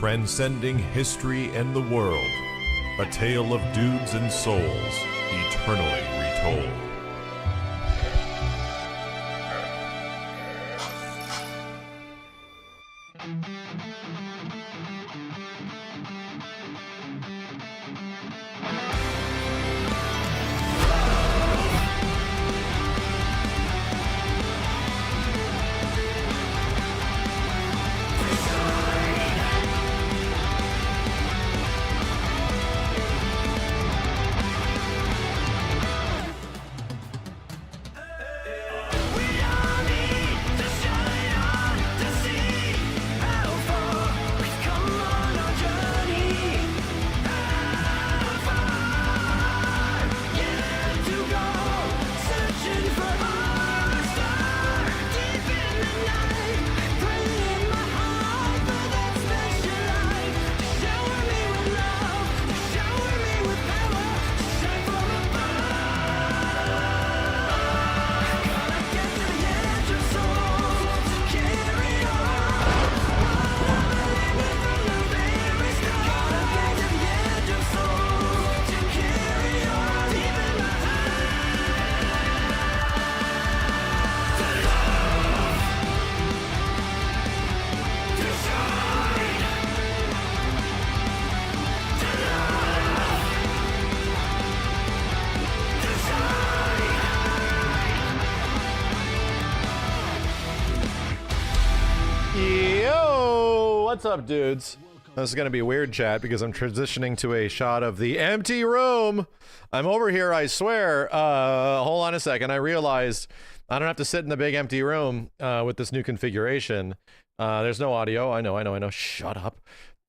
transcending history and the world, a tale of dudes and souls, eternally retold. What's up, dudes? This is gonna be weird, chat, because I'm transitioning to a shot of the empty room. I'm over here, I swear. Hold on a second. I realized I don't have to sit in the big empty room with this new configuration. There's no audio. I know. Shut up.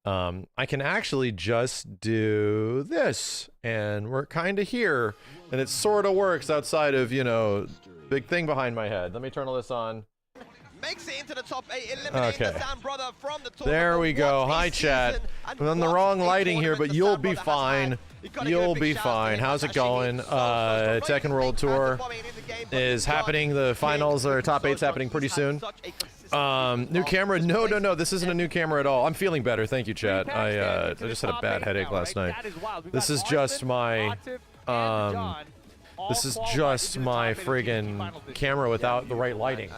I can actually just do this, and we're kind of here, and it sort of works outside of, you know, big thing behind my head. Let me turn all this on. Makes it into the top 8, eliminating the Sam brother from the tournament. There we go. Hi, chat. I'm on the wrong lighting here, but you'll be fine. You'll be fine. How's it going? Tekken World Tour is happening. The finals or top 8's happening pretty soon. New camera? No. This isn't a new camera at all. I'm feeling better. Thank you, chat. I just had a bad headache last night. This is just my This is just my friggin' camera without the right lighting.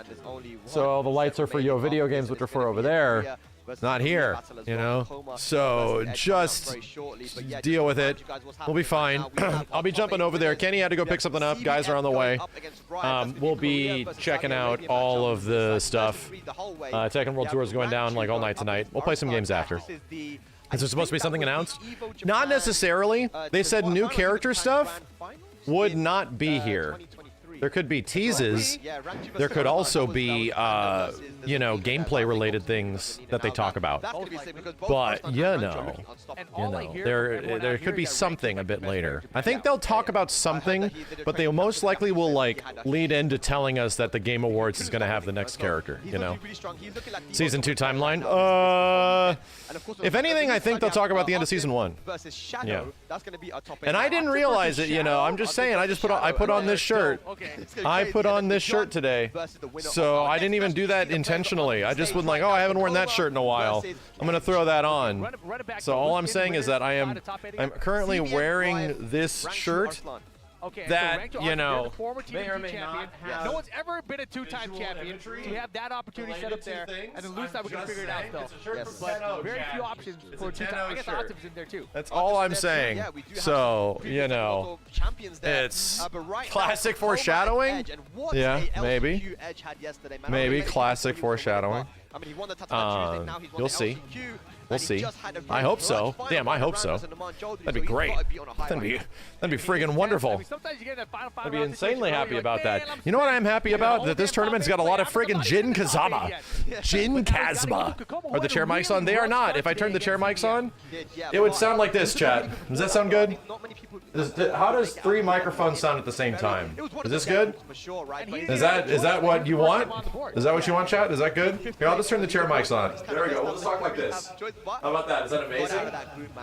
So all the lights are for yo video games, which are for over there, not here, you know? So just deal with it. We'll be fine. I'll be jumping over there. Kenny had to go pick something up. Guys are on the way. We'll be checking out all of the stuff. Tekken World Tour is going down like all night tonight. We'll play some games after. Is there supposed to be something announced? Not necessarily. They said new character stuff would not be here. There could be teases. There could also be, you know, gameplay-related things that they talk about. But you know, there could be something a bit later. I think they'll talk about something, but they most likely will like lead into telling us that the Game Awards is going to have the next character. You know, Season 2 timeline. If anything, I think they'll talk about the end of Season 1. Yeah. And I didn't realize it. You know, I'm just saying. I put on this shirt. I put on this shirt today, so I didn't even do that intentionally. I just was like, oh, I haven't worn that shirt in a while. I'm gonna throw that on. So all I'm saying is that I'm currently wearing this shirt that, you know, may or may not have. No one's ever been a two-time champion, so we have that opportunity set up there, and then loose side we're gonna figure it out still. But very few options for two-time. I guess Optimus in there too. That's all I'm saying. So, you know, it's classic foreshadowing. Yeah, maybe. Maybe classic foreshadowing. You'll see. We'll see. I hope so. Damn, I hope so. That'd be great. That'd be friggin' wonderful. I'd be insanely happy about that. You know what I'm happy about? That this tournament's got a lot of friggin' Jin Kazama. Jin Kazma. Are the chair mics on? They are not. If I turn the chair mics on, it would sound like this, chat. Does that sound good? How does 3 microphones sound at the same time? Is this good? Is that what you want? Is that what you want, chat? Is that good? Here, I'll just turn the chair mics on. There we go. We'll just talk like this. How about that? Is that amazing?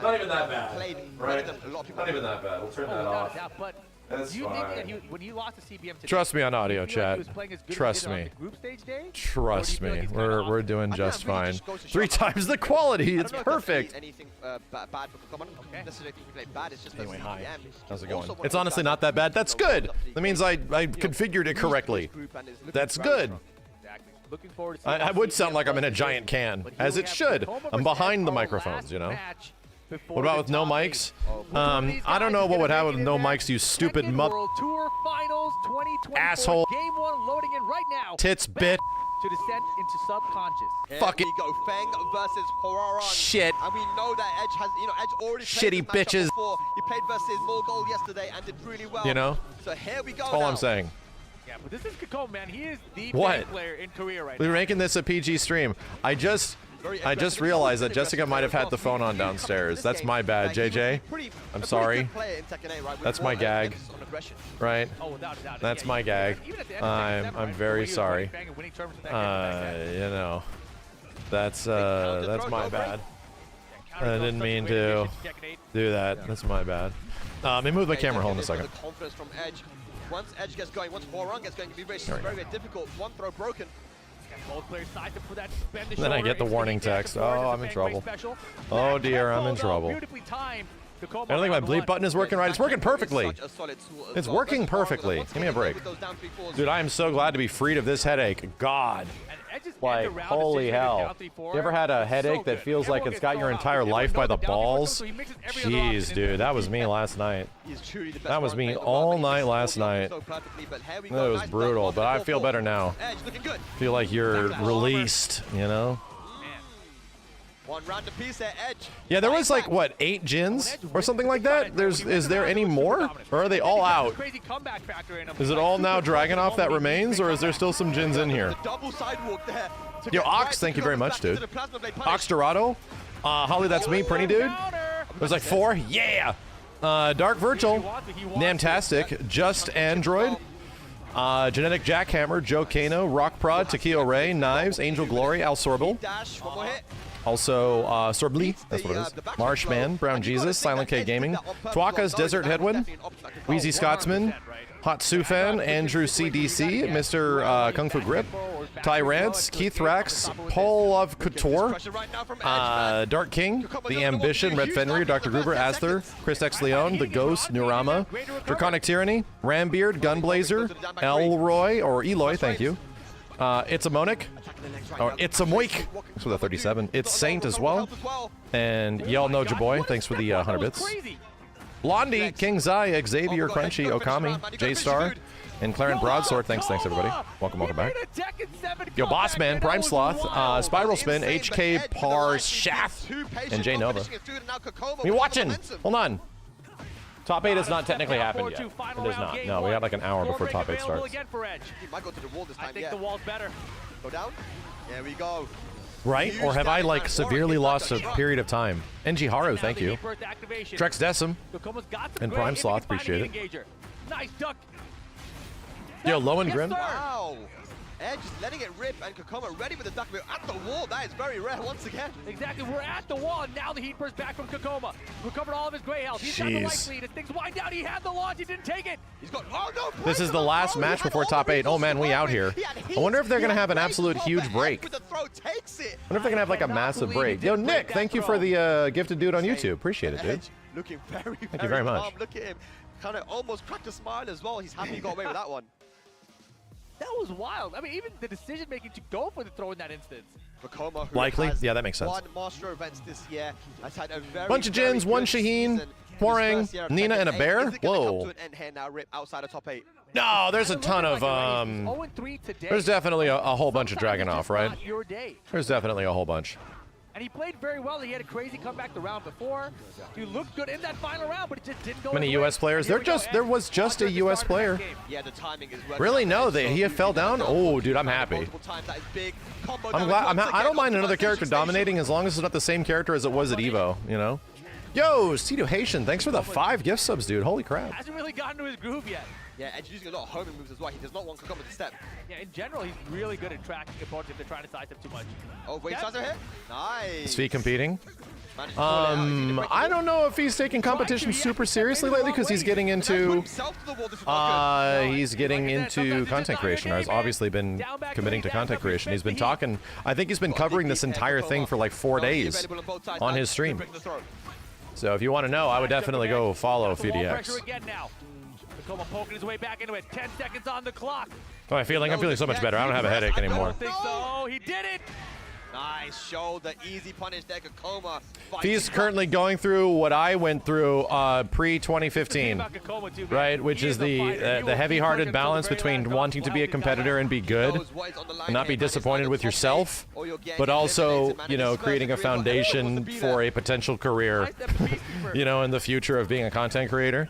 Not even that bad, right? Not even that bad. We'll turn that off. That's Do you fine. think that when he lost to CBM today, Trust me on audio, do you feel like chat. he was playing as good as he Trust did on me. the group stage day? Trust Or do you me. feel like he's kinda We're off? doing just really fine. just goes to show 3 how times the quality. I It's don't know if that's perfect. anything bad for Kakoma. Okay. Necessarily if he played bad, it's just Anyway, the hi. CBM. How's it Also going? one It's of those honestly guys not that bad. That's good. That means I configured it lose correctly. this group and is looking That's very good. strong. Exactly. Looking forward to seeing I how would CBM sound like I'm in a does giant today. can, But as here it we have should. Kakoma I'm versus behind the our microphones, last you know. match before What about the with no top mics? 8. I don't know what would These guys happen with no gonna make mics, it you in stupid Tekken mother World Tour Finals 2024. asshole. Game 1 loading in right now. Tits Back bit. to descent into subconscious. Here Fuck we it. go, Feng versus Horaran. Shit. And we know that Edge has, Edge already Shitty played this matchup bitches. before. He played versus Morgul yesterday and did really well. You know? So here we go. That's all now. I'm saying. Yeah, but this is Kakoma, man. He is the What? best player in Korea right We're now. making this a PG stream. I just realized that Jessica might have had the phone on downstairs. That's my bad, JJ. I'm sorry. That's my gag. Right? Oh, without a doubt. That's Yeah, my gag. even at the end of Tekken 7, I'm right, very where he was sorry. bang and winning terms with that guy. You know, that's my bad. I didn't mean to do that. That's my bad. Let me move my camera. Hold on a second. The confidence from Edge. Once Edge gets going, once Horan gets going, it can be very difficult. One throw broken. Both players side to put that bend the Then I shoulder. get the It's warning gonna be text. back and forth. Oh, It's I'm a in bang trouble. special. Oh Back dear, I'm in tempo, though, trouble. beautifully timed. Kakoma I don't think my on bleep one. button is working right. It's working perfectly. Such a solid tool as It's well. working Versus Horan, perfectly. once Give me a again, break. with those down 3-4s. Dude, I am so glad to be freed of this headache. God. And Edge's Like, end around holy decision hell. down 3-4. You ever had a So headache that good. feels like Everyone it's gets got your thrown out. entire Everyone life by knows the that down 3-4 balls? so he mixes every other option Jeez, in dude, there. that was me last night. He's truly the best That was Horan me player in the all world, but he night missed last the ball night. so perfectly, but here we That go. was Nice brutal, down but I off feel the better 4-4. now. Edge looking good. Feel like you're Back. released, you know? One round apiece there, Edge. Yeah, there was like, Back. what, 8 Jins or something like that? Is there any more? Or are they all out? Crazy comeback factor in him. Is it all now Dragunov that remains, or is there still some Jins in here? The double sidewalk there. to Yo, get Ox, right thank to you very go much, back dude. into the Plasma Blade punish. Ox Dorado? Holly, that's me, Pretty Dude. There's like 4? Yeah! Dark Virtual, Namtastic, Just Android, Genetic Jackhammer, Joe Kano, Rock Prod, Takio Ray, Knives, Angel Glory, Al Sorbel. Dash, one more hit. Also, Sorbly, that's what it is. Marshman, Brown Jesus, Silent K Gaming, Twaka's Desert Headwind, Wheezy Scotsman, Hot Sufan, Andrew CDC, Mr. Kung Fu Grip, Tyrants, Keith Rax, Paul of Couture, Pressure right now from Edge. Dark King, The Ambition, Red Fenrir, Dr. Gruber, Asther, Chris X Leon, The Ghost, Nurama, Draconic Tyranny, Rambeard, Gunblazer, Elroy, or Eloy, thank you. It's a Monic, or It's a Moik, thanks for the 37. It's Saint as well. And y'all know your boy, thanks for the 100 bits. Blondie, King Zai, Xavier, Crunchy, Okami, J-Star, and Clarence Broadsword. Thanks everybody. Welcome back. Yo, Boss Man, Prime Sloth, Spiral Spin, HK Par Shaft, and J Nova. Me watching. Hold on. Top 8 is not technically happened yet. It is not. No, we have like an hour before top 8 starts. He might go to the wall this time, I think the wall's better. Go down. There we go. Right? Or have I like severely lost a period of time? NG Haru, thank you. Trex Decim. And Prime Sloth, appreciate it. Nice duck. Yo, Low and Grim. Wow. Edge is letting it rip, and Kakoma ready with the duck wheel at the wall. That is very rare once again. Exactly, we're at the wall, and now the heat burst back from Kakoma. Recovered all of his gray health. He's got the light lead. As things wind down, he had the launch, he didn't take it. He's got, oh no! This is the last match before top 8. Oh man, we out here. I wonder if they're gonna have an absolute huge break. With the throw, takes it. I wonder if they're gonna have like a massive break. Yo, Nick, thank you for the gifted dude on YouTube. Appreciate it, dude. Edge looking very, Thank you very much. calm. Look at him. Kind of almost cracked a smile as well. He's happy he got away with that one. That was wild. I mean, even the decision making to go for the throw in that instance. Kakoma, who Likely? has Yeah, that makes sense. won Master events this year, has had a very, Bunch of very Jins, one good Shaheen, season. Hwoarang, His first year at Nina, Tekken and a 8. bear? Is it gonna come Whoa. to an end here now, Rip, outside of top 8? No, there's a ton of there's definitely a whole bunch of Dragunov, right? Your day. There's definitely a whole bunch. And he played very well. He had a crazy comeback the round before. He looked good in that final round, but it just didn't go. Many his way. US players? And here we go. There was just a US player. Yeah, the timing is Really? No, he fell down? Oh, dude, I'm happy. I'm glad. I don't mind another character dominating as long as it's not the same character as it was at Evo, you know? Yo, Cito Haitian, thanks for the 5 gift subs, dude. Holy crap. Hasn't really gotten to his groove yet. Yeah, Edge using a lot of homing moves as well. He does not want to come with the step. Yeah, in general, he's really good at tracking opponents if they're trying to sidestep too much. Oh, wait, sides are here? Nice. Is he competing? I don't know if he's taking competition super seriously lately because he's getting into content creation. He's obviously been committing to content creation. He's been talking. I think he's been covering this entire thing for like 4 days on his stream. So if you want to know, I would definitely go follow FDX. Poking his way back into it. 10 seconds on the clock. Oh, I'm feeling so much better. I don't have a headache anymore. I think so. He did it. Nice shoulder, easy punish there, Kakoma. He's currently going through what I went through pre-2015, right? Which is the heavy-hearted balance between wanting to be a competitor and be good, and not be disappointed with yourself, but also, you know, creating a foundation for a potential career, you know, in the future of being a content creator.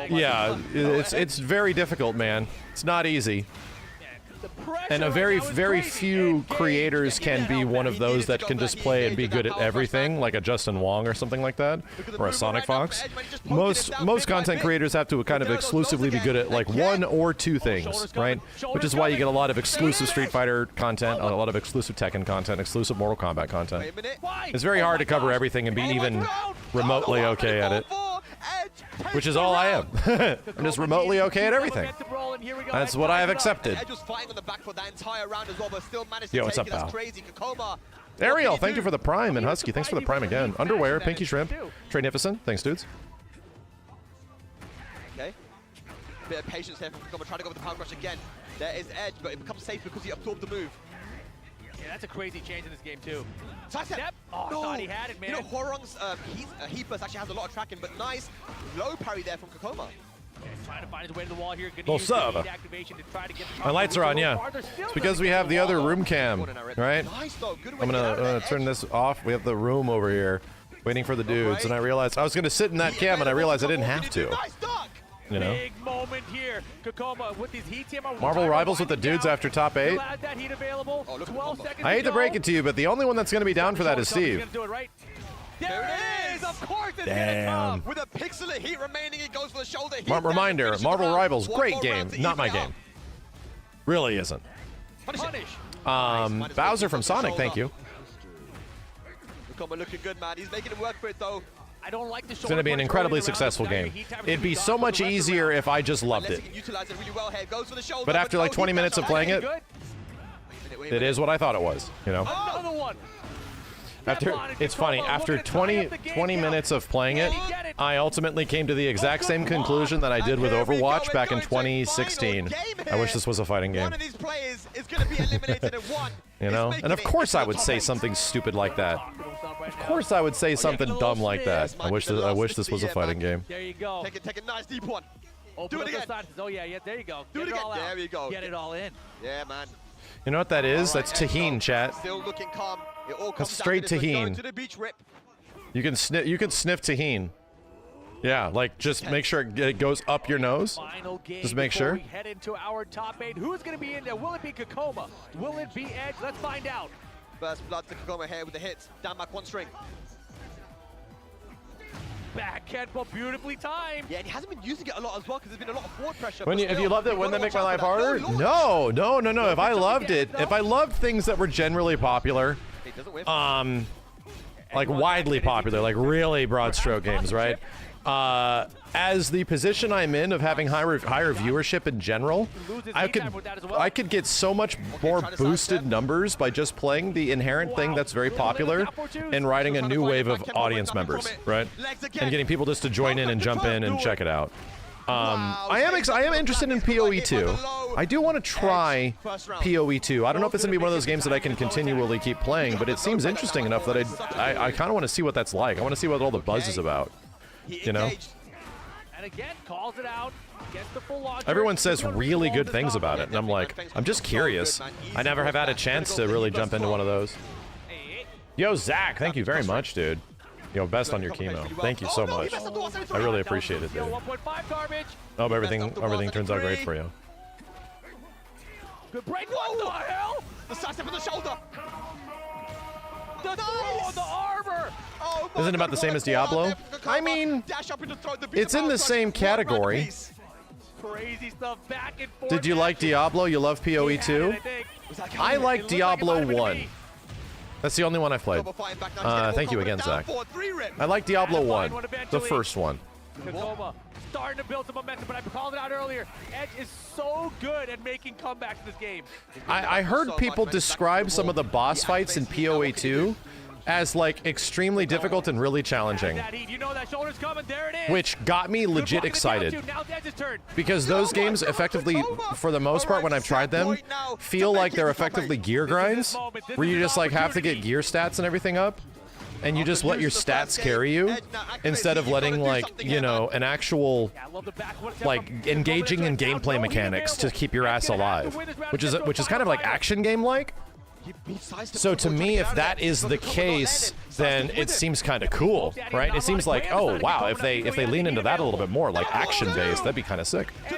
Yeah, it's very difficult, man. It's not easy. And a very few creators can be one of those that can just play and be good at everything, like a Justin Wong or something like that, or a Sonic Fox. Most content creators have to kind of exclusively be good at like 1 or 2 things, right? Which is why you get a lot of exclusive Street Fighter content, a lot of exclusive Tekken content, exclusive Mortal Kombat content. It's very hard to cover everything and be even remotely okay at it. Which is all I am. I'm just remotely okay at everything. That's what I have accepted. Yo, what's up, pal? Ariel, thank you for the Prime, and Husky, thanks for the Prime again. Underwear, Pinky Shrimp, Treynificent, thanks, dudes. Okay. Bit of patience here from Kakoma, trying to go with the power crush again. There is Edge, but it becomes safe because he absorbed the move. Yeah, that's a crazy change in this game, too. Step. Oh, no. Thought he had it, man. You know, Hwoarang's heat burst actually has a lot of tracking, but nice low parry there from Kakoma. Okay, trying to find his way to the wall here. Well, sub. My lights are on, yeah. It's because we have the other room cam, right? I'm gonna turn this off. We have the room over here, waiting for the dudes, and I realized I was gonna sit in that cam, and I realized I didn't have to. You know? Big moment here. Kakoma with these heat team. Marvel Rivals with the dudes after top 8. I hate to break it to you, but the only one that's going to be down for that is Steve. There it is! Of course it's Damn. gonna come! With a pixel of heat remaining, it goes for the shoulder. Reminder, Marvel Rivals, great game. Not my game. Really isn't. Bowser from Sonic, thank you. Kakoma looking good, man. He's making it work for it, though. I don't like the it's going to be an incredibly successful game. It'd be so much easier if I just loved it. But after like 20 minutes of playing it, it is what I thought it was, you know? It's funny, after 20 minutes of playing it, I ultimately came to the exact same conclusion that I did with Overwatch back in 2016. I wish this was a fighting game. You know? And of course I would say something stupid like that. Of course I would say something dumb like that. I wish this was a fighting game. There you go. Take a nice deep one. Do it again. Oh yeah, there you go. Do it again. There we go. Get it all in. Yeah, man. You know what that is? That's tahini, chat. Still looking calm. It all That's comes straight tahini. to the beach rip. You can sniff tahini. Yeah, like just make sure it goes up your nose. Just make sure. We head into our top 8. Who's going to be in there? Will it be Kakoma? Will it be Edge? Let's find out. First blood to Kakoma here with the hits. Down back 1 string. Backhand, but beautifully timed. Yeah, and he hasn't been using it a lot as well because there's been a lot of forward pressure. If you loved it, wouldn't that make my life harder? No. If I loved it, if I loved things that were generally popular, like widely popular, like really broad stroke games, right? As the position I'm in of having higher viewership in general, I could get so much more boosted numbers by just playing the inherent thing that's very popular and riding a new wave of audience members, right? And getting people just to join in and jump in and check it out. I am interested in PoE 2. I do want to try PoE 2. I don't know if it's going to be one of those games that I can continually keep playing, but it seems interesting enough that I kind of want to see what that's like. I want to see what all the buzz is about. You know? And again, calls it out, gets the full launcher. Everyone says really good things about it, and I'm like, I'm just curious. I never have had a chance to really jump into one of those. Yo, Zach, thank you very much, dude. Yo, best on your chemo. Thank you so much. I really appreciate it, dude. I hope everything turns out great for you. Good break. What the hell? The side step on the shoulder. The throw on the armor. Isn't it about the same as Diablo? I mean, it's in the same category. Crazy stuff back and forth. Did you like Diablo? You love PoE 2? I like Diablo 1. That's the only one I've played. Thank you again, Zach. I like Diablo 1, the first one. Kakoma starting to build some momentum, but I called it out earlier. Edge is so good at making comebacks in this game. I heard people describe some of the boss fights in PoE 2 as like extremely difficult and really challenging, which got me legit excited, because those games effectively, for the most part when I've tried them, feel like they're effectively gear grinds, where you just like have to get gear stats and everything up, and you just let your stats carry you instead of letting, like, you know, an actual like engaging in gameplay mechanics to keep your ass alive, which is kind of like action game like. So to me, if that is the case, then it seems kind of cool, right? It seems like, oh wow, if they lean into that a little bit more, like action-based, that'd be kind of sick. To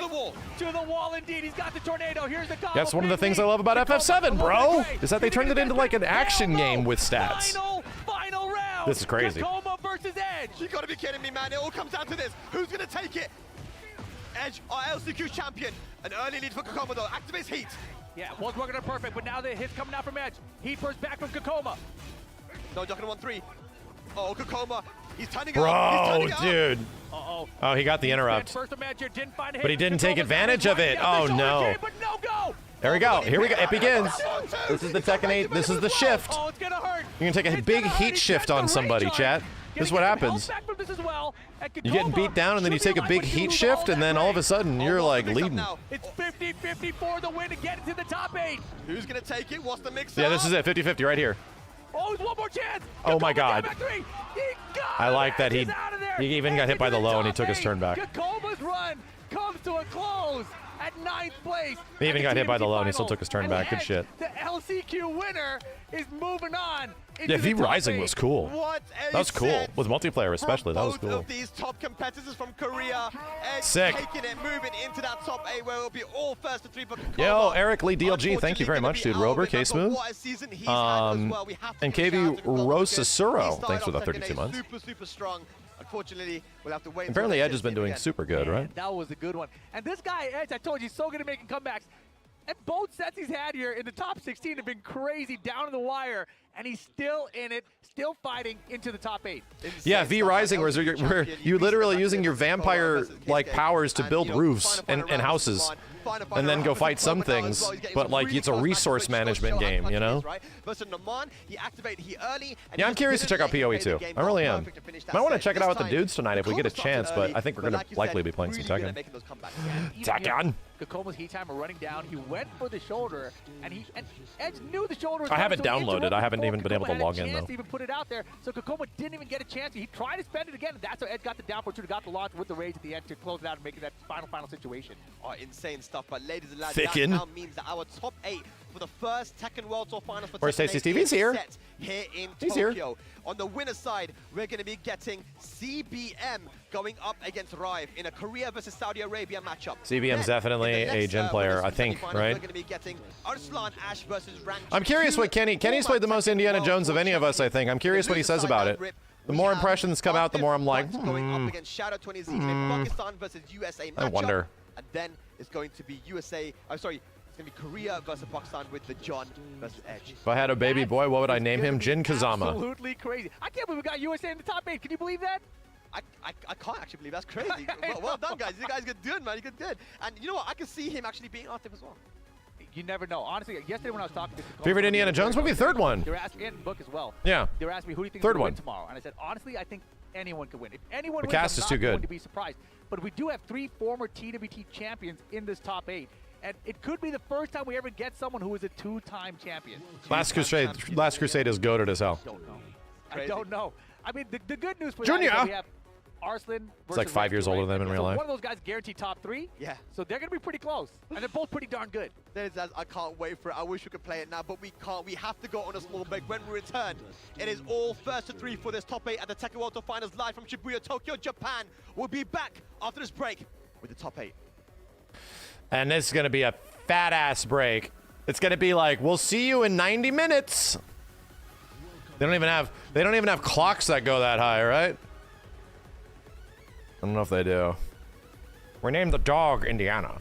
the wall, indeed. He's got the tornado. Here's the combo. That's one of the things I love about FF7, bro, is that they turned it into like an action game with stats. Final round. This is crazy. Kakoma versus Edge. You gotta be kidding me, man. It all comes down to this. Who's gonna take it? Edge, our LCQ champion. An early lead for Kakoma, though. Activates Heat. Yeah, was working on perfect, but now the hit's coming out from Edge. Heat burst back from Kakoma. No, Jokin 1-3. Oh, Kakoma. He's turning Bro, up. dude. Uh-oh. Oh, he got the interrupt. But he didn't take advantage of it. Oh, no. There we go. Here we go. It begins. This is the Tekken 8. This is the shift. Oh, it's gonna hurt. You can take a big heat shift on somebody, chat. This is what happens. You're getting beat down, and then you take a big heat shift, and then all of a sudden, you're like leading. It's 50-50 for the win to get into the top 8. Who's gonna take it? What's the mix? Yeah, this is it. 50-50 right here. Oh, one more chance. Oh my God. I like that he even got hit by the low, and he took his turn back. Kakoma's run comes to a close at 9th place. He even got hit by the low, and he still took his turn back. Good shit. The LCQ winner is moving on. Yeah, V Rising was cool. That was cool. With multiplayer especially, that was Both cool. of these top competitors from Korea. Edge Sick. taking it, moving into that top 8 where it'll be all first to 3 for Kakoma. Yo, Eric Lee DLG, thank you very much, dude. Rober, K-Smooth. And KV Rosasuro, thanks for the 32 months. Super strong. Unfortunately, we'll have to wait. Apparently Edge has been doing super good, right? That was a good one. And this guy, Edge, I told you, he's so good at making comebacks. And both sets he's had here in the top 16 have been crazy, down to the wire, and he's still in it, still fighting into the top 8. Yeah, V Rising, where you're literally using your vampire-like powers to build roofs and houses, and then go fight some things, but like it's a resource management game, you know? Yeah, I'm curious to check out PoE 2. I really am. Might want to check it out with the dudes tonight if we get a chance, but I think we're going to likely be playing some Tekken. Tekken! Kakoma's heat timer running down. He went for the shoulder, and Edge knew the shoulder was I haven't coming, so downloaded. I haven't even been able to log in, though. To even put it out there, so Kakoma didn't even get a chance. He tried to spend it again, and that's how Edge got the down for 2, got the launch with the rage at the end to close it out and make it that final situation. Oh, insane stuff, but ladies and lads, Thicken. that now means that our top 8 for the first Tekken World Tour Finals for Where's Tekken Tasty 8 Stevie's here? set here in He's Tokyo. here. On the winner's side, we're going to be getting CBM going up against Rive in a Korea versus Saudi Arabia matchup. CBM's definitely a gen player, I think, right? We're going to be getting Arslan Ash versus Rank. I'm curious what Kenny's played the most Indiana Jones of any of us, I think. I'm curious what he says about it. The more impressions come out, the more I'm like, going up against Shadow 20Z in Pakistan versus USA matchup. I wonder. And then it's going to be USA. I'm sorry. It's going to be Korea versus Pakistan with the John versus Edge. If I had a baby boy, what would I name him? Jin Kazama. Absolutely crazy. I can't believe we got USA in the top 8. Can you believe that? I can't actually believe that's crazy. well done, guys. You guys get good, man. You get good. And you know what? I can see him actually being active as well. You never know. Honestly, yesterday when I was talking to Kakoma, Favorite Indiana Jones movie? Third one. They were asking, and book as well. Yeah. They were asking me, who do you think Third will one win tomorrow? And I said, honestly, I think anyone could win. If anyone The wins, cast I'm is not too good. going to be surprised. But we do have 3 former TWT champions in this top 8. And it could be the first time we ever get someone who is a 2-time champion. Last Crusade is goated as hell. I don't know. I don't know. I mean, the good news for Junior. that is that we have Arslan It's like 5 years older than them in real life. One of those guys guaranteed top 3. Yeah. So they're going to be pretty close. And they're both pretty darn good. I can't wait for it. I wish we could play it now, but we can't. We have to go on a small break. When we return, it is all first to 3 for this top 8 at the Tekken World Tour Finals live from Shibuya, Tokyo, Japan. We'll be back after this break with the top 8. And this is going to be a fat-ass break. It's going to be like, we'll see you in 90 minutes. They don't even have clocks that go that high, right? I don't know if they do. We named the dog Indiana.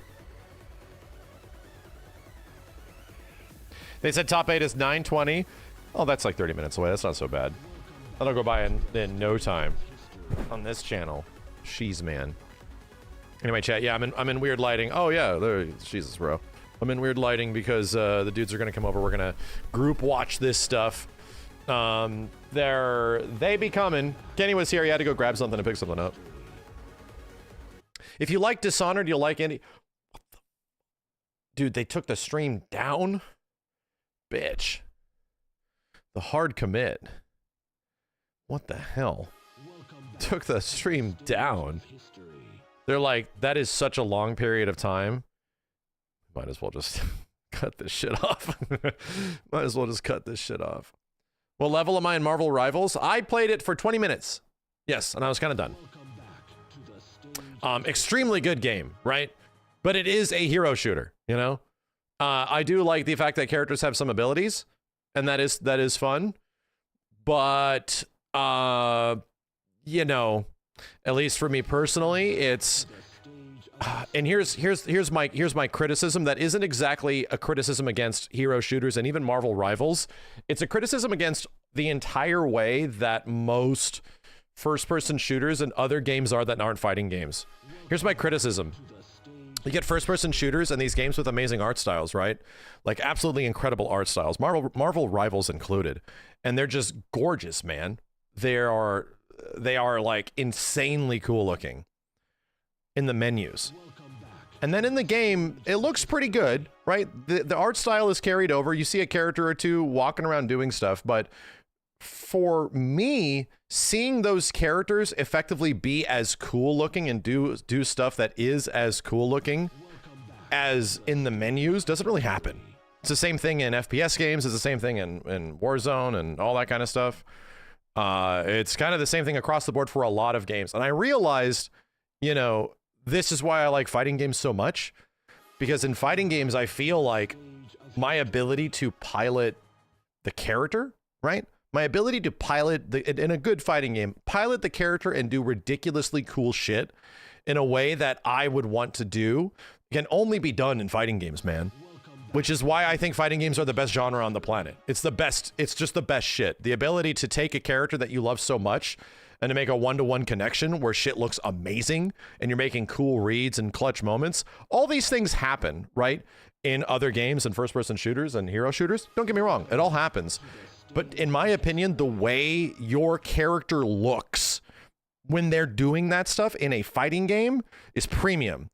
They said top 8 is 9:20. Oh, that's like 30 minutes away. That's not so bad. That'll go by in no time on this channel. She's man. Anyway, chat. Yeah, I'm in weird lighting. Oh yeah, there. Jesus, bro. I'm in weird lighting because the dudes are gonna come over. We're gonna group watch this stuff. They be coming. Kenny was here. He had to go grab something and pick something up. If you like Dishonored, you'll like any. Dude, they took the stream down. Bitch. The hard commit. What the hell? Took the stream down. They're like, that is such a long period of time. Might as well just cut this shit off. Might as well just cut this shit off. What level am I in Marvel Rivals? I played it for 20 minutes. Yes, and I was kind of done. Extremely good game, right? But it is a hero shooter, you know? I do like the fact that characters have some abilities, and that is fun. But you know, at least for me personally, it's and here's my criticism that isn't exactly a criticism against hero shooters and even Marvel Rivals. It's a criticism against the entire way that most first-person shooters and other games are that aren't fighting games. Here's my criticism. You get first-person shooters and these games with amazing art styles, right? Like absolutely incredible art styles, Marvel Rivals included, and they're just gorgeous, man. They are like insanely cool looking in the menus. And then in the game, it looks pretty good, right? The art style is carried over. You see a character or two walking around doing stuff, but for me, seeing those characters effectively be as cool looking and do stuff that is as cool looking as in the menus doesn't really happen. It's the same thing in FPS games. It's the same thing in Warzone and all that kind of stuff. It's kind of the same thing across the board for a lot of games. And I realized, you know, this is why I like fighting games so much, because in fighting games, I feel like my ability to pilot the character, right? My ability to pilot, in a good fighting game, pilot the character and do ridiculously cool shit in a way that I would want to do can only be done in fighting games, man. Which is why I think fighting games are the best genre on the planet. It's the best. It's just the best shit. The ability to take a character that you love so much and to make a one-to-one connection where shit looks amazing and you're making cool reads and clutch moments. All these things happen, right? In other games and first-person shooters and hero shooters. Don't get me wrong. It all happens. But in my opinion, the way your character looks when they're doing that stuff in a fighting game is premium.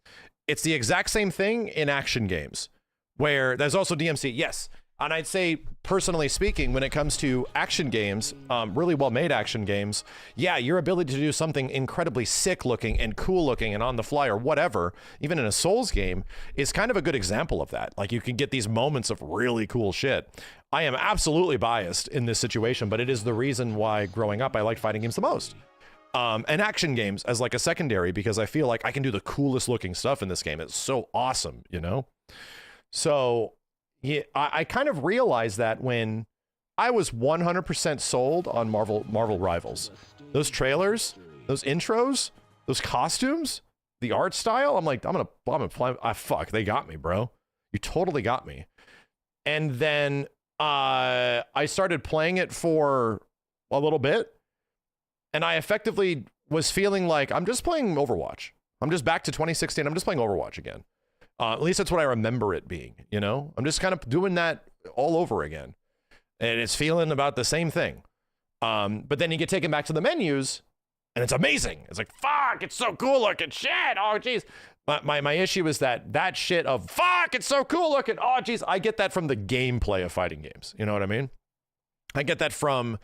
It's the exact same thing in action games, where there's also DMC, yes. And I'd say, personally speaking, when it comes to action games, really well-made action games, yeah, your ability to do something incredibly sick-looking and cool-looking and on the fly or whatever, even in a Souls game, is kind of a good example of that. Like, you can get these moments of really cool shit. I am absolutely biased in this situation, but it is the reason why, growing up, I liked fighting games the most. And action games as like a secondary, because I feel like I can do the coolest-looking stuff in this game. It's so awesome, you know? So... yeah, I kind of realized that when I was 100% sold on Marvel Rivals. Those trailers, those intros, those costumes, the art style, I'm like, I'm gonna play. Fuck, they got me, bro. You totally got me. And then I started playing it for a little bit, and I effectively was feeling like I'm just playing Overwatch. I'm just back to 2016. I'm just playing Overwatch again. At least that's what I remember it being, you know? I'm just kind of doing that all over again. And it's feeling about the same thing. But then you get taken back to the menus, and it's amazing. It's like, fuck, it's so cool looking. Shit, oh, jeez. My issue is that shit of, fuck, it's so cool looking. Oh, jeez, I get that from the gameplay of fighting games. You know what I mean? I get that from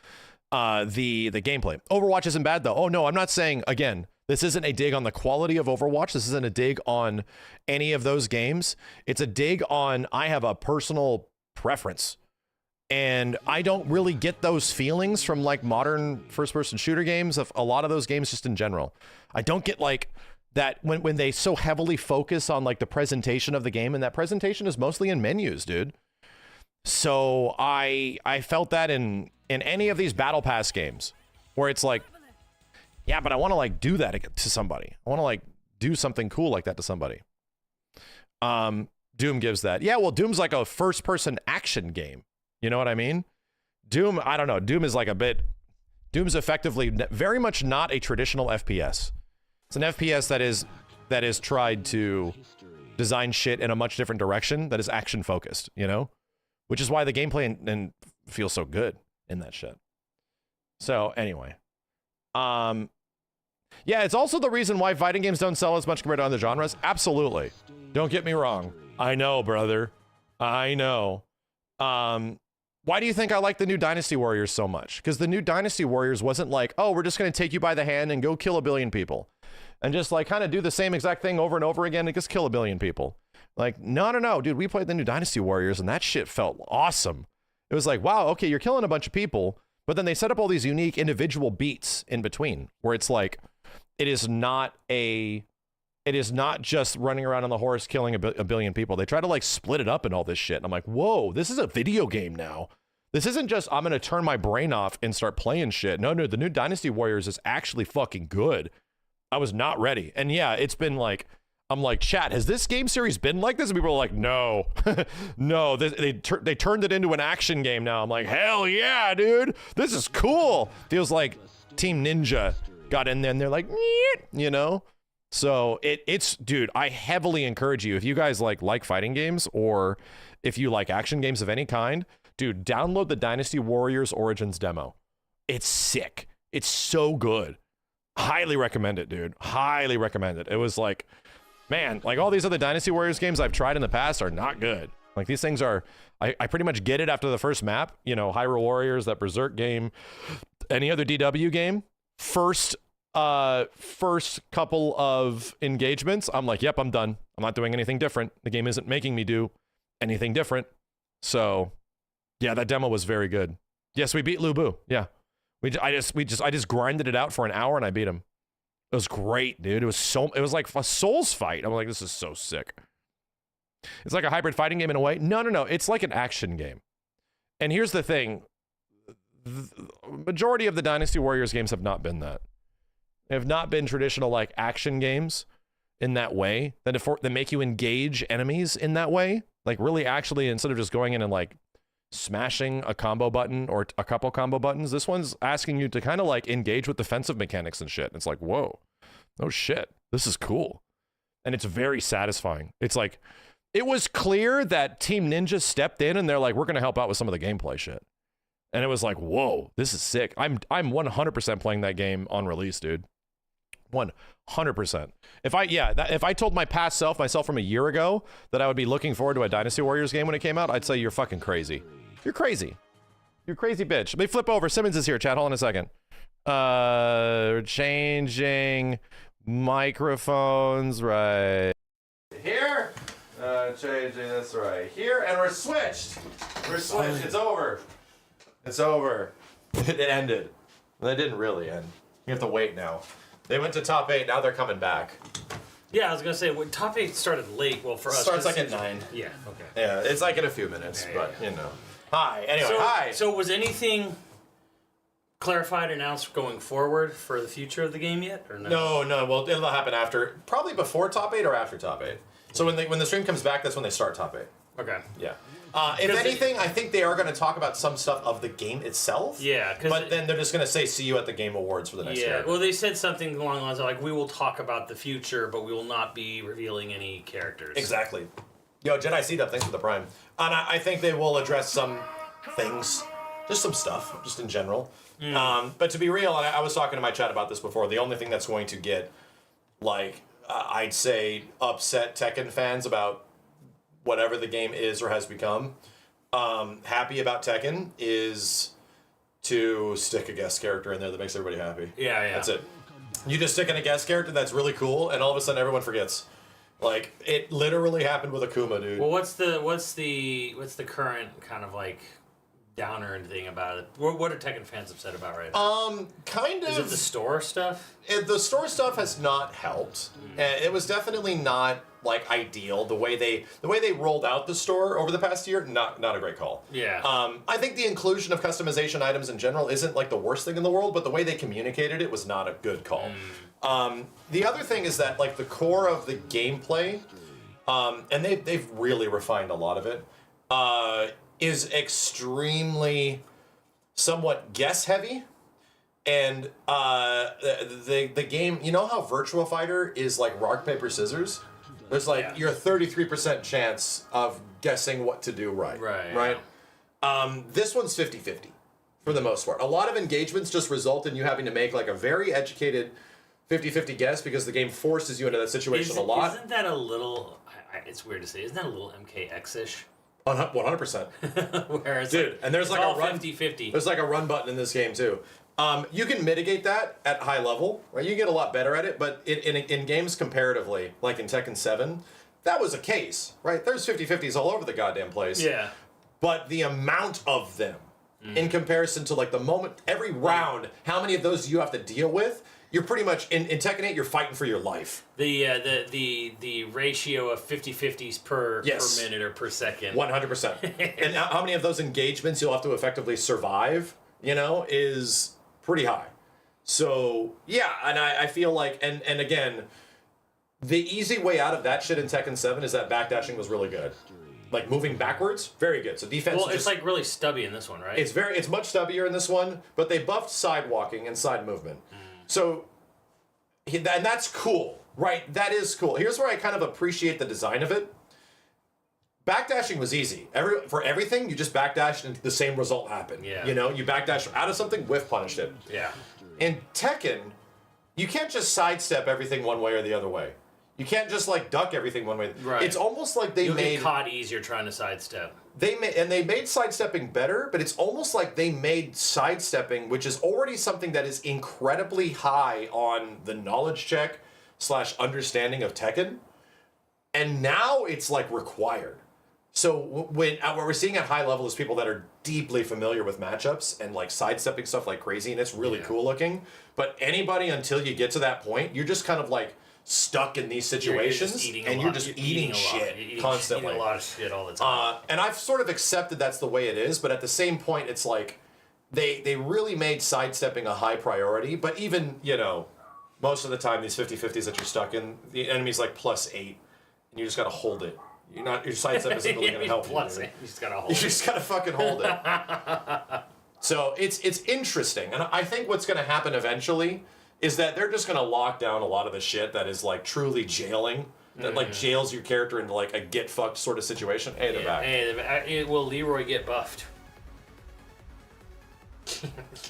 the gameplay. Overwatch isn't bad, though. Oh, no, I'm not saying, again, this isn't a dig on the quality of Overwatch. This isn't a dig on any of those games. It's a dig on, I have a personal preference. And I don't really get those feelings from like modern first-person shooter games, of a lot of those games just in general. I don't get like that when they so heavily focus on like the presentation of the game, and that presentation is mostly in menus, dude. So I felt that in any of these Battle Pass games where it's like, yeah, but I want to like do that to somebody. I want to like do something cool like that to somebody. Doom gives that. Yeah, well, Doom's like a first-person action game. You know what I mean? Doom, I don't know. Doom is like Doom's effectively very much not a traditional FPS. It's an FPS that is tried to design shit in a much different direction that is action-focused, you know? Which is why the gameplay and feels so good in that shit. So, anyway. Yeah, it's also the reason why fighting games don't sell as much compared to other genres. Absolutely. Don't get me wrong. I know, brother. I know. Why do you think I like the new Dynasty Warriors so much? Because the new Dynasty Warriors wasn't like, oh, we're just going to take you by the hand and go kill 1 billion people. And just like kind of do the same exact thing over and over again and just kill 1 billion people. Like, no, dude, we played the new Dynasty Warriors and that shit felt awesome. It was like, wow, okay, you're killing a bunch of people, but then they set up all these unique individual beats in between where it's like, it is not just running around on the horse killing a billion people. They try to like split it up and all this shit. And I'm like, whoa, this is a video game now. This isn't just, I'm going to turn my brain off and start playing shit. No, the new Dynasty Warriors is actually fucking good. I was not ready. And yeah, it's been like, I'm like, chat, has this game series been like this? And people are like, no, no, they turned it into an action game now. I'm like, hell yeah, dude, this is cool. Feels like Team Ninja got in there and they're like, you know? So it's, dude, I heavily encourage you, if you guys like fighting games or if you like action games of any kind, dude, download the Dynasty Warriors Origins demo. It's sick. It's so good. Highly recommend it, dude. Highly recommend it. It was like, man, like all these other Dynasty Warriors games I've tried in the past are not good. Like these things are, I pretty much get it after the first map, you know, Hyrule Warriors, that Berserk game, any other DW game. First couple of engagements, I'm like, yep, I'm done. I'm not doing anything different. The game isn't making me do anything different. So yeah, that demo was very good. Yes, we beat Lu Bu. Yeah. I just grinded it out for an hour and I beat him. It was great, dude. It was like a Souls fight. I'm like, this is so sick. It's like a hybrid fighting game in a way. No. It's like an action game. And here's the thing. The majority of the Dynasty Warriors games have not been that. They have not been traditional like action games in that way that make you engage enemies in that way. Like really actually, instead of just going in and like smashing a combo button or a couple combo buttons, this one's asking you to kind of like engage with defensive mechanics and shit. It's like, whoa, oh shit, this is cool. And it's very satisfying. It's like, it was clear that Team Ninja stepped in and they're like, we're going to help out with some of the gameplay shit. And it was like, whoa, this is sick. I'm 100% playing that game on release, dude. 100%. If I told my past self, myself from a year ago, that I would be looking forward to a Dynasty Warriors game when it came out, I'd say you're fucking crazy. You're crazy. You're crazy bitch. Let me flip over. Simmons is here, chat. Hold on a second. Changing microphones right here. Changing this right here. And we're switched. It's over. It's over. It ended. Well, it didn't really end. You have to wait now. They went to top 8. Now they're coming back. Yeah, I was gonna say top 8 started late. Well, for us, it starts like at 9. Yeah. Okay. Yeah, it's like in a few minutes, but you know. Hi. Anyway, hi. So was anything clarified, announced going forward for the future of the game yet, or no? No. Well, it'll happen after, probably before top 8 or after top 8. So when the stream comes back, that's when they start top 8. Okay. Yeah. If anything, I think they are going to talk about some stuff of the game itself. Yeah. But then they're just going to say, see you at the Game Awards for the next year. Yeah. Well, they said something along the lines of, like, we will talk about the future, but we will not be revealing any characters. Exactly. Yo, Jedi C-Dub, thanks for the Prime. And I think they will address some things. Just some stuff, just in general. But to be real, and I was talking to my chat about this before, the only thing that's going to get, like, I'd say, upset Tekken fans about whatever the game is or has become, happy about Tekken is to stick a guest character in there that makes everybody happy. Yeah. That's it. You just stick in a guest character that's really cool, and all of a sudden everyone forgets. Like, it literally happened with Akuma, dude. Well, what's the current kind of like downer and thing about it? What are Tekken fans upset about right now? Kind of. Is it the store stuff? The store stuff has not helped. It was definitely not like ideal the way they rolled out the store over the past year. Not a great call. Yeah. I think the inclusion of customization items in general isn't like the worst thing in the world, but the way they communicated it was not a good call. The other thing is that like the core of the gameplay, and they've really refined a lot of it, is extremely somewhat guess heavy. And the game, you know how Virtua Fighter is like rock, paper, scissors? There's like your 33% chance of guessing what to do right. Right? This one's 50-50 for the most part. A lot of engagements just result in you having to make like a very educated 50-50 guess because the game forces you into that situation a lot. Isn't that a little, it's weird to say, isn't that a little MKX-ish? 100%. Whereas, dude, like, and there's like a run 50-50. There's like a run button in this game too. You can mitigate that at high level, right? You get a lot better at it, but in games comparatively, like in Tekken 7, that was a case, right? There's 50-50s all over the goddamn place. Yeah. But the amount of them, in comparison to like the moment, every round, how many of those you have to deal with, you're pretty much, in Tekken 8, you're fighting for your life. The ratio of 50-50s per minute or per second. 100%. And how many of those engagements you'll have to effectively survive, you know, is pretty high. So, yeah, and I feel like, and again, the easy way out of that shit in Tekken 7 is that backdashing was really good. Like, moving backwards, very good. So defense well, it's like really stubby in this one, right? It's much stubbier in this one, but they buffed side walking and side movement. So, and that's cool, right? That is cool. Here's where I kind of appreciate the design of it. Backdashing was easy. For everything, you just backdashed and the same result happened. Yeah. You know, you backdashed out of something, whiff punished it. Yeah. In Tekken, you can't just sidestep everything one way or the other way. You can't just like duck everything one way. Right. It's almost like You'll get caught easier trying to sidestep. They made sidestepping better, but it's almost like they made sidestepping, which is already something that is incredibly high on the knowledge check / understanding of Tekken, and now it's like required. So what we're seeing at high level is people that are deeply familiar with matchups and like sidestepping stuff like crazy, and it's really cool looking. But anybody until you get to that point, you're just kind of like stuck in these situations, you're just eating shit constantly. Eating a lot of shit all the time. And I've sort of accepted that's the way it is, but at the same point, it's like they really made sidestepping a high priority. But even, you know, most of the time, these 50-50s that you're stuck in, the enemy's like +8, and you just gotta hold it. Your sidestep isn't really gonna help you. You just gotta hold it. You just gotta fucking hold it. So it's interesting, and I think what's gonna happen eventually is that they're just gonna lock down a lot of the shit that is like truly jailing, that like jails your character into like a get fucked sort of situation. Hey, they're back. Hey, will Leroy get buffed?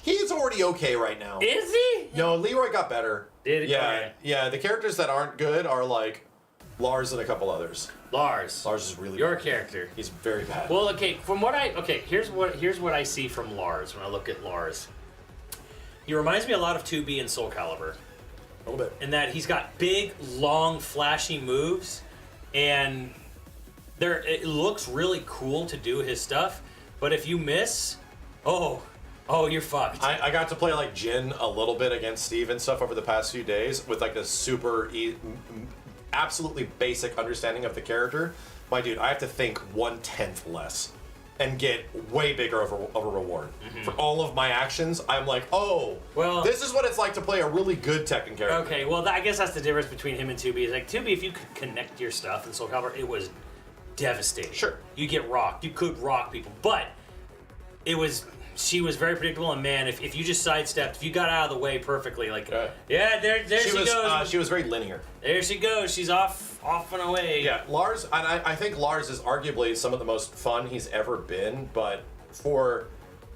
He's already okay right now. Is he? No, Leroy got better. Did he? Yeah, Okay. yeah. The characters that aren't good are like Lars and a couple others. Lars is really your bad. character. He's very bad. Well, okay. Here's what I see from Lars when I look at Lars. He reminds me a lot of 2B and Soul Calibur. A little bit. In that he's got big, long, flashy moves, and it looks really cool to do his stuff. But if you miss, oh, you're fucked. I got to play like Jin a little bit against Steve and stuff over the past few days with like a super absolutely basic understanding of the character. My dude, I have to think 1/10 less and get way bigger of a reward. For all of my actions, I'm like, oh, well, this is what it's like to play a really good Tekken character. Okay, well, I guess that's the difference between him and 2B. It's like, 2B, if you could connect your stuff in Soul Calibur, it was devastating. Sure. You get rocked. You could rock people. But she was very predictable, and man, if you just sidestepped, if you got out of the way perfectly, like, there she goes. She was very linear. There she goes. She's off and away. Yeah, Lars, and I think Lars is arguably some of the most fun he's ever been, but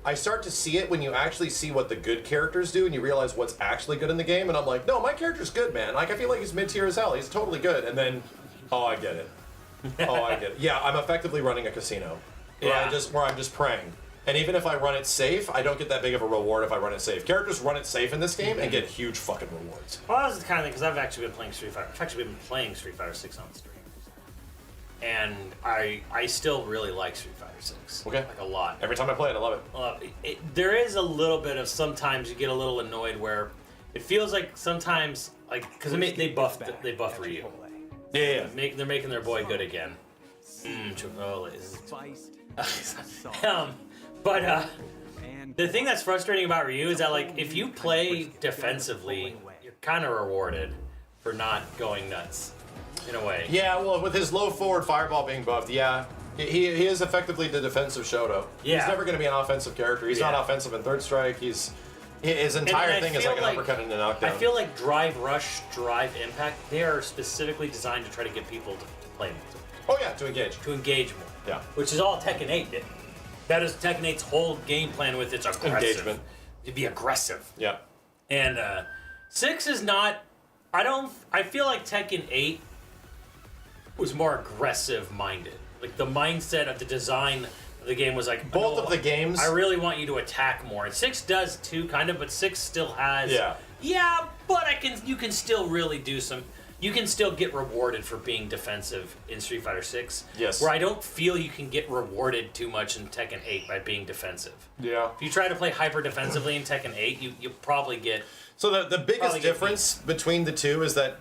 I start to see it when you actually see what the good characters do and you realize what's actually good in the game, and I'm like, no, my character's good, man. Like, I feel like he's mid-tier as hell. He's totally good. And then, I get it. I get it. Yeah, I'm effectively running a casino. Where I'm just praying. And even if I run it safe, I don't get that big of a reward if I run it safe. Characters run it safe in this game and get huge fucking rewards. Well, that's the kind of thing, because I've actually been playing Street Fighter. I've actually been playing Street Fighter 6 on stream. And I still really like Street Fighter 6. Okay. Like a lot. Every time I play it, I love it. There is a little bit of sometimes you get a little annoyed where it feels like sometimes, like, because they buffed Ryu. Yeah. They're making their boy good again. Chipotle. But the thing that's frustrating about Ryu is that, like, if you play defensively, you're kind of rewarded for not going nuts, in a way. Yeah, well, with his low forward fireball being buffed, yeah. He is effectively the defensive Shoto. Yeah. He's never going to be an offensive character. He's not offensive in Third Strike. His entire thing is like an uppercut and a knockdown. I feel like Drive Rush, Drive Impact, they are specifically designed to try to get people to play more. Oh yeah, to engage. To engage more. Yeah. Which is all Tekken 8 did. That is Tekken 8's whole game plan with its aggressive. Engagement. To be aggressive. Yeah. And 6 is not... I feel like Tekken 8 was more aggressive-minded. Like, the mindset of the design of the game was like... Both of the games... I really want you to attack more. And 6 does too, kind of, but 6 still has... Yeah, but you can still really do some... You can still get rewarded for being defensive in Street Fighter 6. Yes. Where I don't feel you can get rewarded too much in Tekken 8 by being defensive. Yeah. If you try to play hyper defensively in Tekken 8, you probably get... So the biggest difference between the two is that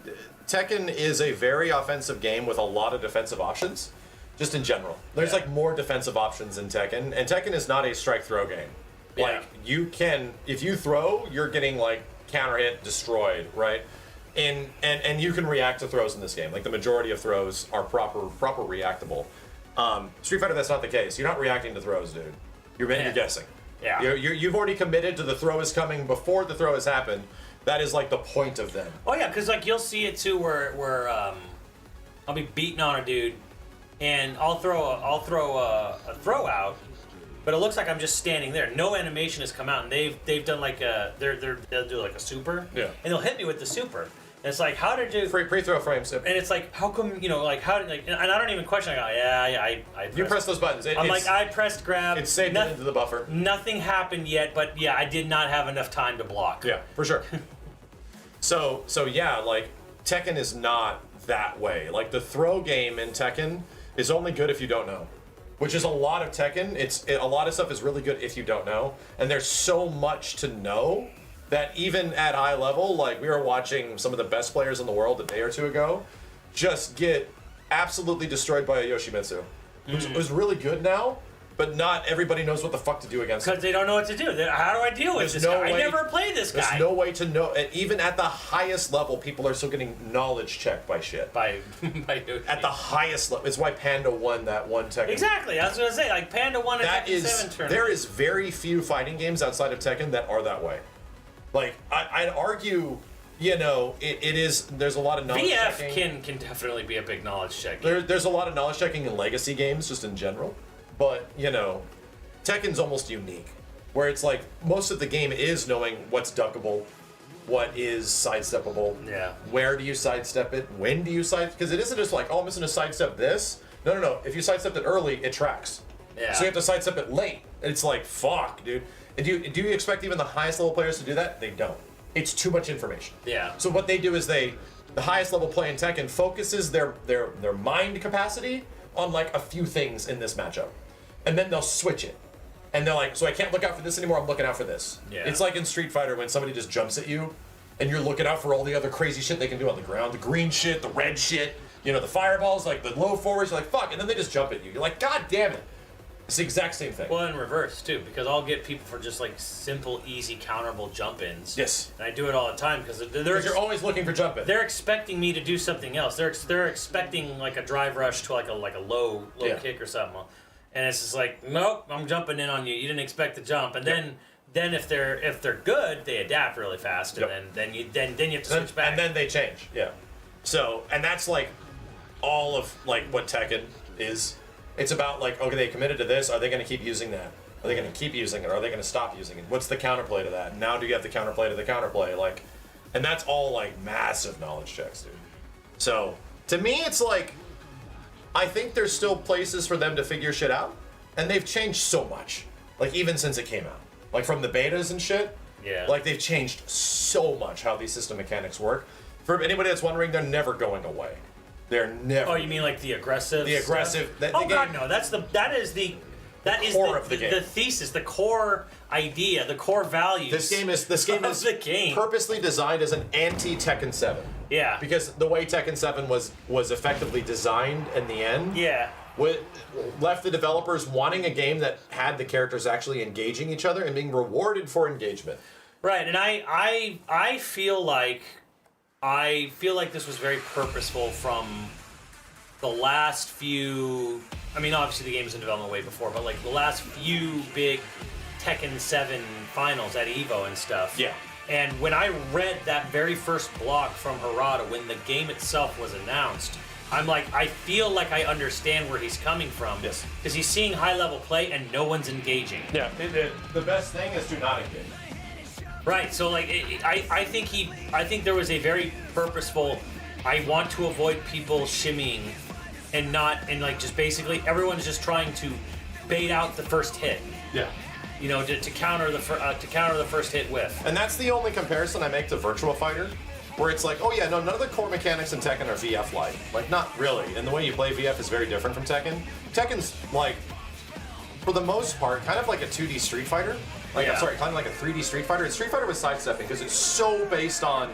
Tekken is a very offensive game with a lot of defensive options, just in general. There's like more defensive options in Tekken, and Tekken is not a strike throw game. Like you can, if you throw, you're getting like counter hit, destroyed, right? And you can react to throws in this game. Like the majority of throws are proper reactable. Street Fighter, that's not the case. You're not reacting to throws, dude. You're guessing. Yeah. You've already committed to the throw is coming before the throw has happened. That is like the point of them. Oh yeah, because like you'll see it too where I'll be beating on a dude, and I'll throw a throw out, but it looks like I'm just standing there. No animation has come out, and they've done like they'll do like a super. Yeah. And they'll hit me with the super. And it's like, how did you... Pre-throw frames. And it's like, how come, like, how did, like... And I don't even question, I go, I you press those buttons. I'm like, I pressed grab. It's saved into the buffer. Nothing happened yet, but yeah, I did not have enough time to block. Yeah, for sure. So yeah, like, Tekken is not that way. Like, the throw game in Tekken is only good if you don't know. Which is a lot of Tekken. A lot of stuff is really good if you don't know. And there's so much to know that even at high level, like we were watching some of the best players in the world a day or two ago, just get absolutely destroyed by a Yoshimitsu. Who's really good now, but not everybody knows what the fuck to do against him. Because they don't know what to do. How do I deal with this guy? I never played this guy. There's no way to know. And even at the highest level, people are still getting knowledge checked by shit. By at the highest level. It's why Panda won that one Tekken. Exactly. I was going to say, like, Panda won a Tekken 7 tournament. There is very few fighting games outside of Tekken that are that way. Like, I'd argue, it is, there's a lot of knowledge checking. VF can definitely be a big knowledge check. There's a lot of knowledge checking in legacy games, just in general. But, Tekken's almost unique. Where it's like, most of the game is knowing what's duckable, what is sidesteppable. Yeah. Where do you sidestep it? When do you because it isn't just like, oh, I'm just going to sidestep this. No. If you sidestep it early, it tracks. Yeah. So you have to sidestep it late. And it's like, fuck, dude. And do you expect even the highest level players to do that? They don't. It's too much information. Yeah. So what they do is the highest level play in Tekken focuses their mind capacity on like a few things in this matchup. And then they'll switch it. And they're like, so I can't look out for this anymore, I'm looking out for this. Yeah. It's like in Street Fighter when somebody just jumps at you and you're looking out for all the other crazy shit they can do on the ground. The green shit, the red shit, the fireballs, like the low forwards, you're like, fuck, and then they just jump at you. You're like, god damn it. It's the exact same thing. Well, in reverse, too, because I'll get people for just, like, simple, easy, counterable jump-ins. Yes. And I do it all the time, because you're always looking for jump-ins. They're expecting me to do something else. They're expecting, like, a drive rush to, like a low kick or something. And it's just like, nope, I'm jumping in on you. You didn't expect the jump. And then if they're good, they adapt really fast, and then you have to switch back. And then they change. Yeah. So, and that's, like, all of, like, what Tekken is. It's about, like, okay, they committed to this. Are they going to keep using that? Are they going to keep using it? Or are they going to stop using it? What's the counterplay to that? Now do you have the counterplay to the counterplay? Like, and that's all, like, massive knowledge checks, dude. So, to me, it's like, I think there's still places for them to figure shit out. And they've changed so much. Like, even since it came out. Like, from the betas and shit. Yeah. Like, they've changed so much how these system mechanics work. For anybody that's wondering, they're never going away. They're never. Oh, you mean like the aggressive? The aggressive. God, no! That is the core of the game. The thesis, the core idea, the core values. This game is the game. Purposely designed as an anti-Tekken 7. Yeah. Because the way Tekken 7 was effectively designed in the end. Yeah. Left the developers wanting a game that had the characters actually engaging each other and being rewarded for engagement. Right, and I feel like I feel like this was very purposeful from the last few. I mean, obviously the game was in development way before, but like the last few big Tekken 7 finals at Evo and stuff. Yeah. And when I read that very first blog from Harada when the game itself was announced, I'm like, I feel like I understand where he's coming from. Yes. Because he's seeing high-level play and no one's engaging. Yeah. The best thing is to not engage. Right. So like, I think there was a very purposeful. I want to avoid people shimmying, and like just basically everyone's just trying to bait out the first hit. Yeah. You know, to counter the first hit whiff. And that's the only comparison I make to Virtua Fighter, where it's like, oh yeah, no, none of the core mechanics in Tekken are VF-like. Like, not really. And the way you play VF is very different from Tekken. Tekken's, like, for the most part, kind of like a 2D Street Fighter. Like, I'm sorry, kind of like a 3D Street Fighter. It's Street Fighter with sidestepping because it's so based on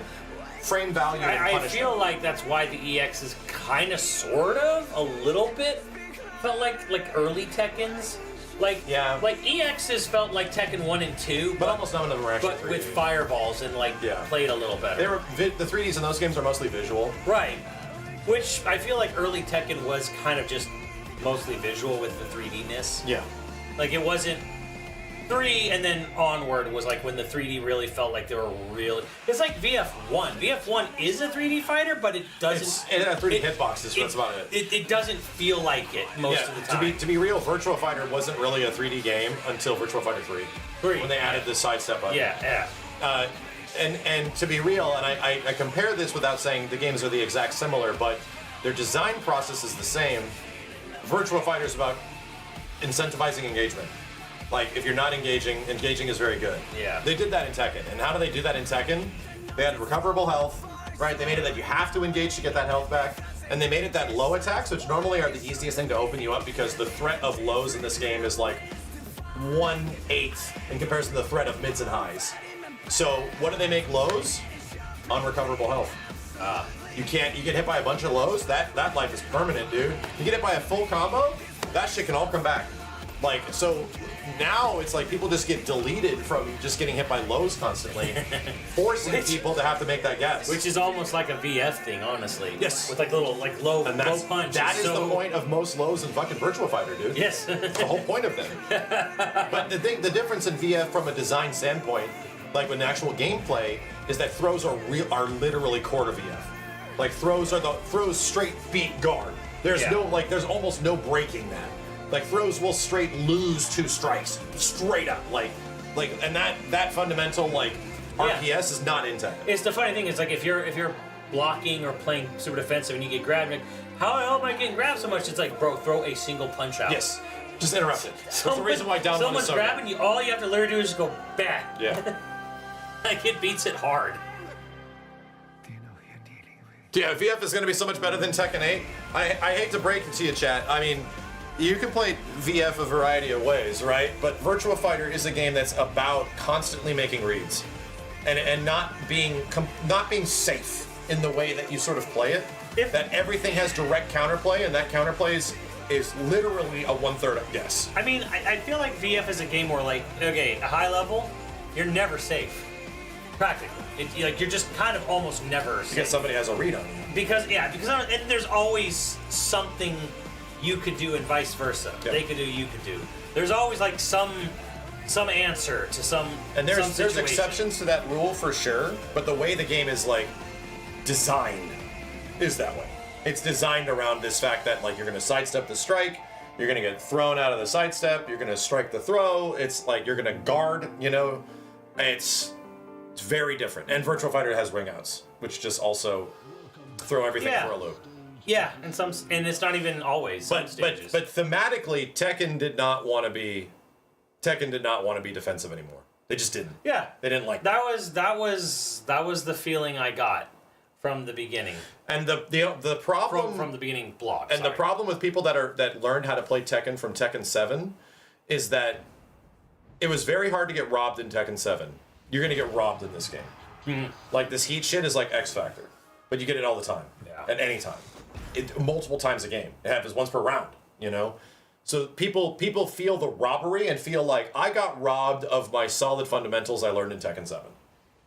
frame value and I punishment. feel like that's why the EX is kind of, sort of, a little bit felt like early Tekkens. Like, yeah. Like EXs felt like Tekken 1 and 2, but almost none of them were actually but 3D. with fireballs and like played a little better. They were the 3Ds in those games are mostly visual. Right. Which I feel like early Tekken was kind of just mostly visual with the 3D-ness. Yeah. Like it wasn't 3 and then onward was like when the 3D really felt like they were really. It's like VF1. VF1 is a 3D fighter, but it doesn't. It had 3D hitboxes, that's about it. It doesn't feel like it most of the time. To be real, Virtua Fighter wasn't really a 3D game until Virtua Fighter 3. When they added the sidestep button. Yeah. And to be real, and I compare this without saying the games are the exact similar, but their design process is the same. Virtua Fighter is about incentivizing engagement. Like, if you're not engaging is very good. Yeah. They did that in Tekken. And how do they do that in Tekken? They had recoverable health, right? They made it that you have to engage to get that health back. And they made it that low attacks, which normally are the easiest thing to open you up because the threat of lows in this game is like 1/8 in comparison to the threat of mids and highs. So what do they make lows? Unrecoverable health. You get hit by a bunch of lows, that life is permanent, dude. You get hit by a full combo, that shit can all come back. Like, so now it's like people just get deleted from just getting hit by lows constantly, forcing people to have to make that guess. Which is almost like a VF thing, honestly. Yes. With like little low punch. That is the point of most lows in fucking Virtua Fighter, dude. Yes. That's the whole point of them. But the difference in VF from a design standpoint, like with actual gameplay, is that throws are literally core to VF. Like throws straight beat guard. There's there's almost no breaking that. Like throws will straight lose 2 strikes, straight up. And that fundamental RPS is not in Tekken. It's the funny thing is like if you're blocking or playing super defensive and you get grabbed, like, how the hell am I getting grabbed so much? It's like, bro, throw a single punch out. Yes, just interrupt it. That's the reason why down one is someone's so grabbing you. All you have to literally do is just go back. Yeah. Like it beats it hard. Yeah, VF is going to be so much better than Tekken 8. I hate to break it to you, chat. I mean, you can play VF a variety of ways, right? But Virtua Fighter is a game that's about constantly making reads, and not being safe in the way that you sort of play it. That everything has direct counterplay, and that counterplay is literally a 1/3 guess. I mean, I feel like VF is a game where like, okay, a high level, you're never safe. Practically. You're just kind of almost never safe. Because somebody has a read on you. Because and there's always something you could do and vice versa. Yeah. They could do, you could do. There's always like some answer to some. And some there's situation. exceptions to that rule for sure, but the way the game is like designed is that way. It's designed around this fact that like you're gonna sidestep the strike, you're gonna get thrown out of the sidestep, you're gonna strike the throw, it's like you're gonna guard, it's very different. And Virtua Fighter has ring outs, which just also throw everything for a loop. Yeah, and it's not even always. But thematically, Tekken did not want to be defensive anymore. They just didn't. Yeah, they didn't like that. That was the feeling I got from the beginning. And the problem from the beginning block. And the problem with people that learned how to play Tekken from Tekken 7 is that it was very hard to get robbed in Tekken 7. You're gonna get robbed in this game. Mm-hmm. Like this heat shit is like X Factor, but you get it all the time. Yeah. At any time. Multiple times a game. It happens once per round, So people feel the robbery and feel like I got robbed of my solid fundamentals I learned in Tekken 7.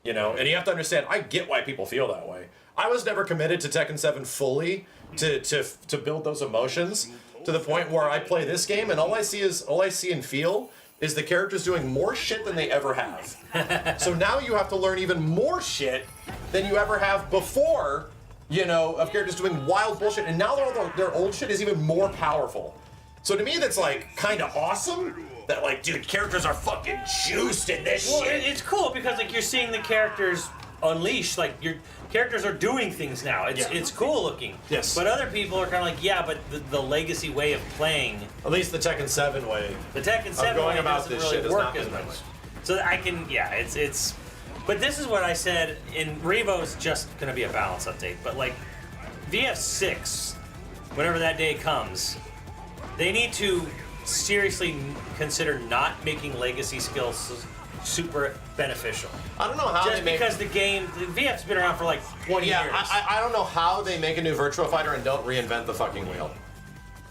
And you have to understand, I get why people feel that way. I was never committed to Tekken 7 fully to build those emotions to the point where I play this game and all I see and feel is the characters doing more shit than they ever have. So now you have to learn even more shit than you ever have before, you know, of characters doing wild bullshit, and now their old shit is even more powerful. So to me, that's like kind of awesome. That like, dude, characters are fucking juiced in this shit. It's cool because like you're seeing the characters unleash. Like your characters are doing things now. It's cool looking. Yes. But other people are kind of like, yeah, but the legacy way of playing. At least the Tekken 7 way. The Tekken 7 going way about doesn't this really shit has work not as been much. that way. So I can, yeah, it's. But this is what I said in Revo's just gonna be a balance update. But like VF6, whenever that day comes, they need to seriously consider not making legacy skills super beneficial. I don't know how Just they make. because the VF's been around for like 20 years. I don't know how they make a new Virtua Fighter and don't reinvent the fucking wheel.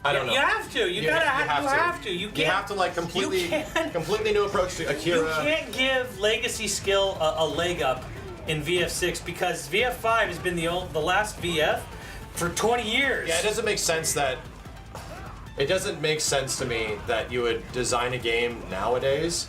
I don't know. You have to. You have to. You have to like completely new approach to Akira. You can't give legacy skill a leg up in VF6 because VF5 has been the last VF for 20 years. Yeah, it doesn't make sense that. It doesn't make sense to me that you would design a game nowadays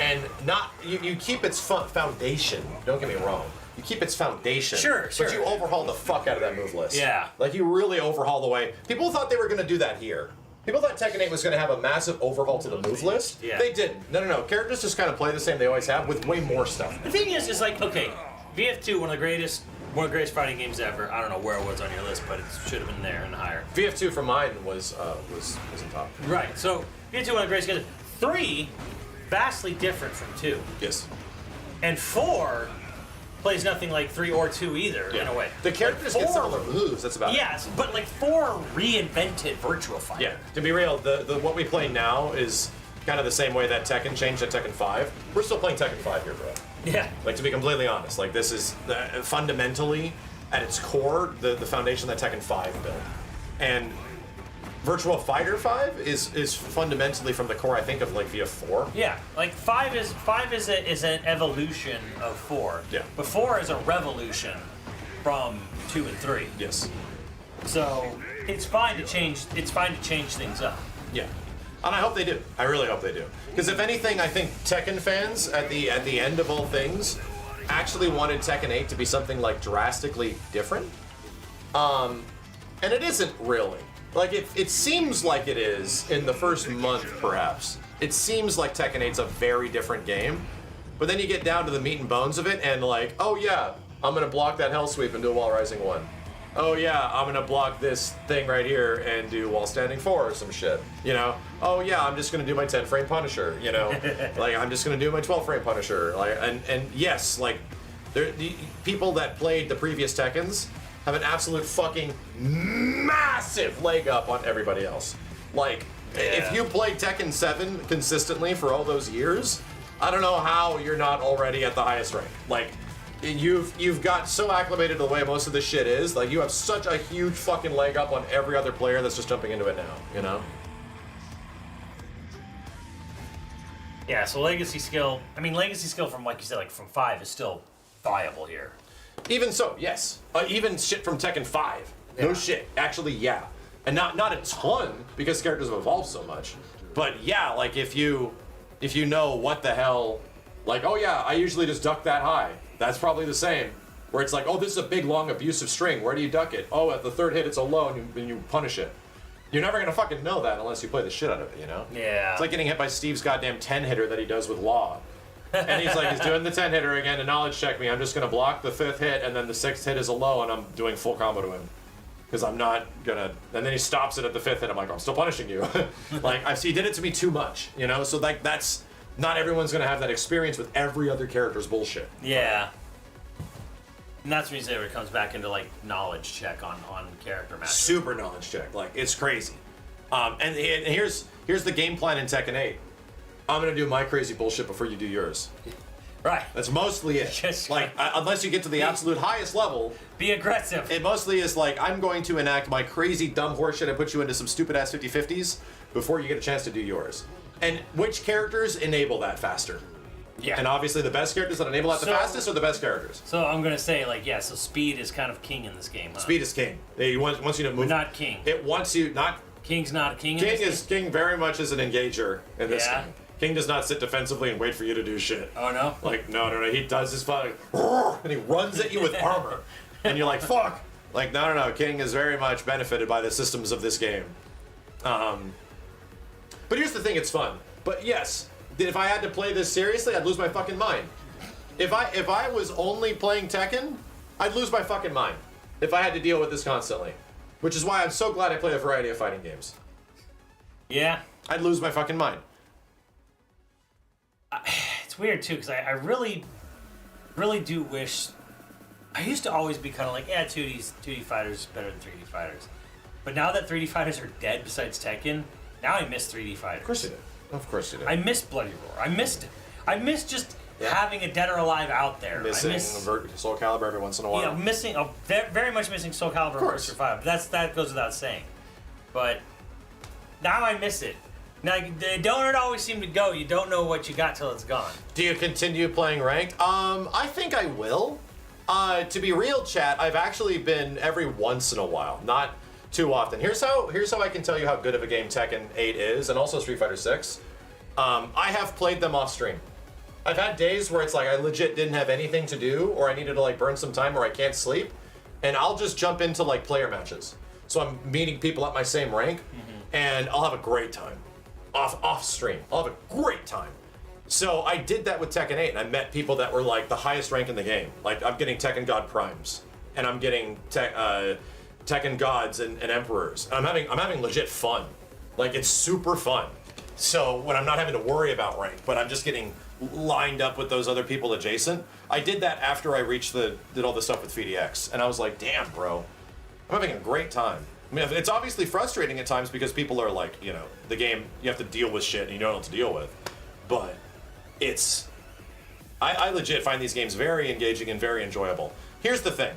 and not you keep its foundation. Don't get me wrong. You keep its foundation. Sure. But you overhaul the fuck out of that move list. Yeah. Like you really overhaul the way. People thought they were going to do that here. People thought Tekken 8 was going to have a massive overhaul to the move list. Yeah. They didn't. No. Characters just kind of play the same they always have with way more stuff. The thing is like, okay, VF2, one of the greatest fighting games ever. I don't know where it was on your list, but it should have been there and higher. VF2 for mine was in top. Right. So VF2, one of the greatest games. 3, vastly different from 2. Yes. And 4 plays nothing like 3 or 2 either, in a way. The characters like get similar moves, that's about it. Yes, but like 4 reinvented Virtua Fighter. Yeah, to be real, the what we play now is kind of the same way that Tekken changed to Tekken 5. We're still playing Tekken 5 here, bro. Yeah. Like, to be completely honest, like, this is fundamentally, at its core, the foundation that Tekken 5 built. And Virtua Fighter 5 is fundamentally from the core, I think, of like VF4. Yeah, like 5 is an evolution of 4. Yeah. But 4 is a revolution from 2 and 3. Yes. So it's fine to change. It's fine to change things up. Yeah. And I hope they do. I really hope they do. Because if anything, I think Tekken fans, at the end of all things, actually wanted Tekken 8 to be something like drastically different. And it isn't really. Like, it seems like it is in the first month, perhaps. It seems like Tekken 8's a very different game. But then you get down to the meat and bones of it, and like, oh yeah, I'm gonna block that Hell Sweep and do a Wall Rising 1. Oh yeah, I'm gonna block this thing right here and do Wall Standing 4 or some shit. You know? Oh yeah, I'm just gonna do my 10-frame Punisher, you know? Like, I'm just gonna do my 12-frame Punisher. Like, and yes, like, the people that played the previous Tekkens have an absolute fucking massive leg up on everybody else. Like, if you played Tekken 7 consistently for all those years, I don't know how you're not already at the highest rank. Like, you've got so acclimated to the way most of this shit is, like, you have such a huge fucking leg up on every other player that's just jumping into it now, you know? Yeah, so legacy skill from, like you said, like from 5 is still viable here. Even so, yes. Even shit from Tekken 5. Yeah. No shit. Actually, yeah. And not a ton, because characters have evolved so much. But yeah, like, if you know what the hell, like, oh yeah, I usually just duck that high. That's probably the same. Where it's like, oh, this is a big, long, abusive string. Where do you duck it? Oh, at the third hit, it's a low, and you punish it. You're never gonna fucking know that unless you play the shit out of it, you know? Yeah. It's like getting hit by Steve's goddamn 10-hitter that he does with Law. And he's like, he's doing the 10-hitter again to knowledge check me. I'm just gonna block the 5th hit, and then the 6th hit is a low, and I'm doing full combo to him. Because I'm not gonna... And then he stops it at the 5th hit. I'm like, oh, I'm still punishing you. Like, he did it to me too much, you know? So, like, that's... Not everyone's gonna have that experience with every other character's bullshit. Yeah. And that's when you say it comes back into, like, knowledge check on character match. Super knowledge check. Like, it's crazy. And here's the game plan in Tekken 8. I'm gonna do my crazy bullshit before you do yours. Right. That's mostly it. Just like, unless you get to the absolute highest level, be aggressive. it mostly is like, I'm going to enact my crazy dumb horseshit and put you into some stupid ass 50-50s before you get a chance to do yours. And which characters enable that faster? Yeah. And obviously the best characters that enable that the So- fastest are the best characters. So I'm gonna say like yeah. So speed is kind of king in this game. Huh? Speed is king. It wants you to move. But not king. It wants you not. King's not king. King is king very much as an engager in this Yeah. game. King does not sit defensively and wait for you to do shit. Oh no. Like no. He does his fucking and he runs at you with armor, and you're like fuck. Like no. King is very much benefited by the systems of this game. But here's the thing, it's fun. But yes, if I had to play this seriously, I'd lose my fucking mind. If I was only playing Tekken, I'd lose my fucking mind. If I had to deal with this constantly. Which is why I'm so glad I play a variety of fighting games. Yeah. I'd lose my fucking mind. It's weird too, because I really, really do wish. I used to always be kind of like, yeah, 2D fighters is better than 3D fighters. But now that 3D fighters are dead, besides Tekken, now I miss 3D fighters. Of course you do. Of course you do. I miss Bloody Roar. I miss just having a Dead or Alive out there. Missing Soul Calibur every once in a while. You know, very much missing Soul Calibur and Virtua 5. That goes without saying. But now I miss it. Now, they don't always seem to go. You don't know what you got till it's gone. Do you continue playing ranked? I think I will. To be real, chat, I've actually been every once in a while, not too often. Here's how I can tell you how good of a game Tekken 8 is, and also Street Fighter 6. I have played them off stream. I've had days where it's like I legit didn't have anything to do, or I needed to like burn some time, or I can't sleep, and I'll just jump into like player matches. So I'm meeting people at my same rank, and I'll have a great time. Off stream. I'll have a great time. So I did that with Tekken 8, and I met people that were like the highest rank in the game. Like I'm getting Tekken God Primes, and I'm getting Tekken Gods and Emperors. And I'm having legit fun. Like it's super fun. So when I'm not having to worry about rank, but I'm just getting lined up with those other people adjacent. I did that after I did all the stuff with VDX, and I was like, damn, bro, I'm having a great time. I mean, it's obviously frustrating at times because people are like, you know, the game, you have to deal with shit and you don't know what to deal with. But I legit find these games very engaging and very enjoyable. Here's the thing.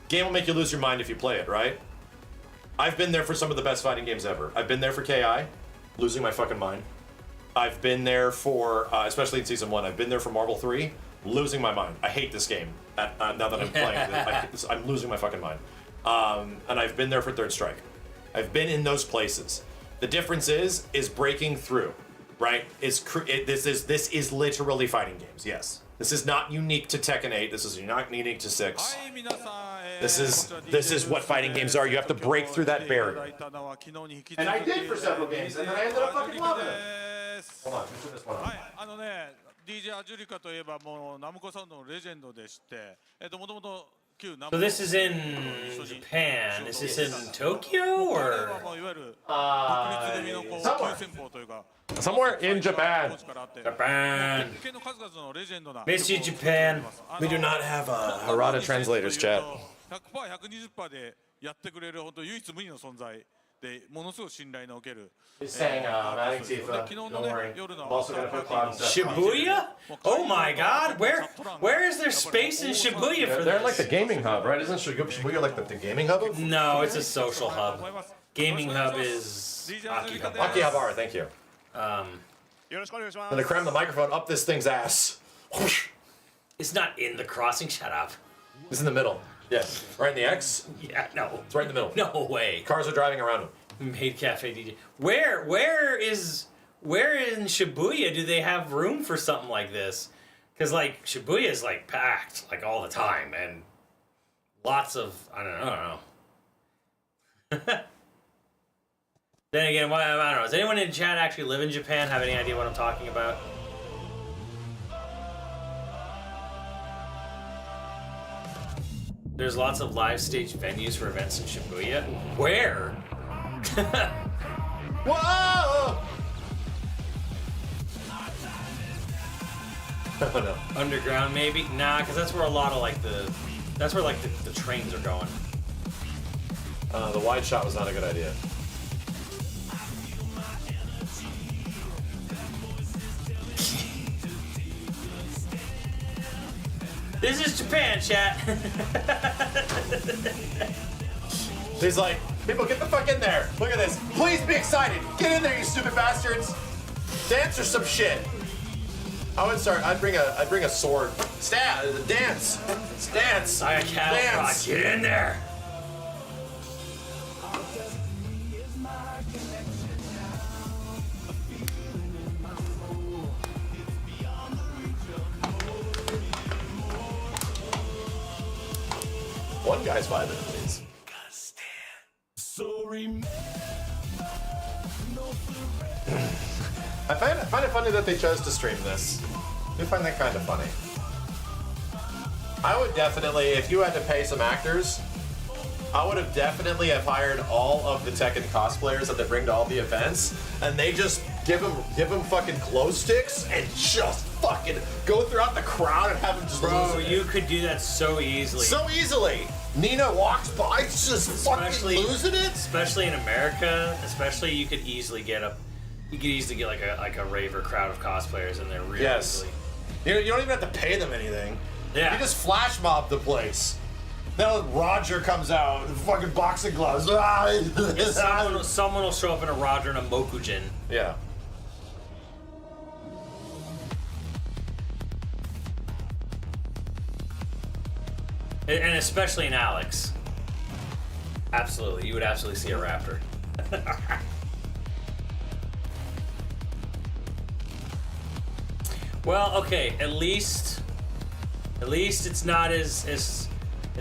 Game will make you lose your mind if you play it, right? I've been there for some of the best fighting games ever. I've been there for KI, losing my fucking mind. I've been there for, especially in Season 1, I've been there for Marvel 3, losing my mind. I hate this game now that I'm playing it. I'm losing my fucking mind. And I've been there for Third Strike. I've been in those places. The difference is breaking through, right? This is literally fighting games, yes. This is not unique to Tekken 8. This is not unique to 6. This is what fighting games are. You have to break through that barrier. And I did for several games, and then I ended up fucking loving it. Hold on, let me turn this one on. DJ アジュリカといえばもうナムコサウンドのレジェンドでして、もともと旧ナムコ So this is in Japan. Is this in Tokyo or? Somewhere in Japan. Japan. Miss you, Japan. We do not have Harada translators, chat. 100%、120% でやってくれる本当唯一無二の存在。でものすごい信頼のおける。 He's saying, adding Tifa. Don't worry. I'm also gonna put Cloud and Steph. Shibuya? Oh my God! Where is there space in Shibuya for They're this? like the gaming hub, right? Isn't Shibuya like the gaming hub? No, it's a social hub. Gaming hub is Akihabara. Akihabara, thank you. I'm gonna cram the microphone up this thing's ass. It's not in the crossing. Shut up. It's in the middle. Yeah, right in the X. Yeah, no. It's right in the middle. No way. Cars are driving around him. Maid Cafe DJ. Where in Shibuya do they have room for something like this? Because like Shibuya is like packed like all the time and lots of I don't know. Then again, I don't know. Does anyone in chat actually live in Japan? Have any idea what I'm talking about? There's lots of live stage venues for events in Shibuya. Where? Whoa! Oh no. Underground maybe? Nah, because that's where a lot of like the trains are going. The wide shot was not a good idea. This is Japan, chat. He's like, people, get the fuck in there. Look at this. Please be excited. Get in there, you stupid bastards. Dance or some shit. I would start. I'd bring a sword. Dance. Dance. I got cattle prod. Get in there. One guy's 5 enemies. I find it funny that they chose to stream this. I do find that kind of funny. I would definitely, if you had to pay some actors, I would have definitely have hired all of the Tekken cosplayers that they bring to all the events, and they just give them fucking glow sticks and just fucking go throughout the crowd and have them just Bro, lose it. you could do that so easily. So easily. Nina walks by, just fucking losing it. Especially in America, you could easily get like a raver crowd of cosplayers in there really easily. You don't even have to pay them anything. Yeah. You just flash mob the place. Then Roger comes out in fucking boxing gloves. Someone will show up in a Roger and a Mokujin. Yeah. And especially in Alex. Absolutely. You would absolutely see a raptor. Well, okay, at least it's not as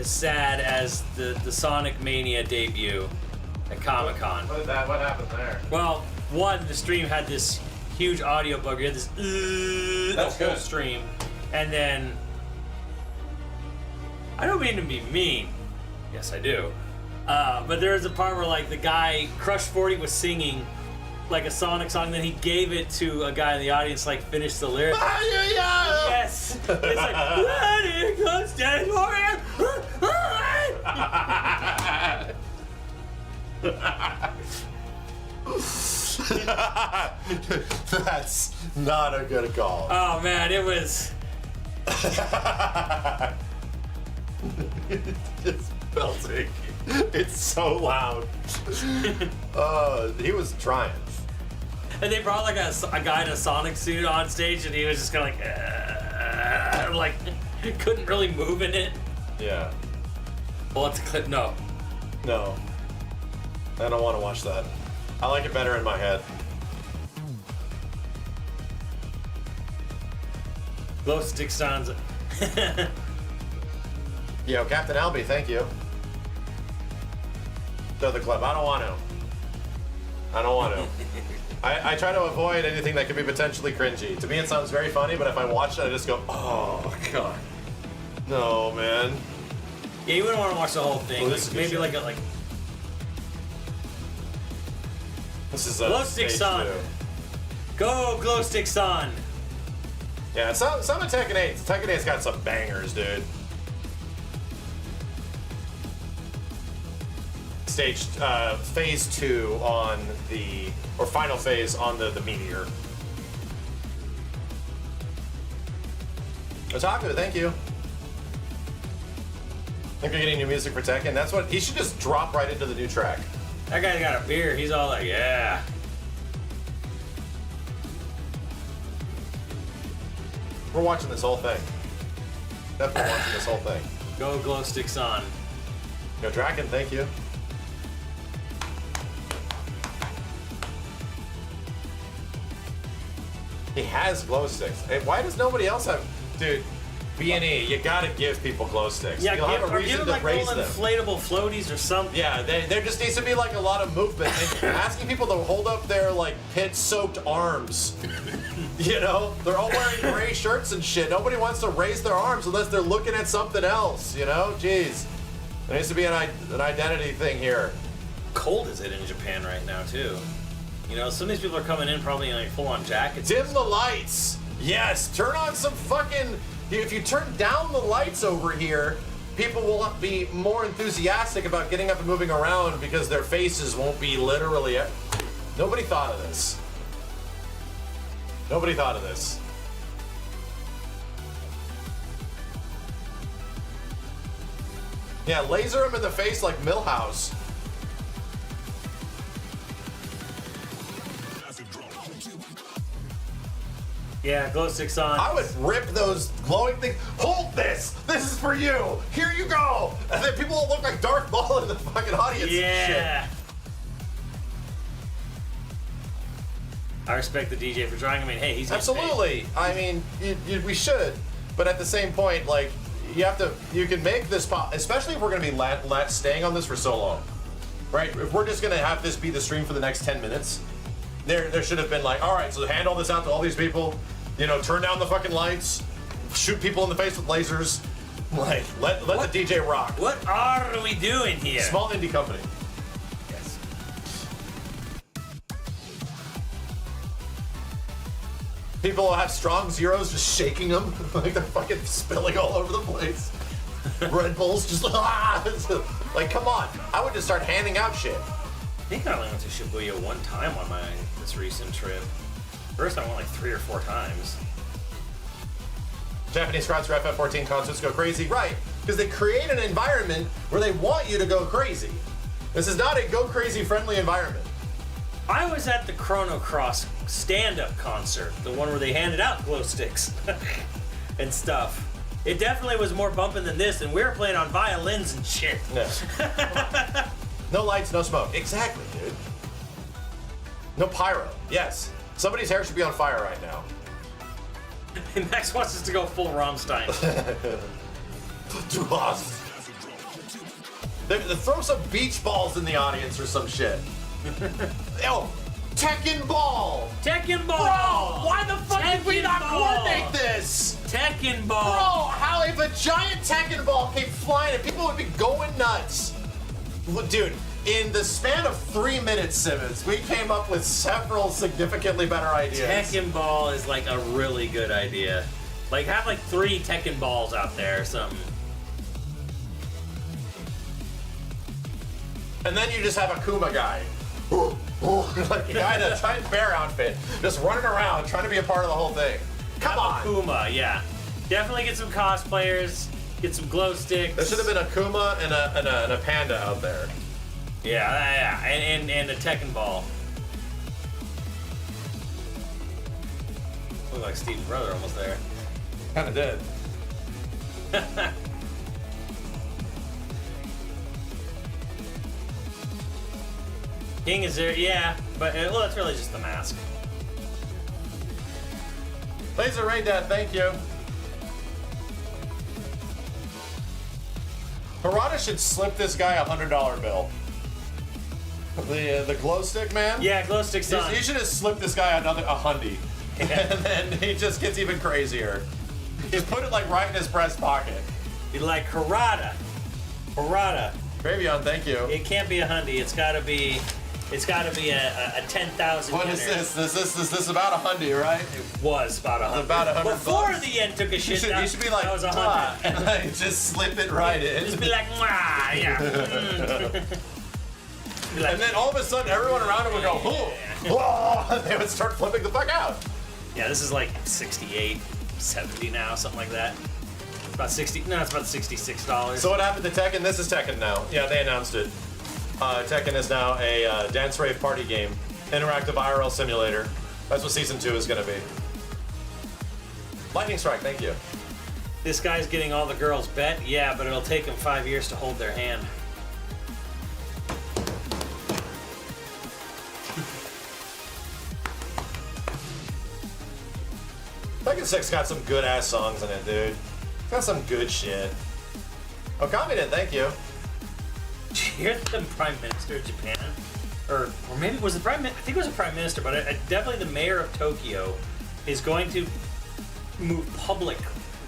sad as the Sonic Mania debut at Comic-Con. What happened there? Well, one, the stream had this huge audio bug. You had this That's the whole good. stream. And then I don't mean to be mean. Yes, I do. But there was a part where like the guy Crush 40 was singing like a Sonic song, then he gave it to a guy in the audience, like finish the lyric. Yes. It's like let it go stand for it. That's not a good call. Oh man, it was. Just belting. It's so loud. He was trying. And they brought like a guy in a Sonic suit on stage, and he was just kind of like couldn't really move in it. Yeah. Well, it's a clip. No. No. I don't want to watch that. I like it better in my head. Glow stick sounds. Yo, Captain Albie, thank you. Throw the clip. I don't want to. I try to avoid anything that could be potentially cringy. To me, it sounds very funny, but if I watch it, I just go, oh, God. No, man. Yeah, you wouldn't want to watch the whole thing. Well, Like, maybe like a This is Glow stick stage son. 2. Go Glow stick son. Yeah, some of Tekken 8. Tekken 8's got some bangers, dude. Stage, phase 2 on the, or final phase on the Meteor. Otaku, thank you. I think you're getting new music for Tekken. That's what, he should just drop right into the new track. That guy's got a beer. He's all like, yeah. We're watching this whole thing. Definitely watching this whole thing. Go Glow stick son. Yo, Draken, thank you. He has glow sticks. Hey, why does nobody else have... Dude, B&E, you gotta give people glow sticks. Yeah, You'll have a give reason him to like raise little them. inflatable floaties or something. Yeah, there just needs to be like a lot of movement. And asking people to hold up their like pit-soaked arms. You know? They're all wearing gray shirts and shit. Nobody wants to raise their arms unless they're looking at something else, you know? Jeez. There needs to be an identity thing here. Cold is it in Japan right now too? You know, some of these people are coming in probably in like full-on jackets. Dim the lights. Yes, turn on some fucking... If you turn down the lights over here, people will be more enthusiastic about getting up and moving around because their faces won't be literally... Nobody thought of this. Nobody thought of this. Yeah, laser him in the face like Milhouse. Yeah, glow sticks on. I would rip those glowing things. Hold this! This is for you! Here you go! And then people will look like Darth Maul in the fucking audience Yeah. and shit. I respect the DJ for trying. I mean, hey, he's getting Absolutely. I mean, we should. But at the same point, like, you can make this pop, especially if we're going to be staying on this for so long. Right? If we're just going to have this be the stream for the next 10 minutes, there should have been like, all right, so hand all this out to all these people, you know, turn down the fucking lights, shoot people in the face with lasers, like, let the DJ rock. What are we doing here? Small indie company. Yes. People will have strong zeros just shaking them, like they're fucking spilling all over the place. Red Bulls just like, come on. I would just start handing out shit. I think I only went to Shibuya one time on this recent trip. First I went like 3 or 4 times. Japanese crowds for FF14 concerts go crazy, right? Because they create an environment where they want you to go crazy. This is not a go crazy friendly environment. I was at the Chrono Cross stand-up concert, the one where they handed out glow sticks and stuff. It definitely was more bumping than this, and we were playing on violins and shit. No. No lights, no smoke. Exactly, dude. No pyro. Yes. Somebody's hair should be on fire right now. And Max wants us to go full Rammstein. Throw some beach balls in the audience or some shit. Oh, Tekken Ball! Tekken Ball! Bro, why the fuck did we not coordinate this? Tekken Ball! Bro, how if a giant Tekken Ball came flying and people would be going nuts? Dude, in the span of 3 minutes, Simmons, we came up with several significantly better ideas. Tekken Ball is like a really good idea. Like, have like 3 Tekken Balls out there or something. And then you just have a Kuma guy. Like a guy in a giant bear outfit, just running around, trying to be a part of the whole thing. Come on! Kuma, yeah. Definitely get some cosplayers, get some glow sticks. There should have been a Kuma and a panda out there. Yeah, and a Tekken Ball. Look like Steve's brother almost there. Kinda did. King is there, yeah, but well, it's really just the mask. Laser Ray Dad, thank you. Harada should slip this guy a $100 bill. The glow stick man? Yeah, glow sticks on. You should have slipped this guy a hundy. Yeah. And then he just gets even crazier. Just put it like right in his breast pocket. Be like, Harada. Bravion, thank you. It can't be a hundy, it's gotta be a 10,000. What is this? This is about a hundy, right? It was about 100. About 100 Before bucks. the end took a shit. You should be like, that was 100. and like, just slip it right in. Just be like, mwah, yeah. Be like, And then all of a sudden, everyone around him would go, whoa, and they would start flipping the fuck out. yeah, this is like 68, 70 now, something like that. It's about 60. No, it's about $66. So what happened to Tekken? This is Tekken now. Yeah, they announced it. Tekken is now a dance rave party game, interactive IRL simulator. That's what Season 2 is going to be. Lightning Strike, thank you. This guy's getting all the girls bet. Yeah, but it'll take him 5 years to hold their hand. Tekken 6 got some good ass songs in it, dude. Got some good shit. Okami did, thank you. Did you hear the Prime Minister of Japan? Or maybe it was the Prime Minister? I think it was the Prime Minister, but definitely the Mayor of Tokyo is going to move public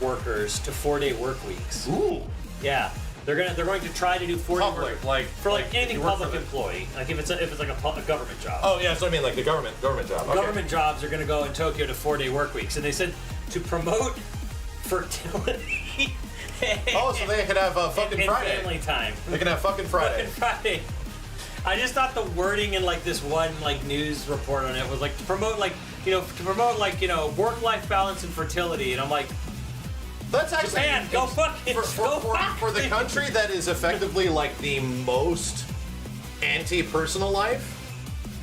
workers to 4-day work weeks. Ooh. Yeah. They're going to try to do 4-day Public, work like for like anything you work public for the- employee. Like if it's like a government job. Oh, yeah, so I mean like the government job. Okay. Government jobs are going to go in Tokyo to 4-day work weeks, and they said to promote fertility. Oh, so they could have fucking and Friday. family time. They can have fucking Friday. Friday. I just thought the wording in like this one like news report on it was like to promote work-life balance and fertility, and I'm like, That's actually Japan, go fuck it. for the country that is effectively like the most anti-personal life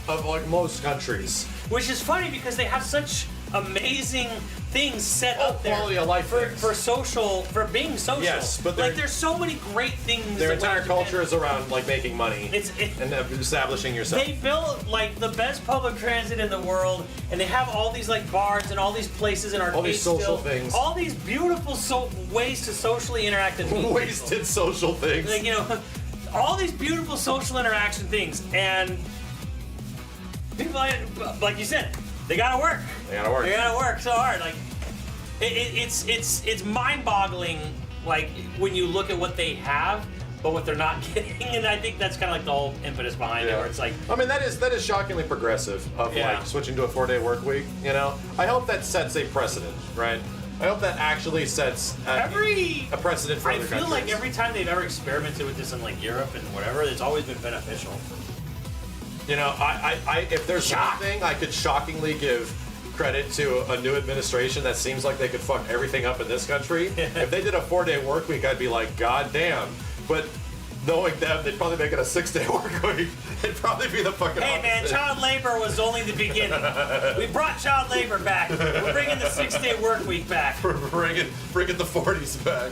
of like most countries. Which is funny because they have such amazing things set up there quality of life for social, for being social. Yes, but like there's so many great things. Their that entire Japan- culture is around like making money and establishing yourself. They built like the best public transit in the world, and they have all these like bars and all these places and arcades. All these social still, things. All these beautiful ways to socially interact with people. Wasted social things. Like, you know, all these beautiful social interaction things, and people, like you said, they gotta work. They gotta work. They gotta work so hard. Like, it's mind-boggling. Like when you look at what they have, but what they're not getting, and I think that's kind of like the whole impetus behind it, where it's like, I mean, that is shockingly progressive of like switching to a 4-day work week. You know, I hope that sets a precedent, right? I hope that actually sets a precedent for other countries. I feel like every time they've ever experimented with this in like Europe and whatever, it's always been beneficial. You know, I if there's one thing I could shockingly give credit to a new administration that seems like they could fuck everything up in this country. If they did a 4-day work week, I'd be like, God damn. But knowing them, they'd probably make it a 6-day work week. It'd probably be the fucking Hey man, opposite. child labor was only the beginning. We brought child labor back. We're bringing the 6-day work week back. We're bringing the 40s back.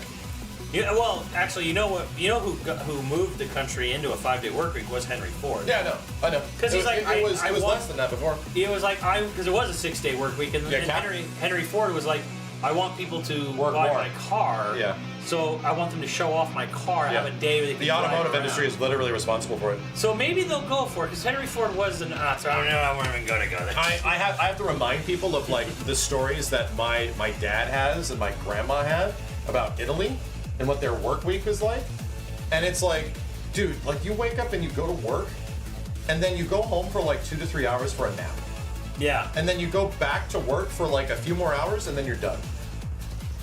Yeah, well, actually, you know what? You know who moved the country into a 5-day work week was Henry Ford. Yeah, I know. Because he's like, it was less than that before. It was like because it was a 6-day work week, and Henry Ford was like, I want people to Work buy more. my car. Yeah. So I want them to show off my car. Have a day where they can The drive automotive around. industry is literally responsible for it. So maybe they'll go for it because Henry Ford was an. So I don't know. I'm not even going to go there. I have to remind people of like the stories that my dad has and my grandma had about Italy and what their work week is like. And it's like, dude, like you wake up and you go to work and then you go home for like 2 to 3 hours for a nap. Yeah. And then you go back to work for like a few more hours and then you're done.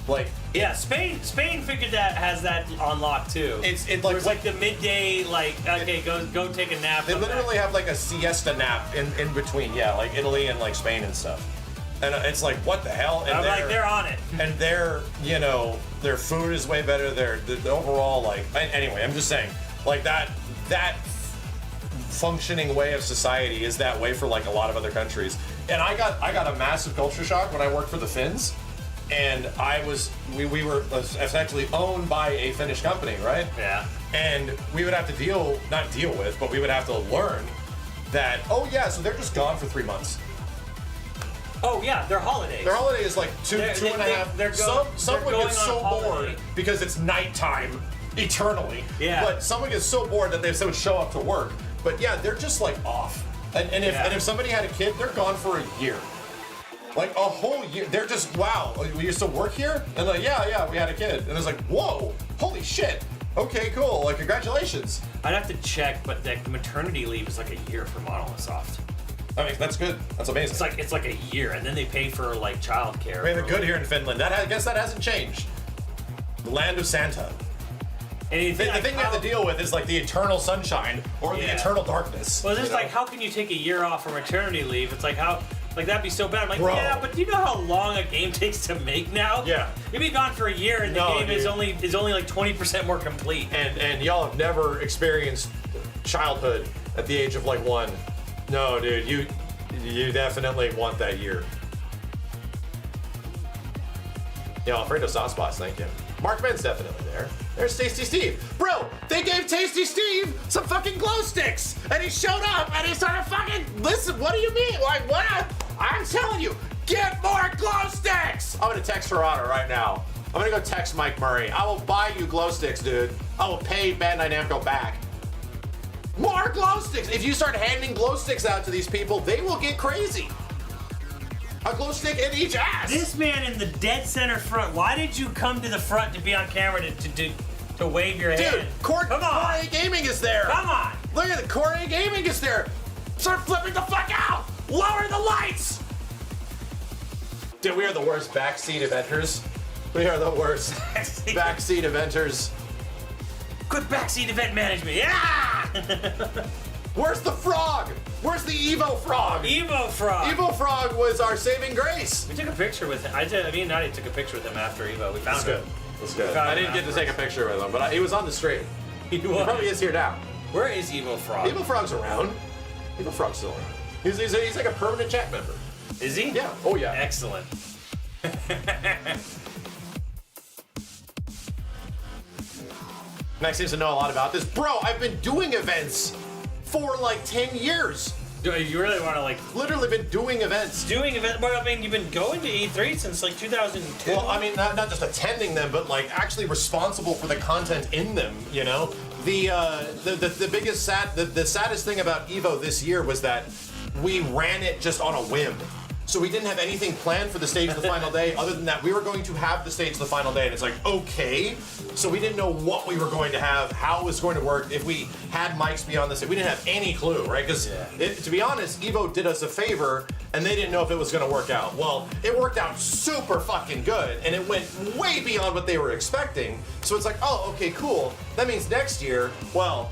Like, yeah, Spain figured that has that on lock too. It's like the midday, like, okay, go take a nap. They literally have like a siesta nap in between, like Italy and like Spain and stuff. And it's like, what the hell? And I'm like, they're on it. And their food is way better. The overall, like, anyway, I'm just saying, like that functioning way of society is that way for like a lot of other countries. And I got a massive culture shock when I worked for the Finns. And we were essentially owned by a Finnish company, right? Yeah. And we would have to not deal with, but we would have to learn that, oh yeah, so they're just gone for 3 months. Oh yeah, their holidays. Their holiday is like two and a half. Some would get so bored because it's nighttime eternally. Yeah. But someone gets so bored that they would show up to work. But yeah, they're just like off. And if somebody had a kid, they're gone for a year. Like a whole year. They're just, wow, we used to work here? And like, yeah, we had a kid. And it's like, whoa, holy shit. Okay, cool. Like, congratulations. I'd have to check, but the maternity leave is like a year for Monolith Soft. I mean, that's good. That's amazing. It's like a year, and then they pay for like childcare. I mean, they're good here in Finland. I guess that hasn't changed. The land of Santa. The thing we have to deal with is like the eternal sunshine or the eternal darkness. Well, it's just like, how can you take a year off for maternity leave? It's like, how... Like, that'd be so bad. I'm like, Bro. yeah, but do you know how long a game takes to make now? Yeah. You'd be gone for a year, and the game is only like 20% more complete. And y'all have never experienced childhood at the age of like 1. No, dude, you definitely want that year. Yeah, Alfredo Sauce Boss, thank you. Mark Ben's definitely there. There's Tasty Steve. Bro, they gave Tasty Steve some fucking glow sticks, and he showed up, and he started fucking, listen, what do you mean? Like, what? I'm telling you, get more glow sticks! I'm gonna text Toronto right now. I'm gonna go text Mike Murray. I will buy you glow sticks, dude. I will pay Bandai Namco back. More glow sticks! If you start handing glow sticks out to these people, they will get crazy. A glow stick in each ass. This man in the dead center front. Why did you come to the front to be on camera to wave your hand? Dude, Core Gaming is there. Come on. Look at it. Core Gaming is there. Start flipping the fuck out. Lower the lights. Dude, we are the worst backseat eventers. We are the worst backseat eventers. Good backseat event management. Yeah. Where's the frog? Where's the Evo Frog? Evo Frog. Evo Frog was our saving grace. We took a picture with him. Me and Nadia took a picture with him after Evo. We found him. That's good. I didn't get to take a picture with him, but he was on the stream. He probably is here now. Where is Evo Frog? Evo Frog's around. Evo Frog's still around. He's like a permanent chat member. Is he? Yeah. Oh, yeah. Excellent. Max seems to know a lot about this. Bro, I've been doing events for like 10 years. Do you really want to like Literally been doing events. Well, I mean, you've been going to E3 since like 2002. Well, I mean, not just attending them, but like actually responsible for the content in them. You know, the biggest the saddest thing about Evo this year was that we ran it just on a whim. So we didn't have anything planned for the stage of the final day other than that we were going to have the stage of the final day, and it's like, okay. So we didn't know what we were going to have, how it was going to work, if we had mics beyond the stage. We didn't have any clue, right? Because to be honest, Evo did us a favor and they didn't know if it was going to work out. Well, it worked out super fucking good and it went way beyond what they were expecting. So it's like, oh, okay, cool. That means next year, well,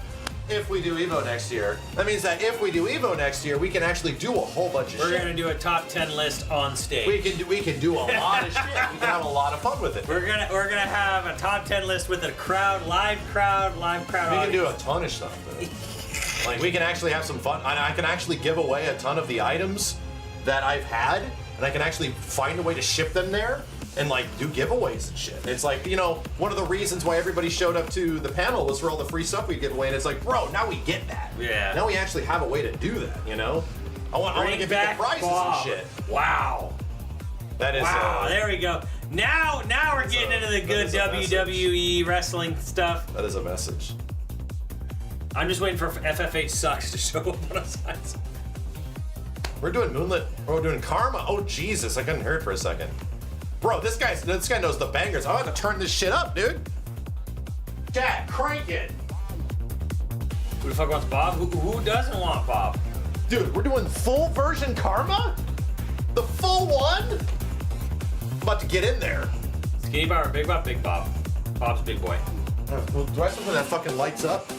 if we do Evo next year, that means that if we do Evo next year, we can actually do a whole bunch of shit. We're gonna do a top 10 list on stage. We can do a lot of shit. We can have a lot of fun with it. We're gonna have a top 10 list with a live crowd. We can do a ton of stuff. Like we can actually have some fun. I can actually give away a ton of the items that I've had, and I can actually find a way to ship them there and like do giveaways and shit. It's like, you know, one of the reasons why everybody showed up to the panel was for all the free stuff we give away, and it's like, bro, now we get that. Yeah. Now we actually have a way to do that, you know? I want to give back the prizes and shit. Wow. That is wow, there we go. Now we're getting into the good WWE wrestling stuff. That is a message. I'm just waiting for FF8 Sucks to show up on our sides. We're doing Moonlit. We're doing Karma. Oh Jesus, I couldn't hear it for a second. Bro, this guy knows the bangers. I'm about to turn this shit up, dude. Dad, crank it. Who the fuck wants Bob? Who doesn't want Bob? Dude, we're doing full version Karma? The full one? I'm about to get in there. Skinny Bob or Big Bob? Big Bob. Bob's big boy. Well, do I have something that fucking lights up? I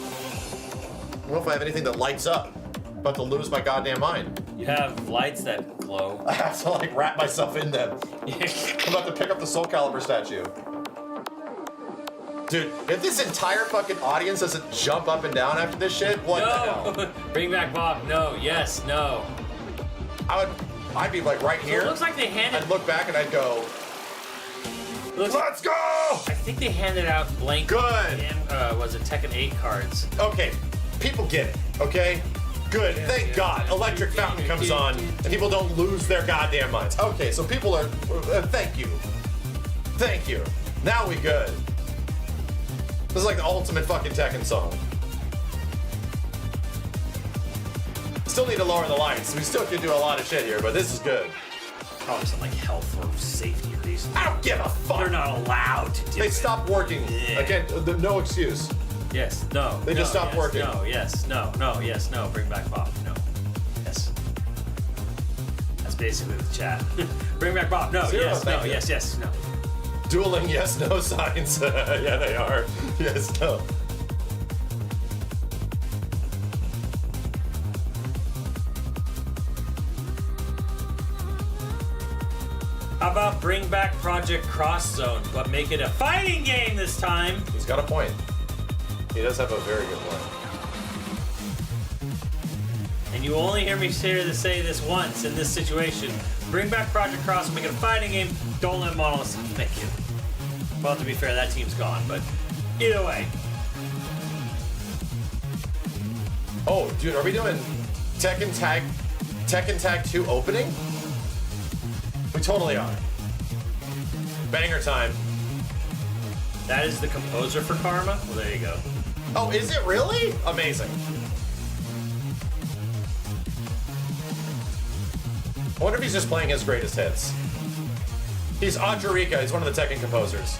don't know if I have anything that lights up. I'm about to lose my goddamn mind. You have lights that glow. I have to like wrap myself in them. I'm about to pick up the Soul Calibur statue. Dude, if this entire fucking audience doesn't jump up and down after this shit, what the hell? Bring back Bob. No. Yes. No. I'd be like right here. So it looks like they handed. I'd look back and I'd go, let's go! I think they handed out blank. Good. Was it Tekken 8 cards? Okay, people get it. Okay. Good. Thank God. Electric Fountain comes on and people don't lose their goddamn minds. Okay, so people are. Thank you. Thank you. Now we good. This is like the ultimate fucking Tekken song. Still need to lower the lights. We still can do a lot of shit here, but this is good. Probably some like health or safety reasons. I don't give a fuck. They're not allowed to do They it. stopped working. Yeah. Again, no excuse. Yes, no. They just stopped working. No, yes, no, yes, no. Bring back Bob. No. Yes. That's basically the chat. Bring back Bob. No, Zero, yes, no, thank you. yes, no. Dueling yes, no signs. Yeah, they are. Yes, no. How about bring back Project Cross Zone, but make it a fighting game this time? He's got a point. He does have a very good point. And you only hear me say this once in this situation. Bring back Project Cross and make it a fighting game. Don't let Monolith make you. Well, to be fair, that team's gone, but either way. Oh, dude, are we doing Tekken Tag 2 opening? We totally are. Banger time. That is the composer for Karma? Well, there you go. Oh, is it really? Amazing. I wonder if he's just playing his greatest hits. He's Ajurika. He's one of the Tekken composers.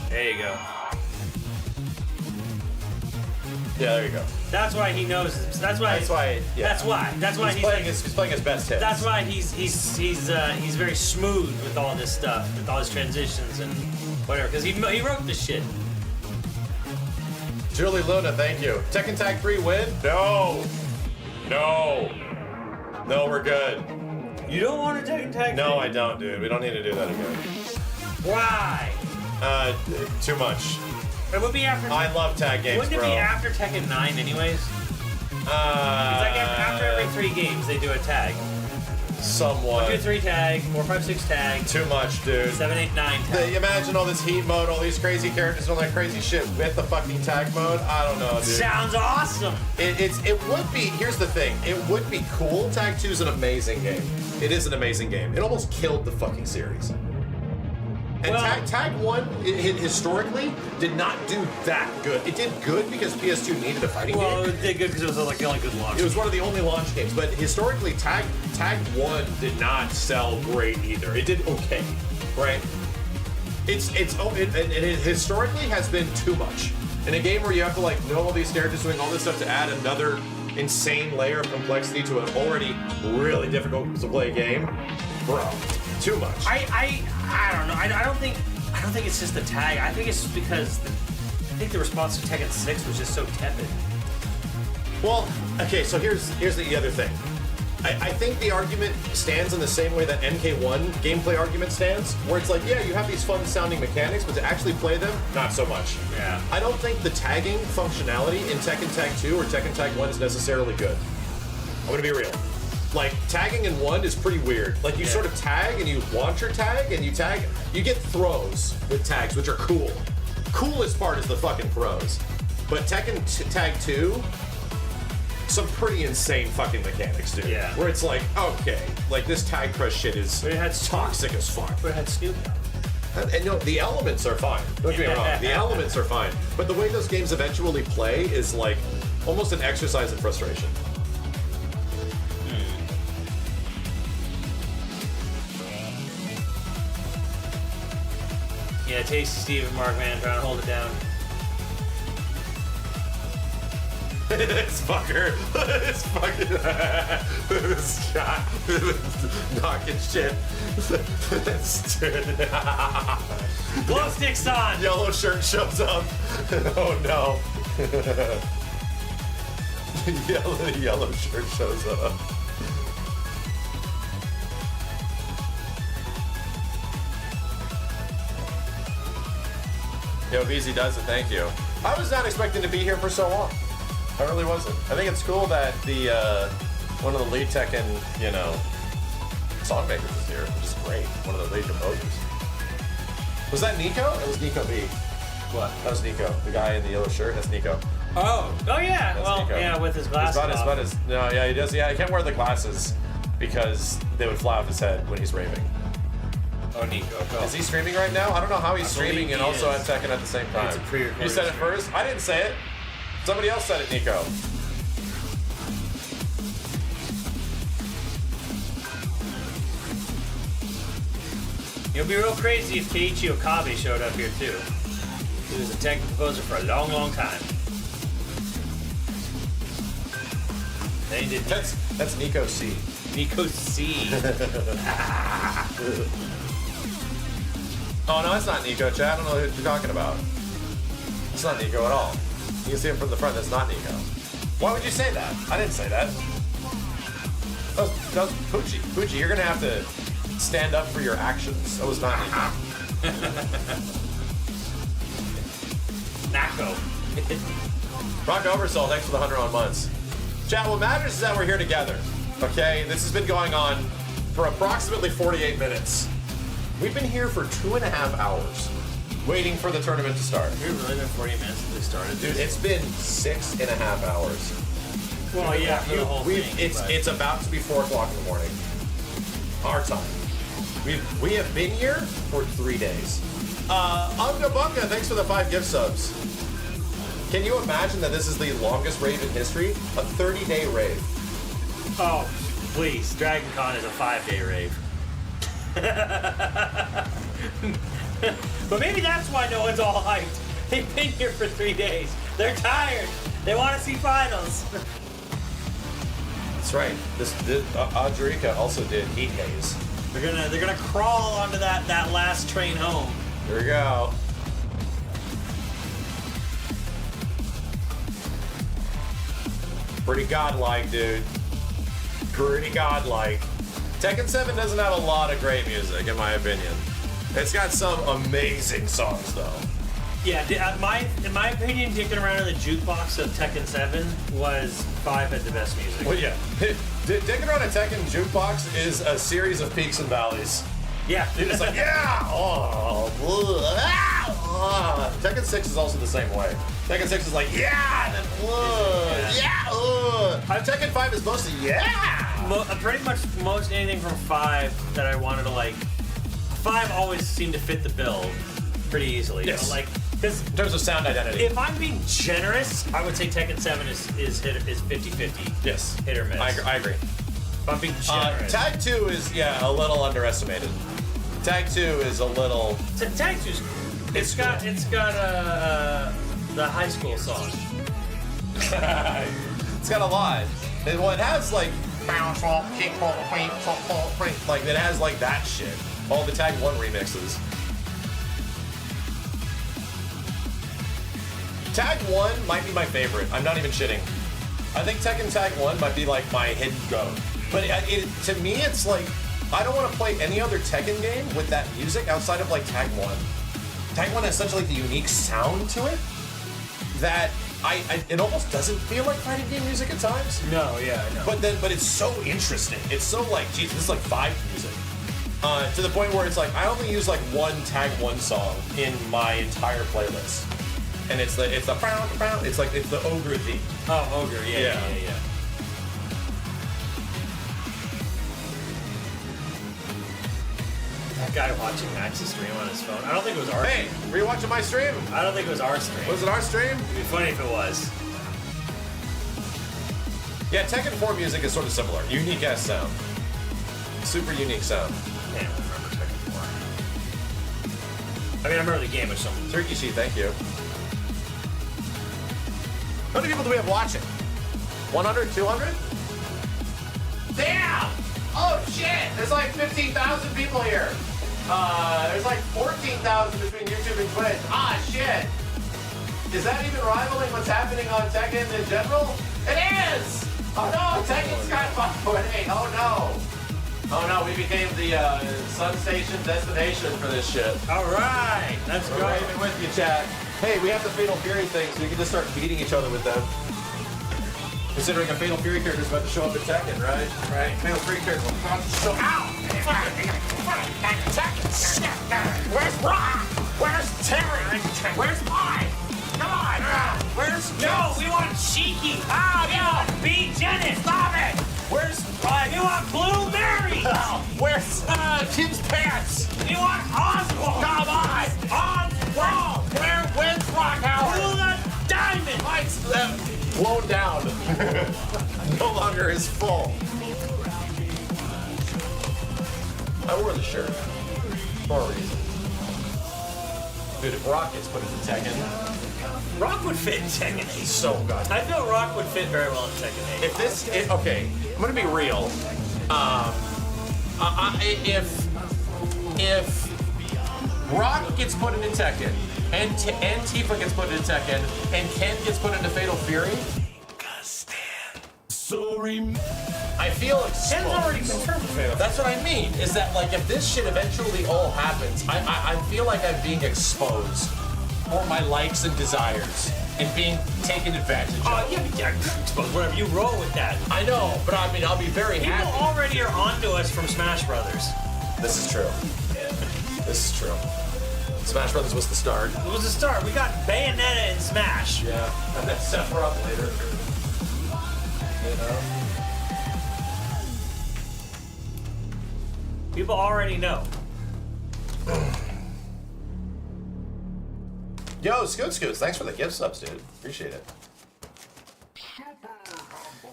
There you go. Yeah, there you go. That's why he knows. That's why. Yeah. That's why he's playing his best hits. That's why he's very smooth with all this stuff, with all his transitions and whatever. Because he wrote this shit. Julie Luna, thank you. Tekken Tag 3 win? No, we're good. You don't want to Tekken Tag 3? No, I don't, dude. We don't need to do that again. Why? Too much. It would be after. I love tag games, Wouldn't it be after Tekken 9 anyways? It's like after every 3 games they do a tag. somewhat. 1, 2, 3 tag, 4, 5, 6 tag, Too much, dude. 7, 8, 9 tag. Imagine all this heat mode, all these crazy characters, all that crazy shit with the fucking tag mode. I don't know, dude. Sounds awesome. It would be. Here's the thing. It would be cool. Tag 2 is an amazing game. It is an amazing game. It almost killed the fucking series. And Well- Tag 1, it historically, did not do that good. It did good because PS2 needed a fighting Well, game. it did good because it was like the only good launch. It was one of the only launch games, but historically, Tag 1 did not sell great either. It did okay, right? It historically has been too much. In a game where you have to like know all these characters doing all this stuff to add another insane layer of complexity to an already really difficult to play game, bro, too much. I don't know. I don't think it's just the tag. I think it's just because I think the response to Tekken 6 was just so tepid. Well, okay, so here's the other thing. I think the argument stands in the same way that MK1 gameplay argument stands, where it's like, yeah, you have these fun-sounding mechanics, but to actually play them, not so much. Yeah. I don't think the tagging functionality in Tekken Tag 2 or Tekken Tag 1 is necessarily good. I'm gonna be real. Like, tagging in 1 is pretty weird. Like, you sort of tag and you launch your tag and you tag. You get throws with tags, which are cool. Coolest part is the fucking throws. But Tekken Tag 2, some pretty insane fucking mechanics, dude. Yeah. Where it's like, okay, like this tag crush shit is But it had toxic as fuck. But it had Snoop. And no, the elements are fine. Don't get me wrong. The elements are fine. But the way those games eventually play is like almost an exercise in frustration. Yeah, Tasty Steve and Mark, man, trying to hold it down. This fucker. This fucking. This guy. Knocking shit. Dude. Glow sticks on! Yellow shirt shows up. Oh no. Yellow shirt shows up. Yo, VZ does it, thank you. I was not expecting to be here for so long. I really wasn't. I think it's cool that the one of the lead Tekken, song makers is here, which is great. One of the lead composers. Was that Nico? It was Nico B. What? That was Nico. The guy in the yellow shirt, that's Nico. Oh yeah. That's Well, Nico. yeah, with his glasses off. No, yeah, he does. Yeah, he can't wear the glasses because they would fly off his head when he's raving. Oh, Nico, go. Is he streaming right now? I don't know how he's streaming and he also is. at Tekken at the same time. It's a pre-recorded You said it stream. first? I didn't say it. Somebody else said it, Nico. It would be real crazy if Keiichi Okabe showed up here too. He was a Tekken composer for a long, long time. Then he did That's Nico C. Nico C. Oh no, it's not Nico, Chad. I don't know who you're talking about. It's not Nico at all. You can see him from the front. That's not Nico. Why would you say that? I didn't say that. That was Poochie. Poochie, you're gonna have to stand up for your actions. That was not Nico. Nako. Rock Oversoul, thanks for the 100 months. Chat, what matters is that we're here together. Okay? This has been going on for approximately 48 minutes. We've been here for 2.5 hours waiting for the tournament to start. We've really been 40 minutes since we started. Dude, it's been 6.5 hours. Well, yeah, for the whole thing. It's about to be 4 o'clock in the morning. Our time. We have been here for 3 days. Bunga, thanks for the 5 gift subs. Can you imagine that this is the longest rave in history? A 30-day rave. Oh, please. Dragon Con is a 5-day rave. But maybe that's why no one's all hyped. They've been here for 3 days. They're tired. They want to see finals. That's right. Adrika also did Heat Haze. They're gonna crawl onto that last train home. Here we go. Pretty godlike, dude. Pretty godlike. Tekken 7 doesn't have a lot of great music, in my opinion. It's got some amazing songs, though. Yeah, in my opinion, dicking around in the jukebox of Tekken 7 was 5 had the best music. Well, yeah. Dicking around a Tekken jukebox is a series of peaks and valleys. Yeah. You're just like, yeah! Tekken 6 is also the same way. Tekken 6 is like, yeah! And then, Tekken 5 is mostly, yeah! Pretty much most anything from 5 that I wanted to like. 5 always seemed to fit the bill pretty easily. Yes. You know, like, because in terms of sound identity. if I'm being generous, I would say Tekken 7 is 50-50. Yes. Hit or miss. I agree. If I'm being generous. Tag 2 is, a little underestimated. Tag 2 is a little... Tag 2's it's got the high school song. It's got a lot. It has like it has like that shit. All the Tag 1 remixes. Tag 1 might be my favorite. I'm not even shitting. I think Tekken Tag 1 might be like my hidden go. But to me, it's like, I don't want to play any other Tekken game with that music outside of like Tag 1. Tag 1 has such like a unique sound to it that it almost doesn't feel like fighting game music at times. No, yeah, I know. But it's so interesting. It's so like, geez, this is like vibe music. To the point where it's like, I only use like one Tag 1 song in my entire playlist. And it's the it's the Ogre theme. Oh, Ogre, yeah. That guy watching Max's stream on his phone. I don't think it was our Hey, were you watching my stream? I don't think it was our stream. Was it our stream? It'd be funny if it was. Yeah, Tekken 4 music is sort of similar. Unique ass sound. Super unique sound. Damn, I remember Tekken 4. I mean, I remember the game or something. Turkey Sheet, thank you. How many people do we have watching? 100? 200? Damn! Oh shit! There's like 15,000 people here. There's like 14,000 between YouTube and Twitch. Ah shit! Is that even rivaling what's happening on Tekken in general? It is! Oh no! Tekken's got 5.8. Oh no! Oh no, we became the Sun Station destination for this shit. Alright! That's We're great. waving with you, chat. Hey, we have the Fatal Fury thing, so we can just start beating each other with them. Considering a Fatal Fury character is about to show up in Tekken, right? Right. Fatal Fury character will come to show. Ow! Where's Rock? Where's Terry? Where's Mike? Come on! Where's No, we want Cheeky! Ah, We want B. Jennings! Stop it! Where's We want Blueberry! Where's Kim's pants? We want Oswald! Come on! Oswald! Where's Rockhouse? Pull the diamond! Mike's blown down. No longer is full. I wore the shirt for a reason. Dude, if Rock gets put into Tekken, Rock would fit in Tekken 8. so good. I feel Rock would fit very well in Tekken 8. Okay, I'm gonna be real. If Rock gets put into Tekken, and Tifa gets put into Tekken, and Ken gets put into Fatal Fury, I feel exposed. Ken's already confirmed for Fatal. That's what I mean, is that like if this shit eventually all happens, I feel like I'm being exposed for my likes and desires and being taken advantage of. Oh, yeah, but whatever, you roll with that. I know, but I mean, I'll be very People happy. already are onto us from Smash Brothers. This is true. This is true. Smash Brothers was the start. It was a start. We got Bayonetta and Smash. Yeah, and then Sephiroth later. You know? People already know. Yo, Scoots, thanks for the gift subs, dude. Appreciate it.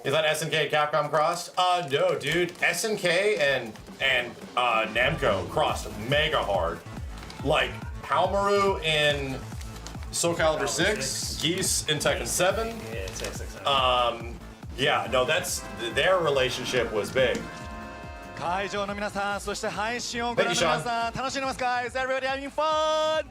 You thought SNK Capcom crossed? No, dude. SNK and Namco crossed mega hard. Like Halmaru in Soul Calibur 6, Geese in Tekken 7. Yeah, it's X6. Yeah, no, that's their relationship was big. 会場の皆さん、そして配信をご覧の皆さん、楽しんでますか？Is everybody having fun?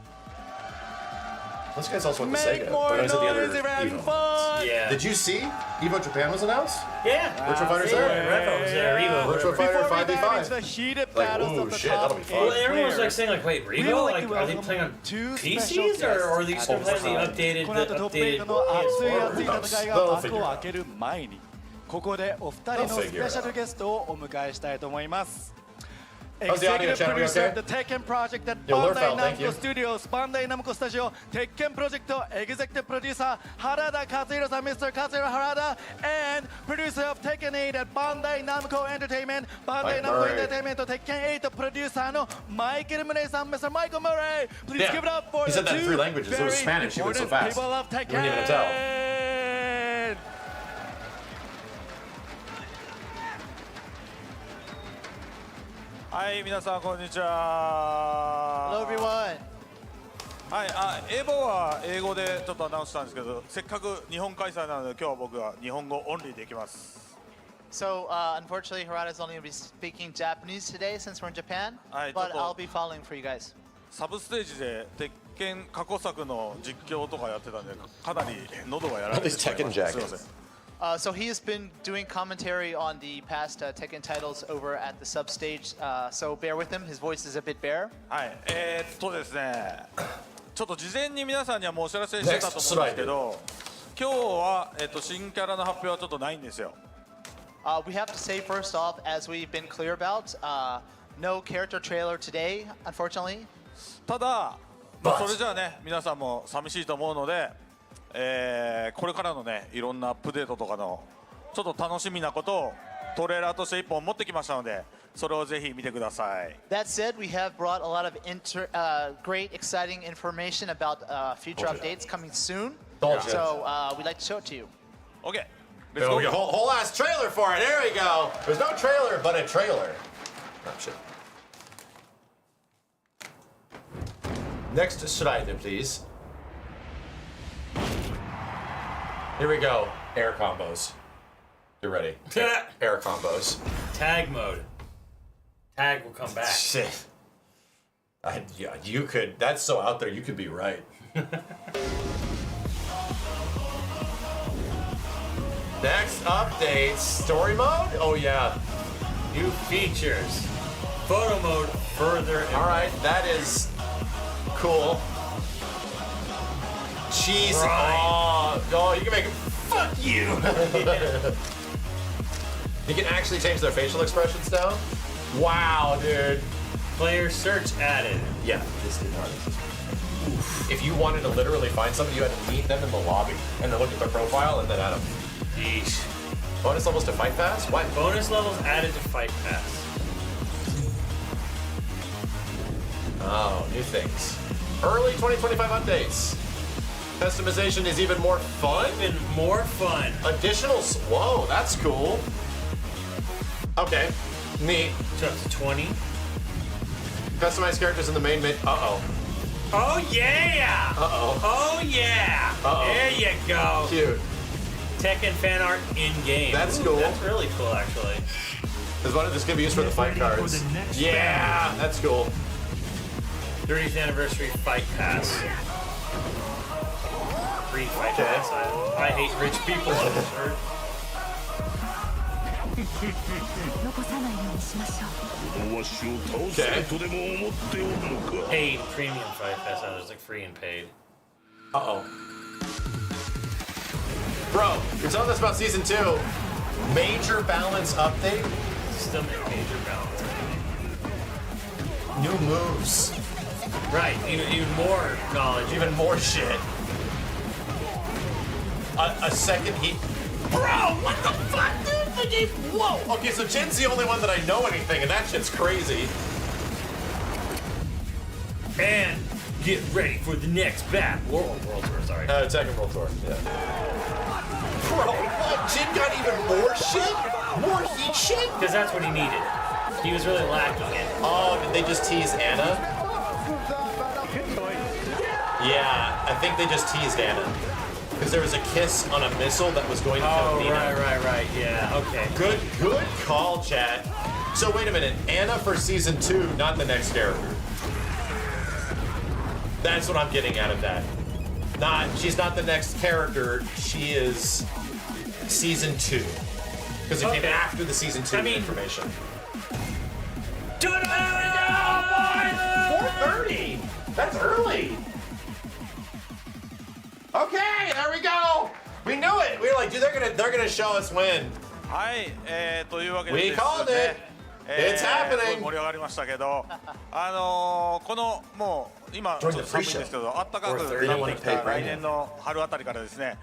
This guy's also with the Make Sega. more But is it the other noise and Evo? fun! Yeah. Did you see Evo Japan was announced? Yeah. Virtual Fighter's there. Revo was there. Revo. Virtual whatever. Fighter Before we dive into the 5v5. heated Like, battles ooh, of the shit, top that'll be fun. Well, eight everyone was like players, saying like, wait, we would Revo? like Like, to are they welcome playing on two special PCs or are they guests still playing the at updated, この後トップ8 updated の熱い PS4? 熱い戦いが幕を開ける前にここでお二人のスペシャルゲストをお迎えしたいと思います。 How's the audio, Executive Chad? Are we producer okay? of the Tekken project at Yo, Lurfeld, Bandai thank you. Namco Studios, Bandai Namco Studio, Tekken project executive producer Harada Kazuhiro-san, Mr. Kazuhiro Harada, and producer of Tekken 8 at Bandai Namco Entertainment, Bandai Mike Namco Murray. Entertainment, Tekken 8 producer の Michael Murray-san, Mr. Michael Murray. Please Yeah. give it up for He the said that in two 3 languages. It was very Spanish. He went so important fast. people of You wouldn't even tell. Tekken. はい、皆さんこんにちは。 Hello everyone. はい、エボは英語でちょっとアナウンスしたんですけど、せっかく日本開催なので今日は僕は日本語オンリーでいきます。 So, unfortunately, Harada's only going to be speaking Japanese today since we're in Japan, Alright, but Toto. I'll be following for you guys. サブステージで鉄拳過去作の実況とかやってたんで、かなり喉がやられてしまいました。すいません。 So he has been doing commentary on the past Tekken titles over at the substage, so bear with him, his voice is a bit bare. はい、ですね、ちょっと事前に皆さんにはもうお知らせしてたと思うんですけど、今日は、新キャラの発表はちょっとないんですよ。We have to say first off, as we've been clear about, no character trailer today, unfortunately. ただ、それじゃあね、皆さんも寂しいと思うので、これからのね、いろんなアップデートとかのちょっと楽しみなことをトレーラーとして1本持ってきましたので、それをぜひ見てください。 That said, we have brought a lot of great, exciting information about future updates coming soon. Bullshit. So we'd like to show it to you. OK! There we go. Whole ass trailer for it. There we go. There's no trailer, but a trailer. Oh, shit. Next slide, please. Here we go. Air combos. You're ready. Air combos. Tag mode. Tag will come back. Shit. Yeah, you could. That's so out there. You could be right. Next update. Story mode? Oh, yeah. New features. Photo mode further. All right. That is cool. Cheese. Right. Oh, you can make it. Fuck you. You can actually change their facial expressions down. Wow, dude. Player search added. Yeah, this did not exist. If you wanted to literally find somebody, you had to meet them in the lobby and then look at their profile and then add them. Yeesh. Bonus levels to Fight Pass? What? Bonus levels added to Fight Pass. Oh, new things. Early 2025 updates. Customization is even more fun. Even more fun. Additional. Whoa, that's cool. Okay, neat. So it's 20. Customized characters in the main menu. Uh-oh. Oh yeah! Uh-oh. Oh yeah! Uh-oh. There you go. Cute. Tekken fan art in game. That's Ooh, cool. That's really cool, actually. This one this could be used for the fight cards. Yeah, that's cool. 30th anniversary Fight Pass. Free Fight Pass. I hate rich people on this earth. Okay. Paid premium Fight Pass. I was like free and paid. Uh-oh. Bro, you're telling us about Season 2. Major balance update? Still make major balance. New moves. Right, even more knowledge. Even more shit. A second heat. Bro, what the fuck, dude? The game. Whoa! Okay, so Jin's the only one that I know anything, and that shit's crazy. And get ready for the next battle. World Tour, sorry. Tekken World Tour, yeah. Bro, what? Jin got even more shit? More heat shit? Because that's what he needed. He was really lacking it. Oh, did they just tease Anna? Yeah, I think they just teased Anna. Because there was a kiss on a missile that was going to kill Nina. Right, yeah, okay. Good call, chat. So wait a minute, Anna for Season 2, not the next character. That's what I'm getting out of that. She's not the next character. She is season 2 because it came after the season 2 information. 4:30. That's early. Okay, there we go. We knew it. We were like, dude, they're gonna show us when. はい、というわけで We です called it. ね。It's happening. 盛り上がりましたけど、このもう今ちょっと寒いんですけど、暖かくなってきた来年の春あたりからですね、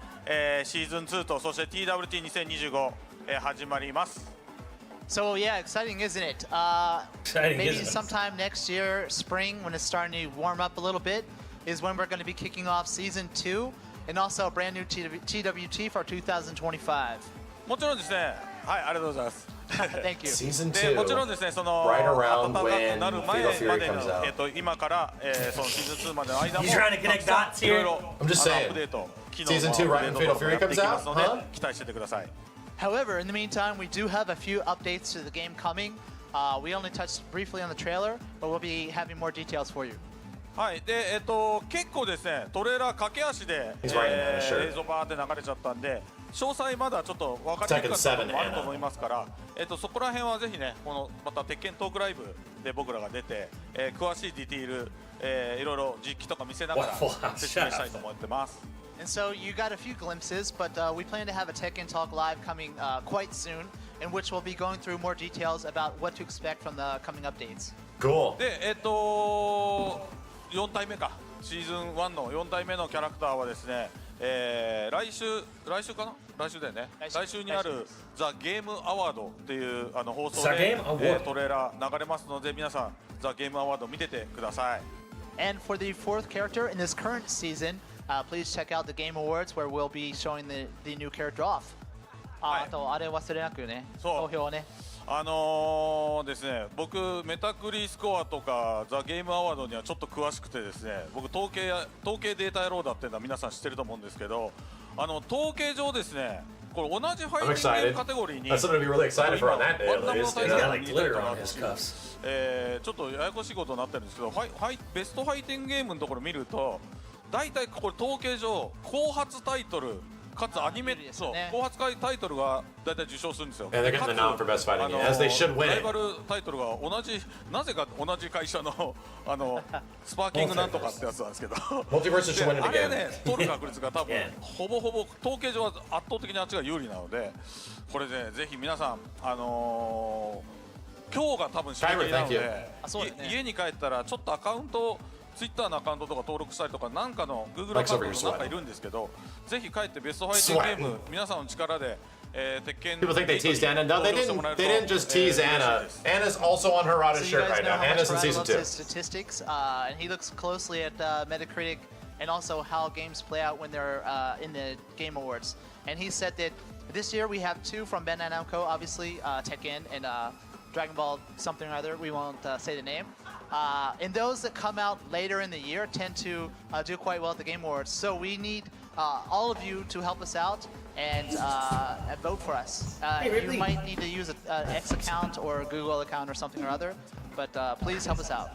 シーズン2とそして TWT2025、始まります。So yeah, exciting, isn't it? Maybe sometime next year, spring, when it's starting to warm up a little bit, is when we're going to be kicking off season 2 and also a brand new TWT for 2025. もちろんですね。はい、ありがとうございます。Thank you. Season で 2. もちろんですね、その Right 暖 around かく when なる前 Fatal ま Fury で comes の out. 今からそのシーズン2までの間も He's trying to connect dots here. いろいろ I'm just saying. アップデート、機能 Season 2 のア right ッ when プデー Fatal トとか Fury やって comes いきます out? ので Huh? 期待しててください。However, in the meantime, we do have a few updates to the game coming. We only touched briefly on the trailer, but we'll be having more details for you. はい、で結構ですね、トレーラー駆け足で、He's right in there, sure. 映像バーって流れちゃったんで、詳細まだちょっと分かりにくかったこともあると思いますから、そこら辺はぜひね、このまた鉄拳トークライブで僕らが出て、詳しいディティール、いろいろ実機とか見せながら説明したいと思ってます。And so you got a few glimpses, but we plan to have a Tekken Talk Live coming quite soon, in which we'll be going through more details about what to expect from the coming updates. Cool. で、4体目か、シーズン1の4体目のキャラクターはですね、来週かな、来週だよね、来週にあるザ・ゲームアワードっていう放送で、トレーラー流れますので、皆さんザ・ゲームアワード見ててください。And for the fourth character in this current season, please check out the Game Awards where we'll be showing the new character off. あとあれ忘れなくね、投票ね。ですね、僕メタクリスコアとかザ・ゲームアワードにはちょっと詳しくてですね、僕統計データ野郎だっていうのは皆さん知ってると思うんですけど、統計上ですね、これ同じファイティングゲームカテゴリーに That's something to be really excited for on that day. ワンダムの大会が見たいとなってHis cuffs. ちょっとややこしいことになってるんですけど、ベストファイティングゲームのところ見ると、大体これ統計上後発タイトルかつアニメ、そう後発タイトルが大体受賞するんですよ。And they're getting the nom for best fighting game, as they should win ライ it. バルタイトルがなぜか同じ会社のスパーキングなんとかってやつなんですけど、 Multiverse should win it あれ again. ね、取る確率が多分ほぼほぼ統計上は圧倒的にあっちが有利なので、これねぜひ皆さん今日が多分締め切りなので、家に帰ったらちょっとアカウント、ツイッターのアカウントとか登録したりとか、なんかの Google アカウントのなんかいるんですけど、ぜひ帰ってベストファイティングゲーム皆さんの力で鉄拳 People think they teased Anna. No, they didn't just tease Anna. Anna's also on her Rada So you shirt guys right know now. how much Anna's in Rada season loves 2. his statistics, and he looks closely at Metacritic and also how games play out when they're in the Game Awards. And he said that this year we have 2 from Bandai Namco, obviously Tekken and Dragon Ball something or other. We won't say the name. And those that come out later in the year tend to do quite well at the Game Awards. So we need all of you to help us out and vote for us. You might need to use an X account or a Google account or something or other, but please help us out.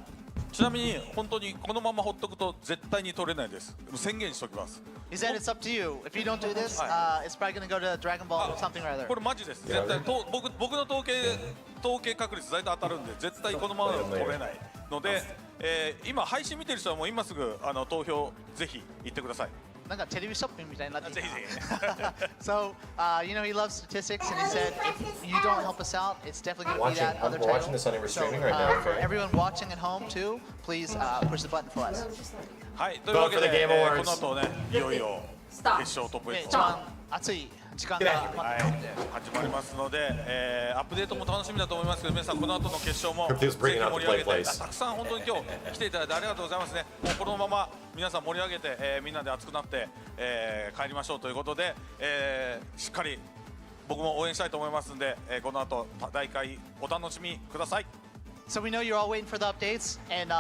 ちなみに本当にこのままほっとくと絶対に取れないです。宣言しておきます。He said it's up to you. If you don't do this, it's probably going to go to Dragon Ball something or other. これマジです。絶対僕の統計確率大体当たるんで、絶対このままでは取れないので、今配信見てる人はもう今すぐ投票ぜひ行ってください。なんかテレビショッピングみたいになってぜひぜひ。So, you know, he loves statistics, and he said if you don't help us out, it's definitely going to be that other We're title. watching this on your So, streaming right now. for everyone watching at home too, please push the button for us. はい、というわけ Vote for the で Game こ Awards. の後ね、いよいよ決勝トップ8一番熱い時間がはい始まりますので、アップデートも楽しみだと思いますけど、皆さんこの後の決勝も Hope ぜ this ひ bringing 盛 out り the 上げ play て、 place. たくさん本当に今日来ていただいてありがとうございますね。もうこのまま皆さん盛り上げて、みんなで熱くなって、帰りましょうということで、しっかり僕も応援したいと思いますので、この後大会お楽しみください。 So we know you're all waiting for the updates, and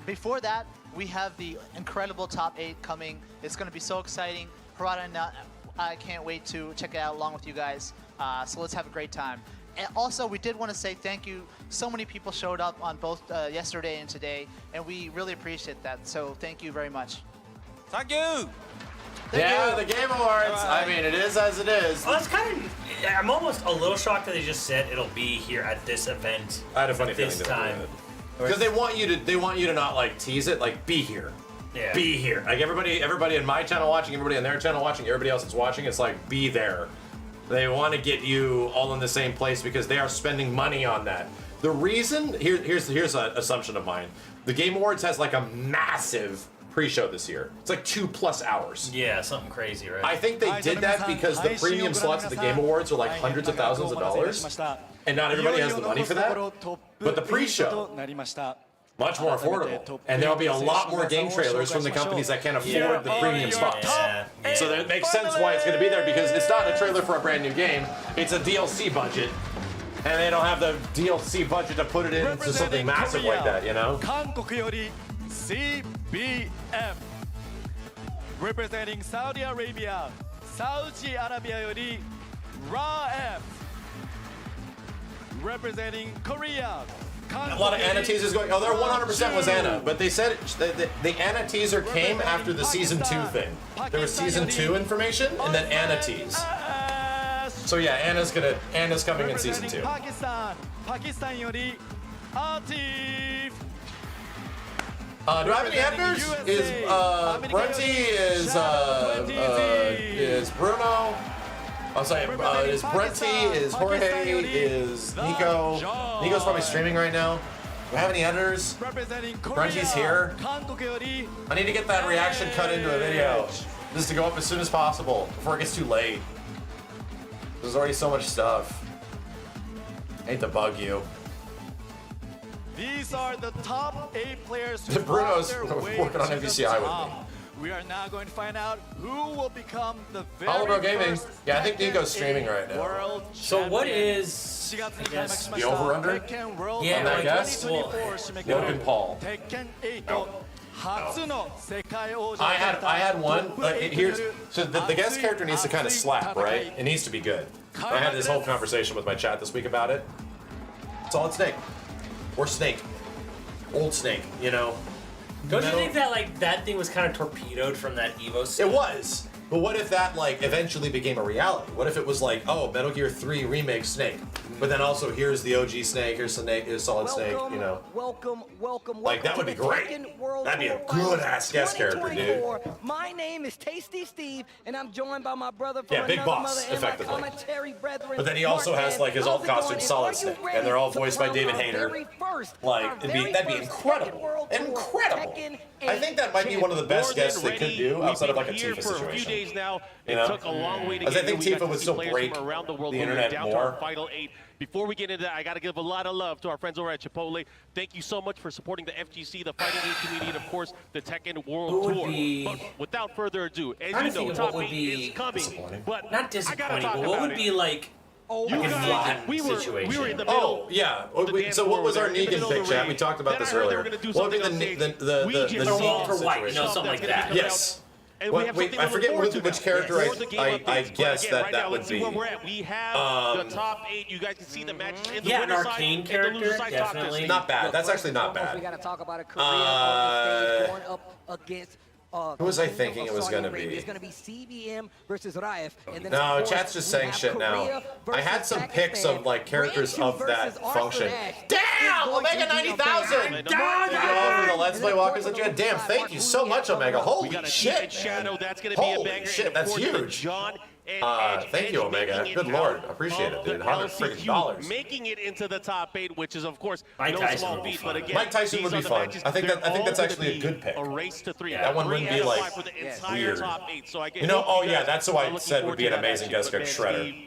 before that, we have the incredible top 8 coming. It's going to be so exciting. Harada and I can't wait to check it out along with you guys. So let's have a great time. And also, we did want to say thank you. So many people showed up on both yesterday and today, and we really appreciate that. So thank you very much. Thank you. Yeah, the Game Awards. I mean, it is as it is. Well, that's kind of. I'm almost a little shocked that they just said it'll be here at this event. I had a funny at feeling this they time. Because they want you to not like tease it, like be here. Yeah. Be here. Like everybody in my channel watching, everybody on their channel watching, everybody else that's watching, it's like be there. They want to get you all in the same place because they are spending money on that. The reason here's an assumption of mine. The Game Awards has like a massive pre-show this year. It's like 2+ hours. Yeah, something crazy, right? I think they did that because the premium slots at the Game Awards are like hundreds of thousands of dollars, and not everybody has the money for that. But the pre-show, much more affordable, and there'll be a lot more game trailers from the companies that can't afford the premium spots. Yeah. So that makes sense why it's going to be there, because it's not a trailer for a brand new game, it's a DLC budget, and they don't have the DLC budget to put it into something massive like that, you know? CBM. Representing Saudi Arabia, Saudi Arabia yori RAF. Representing Korea. A lot of Anna teasers going. Oh, there 100% was Anna, but they said the Anna teaser came after the season 2 thing. There was season 2 information, and then Anna tease. So yeah, Anna's coming in season 2. Pakistan yori Atif. Do I have any editors? Is Brunty? Is Bruno? I'm sorry. Is Brunty? Is Jorge? Is Nico? Nico's probably streaming right now. Do I have any editors? Brunty's here. I need to get that reaction cut into a video. This is to go up as soon as possible before it gets too late. There's already so much stuff. I hate to bug you. These are the top 8 players who Bruno's fought their way working on to the MVCI with top. me. We are now going to find out who will become the very Hollow Gaming. first Yeah, I think Nico's Tekken streaming right now. World So what champion. is, I guess, The over-under? Tekken World Yeah, on that like, guess? 2024 Logan Paul. Tekken 8 No. 初の世界王者 I had one. Here's so the guest character needs to kind of slap, right? It needs to be good. I had this whole conversation with my chat this week about it. Solid Snake, or Snake, old Snake, you know. don't you think that like that thing was kind of torpedoed from that Evo scene? It was. But what if that like eventually became a reality? What if it was like, oh, Metal Gear 3 remake Snake, but then also here's the OG Snake, here's Solid Snake, you know? Welcome. Like that would be great. That'd be a good ass guest character, dude. My name is Tasty Steve, and I'm joined by my brother from Yeah, Big another Boss, mother and my effectively. commentary brethren. But then he also has like his old costume, Solid Snake, and they're all voiced by David Hayter. Like that'd be incredible, incredible. I think that might be one of the best guests they could do outside of like a Tifa situation. Now, You it know? took a long way to As get I think here. We got Tifa to would see still players break from around the world the when we're internet down to our more. final 8. Before we get into that, I got to give a lot of love to our friends over at Chipotle. Thank you so much for supporting the FGC, the Fighting Game community, and of course the Tekken World Tour. But without further ado, as you know, top 8 is coming. But Not I gotta disappointing, talk but what about would it. be like You a guys, flat we were situation? in the middle. Oh, yeah. of the dance So what floor was our over there, in the Negan middle of pick, the chat? We ring. talked about Then this I heard they earlier. were gonna do What would be something on stage. the We just Negan saw Walter White, you know, situation? something like That's gonna that. be coming Yes. out. And we have Wait, something I to look forget forward to which now. character For the game I updates. But guessed again, right that now, would let's see be. where we're at. We have the top 8. You guys can see the matches in the Yeah, an winner's side arcane and the character, loser's side. Talk to us, definitely. Steve. Not bad. That's actually not We bad. got to talk about a Korea on the stage going up against. Who was I thinking it was Saudi gonna Arabia. be? It's going to be CBM versus Raif. And then, No, of course, chat's just we saying have shit now. Korea I had versus some pics Pakistan. of like characters Ranchu of that versus Arthur function. Ashe. Damn! It's going Omega to be a 90,000! bang. Thank you all for the Let's Play Walkers of Dread. Damn, thank you so much, Omega. We Holy got a shit! Shadow. That's going to be a Holy banger. shit, And of that's course, the huge. John and Edge. Thank you, Edge Omega. making it Good lord, out appreciate it, of dude. the $100 LCQ, freaking. making it into the top 8, which is of course Mike no Tyson small would be feat. fun. But again, Mike Tyson would these be are the fun. matches. I think They're that's all actually gonna a good be pick. A race to 3. That one Three wouldn't be out of like five for the entire weird. top 8. So I You know, oh yeah, that's who I said would be an amazing guest character, Shredder.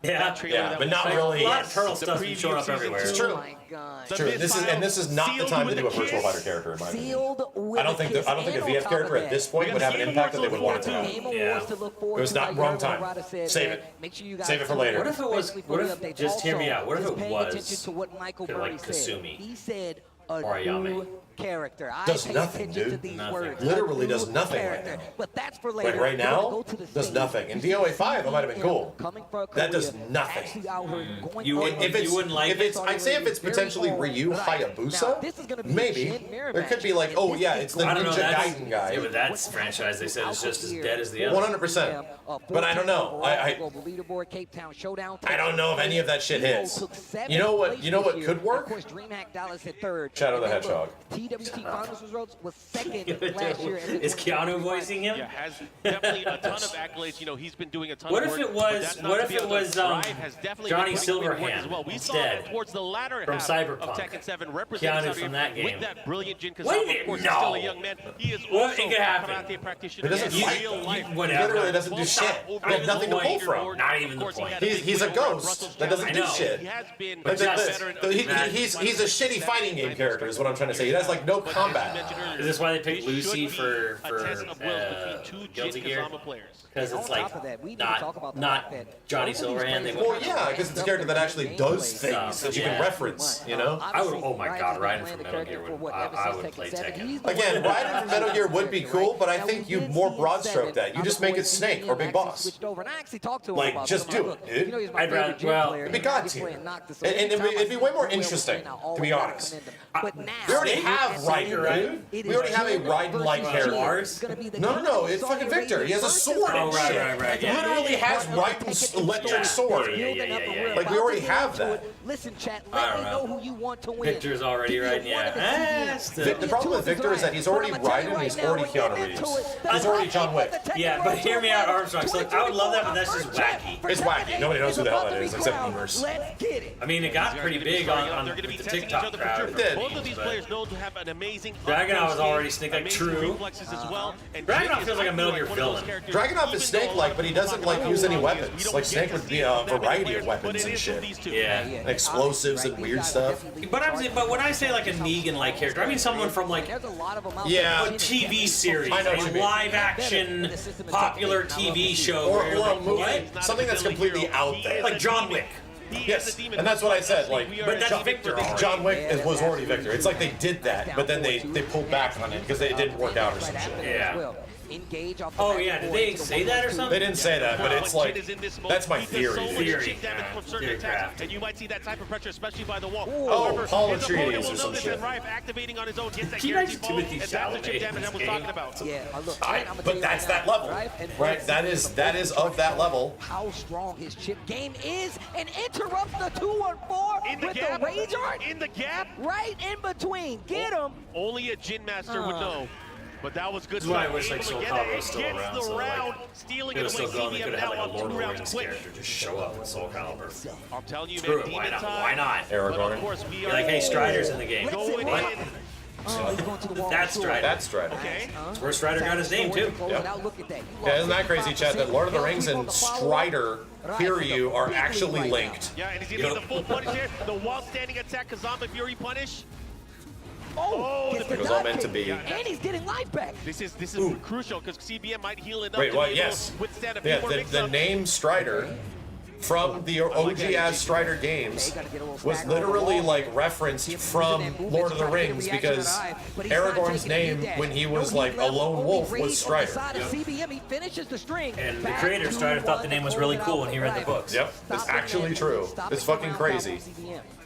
Yeah, Yeah, but not really. A lot of turtle The stuff preview showing up season everywhere. two. It's true. Oh my God. True. This is not the time to do a virtual fighter character in my opinion. Sealed with I don't think a VF character at this point would have an impact that they would want it to have. Game Yeah. Awards to look forward It was to, not like wrong Yarden time. Murata said, Save man. it. Make sure you guys Save it for later. What if it was? especially for What the if? updates. Just hear me Also, out. What if just it paying attention was? to what Michael Okay, Burry like said. Kasumi He said a or Ayame? new character. Does I pay nothing, attention to dude. these Nothing. words. Literally A does new nothing right character. now. But that's for later. Like right We're gonna now, go to the does stage. nothing. In DOA 5, it might have been cool. Coming for a That does career, nothing. actually out here going You all wouldn't- in. If it's, you wouldn't like if it's, I'd say if it's potentially Ryu Now, Hayabusa, this is gonna be a maybe. Shin mirror There could match. be like, oh yeah, it's the I don't know. Ninja That's, Gaiden guy. yeah, but that's franchise. They said it's just as dead as the other. 100%. But I don't know. I don't know if any of that shit hits. You know what could work? Of course, DreamHack Dallas at third. Shadow the Hedgehog. TWT Finals results was second last year. Is Keanu voicing him? Yeah, has definitely a ton of accolades. You know, he's been doing a ton What of if work. it was- but that's not what to if be it able to was, thrive, has definitely Johnny been putting in work Silverhand as well. We saw instead him towards the latter from half Cyberpunk? of Tekken 7 representing Keanu Saudi from that game. with that brilliant Jin Wait, Kazama. Of course, he's no. still a young man. He is What? also It could a happen. karate practitioner He doesn't in fight, real though. life. He literally doesn't do shit. He has nothing to pull from. Not even the point. He's a ghost that doesn't do shit. He has been But a just- veteran of he's a shitty fighting game character is what I'm trying to say. He has like no combat. Is this why they picked Lucy for a test of wills between two Guilty Jin Gear? Kazama players. Because it's like top of that, we didn't talk about not the fact that Johnny both of these Silverhand. They players Well, yeah, because it's a character that actually does things that you can reference, you know? I would. Oh my God, Raiden from Metal Gear would. I would play Tekken. Again, Raiden from Metal Gear would be cool, but I think you more broad stroke that. You just make it Snake or Big Boss. Like, just do it, dude. I'd rather. Well, It'd be God tier. And it'd be way more interesting, to be honest. We already have Raiden, dude. We already have a Raiden-like character. No, it's fucking Victor. He has a sword Oh, and right, shit. right, right, He yeah. literally has Raiden's electric sword. Yeah. Like, we already have that. Listen, chat, I let don't me know. know who you want to win. Victor's already right. Yeah. The problem with Victor is that he's already Raiden and he's already Keanu Reeves. He's already John Wick. Yeah, but hear me out, Armstrong. So I would love that, but that's just wacky. It's wacky. Nobody knows who the hell that is except gamers. Let's get it. I mean, it got pretty big on They're going to be the testing each TikTok other for crowd. sure. It did. Both of these players know to have an amazing Dragunov was already Snake, Snake, like, true. reflexes as well. And Dragunov Jin feels like a is Metal Gear one of those villain. characters, Dragunov is even Snake-like, but he doesn't like use any weapons. Like Snake would be a variety of weapons and shit. Yeah. Explosives and weird stuff. But when I say like a Negan-like character, I mean someone from like There's a lot of them out Yeah. a TV series, I know what you a mean. live-action popular TV show, Or where, a like, movie. what? Something that's completely out there. Like John Wick. Yes, and that's what I said. Like, But that's Victor already. John Wick was already Victor. It's like they did that, but then they pulled back on it because it didn't work out or some shit. Yeah. Engage off Oh yeah, did they say that or something? They didn't say that, but it's like that's my theory. Theory. Theory craft. And you might see that type of pressure, especially by the wall. Oh, However, Paul his opponent Atreides will or know some this, shit. and Rife activating on his own gets that He guarantee likes ball, Timothy and that's the Chalamet chip in damage this I was game. talking about. Yeah, look, But that's that level, right? That is of that level. How strong his chip game is, and interrupts the 2-on-4 In the with gap, the rage art in the gap, right in between. Get him. only a Jin Master would know. But that was good This is why I stuff. wish like Able to Soul get Calibur it. was still Gets around. the So round, like, stealing it it was away. still going. They CBM could have now had like a up Lord 2 of the rounds Rings quick. character just show up in Soul Calibur. I'm telling you, Screw man, it. Why Demon not? time. Why not? But Aragorn. of course, we You're are like, hey, Strider's in the game. going What? in. He's going to the wall. That's Strider. That's Strider. Okay. That's where Strider got his name too. Yep. Look at that. Yeah, isn't that crazy, Chad? That Lord of the Rings and Strider Kiryu are actually linked. Yeah, and he's going to get the full punish here. The wall standing attack, Kazama Fury punish. Gets the It was all dive meant to kick. be. And he's getting life back. This is crucial because CBM might heal enough Wait, to what? be able Yes. to withstand a few Yeah, more the mix-ups. name Strider from the OG-ass Strider games was literally like referenced from Lord of the Rings because Aragorn's name when he was like a lone wolf was Strider. CBM, he finishes the string. And the creator of Strider thought the name was really cool when he read the books. Yep, it's actually true. It's fucking crazy.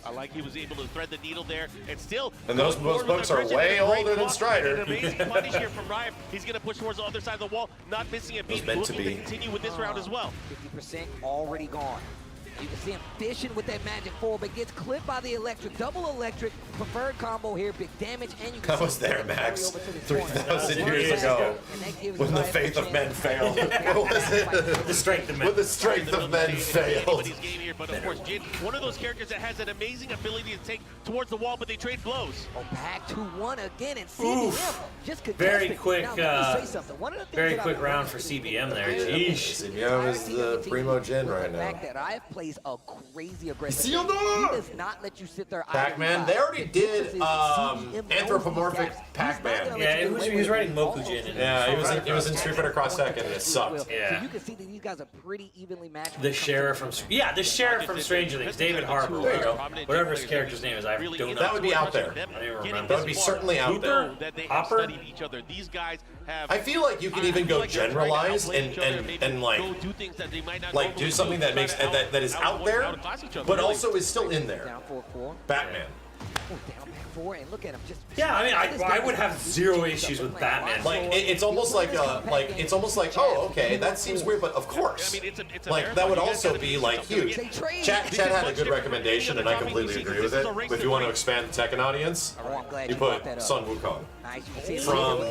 I like he was able to thread the needle there and still. And those books are way older than Strider. An amazing punish here from Riot. He's going to push towards the other side of the wall, not missing a beat. meant to Looking be. continue with this round as well. 50% already gone. You can see him fishing with that magic four, but gets clipped by the electric. Double electric, preferred combo here, big damage, and you can I was see there, him Max, carry over to the corner. 3,000 years ago, And that gives when the Riot faith a of men chance. failed. What was it? The strength of men. When the strength of men failed. Anybody's game here, but of course, Jin, one of those characters that has an amazing ability to take towards the wall, but they trade blows. Oh, back to 1 again, and CBM just contested. Very quick, Now, let me say something. One of the things very that quick I've round for learned CBM there. is Jeez. CBM is the primo Jin right the now. fact that Riot plays a crazy aggressive Seal game. He door! does not let you sit there. Pac-Man, they already did anthropomorphic Pac-Man Yeah, he was writing Mokujin. Yeah, he was in Street Fighter Cross Tech and it sucked. Yeah. So you can see that these guys are pretty evenly matched. The sheriff from Stranger Things, David Harbour. There you go. Whatever his character's name is, I don't know. That would be out there. I don't even remember. That would be certainly out there. Hopper? I feel like you could even go generalize and like do something that makes that is out there, but also is still in there. Down 4-4. Batman. Oh, down back 4, and look at him just. Yeah, I mean, I would have zero issues with Batman. Like it's almost like oh, okay, that seems weird, but of course, like that would also be like huge. Chad had a good recommendation, and I completely agree with it. If you want to expand the Tekken audience, you put Sun Wukong. From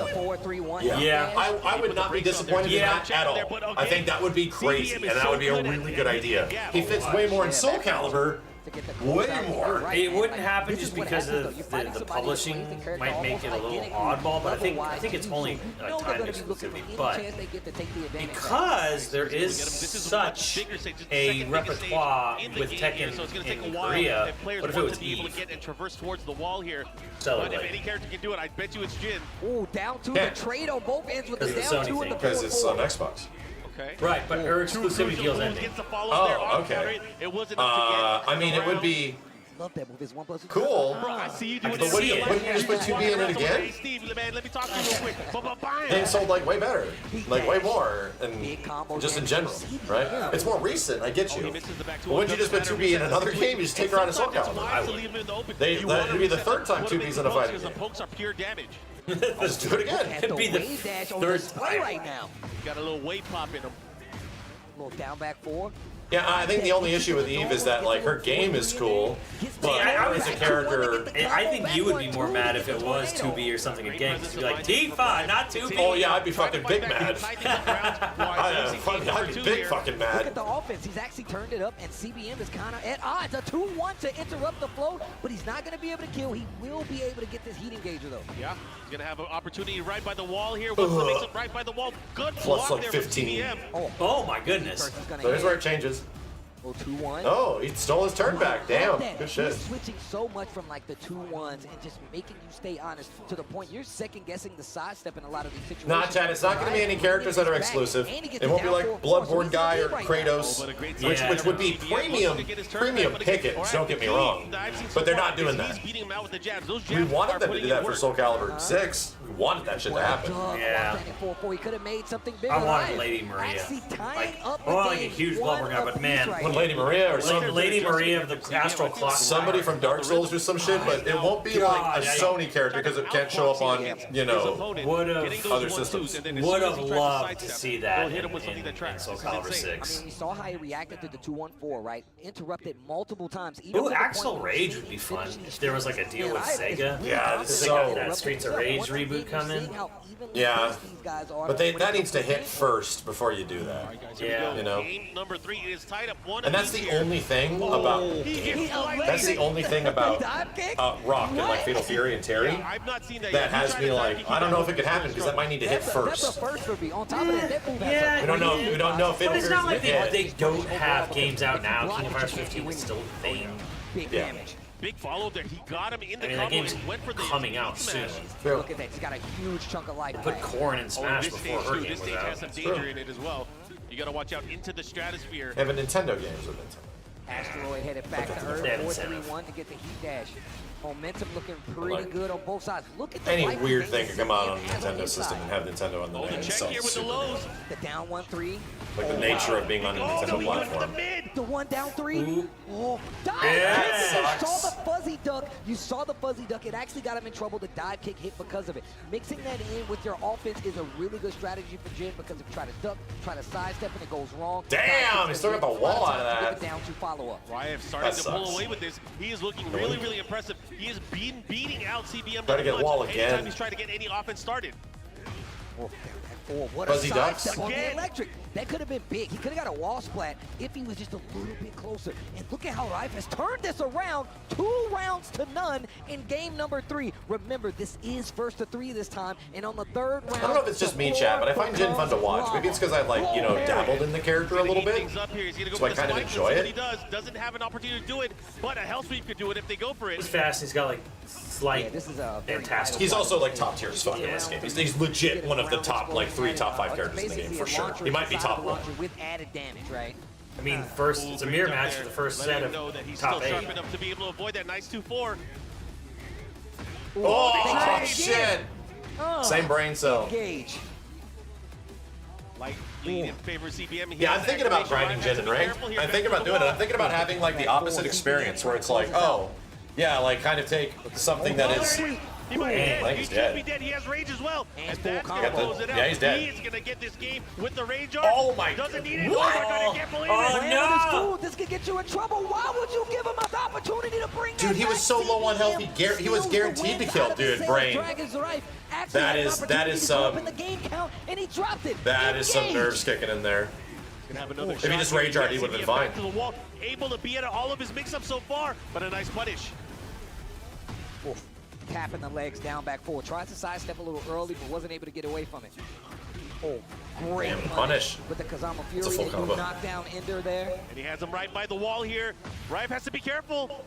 I would not be disappointed in that at all. I think that would be crazy, and that would be a really good idea. He fits way more in Soul Calibur. Way more. It wouldn't happen just because of the publishing might make it a little oddball, but I think it's only a time exclusivity. But because there is such a repertoire with Tekken in Korea, what if it was Eve? And traverse towards the wall here. But if any character can do it, I bet you it's Jin. Ooh, down 2, the trade on both ends with the down 2 in the 4-4. Because it's on Xbox. Okay. Right, but her exclusivity deal's ending. Oh, okay. I mean, it would be Love that move. It's 1 + 2. cool. Bro, I see you But wouldn't you just put 2B in it again? Steve, man, let me talk to you real quick. Things sold like way better, like way more, and just in general, right? It's more recent. I get you. But wouldn't you just put 2B in another game? You just take her out of Soul Calibur. That'd be the third time 2B's in a fighting game. Pokes are pure damage. Let's do it again. Could be the third time right now. Got a little weight pop in him. Little down back 4. Yeah, I think the only issue with Eve is that like her game is cool, but as a character, I think you would be more mad if it was 2B or something again, because you'd be like, Tifa, not 2B. Oh yeah, I'd be fucking big mad. I'd be big fucking mad. Look at the offense. He's actually turned it up, and CBM is kind of at odds. A 2-1 to interrupt the flow, but he's not going to be able to kill. He will be able to get this heat engager, though. Yeah, he's going to have an opportunity right by the wall here. Wants to make some right by the wall. Good plus block like there 15. Oh my goodness. There's where it changes. 2-1. Oh, he stole his turn back. Damn, good shit. He's switching so much from like the 2-1s and just making you stay honest to the point you're second guessing the sidestep in a lot of these situations. Nah, Chad, it's not going to be any characters that are exclusive. It won't be like Bloodborne Guy or Kratos, which would be premium pickets, don't get me wrong. But they're not doing that. We wanted them to do that for Soul Calibur 6. We wanted that shit to happen. Yeah. He could have made something bigger. I wanted Lady Maria. Like a huge Bloodborne Guy, but man. Lady Maria or some Lady Maria of the Astral Clock. Somebody from Dark Souls or some shit, but it won't be like a Sony character because it can't show up on, you know, other systems. Would have loved to see that in Soul Calibur 6. I mean, you saw how he reacted to the 2-1-4, right? Interrupted multiple times. Ooh, Axel Rage would be fun if there was like a deal with Sega. Yeah, so that Streets of Rage reboot coming. Yeah, but that needs to hit first before you do that. Yeah, you know. Game number 3 is tied up 1. And that's the only thing about Rock and like Fatal Fury and Terry that has me like, I don't know if it could happen because that might need to hit first. We don't know. We don't know if it. But it's not like they don't have games out now. Kingdom Hearts 15 is still a thing. Yeah. Big follow there. He got him in the that game's coming out soon. Look at that. He's got a huge chunk of life. Put Corrin in Smash before her game this was stage has out. some danger in it as well. You got to watch out into the stratosphere. They have a Nintendo games with Nintendo. Asteroid headed back to Earth, 4-3-1 to get the heat dash. Momentum looking pretty good on both sides. Look at the any weird thing could come out on a Nintendo system and have Nintendo on the name. The down 1-3. Like the nature of being on a Nintendo platform. The one down 3. Oh, dive kick! You saw the fuzzy duck. You saw the fuzzy duck. It actually got him in trouble. The dive kick hit because of it. Mixing that in with your offense is a really good strategy for Jin because if you try to duck, try to sidestep, and it goes wrong. Damn, he still got the wall out of that. Down 2 follow-up. Ryan starting to pull away with this. He is looking really, really impressive. He is beating out CBM. Try to get wall again. Anytime he's trying to get any offense started. Oh, what Fuzzy a ducks. sidestep on the electric. That could have been big. He could have got a wall splat if he was just a little bit closer. And look at how Rife has turned this around. 2 rounds to none in game number 3. Remember, this is first to 3 this time. And on the 3rd round, I don't know if it's just me, chat, but I find Jin fun to watch. Maybe it's because I like, you know, dabbled in the character a little bit, so I kind of enjoy it. He doesn't have an opportunity to do it, but a hell sweep could do it if they go for it. He's fast. He's got like slight. This is a fantastic. He's also like top tier as fuck in this game. He's legit one of the top like 3, top 5 characters in the game for sure. He might be top 1. With added damage, right? I mean, first it's a mirror match for the first set of top 8. Sharp enough to be able to avoid that nice 2-4. Oh shit! Same brain cell. Engage. Like lead in favor of CBM. Yeah, I'm thinking about grinding Jin and Ring. I'm thinking about doing it. I'm thinking about having like the opposite experience where it's like, oh, yeah, like kind of take something that is. He might be dead. Like He's dead. be dead. He has rage as well. And full that's combo. gonna close it out. Yeah, he's dead. He is gonna get this game with the rage arm. Oh my! Doesn't need it. What? Oh my god, I can't believe Oh, it. no! This could get you in trouble. Why would you give him the opportunity to bring Dude, he was so low on health. He was guaranteed to kill, dude. Brain. That is some. That is some nerves kicking in there. If he just rage art, he would have been fine. To the wall, able to be at all of his mix-ups so far, but a nice punish. Tapping the legs down, back forward. Tries to sidestep a little early, but wasn't able to get away from it. Oh, great Damn, punish. with the Kazama It's a Fury. full combo. Knockdown Ender there. And he has him right by the wall here. Rife has to be careful.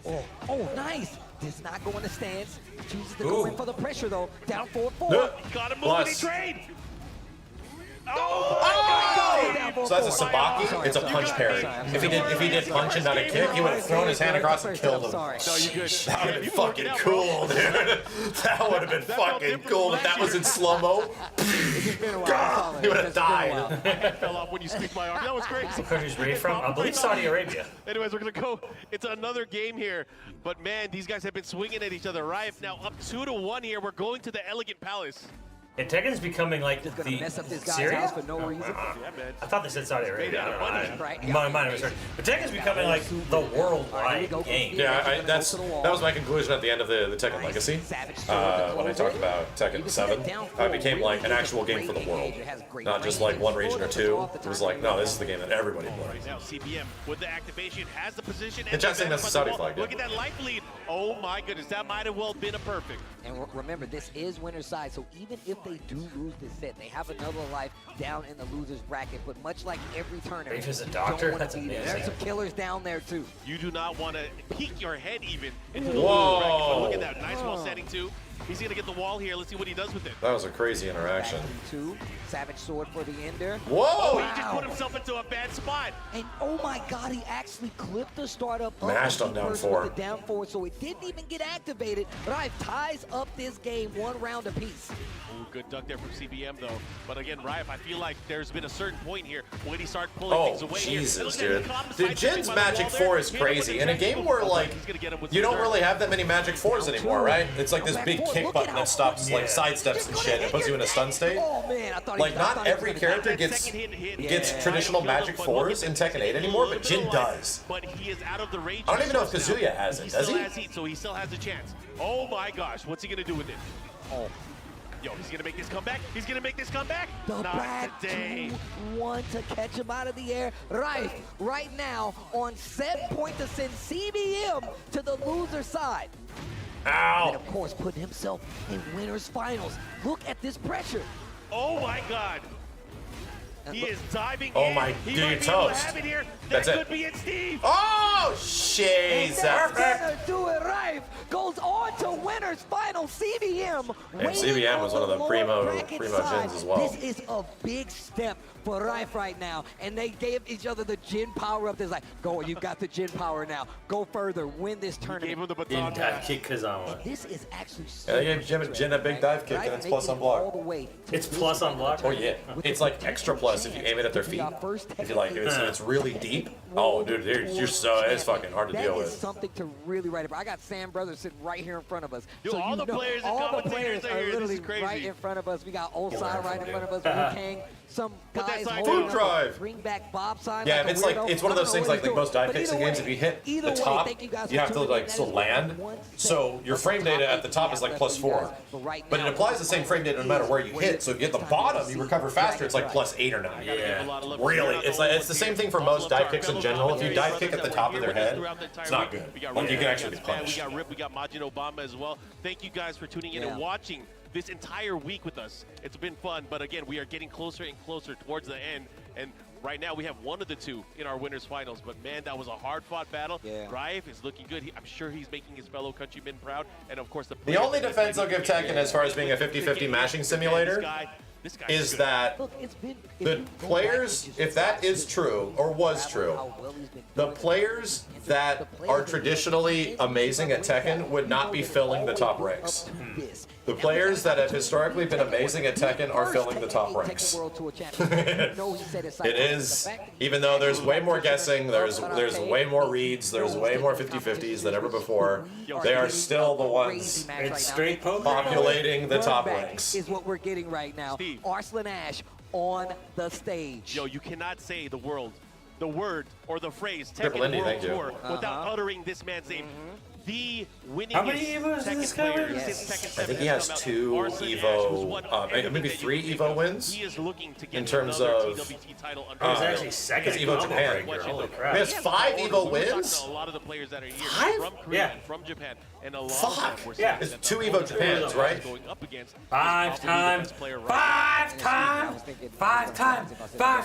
Oh, nice. Does not go in the stance. Chooses to go in for the pressure, though. Down forward 4. Got him moving, he trade. So that's a sabaki. It's a punch parry. If he did punch and not a kick, he would have thrown his hand across and killed him. That would have been fucking cool, dude. That would have been fucking cool if that was in slow mo. He would have died. Fell off when you squeezed my arm. That was crazy. What country's Ray from? I believe Saudi Arabia. Anyways, we're gonna go. It's another game here, but man, these guys have been swinging at each other. Rife now up 2-1 here. We're going to the Elegant Palace. And Tekken's becoming like Just gonna the mess up this guy's Syria? house for no reason. Yeah, man. I thought they said Saudi Arabia. I don't know. Right. My mind was hurt. But Tekken's becoming like the worldwide game. Yeah, that was my conclusion at the end of the Tekken Legacy. When I talked about Tekken 7, it became like an actual game for the world, not just like one region or two. It was like, no, this is the game that everybody plays. Now CBM with the activation has the position. The chat saying that's the Saudi flag. Look at that life lead. Oh my goodness, that might have well been a perfect. And remember, this is winner's side, so even if they do lose this set, they have another life down in the loser's bracket. But much like every tournament, Rafe is a doctor? don't wanna That's be there. amazing. There's some killers down there too. You do not want to peek your head even into the Whoa. loser bracket. But look at that, nice wall setting too. He's gonna get the wall here. Let's see what he does with it. That was a crazy interaction. Back in 2, Savage Sword for the Ender. Whoa! He just put himself into a bad spot. And oh my god, he actually clipped the startup up Mashed the on down person 4. with the down 4, so it didn't even get activated. Rife ties up this game 1 round apiece. Ooh, good duck there from CBM though. But again, Rife, I feel like there's been a certain point here when he started pulling things away. Jesus, here. dude. Dude, Jin's Magic 4 is crazy. In a game where, like, you don't really have that many Magic 4s anymore, right? It's like this big kick button that stops, like, sidesteps and shit and puts you in a stun state. Oh man, I thought Like, not every character gets traditional Magic 4s in Tekken 8 anymore, but Jin does. But he is out of the range. I don't even know if Kazuya has it, does he? Has heat, so he still has a chance. Oh my gosh, what's he gonna do with it? Oh. Yo, he's gonna make this comeback. He's gonna make this comeback. The Not back today. 2-1 to catch him out of the air. Rife right now on set point to send CBM to the loser side. And Ow! of course, putting himself in winners finals. Look at this pressure. Oh my God. And He look- is diving Oh in. my- He dude, might you're be able to toast. have it here. That's that it. could be it, Steve. Oh, And Jesus! that's gonna do it. Rife goes on to winners final. CBM. And CBM was one of the primo Jins Jins as well. This is a big step for Rife right now, and they gave each other the Jin power up. There's like, go, you got the Jin power now. Go further, win this tournament. Gave him the In baton dive pass. kick Kazama. And this is actually so Yeah, they gave Jin a big dive kick, Rife and it's plus making on block. it all the way to It's plus on block. Oh yeah, it's like extra plus if you aim it at their feet. If you like, it's really deep. Oh, dude, you're so is fucking hard to deal That is with. something to really write about. I got Sam Brothers sitting right here in front of us. Yo, all the players and all the commentators players are are here. This literally is crazy. right in front of us. We got Osai right in front of us. Wu-Kang, some guys sign holding down. up Drive. a bring back Bob sign. Yeah, like a it's like weirdo. it's one of I those don't things know like what he's most doing. dive But kicks in either games. way- If you hit either the way, top, thank you guys you for have to tuning like in. still That is land. one So segment your of frame the top data at 8 the top we is like have plus left for you 4. guys. But right But it now, applies the same frame data no matter where you hit. So if you hit the bottom, you recover faster. It's like plus 8 or 9. Yeah. Really, it's the same thing for most dive kicks in general. If you dive kick at the top of their head, it's not good. Like you can actually get punished. We got Rip, we got Majin Obama as well. Thank you guys for tuning in and watching this entire week with us. It's been fun, but again, we are getting closer and closer towards the end. And right now, we have one of the two in our winners finals. But man, that was a hard-fought battle. Drive is looking good. I'm sure he's making his fellow countrymen proud. And of course, The only defense I'll give Tekken as far as being a 50-50 mashing simulator is that the players, if that is true or was true, the players that are traditionally amazing at Tekken would not be filling the top ranks. The players that have historically been amazing at Tekken are filling the top ranks. It is, even though there's way more guessing, there's way more reads, there's way more 50-50s than ever before, they are still the ones populating the top ranks. Is what we're getting right now. Arslan Ash on the stage. Yo, you cannot say the word, or the phrase Triple Tekken Indy, World thank you. Tour without uttering this man's name. The winningest How many Evos does this guy Tekken player win? since Tekken 7 I think he has come out. 2 Arslan Ash was Evo, one of maybe everything 3 that you Evo think wins. He is looking to get In terms another of, TWT title under He's his actually belt. second It's in Evo global Japan. rank. Holy Holy He crap. has 5 Evo wins? A lot of the players that are here 5? from Korea, Yeah. from Japan, and a lot Fuck. of them were Yeah. saying It's that 2 the Evo opponent Japans, right? going up against is Five probably the times. best player right now. Five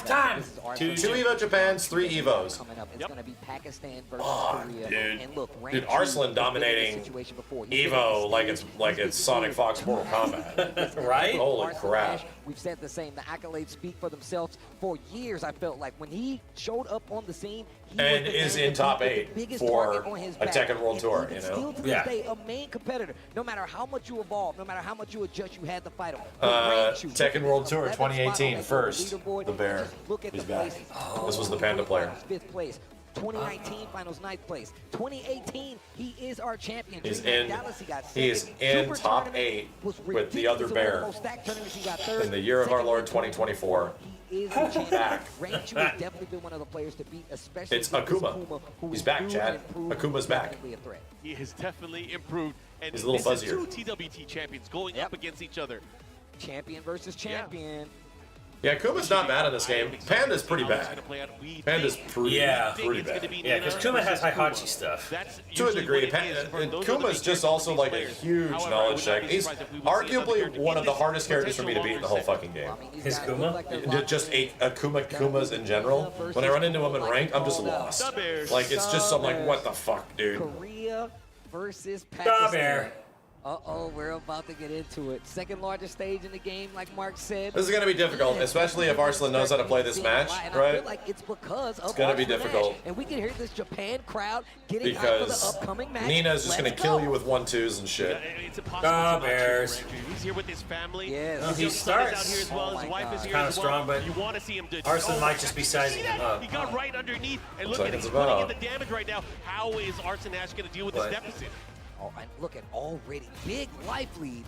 times. 2 Evo Japans, 3 Evos. Coming up. It's going to be Pakistan versus Oh, Korea. dude. And look, Dude, Ranchu Arslan has been in this dominating situation before. He's been in Evo this like it's Sonic Fox Mortal Kombat. Right? Holy Arslan crap. Ash, we've said the same. The accolades speak for themselves. For years, I felt like when he showed up on the scene, he And was the is man in that top beat the 8 biggest for target on his a back. Tekken World And Tour, even you still know? to this Yeah. day, a main competitor. No matter how much you evolve, no matter how much you adjust, you had to fight him. Tekken World Tour 2018 first. The bear. Look at He's the back. places. This was the Panda player. 5th place. 2019 finals 9th place. 2018 he is our champion. He's Dream in- Dallas, he got he is second. in Super top tournament 8 was with the other ridiculous. One of bear the most stacked tournaments, he got third. in the year of our Second Lord in 2024. He is the champion. Back. Ranchu has definitely been one of the players to beat, especially It's with this Akuma. who He's is back, new Chad. and improved, Akuma's back. definitely a threat. He has definitely improved. And He's a little this is fuzzier. 2 TWT champions going up against each other. Champion versus champion. Yeah, Kuma's not bad in this game. Panda's pretty bad. Panda's pretty Yeah. bad. Yeah, because Kuma has Hihachi stuff. To a degree, Kuma's just also like a huge knowledge check. He's arguably one of the hardest characters for me to beat in the whole fucking game. His Kuma? Just Kumas in general. When I run into him in ranked, I'm just lost. Like, it's just I'm like, what the fuck, dude? Korea versus Da Pakistan. bear. Uh-oh, we're about to get into it. Second largest stage in the game, like Mark said. This is going to be difficult, especially if Arslan knows how to play this match, And I right? feel like it's because of It's gonna be Arslan difficult. Ash. And we can hear this Japan crowd getting hyped for Because the upcoming match. Nina's just going to kill you with 1-2s and shit. It's impossible Da to not bears. cheer for Ranchu. He's here with his family. Yes. Well, His he young son is out starts. here as well. His wife is here Kinda as well. strong, but you want to see him do Arslan might just be sizing him up. He got right underneath, and look Looks at like he's it's putting in about. the damage right now. How is Arslan Ash going to deal with this What? deficit? Oh, and look at already big life lead.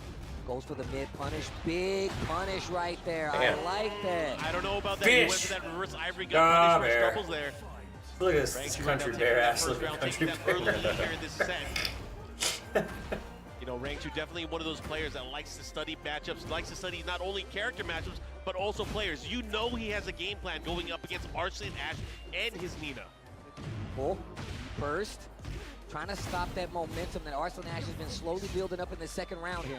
Goes for the mid punish. Big punish right there. Damn. I like that. I don't know about that. Fish. He went for that reverse ivory Da gun punish bear. for Strupples there. Look at this Ranchu country right now bear taking that ass first looking round, country taking that early bear. lead here in this set. You know, Ranchu definitely one of those players that likes to study matchups, likes to study not only character matchups, but also players. You know he has a game plan going up against Arslan Ash and his Nina. Full burst. Trying to stop that momentum that Arslan Ash has been slowly building up in the second round here.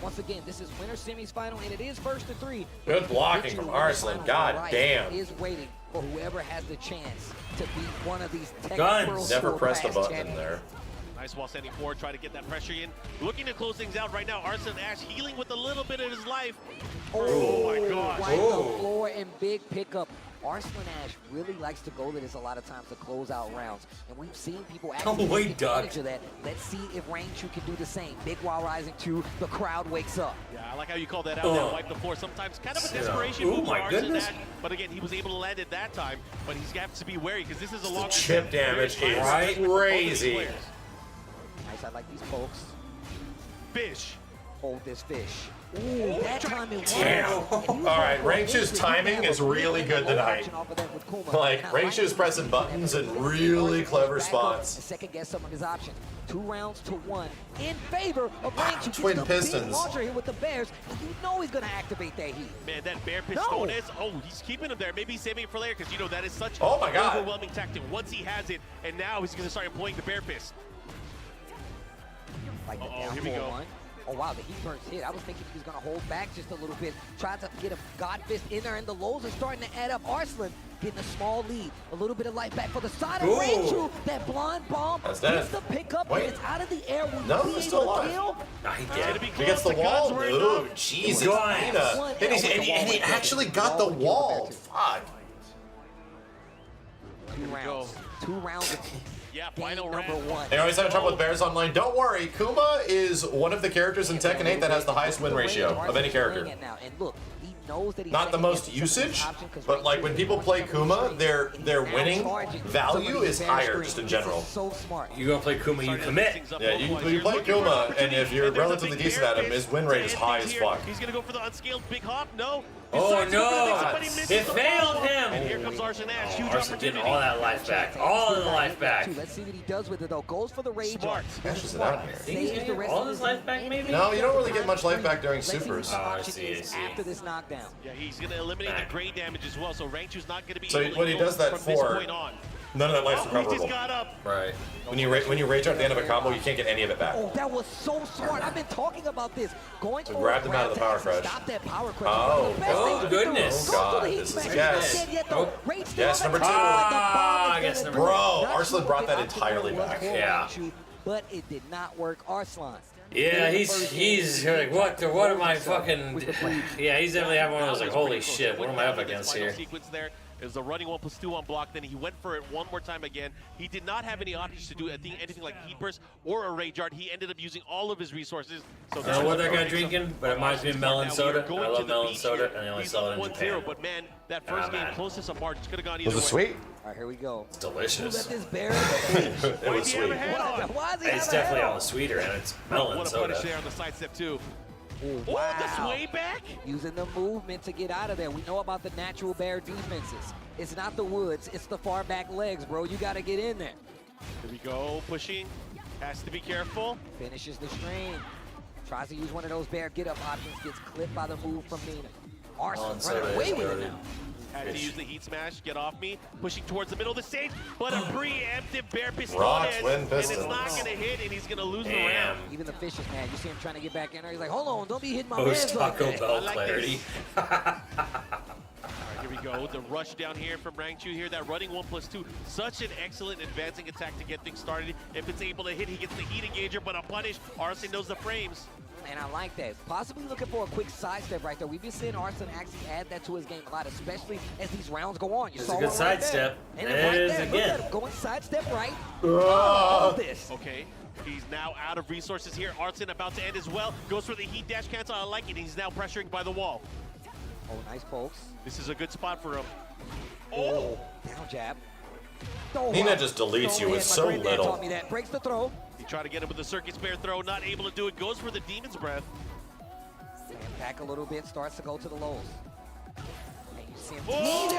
Once again, this is winner semis final, and it is first to 3. Good blocking from Arslan. God damn. Is waiting for whoever has the chance to beat one of these Tekken Guns. World Never Tour pressed a past button in champions. there. Nice wall standing forward, try to get that pressure in. Looking to close things out right now. Arslan Ash healing with a little bit of his life. Oh my gosh. Right the floor and big pickup. Arslan Ash really likes to go to this a lot of times to close out rounds. And we've seen people actually take advantage of that. Let's see if Rangchu can do the same. Big while rising 2, the crowd wakes up. Yeah, I like how you call that out there, wipe the floor. Sometimes kind of a desperation move for Arslan Ash. But again, he was able to land it that time. But he's got to be wary because this is a long chip damage is crazy. Nice, I like these folks. Fish. Hold this fish. Ooh, that time it Damn. Alright, Rangchu's timing is really good tonight. Like, Rangchu's pressing buttons in really clever spots. Second guess some of his options. 2 rounds to 1 in favor of Rangchu. Twin Pistons. Launcher here with the Bears. You know he's going to activate that heat. Man, that Bear Pistones. Oh, he's keeping him there. Maybe he's saving it for later because, you know, that is such an overwhelming tactic. Once he has it, and now he's going to start employing the Bear Fist. Like here we go. Oh wow, the heat burns hit. I was thinking he was gonna hold back just a little bit. Tried to get a God Fist in there, and the lows are starting to add up. Arslan getting a small lead. A little bit of life back for the side of Rangchu. That blonde bomb gets the pickup, and it's out of the air. No, he's still alive. He gets the wall. Ooh, Jesus. And he actually got the wall. Fuck. 2 rounds. 2 rounds. Yeah, final number 1. They always have trouble with Bears Online. Don't worry, Kuma is one of the characters in Tekken 8 that has the highest win ratio of any character. And look, he knows that he's not the most usage, but like when people play Kuma, their winning value is higher just in general. So smart. You gonna play Kuma, you commit. Yeah, you play Kuma, and if you're relatively decent at him, his win rate is high as fuck. He's gonna go for the unscaled big hop. No. Oh no! It failed him! And here comes Arslan Ash. Huge Arslan getting all that life back. All of the life back. Let's see what he does with it though. Goes for the rage. Smart. Ash is out here. Saves the rest all his life back maybe? No, you don't really get much life back during supers. Oh, I see. After this knockdown. Yeah, he's gonna eliminate the grain damage as well, so Rangchu's not gonna be So what he does that for, none of that life's recoverable. He just got up. Right. When you rage out at the end of a combo, you can't get any of it back. Oh, that was so smart. I've been talking about this. Going so grabbed him out of the power crush. Stop that power crush. Oh goodness. Oh god, this is yes. Yes, number 2. Yes, number 2. Bro, Arslan brought that entirely back. Yeah. But it did not work. Arslan. Yeah, he's like, what am I fucking... Yeah, he's definitely having one of those like, holy shit, what am I up against here? It was a running 1+2 on block, then he went for it one more time again. He did not have any options to do anything like heat burst or a rage art. He ended up using all of his resources. So I don't know what that guy drinking, but it reminds me of melon soda. I love melon soda, and they only sell it in Japan. But man, that first game closest of March could have gone either way. Was it sweet? All right, here we go. It's delicious. Who let this bear it was sweet. It's definitely on the sweeter, and it's melon soda. What a punish there on the side step too. Oh, wow. The sway back? Using the movement to get out of there. We know about the natural bear defenses. It's not the woods, it's the far back legs, bro. You got to get in there. Here we go, pushing. Has to be careful. Finishes the strain. Tries to use one of those bear get-up options. Gets clipped by the move from Nina. Arslan running away with it now. Had to use the heat smash, get off me, pushing towards the middle of the stage, but a preemptive bear pistol, and it's not going to hit, and he's going to lose the round. Even the fish is mad. You see him trying to get back in there. He's like, hold on, don't be hitting my Post man's like Taco that. Bell clarity. Here we go, the rush down here from Rangchu here, that running 1+2. Such an excellent advancing attack to get things started. If it's able to hit, he gets the heat engager, but a punish. Arslan knows the frames. And I like that. Possibly looking for a quick sidestep right there. We've been seeing Arslan actually add that to his game a lot, especially as these rounds go on. It's a good sidestep. And right there, look at him going sidestep right. This. Okay. He's now out of resources here. Arslan about to end as well. Goes for the heat dash cancel. I like it. He's now pressuring by the wall. Oh, nice pokes. This is a good spot for him. Oh, down jab. Nina just deletes you with so little. Taught me that. Breaks the throw. He tried to get him with the circus bear throw. Not able to do it. Goes for the demon's breath. And back a little bit. Starts to go to the lows. And you see him Yeah,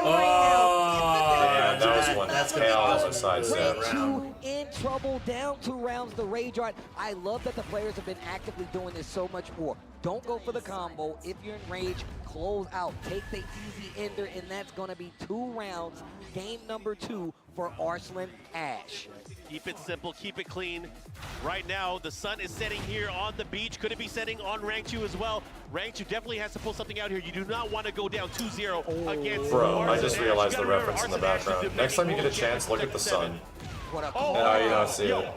that was one. That's hell of a sidestep. Rangchu in trouble. Down 2 rounds. The rage art. I love that the players have been actively doing this so much more. Don't go for the combo. If you're in rage, close out. Take the easy ender, and that's going to be 2 rounds. Game number 2 for Arslan Ash. Keep it simple, keep it clean. Right now, the sun is setting here on the beach. Could it be setting on Rangchu as well? Rangchu definitely has to pull something out here. You do not want to go down 2-0 against Bro, Arslan I just Ash. realized the reference in the background. Next time you get a chance, look at the sun. And how you don't see it.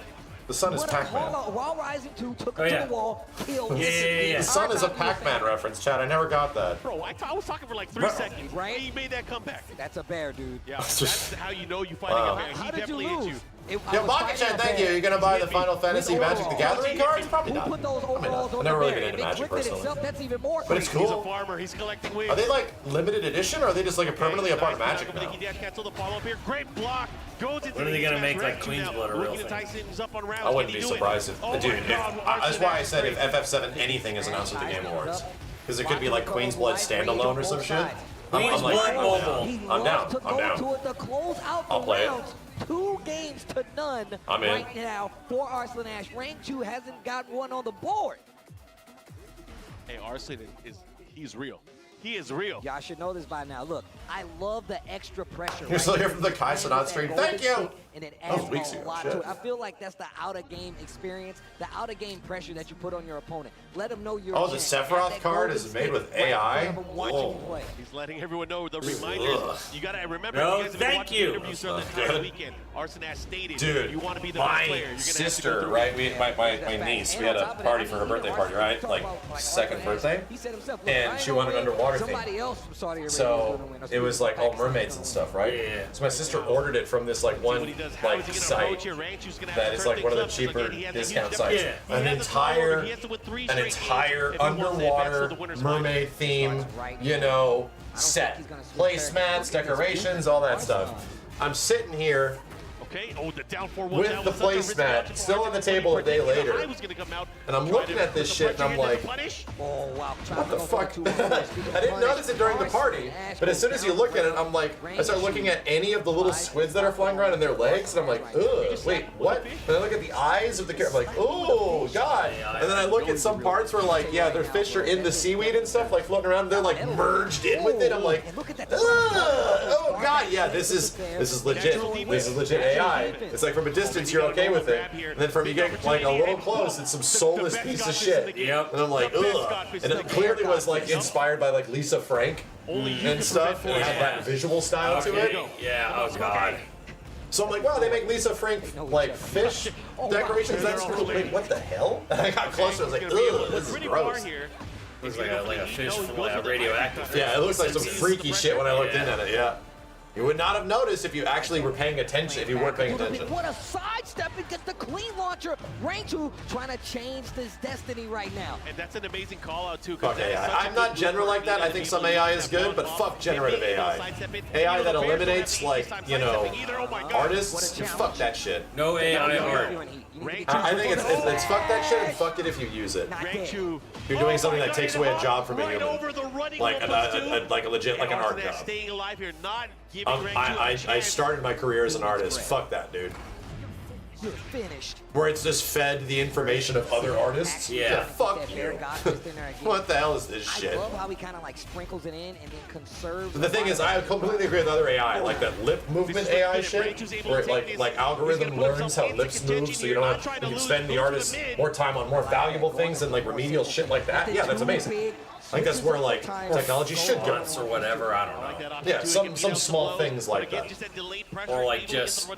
The sun is Pac-Man. While Rising 2 took him to the wall, killed The sun is a Pac-Man reference, Chad. I never got that. Bro, I was talking for like 3 seconds. Right? He made that comeback. That's a bear, dude. Yeah, that's how you know you fighting a bear. He definitely hit you. Yo, Baka-chan, thank you. You're gonna buy the Final Fantasy Magic the Gathering cards? Probably not. I never really get into Magic personally. That's even more But it's cool. He's a farmer. He's collecting wins. Are they like limited edition, or are they just like permanently a part of Magic now? Cancel the follow-up here. Great block. Goes into When are they gonna make like Queen's Blood a real thing? I wouldn't be surprised if, dude. That's why I said if FF7 anything is announced at the Game Awards, because it could be like Queen's Blood standalone or some shit. Queen's Blood mobile. I'm down. I'm down. To close out I'll the play it. rounds. 2 games to none I'm in. right now for Arslan Ash. Rank 2 hasn't got one on the board. Hey, Arslan he's real. He is real. Y'all should know this by now. Look, I love the extra pressure. You're still here from the Kai Sanat stream. Thank you. And it That was adds weeks a ago. lot Shit. to it. I feel like that's the out-of-game experience, the out-of-game pressure that you put on your opponent. Let them know you're Oh, the Sephiroth card is made with AI? Whoa. He's letting everyone know the reminders. You gotta remember. No, you guys have been thank watching you. the interviews throughout the entire weekend. Arslan Ash stated, Dude, you want to be the best player. You're my gonna sister, have to go through right? My niece, we had a party for her birthday party, right? Like, second birthday. And she wanted an underwater theme. Somebody else from Saudi Arabia So it was like all mermaids and stuff, right? Yeah. So my sister ordered it from this like one like site that is like one of the cheaper discount sites. Yeah. An entire underwater mermaid theme, you know, set, placemats, decorations, all that stuff. I'm sitting here the down 4-1 with the placemat still on the table a day later, and I'm looking at this shit and I'm like, what the fuck? I didn't notice it during the party, but as soon as you look at it, I'm like, I start looking at any of the little squids that are flying around in their legs, and I'm like, ugh, wait, what? And I look at the eyes of the character, I'm like, oh god. And then I look at some parts where like, yeah, their fish are in the seaweed and stuff, like floating around, they're like merged in with it. I'm like, oh god, yeah, this is legit. This is legit AI. It's like from a distance you're okay with it, and then from you get like a little close, it's some soulless piece of shit. Yep. And I'm like, ugh. And it clearly was like inspired by like Lisa Frank and stuff, and it had that visual style to it. Yeah, oh god. So I'm like, wow, they make Lisa Frank like fish decorations. That's cool. Wait, what the hell? And I got closer. I was like, ugh, this is gross. Looks like a fish from a radioactive fish. Yeah, it looks like some freaky shit when I looked in at it. Yeah. You would not have noticed if you actually were paying attention, if you weren't paying attention. What a sidestep and gets the clean launcher. Rank 2 trying to change this destiny right now. And that's an amazing call out too. Fuck AI. I'm not general like that. I think some AI is good, but fuck generative AI. AI that eliminates, like, you know, artists, fuck that shit. No AI art. I think it's fuck that shit and fuck it if you use it. You're doing something that takes away a job from a human. Like a legit, like an art job. I started my career as an artist. Fuck that, dude. You're finished. Where it's just fed the information of other artists? Yeah. Fuck you. What the hell is this shit? I love how he kind of like sprinkles it in and then conserves. The thing is, I completely agree with other AI, like that lip movement AI shit, where it like algorithm learns how lips move, so you can spend the artist more time on more valuable things than like remedial shit like that. Yeah, that's amazing. I think that's where like technology should go. Or whatever, I don't know. Yeah, some small things like that. Or like just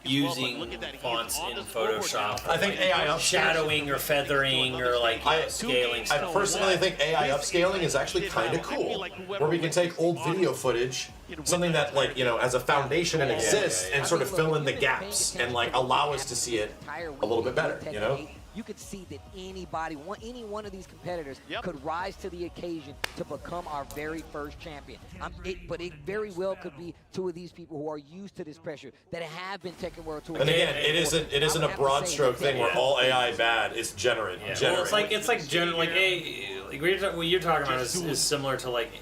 using fonts in Photoshop. I think AI upscaling, shadowing or feathering or like scaling stuff. I personally think AI upscaling is actually kind of cool, where we can take old video footage, something that like, you know, as a foundation and exists, and sort of fill in the gaps and like allow us to see it a little bit better, you know? You could see that any one of these competitors could rise to the occasion to become our very first champion. But it very well could be two of these people who are used to this pressure, that have been Tekken World Tour. And again, it isn't a broad stroke thing where all AI bad. It's generate. Well, it's like what you're talking about is similar to like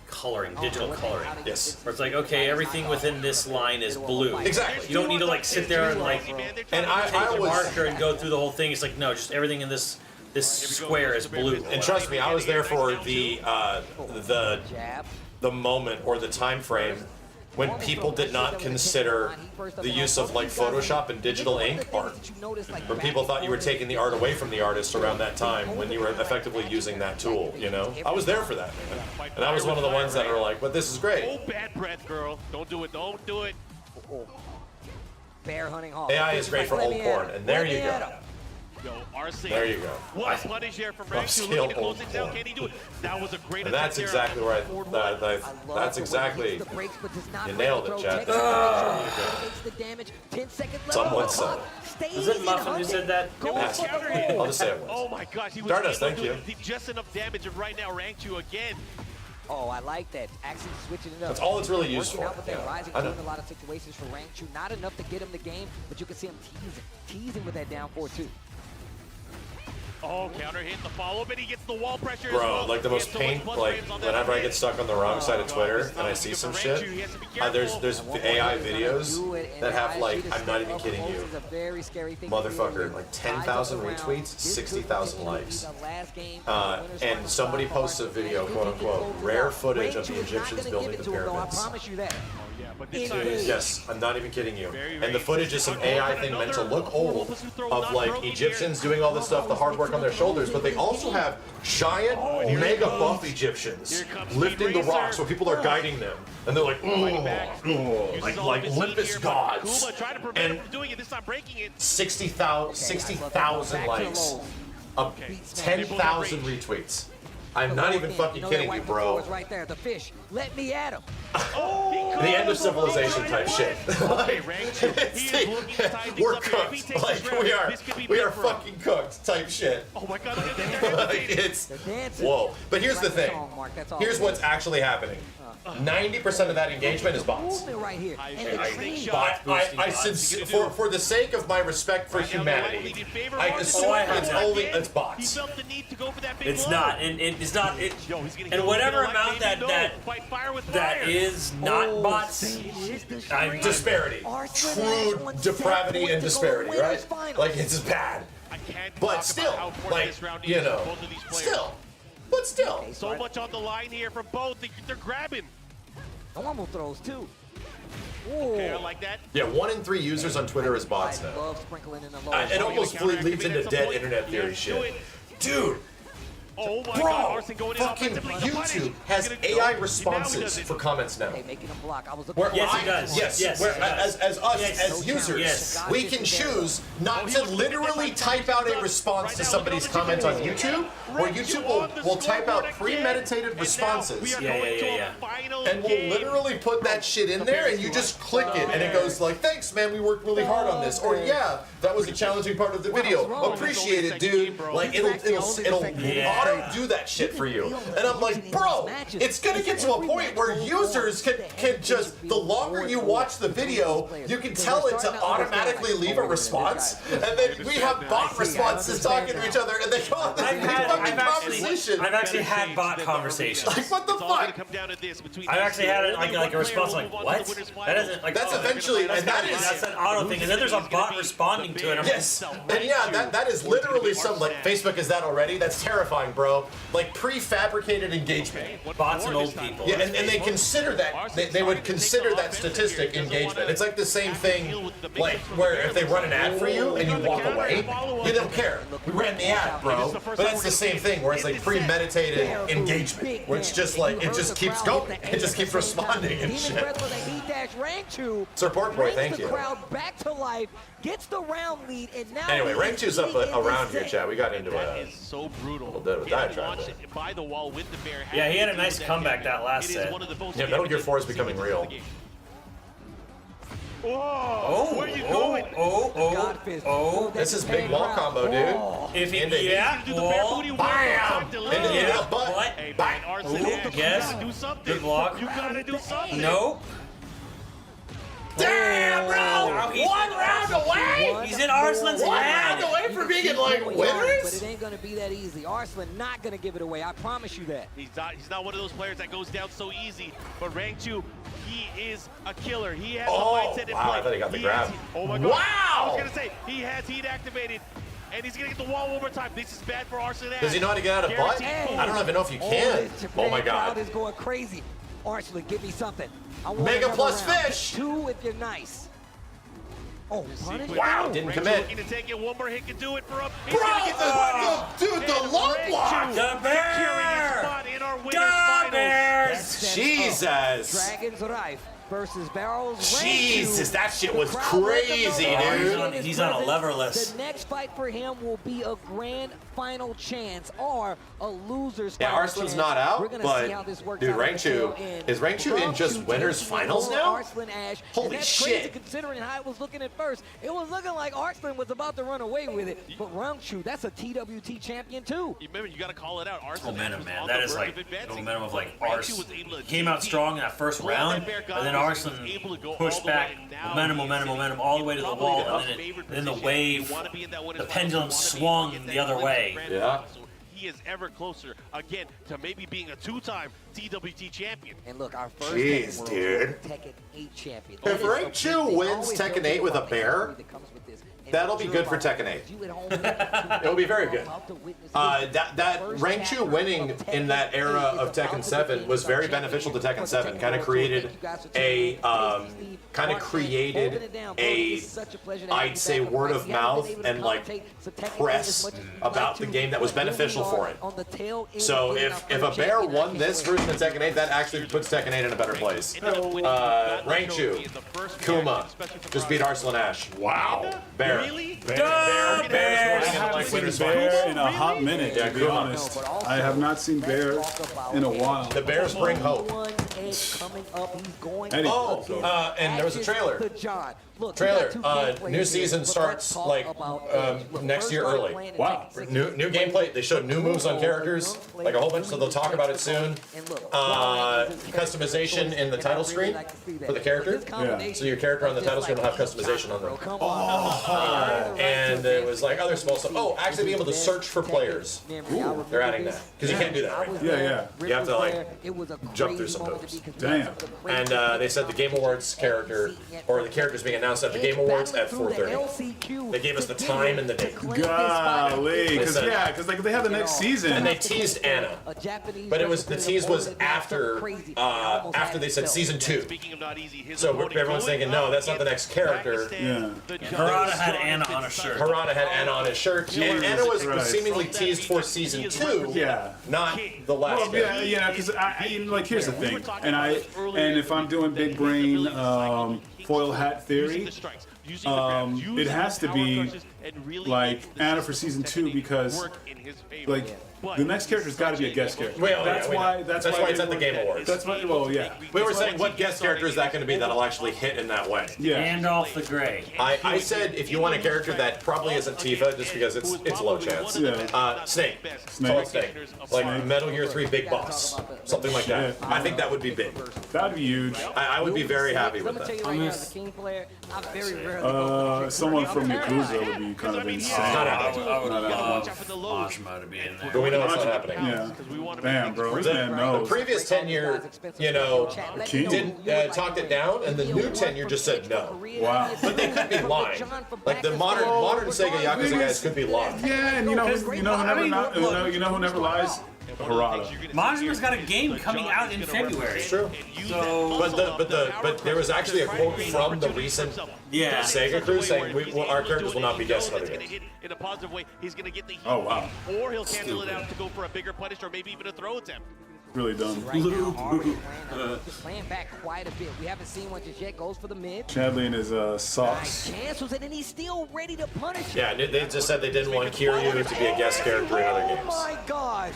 coloring, digital coloring. Yes. Where it's like, okay, everything within this line is blue. Exactly. You don't need to like sit there and like take a marker and go through the whole thing. It's like, no, just everything in this square is blue. And trust me, I was there for the moment or the time frame when people did not consider the use of like Photoshop and digital ink art. When people thought you were taking the art away from the artist around that time when you were effectively using that tool, you know? I was there for that, man. And I was one of the ones that are like, but this is great. Oh, bad breath, girl. Don't do it. Don't do it. bear hunting hall. AI is great for old porn, and there you go. Yo, Arsene. There you go. What a punish here from Ranchu, looking to close things out. Can he do it? That was a great And that's exactly where that's exactly, you nailed it, Chad. Someone said it. Was it Muffin who said that? Yes. I'll just say it once. Oh my gosh, he was Stardust, able thank to you. do just enough damage, and right now Ranchu again. Oh, I like that. Actually switching it up. That's all it's really used Working for. out with that Yeah, rising I know. in a lot of situations for Ranchu. Not enough to get him the game, but you can see him teasing with that down 4-2. Oh, counter hit the follow-up, and he gets the wall pressure as Bro, well. like the most pain, like whenever I get stuck on the wrong side of Twitter and I see some shit, there's AI videos that have like, I'm not even kidding you, motherfucker, like 10,000 retweets, 60,000 likes. And somebody posts a video, quote unquote, rare footage of the Egyptians building the pyramids. Yes, I'm not even kidding you. And the footage is some AI thing meant to look old of like Egyptians doing all this stuff, the hard work on their shoulders, but they also have giant, mega buff Egyptians lifting the rocks where people are guiding them. And they're like, like Olympus gods. And 60,000 likes, 10,000 retweets. I'm not even fucking kidding you, bro. Right there, the fish. Let me at him. The end of civilization type shit. Like, we're cooked. Like we are fucking cooked type shit. Oh my god, like, it's whoa. But here's the thing. Here's what's actually happening. 90% of that engagement is bots. Right here. For the sake of my respect for humanity, I assume it's bots. It's not, and it's not. And whatever amount that is not bots, I'm disparity, true depravity and disparity, right? Like it's bad, but still, like you know, still. So much on the line here from both. They're grabbing. Normal throws too. Okay, I like that. Yeah, 1 in 3 users on Twitter is bots now. It almost leads into dead internet theory shit. Dude, oh my bro, god, Arsene going in fucking YouTube has AI responses for comments now. Where yes, it does. Yes, where as us, as users, we can choose not to literally type out a response to somebody's comment on YouTube, or YouTube will type out premeditated responses. Yeah. And we'll literally put that shit in there, and you just click it, and it goes like, "Thanks, man, we worked really hard on this," or "Yeah, that was a challenging part of the video. Appreciate it, dude." Like it'll auto do that shit for you, and I'm like, bro, it's gonna get to a point where users can just, the longer you watch the video, you can tell it to automatically leave a response, and then we have bot responses talking to each other, and they go on this fucking conversation. I've actually had bot conversations. Like what the fuck? I've actually had like a response like, what? That isn't like. That's eventually, and that's an auto thing, and then there's a bot responding to it. Yes, and yeah, that is literally some, like, Facebook is that already? That's terrifying, bro. Like prefabricated engagement. Bots and old people. Yeah, and they consider that, they would consider that statistic engagement. It's like the same thing, like, where if they run an ad for you and you walk away, you don't care. We ran the ad, bro. But that's the same thing, where it's like premeditated engagement, where it's just like, it just keeps going. It just keeps responding and shit. Support boy, thank you. Back to life, gets the round lead, and now anyway, Ranchu's up around here, chat. We got into a so brutal. little bit of a diatribe there. By the wall with the bear. Yeah, he had a nice comeback that last set. Yeah, Metal Gear 4 is becoming real. Oh, where are you going? Oh. This is big wall combo, dude. If he, yeah, wall, bam! Into the butt. Bang. Yes. Good block. You gotta do something. No. Damn, bro! One round away! He's in Arslan's One hand. round away from being like winners? But it ain't gonna be that easy. Arslan not gonna give it away. I promise you that. He's not one of those players that goes down so easy. But Ranchu, he is a killer. He has a mindset in play. I thought he got the grab. Oh my god. Wow! I was gonna say he has heat activated. And he's gonna get the wall one more time. This is bad for Arslan. Does he know how to get out of butt? I don't even know if you can. Oh my god. Crowd is going crazy. Arslan, give me something. I want Mega plus round. fish. 2 if you're nice. Oh, wow, didn't commit. Looking to take it. One more hit can do it for him. Bro, the long block. The bear. In our The Bears. Jesus. Dragons Rife versus Barrels. Jesus, that shit was crazy, dude. He's on a leverless. The next fight for him will be a grand final chance or a loser's Yeah, final Arslan's chance. not out, We're gonna but see how this works dude, out at the tail Rangchu, end. is Rangchu in just winners finals now? Arslan Ash. Holy And that's shit. crazy considering how it was looking at first. It was looking like Arslan was about to run away with it, but Rangchu, that's a TWT champion too. Remember, you got to call it out. Arslan Momentum, was man. on That the is verge like of the advancing. momentum of like Rangchu Ars was able to came out strong in that first round, but then Arslan pushed back, momentum all the way to the wall, and then the wave, the pendulum swung the other way. Yeah. He is ever closer again to maybe being a two-time TWT champion. And look, our first Jeez, Tekken dude. Tekken 8 champion. If Rangchu wins Tekken 8 with a bear, that'll be good for Tekken 8. It'll be very good. That Rangchu winning in that era of Tekken 7 was very beneficial to Tekken 7. Kind of created a, I'd say, word of mouth and like press about the game that was beneficial for it. So if a bear won this version of Tekken 8, that actually puts Tekken 8 in a better place. Rangchu, Kuma, just beat Arslan Ash. Wow. Bear. I haven't seen Bear in a hot minute, to be honest. I have not seen Bear in a while. The Bears bring hope. Eddie. And there was a trailer. New season starts like next year early. Wow. New gameplay. They showed new moves on characters, like a whole bunch. So they'll talk about it soon. Customization in the title screen for the character. Yeah. So your character on the title screen will have customization on them. And it was like other small stuff. Oh, actually being able to search for players. Ooh, they're adding that because you can't do that right now. Yeah. You have to like jump through some hoops. Damn. And they said the Game Awards character, or the characters being announced at the Game Awards at 4:30. They gave us the time and the date. Golly, because like they have the next season. And they teased Anna, but it was the tease was after they said season 2. So everyone's thinking, no, that's not the next character. Yeah. Harada had Anna on a shirt. Harada had Anna on his shirt, and Anna was seemingly teased for season 2. Yeah. Not the last. Well, yeah, because like here's the thing, and if I'm doing big brain foil hat theory, it has to be like Anna for season 2 because like the next character's got to be a guest character. That's why it's at the Game Awards. That's why. Well, yeah. We were saying, what guest character is that going to be that'll actually hit in that way? Yeah. Gandalf the Grey. I said if you want a character that probably isn't Tifa, just because it's low chance. Yeah. Snake. Call it Snake. Like Metal Gear 3 Big Boss. Something like that. I think that would be big. That'd be huge. I would be very happy with that. Someone from Yakuza would be kind of insane. I would love Majima to be in there. But we know it's not happening. Yeah. Damn, bro. This man The knows. previous tenure, didn't talked it down, and the new tenure just said no. Wow. But they could be lying. Like the modern Sega Yakuza guys could be lying. Yeah, and you know who never lies? Harada. Majima's got a game coming out in February. It's true. So, But there was actually a quote from the recent Sega crew saying our characters will not be guests in other games. In a positive way, he's going to get the heat. Oh, wow. Or he'll cancel it out to go for a bigger punish or maybe even a throw attempt. Really done. Playing back quite a bit. We haven't seen one just yet. Goes for the mid. Chadley in his socks. Cancels it, and he's still ready to punish it. Yeah, they just said they didn't want Kiryu to be a guest character in other games. Oh my gosh.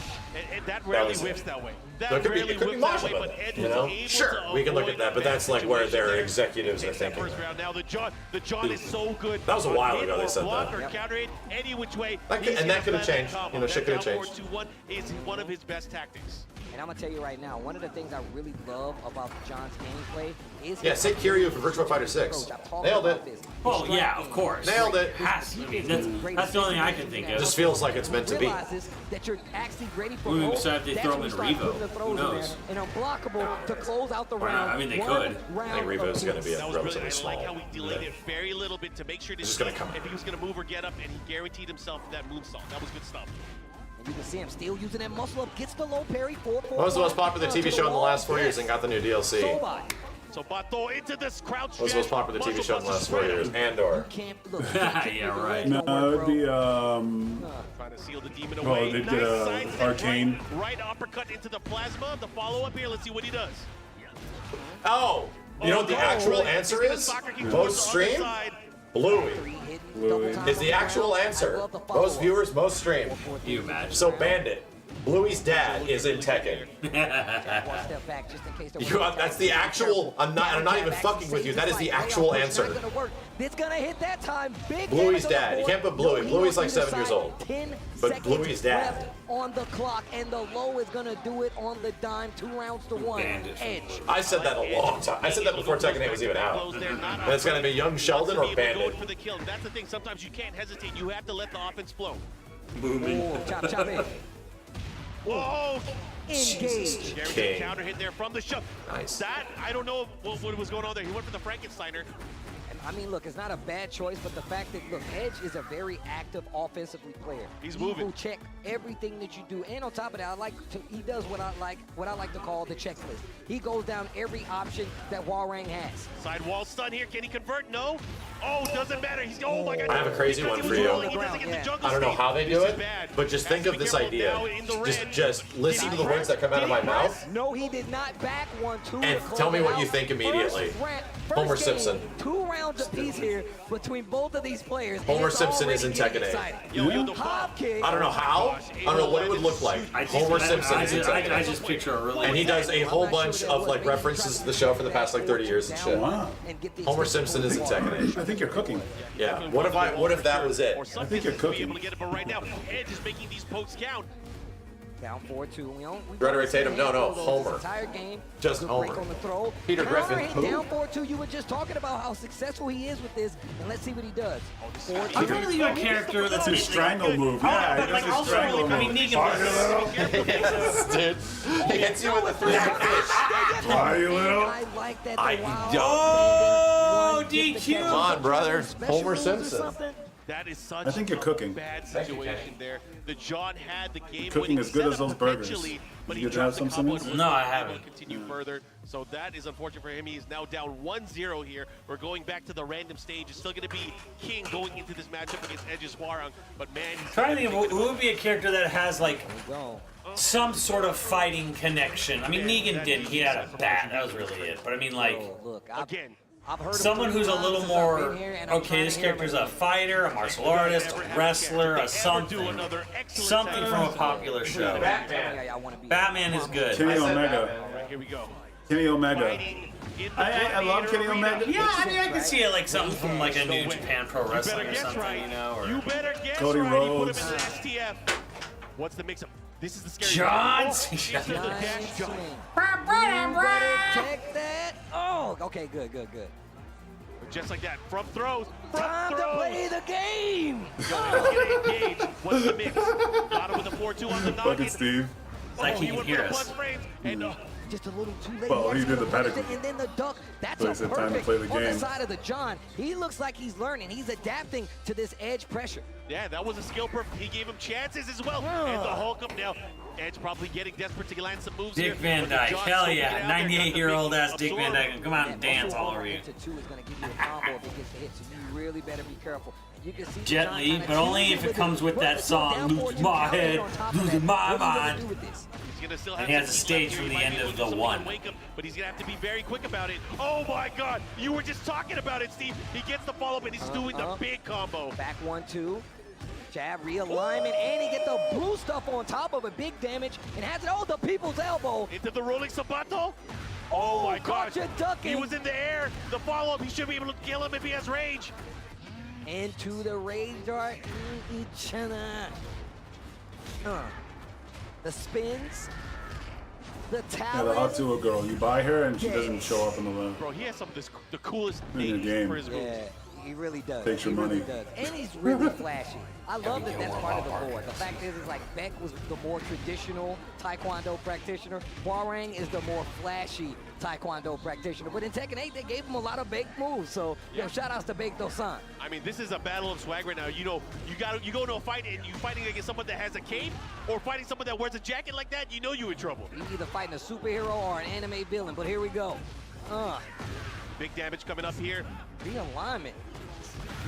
And that rarely whips that way. It could be Majima, you know? Sure, we can look at that, but that's like where their executives are thinking. Now the John is so good. That was a while ago they said that. Or counter it any which way. And that could have changed. You know, shit could have changed. 4-2-1 is one of his best tactics. And I'm going to tell you right now, one of the things I really love about John's gameplay is... Yeah, say Kiryu for Virtua Fighter 6. Nailed it. Oh, yeah, of course. Nailed it. That's the only thing I can think of. It just feels like it's meant to be. That you're actually ready for We decided they throw him in Revo. Who knows? And unblockable to close out the round. I mean, they could. I think Revo is going to be relatively small. I like how he delayed it very little bit to make sure It's just going to come if he was going to move or get up, and he guaranteed himself that moonsault. That was good stuff. And you can see him still using that muscle up, gets the low parry, 4-4. What was the most popular TV show in the last 4 years and got the new DLC? So Bato into this crouch. What was the most popular TV show in the last 4 years? Andor. Yeah, right. No, it'd be trying to seal the demon away. they did Arcane. Right uppercut into the plasma. The follow up here. Let's see what he does. Oh, You know what the actual answer is? Most stream? Bluey is the actual answer. Most viewers, most stream. You imagine. So Bandit. Bluey's dad is in Tekken. That's the actual. I'm not even fucking with you. That is the actual answer. It's gonna hit that time. Big Bluey's dad. You can't put Bluey. Bluey's like 7 years old. But Bluey's dad. On the clock, and the low is gonna do it on the dime. 2 rounds to 1. Edge. I said that a long time. I said that before Tekken 8 was even out. And it's gonna be young Sheldon or Bandit. For the kill. That's the thing. Sometimes you can't hesitate. You have to let the offense flow. Chop, chop in. Whoa! Engage. King. Counter hit there from the shove. Nice. That, I don't know what was going on there. He went for the Frankensteiner. I mean, look, it's not a bad choice, but the fact that, look, Edge is a very active offensively player. He's He moving. will check everything that you do, and on top of that, he does what I like to call the checklist. He goes down every option that Hwoarang has. Sidewall stun here. Can he convert? No. Oh, doesn't matter. He's oh my God. I have a crazy one for you. I don't know how they do it, but just think of this idea. Just listen to the words that come out of my mouth. No, he did not back 1-2. And tell me what you think immediately. Homer Simpson. 2 rounds apiece here between both of these players. Homer Simpson is in Tekken 8. I don't know how. I don't know what it would look like. Homer Simpson is in Tekken 8. I just picture a really. And he does a whole bunch of like references to the show for the past like 30 years and shit. Wow. Homer Simpson is in Tekken 8. I think you're cooking. Yeah. What if that was it? I think you're cooking. Able to get it, but right now, Edge is making these pokes count. Down 4-2. Rhetoric Tatum, no, Homer. Entire game. Just Homer. On the throw. Peter Griffin. Down 4-2. You were just talking about how successful he is with this, and let's see what he does. I'm trying to think of a character that's It's a strangle move. Yeah, but like it's a also, strangle like, I mean, move. Negan. Yes, dude. He hits you with a 3-point fish. Why, you little? I like that. Oh, DQ. Come on, brother. Homer Simpson. That is such I think you're cooking. bad situation there. The John had the game Cooking as good as those burgers. But Did he you dropped have the some combo. Simmons? No, I haven't. Continue further. So that is unfortunate for him. He is now down 1-0 here. We're going back to the random stage. It's still going to be King going into this matchup against Edge's Hwoarang. But man, he's Trying to think of who would be a character that has like some sort of fighting connection. I mean, Negan didn't. He had a bat. That was really it. But I mean, like, Look, again. I've heard someone who's a little more, okay, this character's a fighter, a martial artist, a wrestler, a something from a popular show. Batman is good. Kenny Omega. Here we go. Kenny Omega. I love Kenny Omega. Yeah, I mean, I could see it like something from like a New Japan Pro Wrestling or something, you know? Or... You better guess Cody right. Rhodes. He put him in the STF. What's the mix-up? This is the scary John part. Cena. Into the dash John. Check that. Oh, okay, good. Just like that, from throws. Time to play the game. Let's get engaged. What's the mix? Got him with a 4-2 on the Fucking noggin. Steve. Like he can went hear for the us. plus frames, and Just a little too late. Well, he did the punished pedigree. it, and then the duck. That's So he a said time to perfect play the on the game. side of the John. He looks like he's learning. He's adapting to this edge pressure. yeah, that was a skill perfect. He gave him chances as well. And the Hulk up now. Edge probably getting desperate to land some moves Dick here. Van but the Dyke, John's hell still yeah, getting out there, got the 98-year-old big ass Dick Van absorb. Dyke, come out and dance all over you. Into 2 is going to give you a combo if it gets the hit, so you really better be careful. You can see Jet John Li, kinda but only choosing if it with comes with that song, Losing My Head, Losing My Mind. He's gonna still have And he has some a speed stage left from here. the He end might be of able to the do one. something to wake him, but he's gonna have to be very quick about it. Oh my God! You were just talking about it, Steve. He gets the follow-up and he's doing the big combo. Back 1-2. Jab realignment, and he gets the blue stuff on top of it. Big damage, and has it all the people's elbow. Into the rolling Sabato. Oh my caught gosh! you ducking. He was in the air. The follow-up. He should be able to kill him if he has range. Into the rage dart. Each other. The spins. The Yeah, the talent. hot tour girl. You buy her and she doesn't show up in the lab. Bro, he has some of the coolest In your names game. for his moves. Yeah, he really does. Takes your he really money. does. And he's really flashy. I love that that's part of the board. The fact is like Beck was the more traditional Taekwondo practitioner. Hwoarang is the more flashy Taekwondo practitioner. But in Tekken 8, they gave him a lot of baked moves. So, yo, shout outs to Baked Osan. I mean, this is a battle of swag right now. You know, you go to a fight and you fighting against someone that has a cape or fighting someone that wears a jacket like that, you know you're in trouble. He's either fighting a superhero or an anime villain, but here we go. Big damage coming up here. Realignment.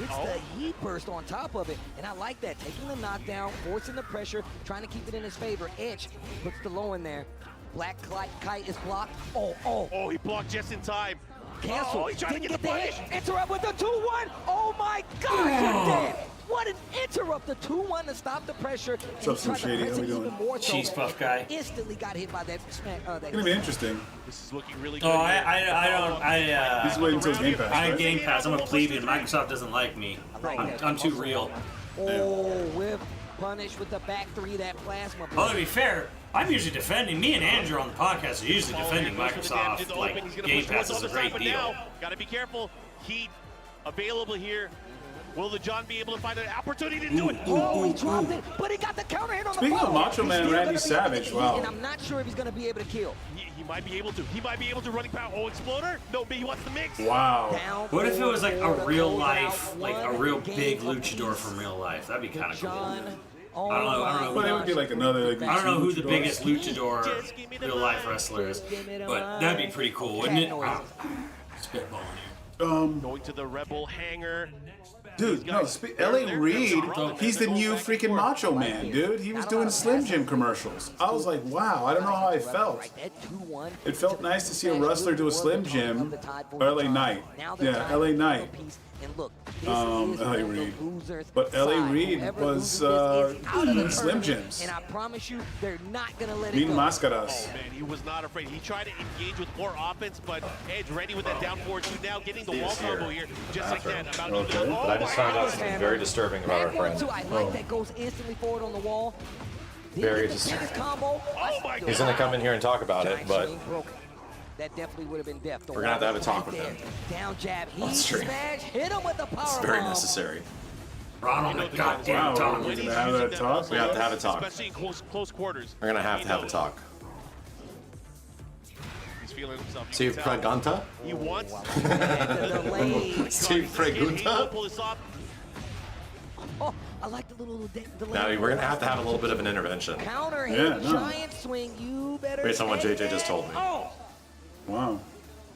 It's the heat burst on top of it, and I like that. Taking the knockdown, forcing the pressure, trying to keep it in his favor. Edge puts the low in there. Black Kite is blocked. Oh. Oh, he blocked just in time. cancel. He's trying to Didn't get the hit. punish. Interrupt with the 2-1. Oh my gosh, you're dead. What an interrupt. The 2-1 to stop the pressure. What's up, Slim Shady? How we doing? Cheese puff guy. Instantly got hit by that smack. It's gonna be interesting. This is looking really good. Oh, I He's waiting until Game Pass, I right? Game Pass. I'm a plebeian. Microsoft doesn't like me. I'm too real. Oh, whip punish with the back three, that plasma. Well, to be fair, I'm usually defending. Me and Andrew on the podcast are usually defending Microsoft. Like, Game Pass is a great deal. Gotta be careful. Heat available here. Will the John be able to find an opportunity to do it? Oh, he dropped it, but he got the counter hit on Speaking the of ball. Macho He's Man still Randy gonna be Savage, able to wow. And I'm not sure if he's going to be able to kill. He might be able to. He might be able to running power. Oh, exploder? No, but he wants the mix. Wow. Down What if it was like a forward, real close life, out like a one real game big apiece. luchador from real life? That'd be kind of cool. John, I don't know. But it would be like another. Like, I don't know who the luchadors. biggest luchador real life wrestler is, but that'd be pretty cool, wouldn't it? Spitballing. Going to the Rebel hangar. Dude, no, L.A. Reid, he's the new freaking Macho Man, dude. He was doing Slim Jim commercials. I was like, wow, I don't know how I felt. It felt nice to see a wrestler do a Slim Jim, or L.A. Knight. Yeah, L.A. Knight. L.A. Reid. But L.A. Reid was eating Slim Jims. And I promise you, they're not going to let it Eating go. mascaras. Man, he was not afraid. He tried to engage with more offense, but Edge ready with that down forward two now, getting the wall combo here, just like that. About Okay. But I just found out something very disturbing about our friend. Too, I like that goes instantly forward on the wall. Very disturbing. Combo. Oh my God. He's gonna come in here and talk about it, but That definitely would have been death. we're gonna have to talk with him. Down jab, he On stream. smash, hit him with the power It's very bomb. necessary. Ronald Wow, McGoddamn we're Tom. gonna have that talk. We have to have a talk. Especially in close quarters. We're gonna have to have a talk. He's feeling himself. You Steve can tell. Pregunta? He wants. Steve Pregunta? Pull this off. Oh, I like the little delay. Now we're gonna have to have a little bit of an intervention. Counter hit, Yeah, no. giant swing. You better. Based on what take JJ just that. told me. Oh, Wow.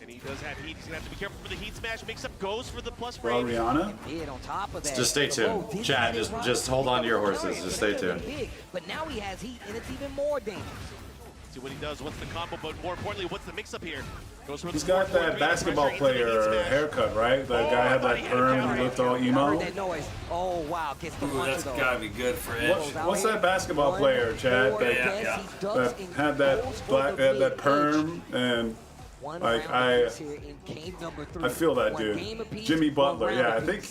And he does have heat. He's gonna have to be careful for the heat smash. Makes up goes for the plus Well, frame. Rihanna. hit on top of that. Just stay tuned. Oh, did Chad, he get it just right? hold on to your horses. Counter Just hit, stay it could've tuned. been big, but now he has heat, and it's even more dangerous. See what he does. What's the combo? But more importantly, what's the mix-up here? Goes for He's the got 4-4-3, that basketball pressure into the heat player smash. haircut, right? The guy had that perm and he looked all I emo. heard that noise. Oh wow, gets the Ooh, punch that's though. gotta be good for Edge. What's that basketball player, Chad? That, Yeah. that had that perm and like I feel that dude. Jimmy Butler. Yeah, I think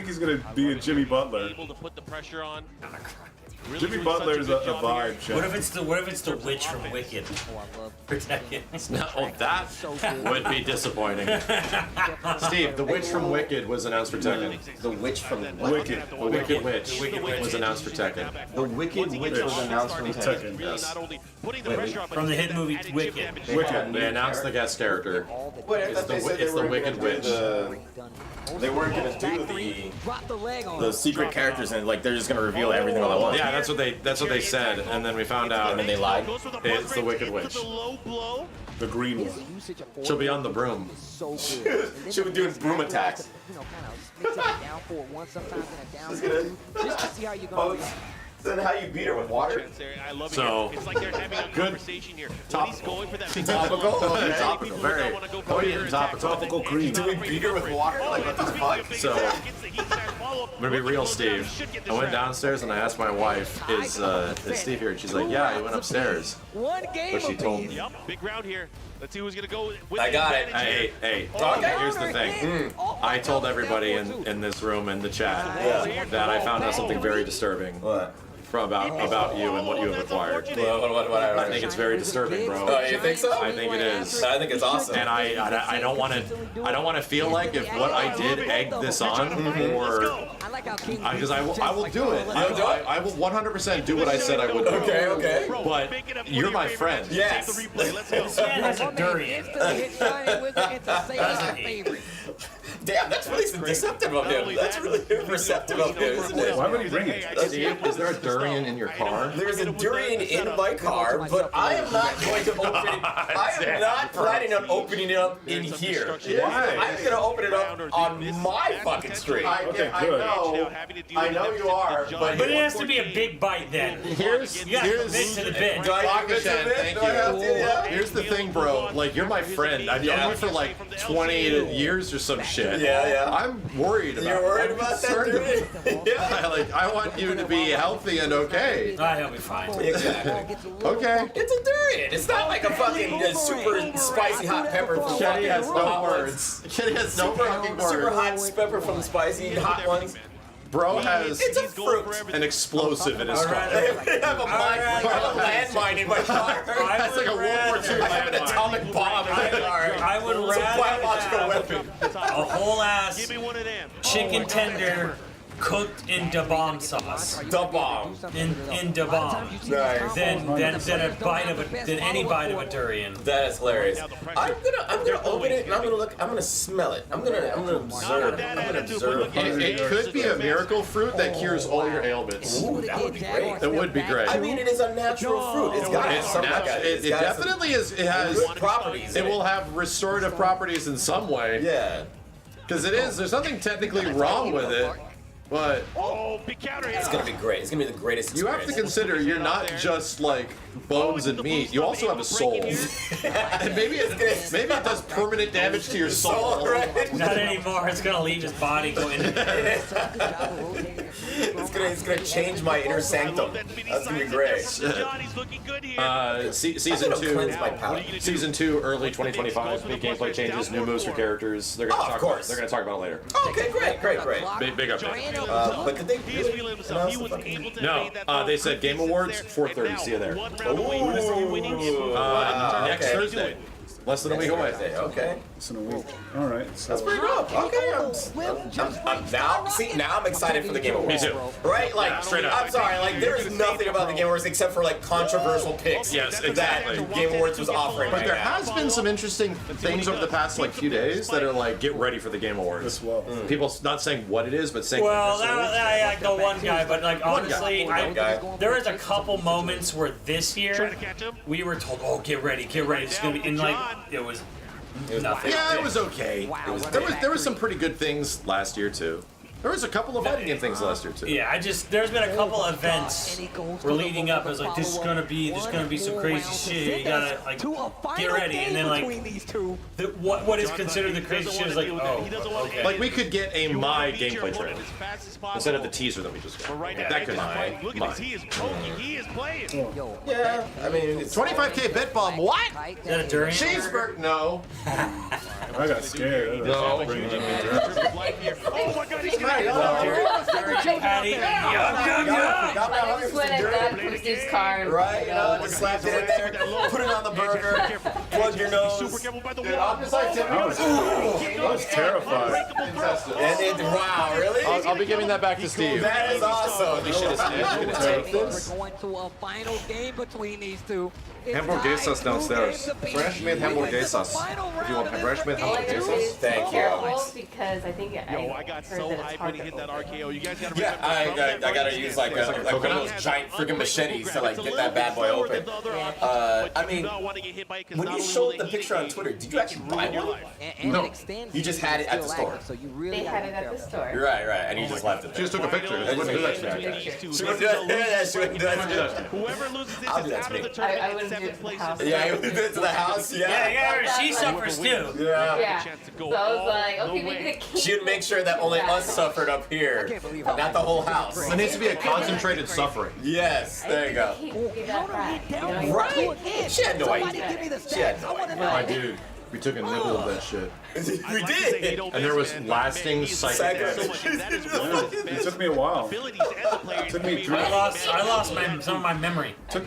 he's gonna be a Jimmy Butler. Able to put the pressure on. Jimmy Butler's a vibe, Chad. What if it's the witch from Wicked? Protect it. Oh, that would be disappointing. Steve, the witch from Wicked was announced for Tekken. The witch from Wicked. The Wicked Witch was announced for Tekken. The Wicked Witch was announced from Tekken. Yes. From the hit movie Wicked. Wicked. They announced the guest character. Wait, I It's thought they the, said it's they the were Wicked gonna Witch. do they weren't gonna do Drop the leg on the him. secret characters and like they're just gonna reveal everything all at once. Yeah, that's what they said, and then we found out. And they lied. It's the Wicked Witch. The green one. She'll be on the broom. So good. She'll be doing broom attacks. You know, kind of mix it down for one, sometimes in a down for two, just to see how you're gonna react. Then how you beat her with water? I love it. So, It's like they're having a good conversation here. When he's going for that big Topical? combo, Topical, people very don't wanna go for poignant your and attack. topical cream. Do we beat her with water? Like what the fuck? So, I'm gonna be real, Steve. I went downstairs and I asked my wife, is Steve here? And she's like, yeah, he went upstairs. One game But she told me. Yep, big round here. Let's see who's gonna go with I the got it. advantage Hey, here. okay, here's the thing. I told everybody in this room, in the chat, that I found out something very disturbing. What? About you and what you have acquired. What I think it's very disturbing, bro. Oh, you think so? I think it is. I think it's awesome. And I don't want to feel like if what I did egged this on, or because I will do it. I will 100% do what I said I would do. Okay. But you're my friend. Yes. That's a durian. Damn, that's really deceptive of him. That's really receptive of him, isn't it? Why would he bring it? Is there a durian in your car? There's a durian in my car, but I am not going to open it. I am not planning on opening it up in here. Why? I'm going to open it up on my fucking stream. I know you are, but it has to be a big bite then. Here's you gotta commit to the bit. Here's the thing, bro. Like, you're my friend. I've known you for like 20 years or some shit. Yeah. I'm worried about. You're worried about that durian? I want you to be healthy and okay. He'll be fine. Exactly. Okay. It's a durian. It's not like a fucking super spicy hot pepper from Kenny fucking has no hot words. Kenny has no fucking words. Super hot pepper from spicy hot ones. Bro has It's a fruit. an explosive in his car. I have a landmine in my car. That's like a World War II I have an atomic bomb in my car. I would It's a biological rather weapon. a whole ass chicken tender cooked in da bomb sauce. Da bomb. In da bomb. Nice. Than any bite of a durian. That is hilarious. I'm gonna open it and I'm gonna smell it. I'm gonna observe. It could be a miracle fruit that cures all your ailments. Ooh, that would be great. That would be great. I mean, it is a natural fruit. It's got It definitely is. It has good properties. It will have restorative properties in some way. Yeah. Because it is. There's nothing technically wrong with it. But it's gonna be great. It's gonna be the greatest experience. you have to consider you're not just like bones and meat. You also have a soul, and maybe it does permanent damage to your soul. Right? Not anymore. It's gonna leave his body, go into It's gonna change my inner sanctum. That's gonna be great. Season I'm gonna cleanse my palate. Season 2, early 2025. Big gameplay changes, new moves for characters. They're gonna talk. They're gonna talk about it later. Okay, great. Big update. But did they really announce the fucking... No, they said Game Awards 4:30. See you there. Next Thursday. Less than a week away. Okay. Less than a week. All right. So. That's pretty good. Okay. Now I'm excited for the Game Awards. Me too. Right? Like, straight up. I'm sorry. Like, there is nothing about the Game Awards except for like controversial picks. Yes, exactly. That Game Awards was offering. But there has been some interesting things over the past like few days that are like, get ready for the Game Awards. People not saying what it is, but saying. Well, like the one guy, but like honestly, there is a couple moments where this year we were told, "Oh, get ready, it's gonna be," and like it was nothing. Yeah, it was okay. There was some pretty good things last year too. There was a couple of fighting game things last year too. Yeah, there's been a couple of events we're leading up. I was like, this is gonna be some crazy shit. You gotta like get ready, and then like what is considered the crazy shit is like, oh, okay. Like we could get a my gameplay trailer instead of the teaser that we just got. That could my. He is playing. Yeah, I mean, it's 25K bit bomb. What? Is that a durian? Cheeseburger? No. I got scared. No. Oh my God, he's I just went at that Pussy's car. Right, just slapped it in there, put it on the burger, plug your nose. super careful by the Dude, I'm just like, I was terrified. Wow, really? I'll be giving that back to Steve. That is awesome. We should have going to take this. We're going to a final game between these two. Hamburguesas downstairs. Fresh made hamburguesas. If you want fresh made hamburguesas. Thank you. Because I think I got so hyped when he hit that RKO. You guys gotta Yeah, I gotta use like one of those giant freaking machetes to like get that bad boy open. I mean, when you showed the picture on Twitter, did you actually buy one? No. You just had it at the store. they had it at the store. Right, and you just left it She there. just took a picture. She wouldn't do that. She wouldn't do that. Whoever loses this I'll do that is out to of me. the tournament. I wouldn't do it to the house. Yeah, you did it to the house. Yeah, she suffers too. Yeah. So I was like, okay, maybe the king. She would make sure that only us suffered up here, not the whole house. There needs to be a concentrated suffering. Yes, there you go. Right? She had no idea. She had no idea. My dude, we took a nibble of that shit. We did. And there was lasting psychic damage. It took me a while. It took me I lost some of my memory. Took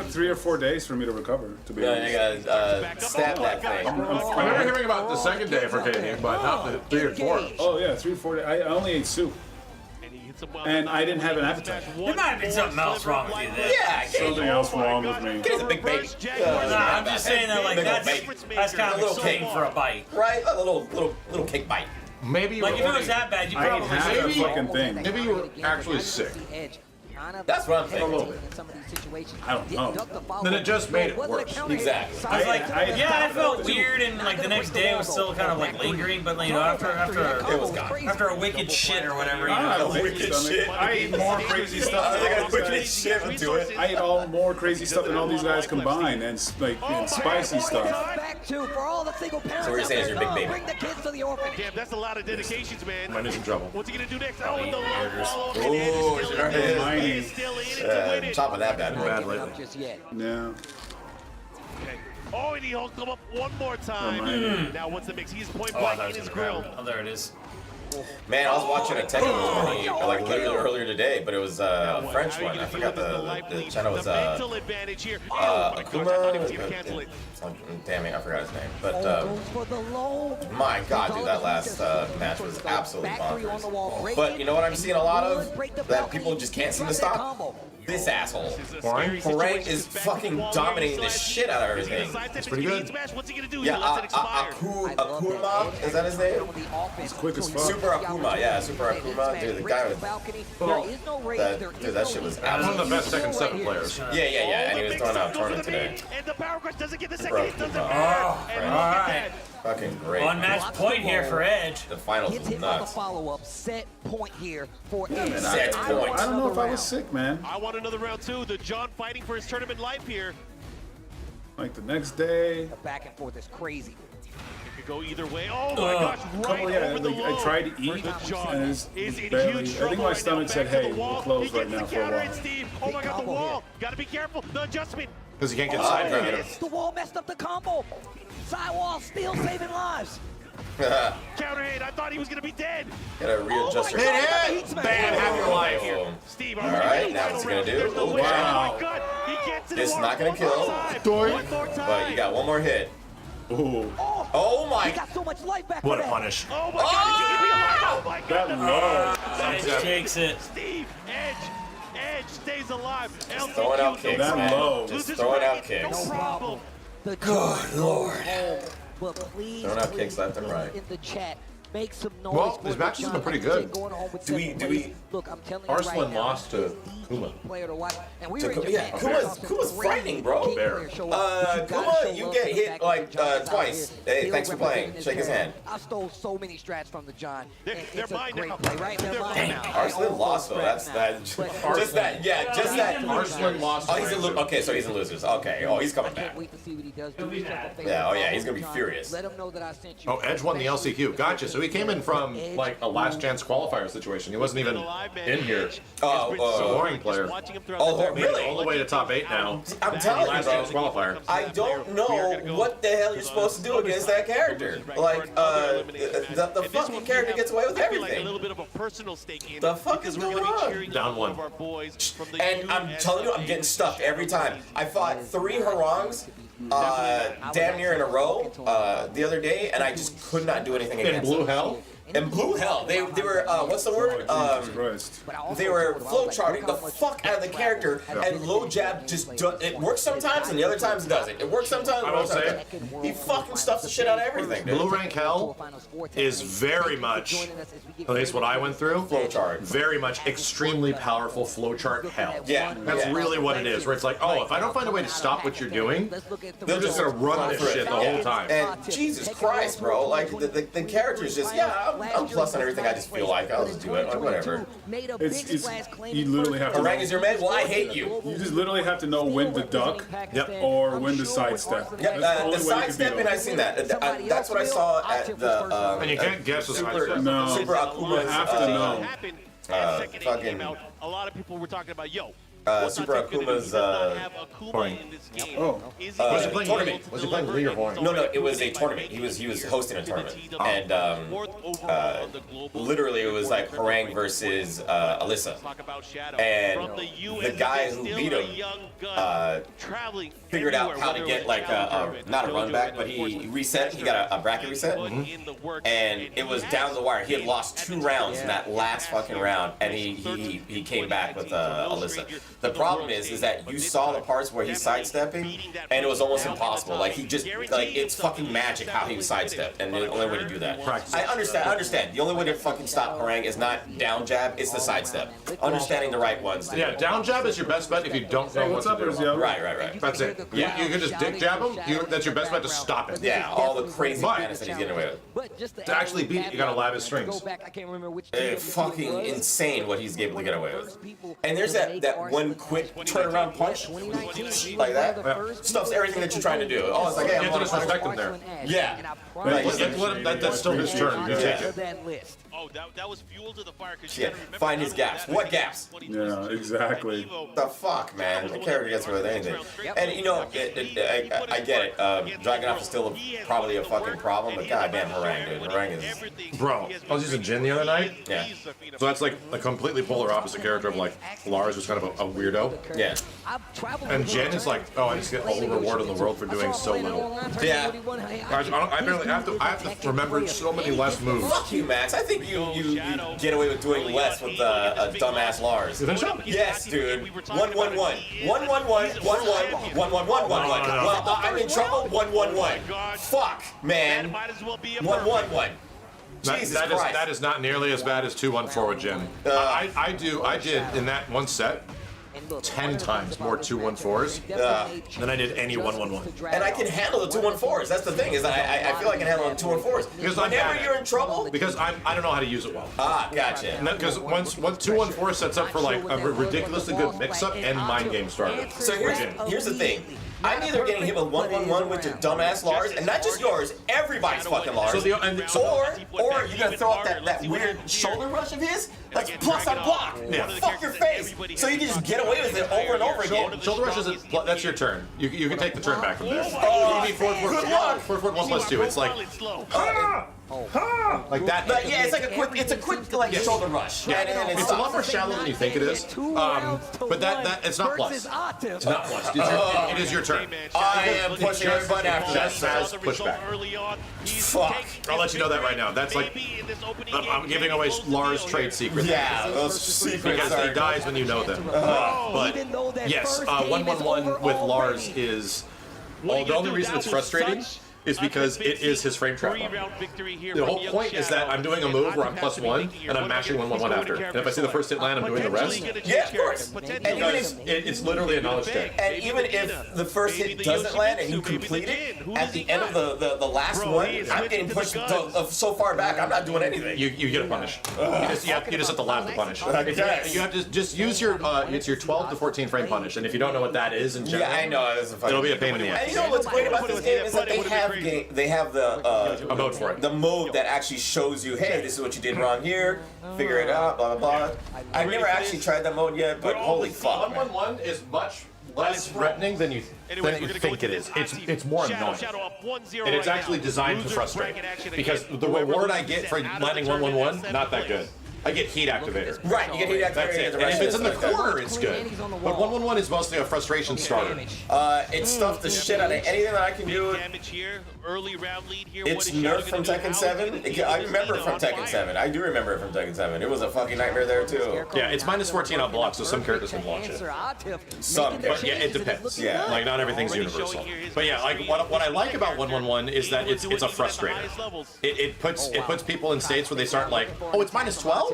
3 or 4 days for me to recover. To be honest. You gotta stab that thing. I remember hearing about the second day for Katie, but not the 3 or 4. Oh yeah, 3 or 4 days. I only ate soup. And I didn't have an appetite. There might have been something else wrong with you then. Yeah, Something else wrong with me. Katie's a big baby. Nah, I'm just saying that like that's kind of exciting for a bite. Right? A little cake bite. Maybe you like were if it was that bad, you I probably ain't had that fucking thing. Maybe you were actually sick. That's what I'm thinking. A little bit. I don't know. Then it just made it worse. Exactly. I was like, yeah, I felt weird, and like the next day was still kind of like lingering, but you know, after It was gone. after a wicked shit or whatever, you I know. don't wicked shit. I ate more crazy stuff. I got wicked shit into it. I ate all more crazy stuff than all these guys combined, and and spicy stuff. Back to for all the single parents. So what you're saying is your big baby. Bring the kids to the orphanage. Damn, that's a lot of dedications, man. Mine's in trouble. What's he gonna do next? Oh, the low follow. Oh, sure is. He is still in it to win it. Top of that bad boy. Bad lately. Just yet. Yeah. Okay. Oh, and he'll come up one more time. Now, what's the mix? He's point blank in his grill. Oh, there it is. Man, I was watching a Tekken movie like literally earlier today, but it was a French one. I forgot the channel was Akuma. Damn it, I forgot his name. But my God, dude, that last match was absolutely bonkers. But you know what I'm seeing a lot of that people just can't seem to stop. This asshole. Horang is fucking dominating the shit out of everything. It's pretty good. Yeah, Akuma, is that his name? He's quick as fuck. Super Akuma, yeah, Super Akuma. Dude, the guy was. Dude, that shit was absolutely. One of the best second seven players. Yeah, and he was throwing out a tournament today. And the Power Crush doesn't get the Super second. It doesn't Akuma. matter. And look at that. Fucking great. On match point here for Edge. The finals Gets was hit by the nuts. follow-up. Set point here for Man, Edge. Set point. I don't know if I was sick, man. I want another round two. The John fighting for his tournament life here. Like the next day. The back and forth is crazy. It could go either way. Oh my gosh, right over the low. I tried to eat, and it's barely. I think my stomach said, "Hey, we're closed right now for a while." Oh my God, the wall. Gotta be careful. The adjustment. Because you can't get sidetracked. The wall messed up the combo. Sidewall still saving lives. Counter hit. I thought he was gonna be dead. Gotta readjust your. Hit! Bam, have your life. Steve, All right, now what's he gonna do? Oh, wow. Oh my God, he gets it. This is not gonna kill. But you got one more hit. Ooh. Oh my. He got so much life back. What a for that. punish. Oh my God, he can be alive. Oh my That God. low. Edge takes it. Steve, Edge stays alive. Just throwing out kicks, That man. low. Just throwing out kicks. No problem. The Good Lord. But please, Throwing out kicks left and right. in the chat, make some noise. Well, for these the matches have been John pretty Hutton good. going home with Do we- second do place. we- Look, I'm telling you Arslan right now, lost to Kuma. player to watch. And we To were in Kuma, yeah, Japan. Kuma's frightening, bro. Kuma, you get hit like twice. Hey, thanks for playing. Shake his hand. I stole so many strats from the John. They're It's a mine great now. play, right? They're mine now. Arslan lost though. That's that. Just that. Yeah, just that. Arslan lost. Oh, he's in. Okay, so he's in losers. Okay. Oh, he's coming back. Wait to see what he does. Yeah. Oh, yeah. He's gonna be furious. Let him know that I sent you. Oh, Edge won the LCQ. Gotcha. So he came in from like a last chance qualifier situation. He wasn't even in here. Oh, So boring player. Oh, really? All the way to top 8 now. I'm telling you, Last bro. chance qualifier. I don't know what the hell you're supposed to do against that character. Like, the fucking character gets away with A everything. little bit of a personal stake in The it fuck because is we're going gonna be on? cheering Down one. one of our boys from the And I'm telling you, I'm getting stuffed every time. I fought 3 harangs damn near in a row the other day, and I just could not do anything In against Blue them. Hell? In Blue Hell, they were what's the word? They were flowcharting the fuck out of the character, and low jab just it works sometimes, and the other times it doesn't. It works sometimes. I will say, he fucking stuffs the shit out of everything, dude. Blue Rank Hell is very much, at least what I went through, Flowchart. very much extremely powerful flowchart hell. Yeah, That's yeah. really what it is, where it's like, oh, if I don't find a way to stop what you're doing, they're just gonna run this shit the whole time. And Jesus Christ, bro, like the character's just, yeah, I'm plus on everything I just feel like. I'll just do it, like, whatever. It's you literally have to. Harangue is your man? Well, I hate you. You just literally have to know when to duck, or when to sidestep. Yep, the sidestepping, I've seen that. That's what I saw at the. And you can't guess the sidestep. No, Super Akuma's. you have to know. Fucking. A lot of people were talking about, yo, Super Akuma's. Point. Oh. Was he playing tournament. Was he playing League or Horn? No, it was a tournament. He was hosting a tournament, and literally it was like Harangue versus Alyssa, and the guy who beat him figured out how to get like not a run back, but he reset. He got a bracket reset, and it was down the wire. He had lost 2 rounds in that last fucking round, and he came back with Alyssa. The problem is that you saw the parts where he's sidestepping, and it was almost impossible. Like he just, like it's fucking magic how he sidestepped, and the only way to do that. I understand. The only way to fucking stop Harangue is not down jab, it's the sidestep. Understanding the right ones. Yeah, down jab is your best bet if you don't know what to do. Right. That's it. Yeah. You can just dick jab him. That's your best bet to stop it. Yeah, all the crazy madness that he's getting away with. To actually beat it, you gotta lab his strings. Fucking insane what he's able to get away with. And there's that one quick turnaround punch, like that. Yeah. Stuffs everything that you're trying to do. Oh, it's like, hey, you have to disrespect him there. Yeah. That's still his turn. You take it. Oh, that was fuel to the fire. Yeah, find his gaps. What gaps? Yeah, exactly. The fuck, man. The character gets away with anything. And you know, I get it. Dragunov is still probably a fucking problem, but goddamn Harangue, dude. Harangue is... Bro, I was using Jin the other night. Yeah. So that's like a completely polar opposite character of like Lars, who's kind of a weirdo. Yeah. And Jin is like, oh, I just get all the reward in the world for doing so little. Yeah. I barely have to remember so many less moves. Fuck you, Max. I think you get away with doing less with a dumbass Lars. Yes, dude. 1-1-1. 1-1-1. 1-1. 1-1-1. 1-1-1. Well, I'm in trouble. 1-1-1. Fuck, man. 1-1-1. Jesus Christ. That is not nearly as bad as 2-1-4 with Jin. I did in that one set 10 times more 2-1-4s than I did any 1-1-1. And I can handle the 2-1-4s. That's the thing, is that I feel I can handle the 2-1-4s. Because whenever you're in trouble. Because I don't know how to use it well. Ah, gotcha. Because once 2-1-4 sets up for like a ridiculously good mix-up and mind game started. So here's the thing. I'm either getting hit with 1-1-1 with your dumbass Lars, and not just yours, everybody's fucking Lars. Or you're gonna throw up that weird shoulder rush of his, like plus on block. Yeah. Fuck your face. So you can just get away with it over and over again. Shoulder rush that's your turn. You can take the turn back from there. Oh, you need forward 1+2. It's like like that. But yeah, it's a quick like shoulder rush. Yeah, and it's a lot more shallow than you think it is. But that it's not plus. It's not plus. It is your turn. I am pushing every button after that. Has pushback. Fuck. I'll let you know that right now. That's like I'm giving away Lars' trade secrets. Yeah, those secrets because he dies when you know them. But yes, 1-1-1 with Lars is. Well, the only reason it's frustrating is because it is his frame trap. The whole point is that I'm doing a move where I'm +1 and I'm mashing 1-1-1 after. And if I see the first hit land, I'm doing the rest. Yeah, of course. And even if it's literally a knowledge check. And even if the first hit doesn't land and you complete it, at the end of the last one, I'm getting pushed so far back, I'm not doing anything. You get a punish. You just have to lab the punish. You have to just use your it's your 12 to 14 frame punish, and if you don't know what that is in general, yeah, I know it'll be a pain in the ass. And you know what's great about this game is that they have the a mode for it. The mode that actually shows you, hey, this is what you did wrong here. Figure it out. Blah blah blah. I've never actually tried that mode yet, but holy fuck. 1-1-1 is much less threatening than you think it is. It's more annoying. And it's actually designed to frustrate. Because the reward I get for landing 1-1-1, not that good. I get heat activator. Right, you get heat activator. That's it. And if it's in the corner, it's good. But 1-1-1 is mostly a frustration starter. It stuffed the shit out of anything that I can do. It's nerfed from Tekken 7. I remember it from Tekken 7. I do remember it from Tekken 7. It was a fucking nightmare there too. Yeah, it's -14 on block, so some characters can launch it. Some, but yeah, it depends. Yeah, like not everything's universal. But yeah, like what I like about 1-1-1 is that it's a frustrator. It puts people in states where they start like, oh, it's -12.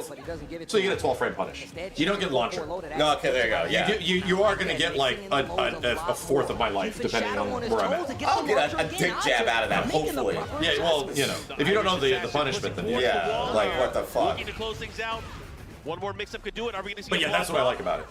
So you get a 12 frame punish. You don't get launcher. No, okay, there you go. Yeah, you are going to get like a fourth of my life depending on where I'm at. I'll get a dick jab out of that, hopefully. Yeah, well, you know, if you don't know the punishment, then yeah, like what the fuck. One more mix-up could do it. Are we going to see? But yeah, that's what I like about it.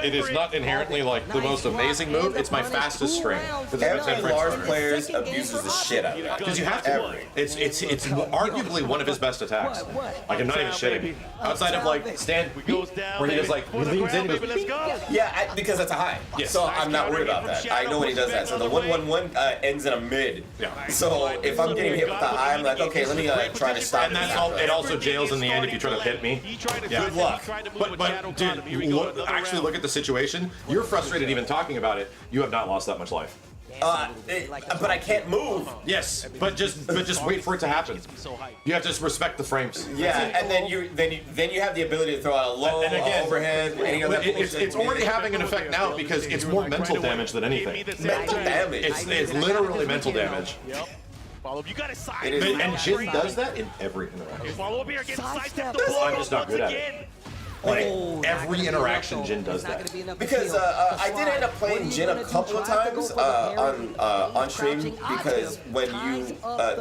It is not inherently like the most amazing move. It's my fastest string. Every Lars player abuses the shit out of that. Because you have to. It's arguably one of his best attacks. Like I'm not even shitting. Outside of like stand where he just like he leans in. And goes, yeah, because that's a high. Yes. So I'm not worried about that. I know when he does that. So the 1-1-1 ends in a mid. Yeah. So if I'm getting hit with the high, I'm like, okay, let me try to stop. And that's all. It also jails in the end if you try to hit me. Yeah. Luck. But dude, actually look at the situation. You're frustrated even talking about it. You have not lost that much life. But I can't move. Yes, but just wait for it to happen. You have to just respect the frames. Yeah, and then you have the ability to throw out a low, and again, overhead. It's already having an effect now because it's more mental damage than anything. Mental damage. It's literally mental damage. Follow-up, you got to side. And Jin does that in every interaction. Follow-up here, get sidestep. I'm just not good at it. Like, every interaction, Jin does that. Because I did end up playing Jin a couple of times on stream, because when you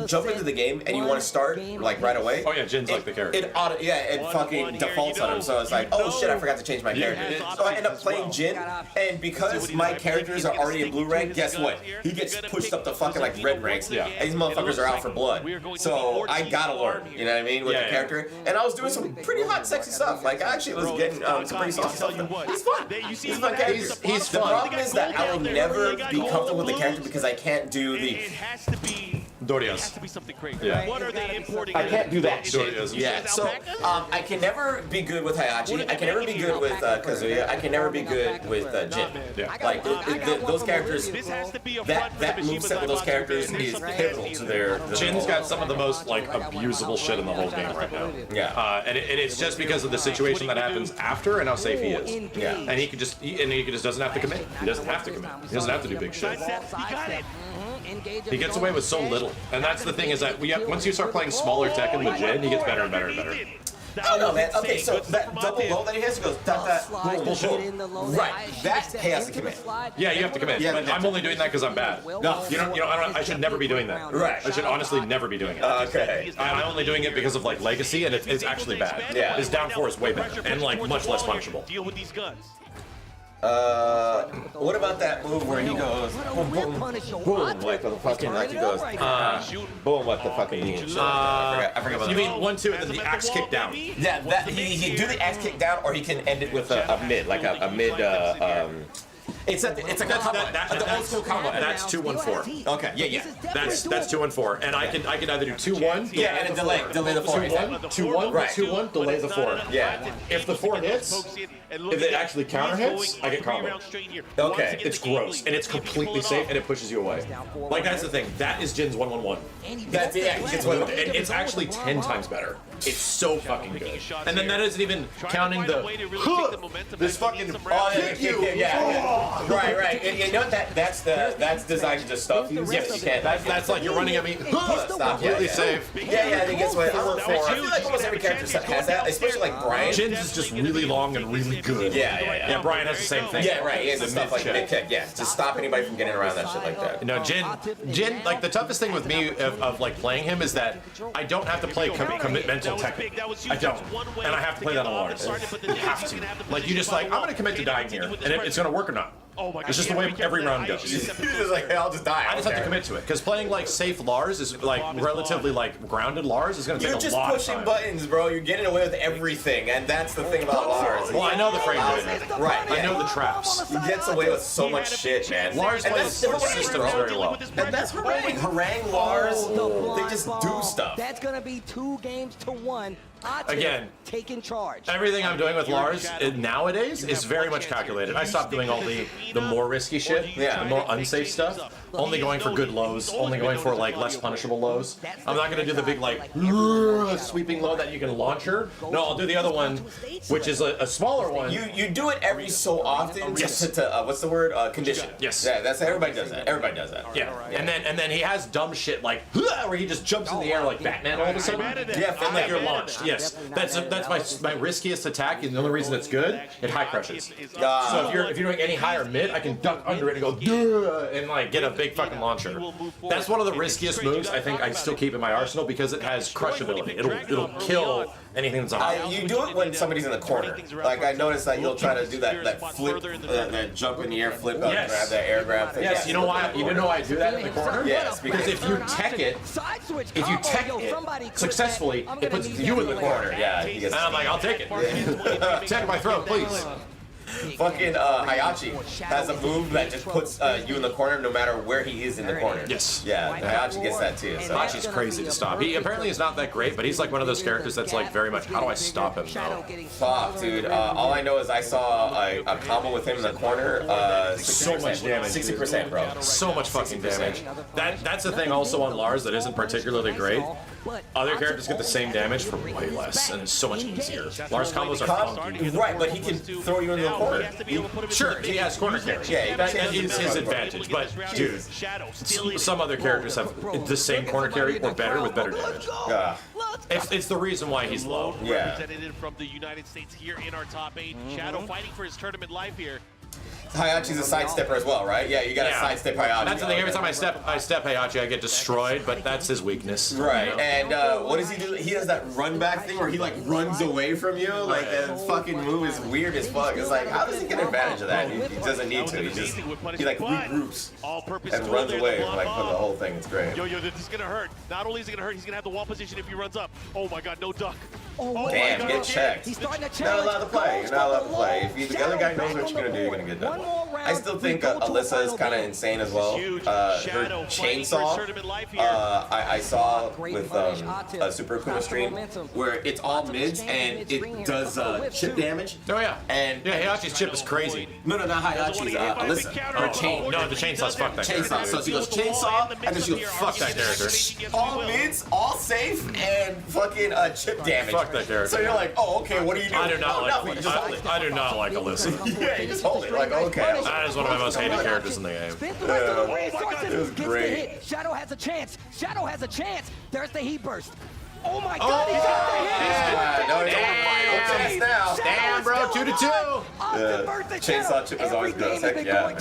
jump into the game and you want to start like right away. Oh yeah, Jin's like the character. It fucking defaults on him, so it's like, oh shit, I forgot to change my character. So I end up playing Jin, and because my characters are already in blue rank, guess what? He gets pushed up to fucking like red ranks, and these motherfuckers are out for blood. So I gotta learn, you know what I mean, with the character. And I was doing some pretty hot, sexy stuff. Like I actually was getting some pretty saucy stuff. He's fun. He's fun character. He's fun. The problem is that I will never be comfortable with the character because I can't do the Dorias. Yeah. What are they importing? I can't do that shit. Yeah, so I can never be good with Hayachi. I can never be good with Kazuya. I can never be good with Jin. Yeah. Like those characters, that moveset with those characters is pivotal to their. Jin's got some of the most like abusable shit in the whole game right now. Yeah. And it's just because of the situation that happens after and how safe he is. Yeah. And he just doesn't have to commit. He doesn't have to commit. He doesn't have to do big shit. He gets away with so little, and that's the thing is that once you start playing smaller Tekken with Jin, he gets better and better and better. I don't know, man. Okay, so that double low that he has goes boom, boom, boom. Right, that he has to commit. Yeah, you have to commit. But I'm only doing that because I'm bad. No, I should never be doing that. Right. I should honestly never be doing it. Okay. I'm only doing it because of like legacy, and it's actually bad. Yeah. His down 4 is way better and like much less punishable. Deal with these guns. What about that move where he goes boom, boom, boom, like the fucking, like he goes, boom, what the fucking means? I forgot about that. You mean 1-2 and then the axe kick down? Yeah, that he do the axe kick down, or he can end it with a mid, like a mid. It's a good combo. The old school combo. That's 2-1-4. Okay. Yeah. That's 2-1-4, and I can either do 2-1. Yeah, and a delay the 4. 2-1, right. 2-1, delay the 4. Yeah. If the 4 hits, if it actually counter hits, I get combo. Okay. It's gross, and it's completely safe, and it pushes you away. Like that's the thing. That is Jin's 1-1-1. That's It's actually 10 times better. It's so fucking good. And then that isn't even counting this fucking kick you. Yeah. Right. And you know what that's designed to just stuff you. Yes, you can't. That's like you're running at me. Stop. Completely safe. Yeah. I think it's what I feel like almost every character has that, especially like Brian. Jin's is just really long and really good. Yeah. Brian has the same thing. Yeah, right. He has the stuff like mid kick. Yeah, to stop anybody from getting around that shit like that. No, Jin. Like the toughest thing with me of like playing him is that I don't have to play commitmental Tekken. I don't, and I have to play that on Lars. You have to. Like you just like I'm gonna commit to dying here, and it's gonna work or not. It's just the way every round goes. You're just like, hey, I'll just die. I just have to commit to it because playing like safe Lars is like relatively like grounded Lars is gonna take a lot of time. You're just pushing buttons, bro. You're getting away with everything, and that's the thing about Lars. Well, I know the frame rate. Right. I know the traps. He gets away with so much shit, man. Lars plays systems very well. And that's harangue Lars. They just do stuff. That's gonna be 2 games to 1. Again, taking charge. Everything I'm doing with Lars nowadays is very much calculated. I stopped doing all the more risky shit, the more unsafe stuff. Only going for good lows, only going for like less punishable lows. I'm not gonna do the big like sweeping low that you can launch her. No, I'll do the other one, which is a smaller one. You do it every so often just to what's the word? Condition. Yes. Yeah, that's everybody does that. Everybody does that. Yeah. And then he has dumb shit like where he just jumps in the air like Batman all of a sudden. Yeah, and like you're launched. Yes. That's my riskiest attack, and the only reason it's good, it high crushes. So if you're doing any high or mid, I can duck under it and go and like get a big fucking launcher. That's one of the riskiest moves I think I still keep in my arsenal because it has crush ability. It'll kill anything that's on. You do it when somebody's in the corner. Like I noticed that you'll try to do that flip, that jump in the air flip, grab that air grab thing. Yes, you know why? You know why I do that in the corner? Yes, because if you tech it successfully, it puts you in the corner. Yeah, and I'm like, I'll take it. Tech my throat, please. Fucking Hayachi has a move that just puts you in the corner no matter where he is in the corner. Yes. Yeah, Hayachi gets that too. So. Hayachi's crazy to stop. He apparently is not that great, but he's like one of those characters that's like very much, how do I stop him though? Fuck, dude. All I know is I saw a combo with him in the corner. So much damage. 60%, bro. So much fucking damage. That's the thing also on Lars that isn't particularly great. Other characters get the same damage for way less, and it's so much easier. Lars combos are fun. Right, but he can throw you into the corner. Sure, he has corner carry. Yeah, that is his advantage. But dude, some other characters have the same corner carry or better with better damage. It's the reason why he's low. Yeah. Representative from the United States here in our top 8. Shadow fighting for his tournament life here. Hayachi's a sidestepper as well, right? Yeah, you gotta sidestep Hayachi. That's the thing. Every time I step Hayachi, I get destroyed, but that's his weakness. Right, you know? and what does he do? He has that run back thing where he like runs away from you. Like that fucking move is weird as fuck. It's like, how does he get advantage of that? He doesn't need to. He like regroups and runs away like for the whole thing. It's great. Yo, this is gonna hurt. Not only is it gonna hurt, he's gonna have the wall position if he runs up. Oh my god, no duck. Oh, damn, get checked. He's starting to not allowed to play. You're not allowed to play. If the other guy knows what you're gonna do, you're gonna get done. I still think Alyssa is kind of insane as well. Her chainsaw, I saw with a Super Akuma stream where it's all mids and it does chip damage. Oh yeah. And Hayachi's chip is crazy. No, not Hayachi's. Alyssa. Her chain. No, the chainsaw's fuck that character. Chainsaw. So she goes chainsaw and then she goes fuck that character. All mids, all safe, and fucking chip damage. Fuck that character. So you're like, oh, okay, what do you do? I do not like. Nothing. Just hold it. I do not like Alyssa. Yeah, you just hold it. Like, okay. That is one of my most hated characters in the game. It was great. Shadow has a chance. Shadow has a chance. There's the heat burst. Oh my god, he got the hit! No chance now. Damn, bro, 2-2. Chainsaw chip is always good. Heck yeah, man.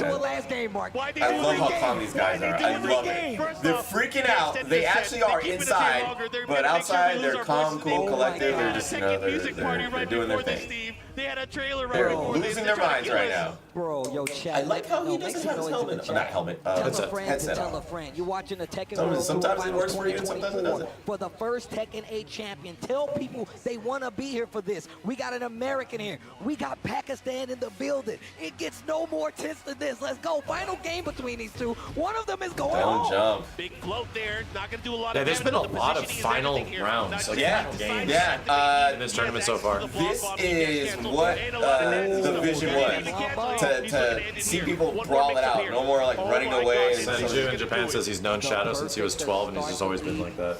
I love how calm these guys are. I love it. They're freaking out. They actually are inside, but outside they're calm, cool, collective. They're just, you know, they're doing their thing. They had a trailer They're losing their minds right now. Bro, yo, chat. I like how he doesn't have his helmet. Not helmet. Headset tell a on. friend. You're watching the Tekken World Tour Sometimes it works Finals for you, sometimes it 2024 doesn't. for the first Tekken 8 champion. Tell people they want to be here for this. We got an American here. We got Pakistan in the building. It gets no more tense than this. Let's go. Final game between these two. One of them is going home. Jump. Big float there. Not going to do a lot Yeah, of there's been a damage. lot of final rounds, like final games in this tournament so far. This is what the vision was. To see people brawl it out. No more like running away. Senju in Japan says he's known Shadow since he was 12 and he's just always been like that.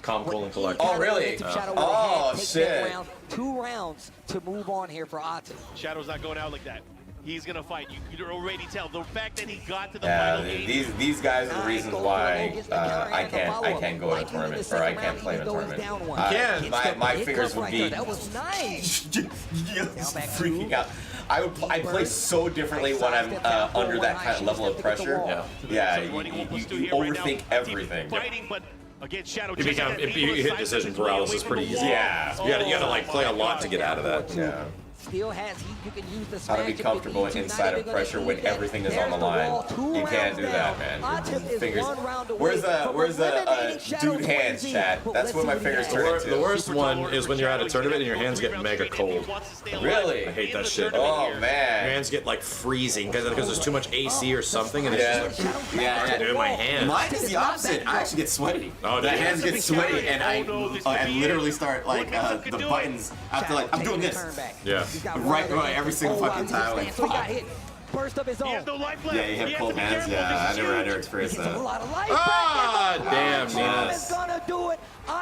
Calm, cool, and collected. Oh, really? Oh, shit. 2 rounds to move on here for Atif. Shadow's not going out like that. He's going to fight. You can already tell. The fact that he got to the Yeah, final game. these guys are the reasons why I can't go in a tournament or I can't play in a tournament. My fingers would be That was nice. freaking out. I play so differently when I'm under that kind of level of pressure. Yeah, you overthink everything. Again, Shadow You hit decision paralysis pretty easy. Yeah, you gotta like play a lot to get out of that. Yeah. Still has you can use the How to be comfortable inside of pressure when everything is on the line. You can't do that, man. Fingers. Where's the dude hands, chat? That's what my fingers turn into. The worst one is when you're at a tournament and your hands get mega cold. Really? I hate that shit. Oh man. Your hands get like freezing because there's too much AC or something, and it's just like, what to do in my hands? Mine is the opposite. I actually get sweaty. Oh, the hands get sweaty, and I literally start like the buttons after like I'm doing this. Yeah. Right, every single fucking time. Like, fuck. Burst of his own. Yeah, you have cold hands. Yeah, I never experienced that. Ah, damn, Nina's gonna do it.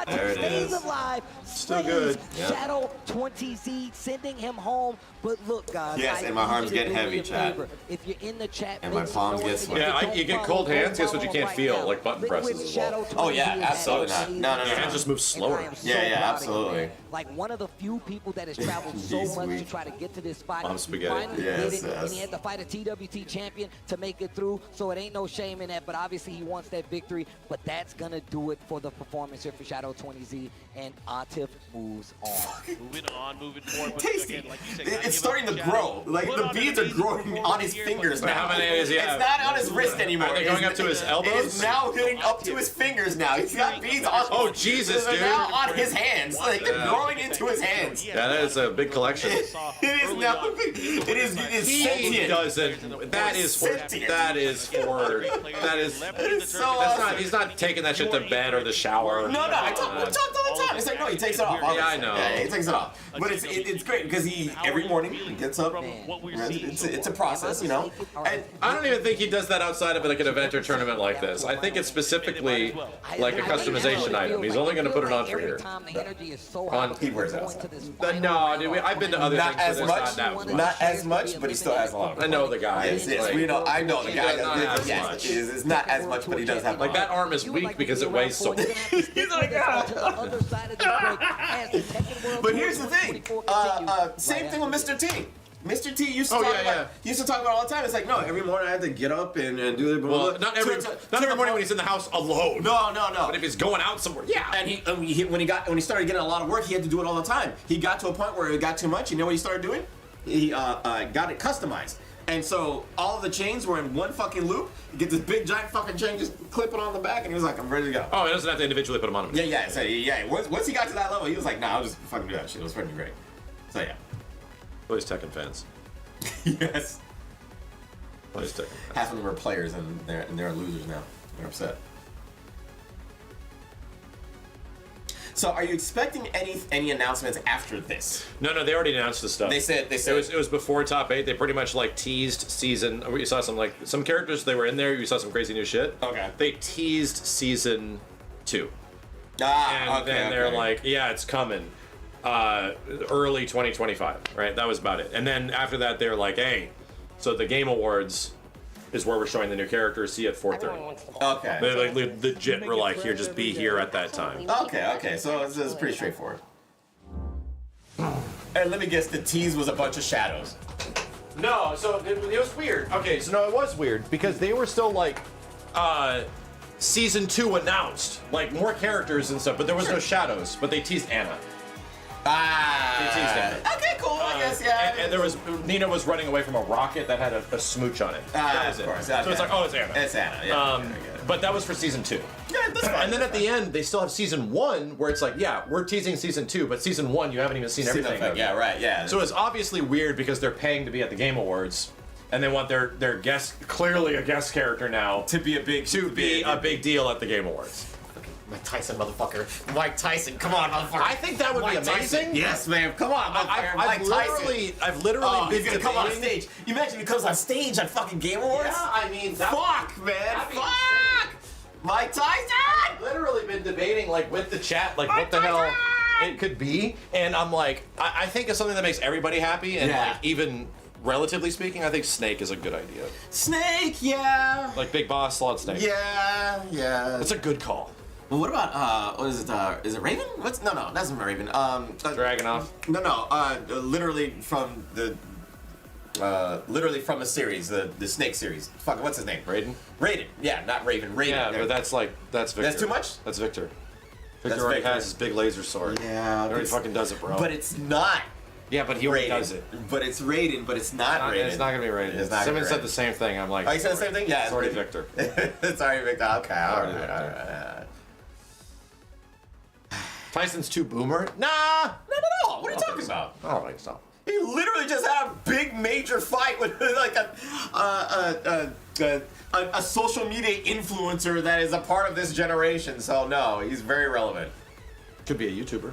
There it stays is. alive. Still good. Shadow 20Z sending him home. But look, guys. Yes, and my arms get heavy, chat. If you're in the chat, and my palms get sweaty. Yeah, you get cold hands. Guess what? You can't feel like button presses as well. Oh yeah, absolutely not. No. Your hands just move slower. Yeah, absolutely. Like one of the few people that has traveled so much to try to get to this spot. Mom spaghetti. Finally did it, and he had to fight a TWT champion to make it through. So it ain't no shame in that. But obviously he wants that victory. But that's gonna do it for the performance here for Shadow 20Z, and Atif moves on. Moving forward. Tasty. It's starting to grow. Like the beads are growing on his fingers now. How many is he have? It's not on his wrist anymore. Are they going up to his elbows? It is now getting up to his fingers now. He's got beads on. Oh Jesus, dude! They're now on his hands. Like they're growing into his hands. Yeah, that is a big collection. It is is now. It is sentient. Doesn't. That is for. That is for. That is. So awesome. He's not taking that shit to bed or the shower. No, I talk all the time. It's like, no, he takes it off. Yeah, I know. Yeah, he takes it off. But it's great because every morning he gets up. It's a process, you know. And I don't even think he does that outside of like an event or tournament like this. I think it's specifically like a customization item. He's only going to put it on for here. He wears it outside. No, dude, I've been to other not things. As much, not as much, but he still has a lot of it. I know the guy. Yes, like, we know. I know the guy. Yes, it's not as much, but he does have. Like that arm is weak because it weighs so much. He's like, but here's the thing. Same thing with Mr. T. Mr. T used to talk about all the time. It's like, no, every morning I have to get up and do the. Well, not every morning when he's in the house alone. No. But if he's going out somewhere, yeah. And when he started getting a lot of work, he had to do it all the time. He got to a point where it got too much. You know what he started doing? He got it customized. And so all of the chains were in one fucking loop. You get this big giant fucking chain, just clip it on the back, and he was like, I'm ready to go. Oh, he doesn't have to individually put them on him. Yeah. So once he got to that level, he was like, nah, I'll just fucking do that shit. It was fucking great. So yeah. Those Tekken fans. Yes. Those Tekken fans. Half of them are players, and they're losers now. They're upset. So, are you expecting any announcements after this? No, they already announced the stuff. They said it was before top 8. They pretty much like teased season. You saw some characters. They were in there. You saw some crazy new shit. Okay. They teased season 2. And then they're like, yeah, it's coming, early 2025. Right. That was about it. And then after that, they're like, hey, so the Game Awards is where we're showing the new characters. See you at 4:30. Okay. They like legit were like, here, just be here at that time. Okay. So it's pretty straightforward. And let me guess, the tease was a bunch of shadows. No, so it was weird. Okay, so no, it was weird because they were still like, season 2 announced, like more characters and stuff, but there was no shadows. But they teased Anna. They teased Anna. Okay, cool. I guess, yeah. And there was Nina was running away from a rocket that had a smooch on it. That was of it. course. So it's like, oh, it's Anna. It's Anna. Yeah. But that was for season 2. Yeah, that's fine. And then at the end, they still have season 1, where it's like, yeah, we're teasing season 2, but season 1, you haven't even seen everything. Yeah, right. Yeah. So it's obviously weird because they're paying to be at the Game Awards, and they want their guest, clearly a guest character now, to be a big deal at the Game Awards. Mike Tyson, motherfucker. Mike Tyson, come on, motherfucker. I think that would be amazing. Tyson. Yes, man. Come on, motherfucker. I've literally been he's gonna come on stage. You imagine he comes on stage at fucking Game Awards? Yeah, I mean, fuck, man. Fuck! Mike Tyson! I've literally been debating, like, with the chat, like, what the hell it could be. And I'm like, I think it's something that makes everybody happy. And, like, even relatively speaking, I think Snake is a good idea. Snake, yeah. Like Big Boss, Slot Snake. Yeah. That's a good call. Well, what about, what is it, is it Raven? No, that's not Raven. Dragunov? No, literally from the series, the Snake series. Fuck, what's his name? Raiden, yeah, not Raven, Raiden. Yeah, but that's Victor. That's too much? That's Victor. Victor already has his big laser sword. Yeah. He already fucking does it, bro. But it's not. Yeah, but he already does it. But it's Raiden, but it's not Raiden. It's not gonna be Raiden. Simmons said the same thing. I'm like, oh, you said the same thing? Yeah. It's already Victor. It's already Victor. Okay, all right. Tyson's too boomer? Nah! Not at all. What are you talking about? I don't think so. He literally just had a big major fight with like a social media influencer that is a part of this generation. So no, he's very relevant. Could be a YouTuber.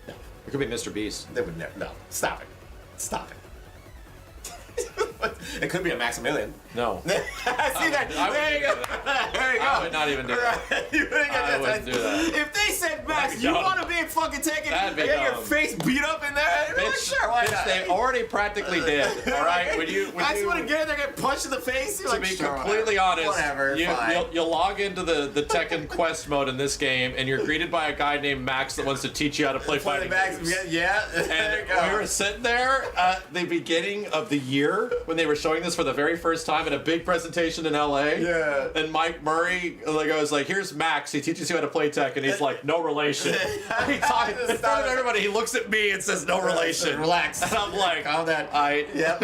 No. It could be Mr. Beast. They would never. No. Stop it. It could be a Maximilian. No. See that? There you go. There you go. I would not even do that. I wouldn't do that. If they said, Max, you want to be fucking Tekken and get your face beat up in there, I'd be like, sure, why not? They already practically did. All right? Max want to get in there, get punched in the face. To be completely honest, whatever, you'll log into the Tekken Quest mode in this game, and you're greeted by a guy named Max that wants to teach you how to play fighting games. Yeah. And we were sitting there at the beginning of the year when they were showing this for the very first time at a big presentation in LA. Yeah. And Mike Murray I was like, here's Max. He teaches you how to play Tekken, and he's like, no relation. He talks in front of everybody. He looks at me and says, no relation. Relax. And I'm like, calm down. Yep.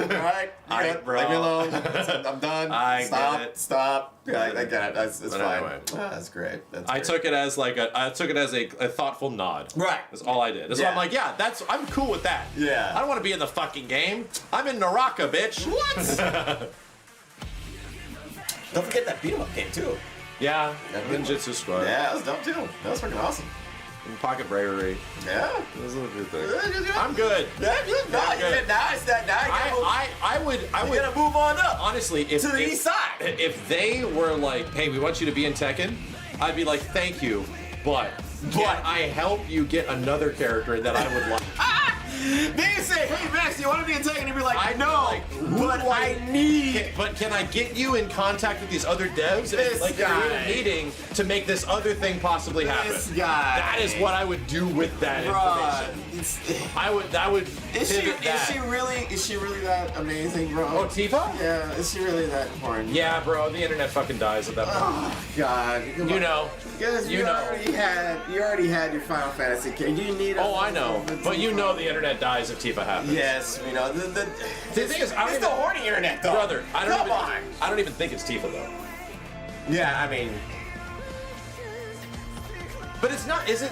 All right. Bro. Leave me alone. I'm done. Get it. Stop. I get it. It's fine. Anyway. That's great. I took it as a thoughtful nod. Right. That's all I did. That's why I'm like, I'm cool with that. Yeah. I don't want to be in the fucking game. I'm in Naraka, bitch. What? Don't forget that beat 'em up game too. Yeah. Ninjutsu Squad. Yeah, that was dope too. That was freaking awesome. And Pocket Bravery. Yeah. Those are the good things. I'm good. Yeah, good. Now I would. You gotta move on up. Honestly, if to the east side. If they were like, hey, we want you to be in Tekken, I'd be like, thank you, but can I help you get another character that I would like? They say, hey Max, you want to be in Tekken? And you'd be like, I know, but I need. But can I get you in contact with these other devs? This like guy. create a meeting to make this other thing possibly happen. This guy. That is what I would do with that information. I would Is pivot that. Is she really that amazing, bro? Oh, Tifa? Yeah, is she really that important? Yeah, bro, the internet fucking dies at that point. Oh God. You know. Because you already had your Final Fantasy game. You need. I know, but you know the internet dies if Tifa happens. Yes, we know. The thing is, it's the horny internet, though. Brother, I Come don't even think it's Tifa though. Yeah, I mean. But it's not, is it?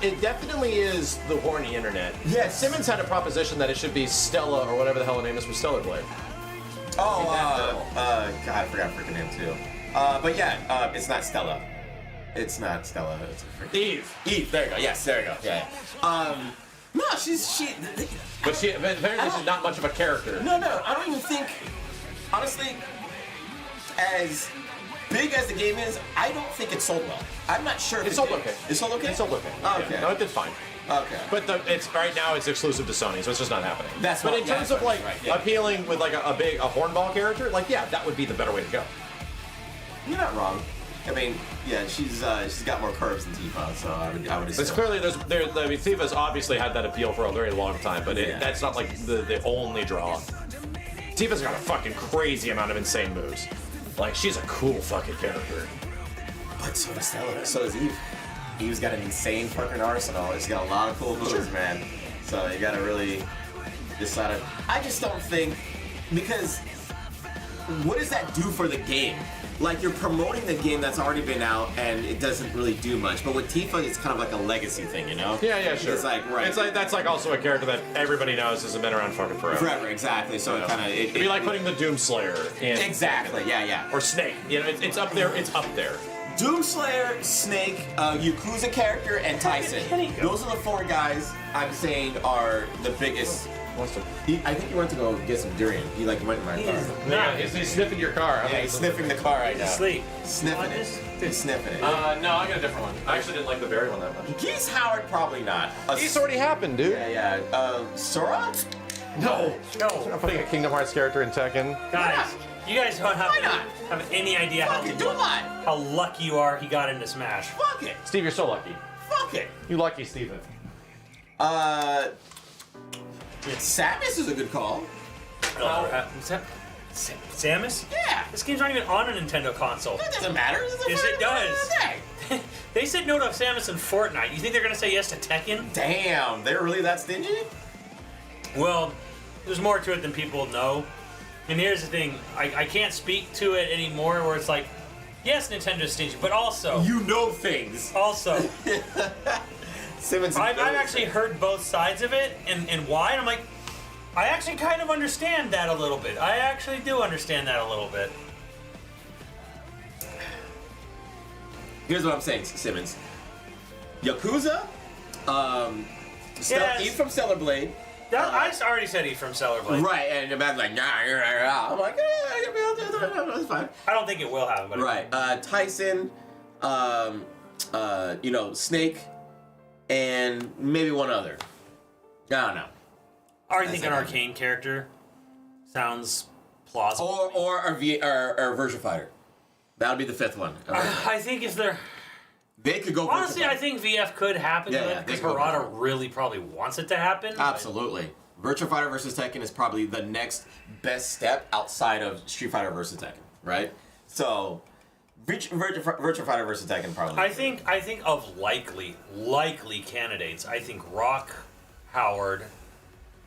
It definitely is the horny internet. Yes. Simmons had a proposition that it should be Stella or whatever the hell her name is from Stellar Blade. Oh, God, I forgot her freaking name too. But yeah, it's not Stella. It's not Stella. It's Eve. Eve. There you go. Yes, there you go. Yeah. No, she. But apparently she's not much of a character. No, I don't even think. Honestly, as big as the game is, I don't think it sold well. I'm not sure. It's sold okay. It's sold okay. It's sold okay. Oh, okay. Yeah. No, it did fine. Okay. But it's right now it's exclusive to Sony, so it's just not happening. But in terms of like appealing with like a big hornball character, like that would be the better way to go. You're not wrong. I mean, yeah, she's got more curves than Tifa, so I would assume. It's clearly Tifa's obviously had that appeal for a very long time, but that's not like the only draw. Tifa's got a fucking crazy amount of insane moves. Like she's a cool fucking character. But so does Stella. So does Eve. Eve's got an insane fucking arsenal. She's got a lot of cool moves, man. So you gotta really decide it. I just don't think, because what does that do for the game? Like, you're promoting the game that's already been out, and it doesn't really do much. But with Tifa, it's kind of like a legacy thing, you know? Yeah, sure. It's like, right. It's like that's like also a character that everybody knows hasn't been around fucking forever. Forever, exactly. So it kind of it'd be like putting the Doomslayer in. Exactly. Yeah. Or Snake. You know, it's up there. It's up there. Doomslayer, Snake, Yakuza character, and Tyson. Those are the four guys I'm saying are the biggest. I think he went to go get some durian. He went in my car. No, he's sniffing your car. Yeah, he's sniffing the car right now. Sleep. Sniffing it. He's sniffing it. No, I got a different one. I actually didn't like the berry one that much. Geese Howard, probably not. Geese already happened, dude. Yeah. Sora? No. I'm not putting a Kingdom Hearts character in Tekken. Guys, you guys don't have any idea how lucky you are he got into Smash. Fuck it. Steve, you're so lucky. Fuck it. You lucky, Steven. Samus is a good call. Samus? Yeah. This game's not even on a Nintendo console. That doesn't matter. Yes, it does. They said no to Samus in Fortnite. You think they're gonna say yes to Tekken? Damn, they're really that stingy? Well, there's more to it than people know. And here's the thing, I can't speak to it anymore where it's like, yes, Nintendo's stingy, but also... You know things. Also... Simmons I've actually heard both sides of it and why, and I'm like, I actually kind of understand that a little bit. I actually do understand that a little bit. Here's what I'm saying, Simmons. Yakuza, Eve from Stellar Blade. I already said Eve from Stellar Blade. Right, and the man's like, nah. I'm like, it's fine. I don't think it will happen. But right, Tyson, Snake, and maybe one other. I don't know. I already think an arcane character sounds plausible. Or a Virtua Fighter. That'll be the fifth one. I think if they're... They could go. Honestly, I think VF could happen because Harada really probably wants it to happen. Absolutely. Virtua Fighter versus Tekken is probably the next best step outside of Street Fighter versus Tekken, right? So Virtua Fighter versus Tekken probably. I think of likely candidates. I think Rock Howard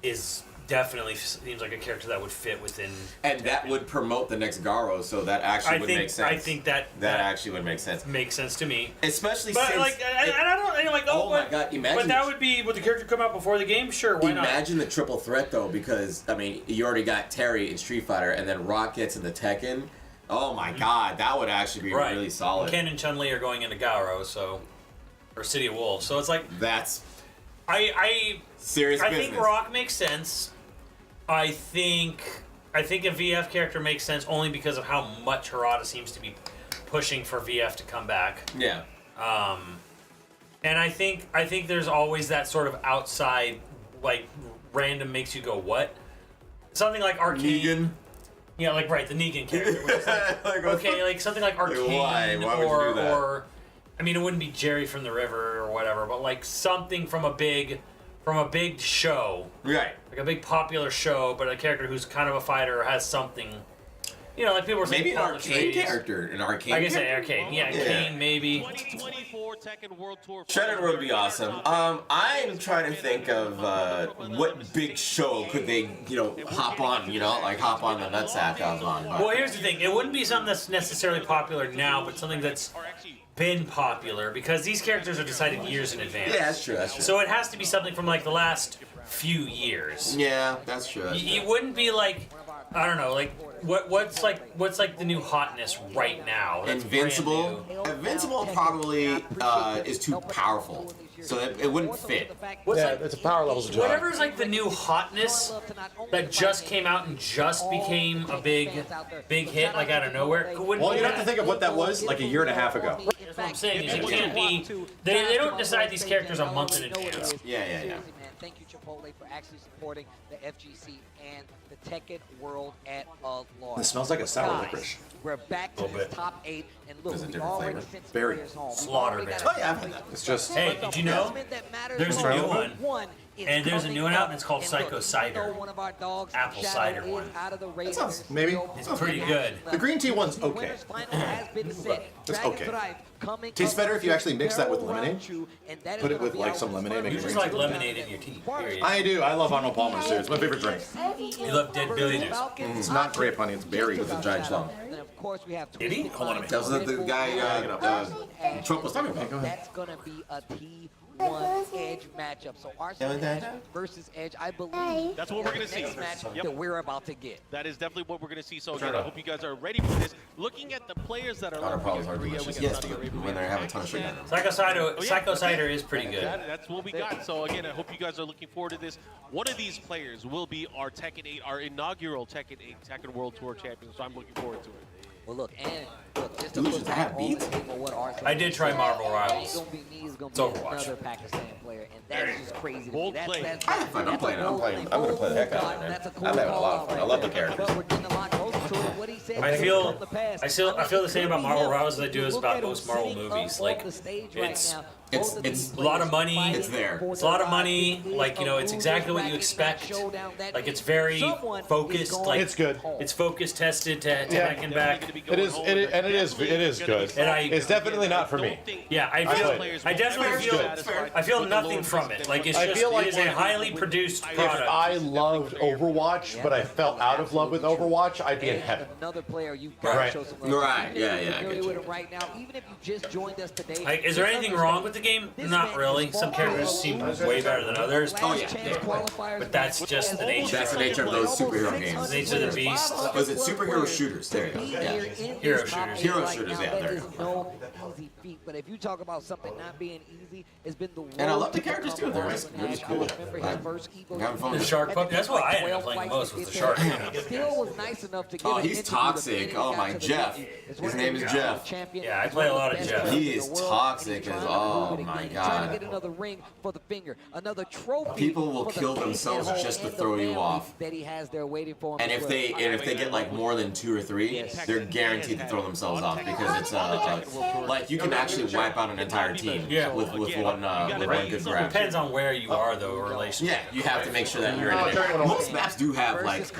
is definitely seems like a character that would fit within. And that would promote the next Garo, so that actually would make sense. I think that actually would make sense. Makes sense to me. Especially but since like, I don't like. Oh my God! Imagine. But that would be would the character come out before the game? Sure, why not? Imagine the triple threat though, because I mean, you already got Terry in Street Fighter, and then Rock gets in the Tekken. Oh my God, that would actually be really solid. Ken and Chun-Li are going into Garo, or City of Wolves, so it's like that's. Serious business. I think Rock makes sense. I think a VF character makes sense only because of how much Harada seems to be pushing for VF to come back. Yeah. And I think there's always that sort of outside, like, random makes you go, what? Something like Arcane. Negan. Yeah, like, right, the Negan character. Which is like, okay, like something like Arcane. Why would you do that? Or, I mean, it wouldn't be Jerry from the River or whatever, but like something from a big show. Right. Like a big popular show, but a character who's kind of a fighter or has something. You know, like people were saying. Maybe an Arcane character. An Arcane. I can say Arcane. Yeah, Arcane maybe. 2024 Tekken World Tour. Shredded would be awesome. I'm trying to think of what big show could they, hop on, like hop on the nutsack I was on. Well, here's the thing. It wouldn't be something that's necessarily popular now, but something that's been popular because these characters are decided years in advance. Yeah, that's true. So it has to be something from like the last few years. Yeah, that's true. It wouldn't be like, I don't know, like what's like the new hotness right now? That's Invincible. Invincible probably is too powerful, so it wouldn't fit. It's a power level job. Whatever's like the new hotness that just came out and just became a big hit, like out of nowhere. Well, you have to think of what that was like a year and a half ago. That's what I'm saying. Is it can't be. They don't decide these characters a month in advance. Yeah. Thank you, Chipotle, for actually supporting the FGC and the Tekken world at large. It smells like a sour licorice. We're back to this top 8, and look, There's a we different already flavor. sent some Very players home. Slaughter, man. Oh yeah, I've had that. It's just. Hey, did you know? There's a new one. And there's a new one out, and it's called Psycho Cider. Apple cider one. That sounds maybe. It's pretty good. The green tea one's okay. It's okay. Tastes better if you actually mix that with lemonade. Put it with like some lemonade. Make You it just green like tea. lemonade in your tea. Period. I do. I love Arnold Palmer's too. It's my favorite drink. You love Dead Billionaires. It's not grape honey. It's berry with a giant slum. Did he? Hold on a minute. That was the guy Trump was talking about. That's gonna be a T1 Edge matchup. So Arsenal versus Edge, I believe that's what we're gonna see. Next matchup that we're about to get. That is definitely what we're gonna see. So again, I hope you guys are ready for this. Looking at the players that are left, we got Korea, we got Saudi Arabia, when they have a ton of sugar. Psycho Cider is pretty good. That's what we got. So again, I hope you guys are looking forward to this. One of these players will be our Tekken 8, our inaugural Tekken 8 Tekken World Tour champion. So I'm looking forward to it. Well, look, just to put back on the table what Arsenal I did try Marvel Rivals. It's It's gonna be Overwatch. another Pakistan player, and that is just crazy. Bold play. I'm playing. I'm going to play the heck out of it, man. I'm having a lot of fun. I love the characters. I feel the same about Marvel Rivals as I do about most Marvel movies. Like it's a lot of money. It's there. It's a lot of money. Like it's exactly what you expect. Like it's very focused. Like It's good. It's focus tested to heck and back. It is good. And it's definitely not for me. Yeah, I definitely feel nothing from it. Like it is a highly produced product. If I loved Overwatch, but I fell out of love with Overwatch, I'd be in heaven. Another player you Right. show some Right. Yeah. I get you. right now, even if you just joined us today. Like, is there anything wrong with the game? Not really. Some characters seem way better than others. Oh yeah. But that's just the nature. That's the nature of those superhero games. The nature of the beast. Was it superhero shooters? There you go. Yeah. Hero shooters. Hero shooters. Yeah. There you There's go. no easy feat, but if you talk about something not being easy, it's been the And I road love the to characters too. become They're just Arsenal. cool. Remember his first Evo, Having fun The with shark puppy. That's what I ended up playing the most was the shark. Still was nice enough to get Oh, an he's interview toxic. before he Oh got my to the Jeff. venue. It's His one name of is the Jeff. champion, Yeah, I play a lot of Jeff. He is toxic as all it again. my He's trying God. to get another ring for the finger, another trophy. People will for the kill face themselves and just to and the throw you family off. that he has there waiting for him. And as if well. they get like more than 2 or 3, they're guaranteed to throw themselves off because it's like you can actually wipe out an entire team with one good grab. Depends on where you are, though, relation. Yeah, you have to make sure that you're in it. Most maps do have like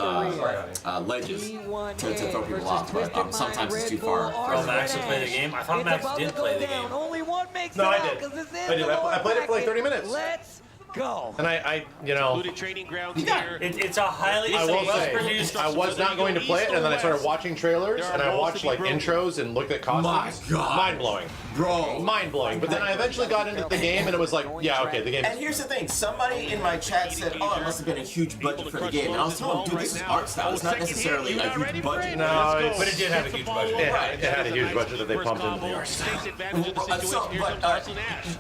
ledges to throw people off, but sometimes it's too far. Oh, Max will play the game? I thought Max did play the game. Only one makes No, it I out did. 'cause this is I did. the I played it for like 30 bracket. minutes. Let's go. And I you know, training ground It's a highly I will well-produced. say, I was not going to play it, and then I started watching trailers, and I watched like intros and looked at costumes. My God. Mind blowing, bro, mind blowing. But then I eventually got into the game, and it was like, yeah, okay, the game. And here's the thing, somebody in my chat said, oh, it must have been a huge budget for the game. And I was telling them, dude, this is art style. It's not necessarily a huge budget. No, but it did have a huge budget. It had a huge budget that they pumped into the art style.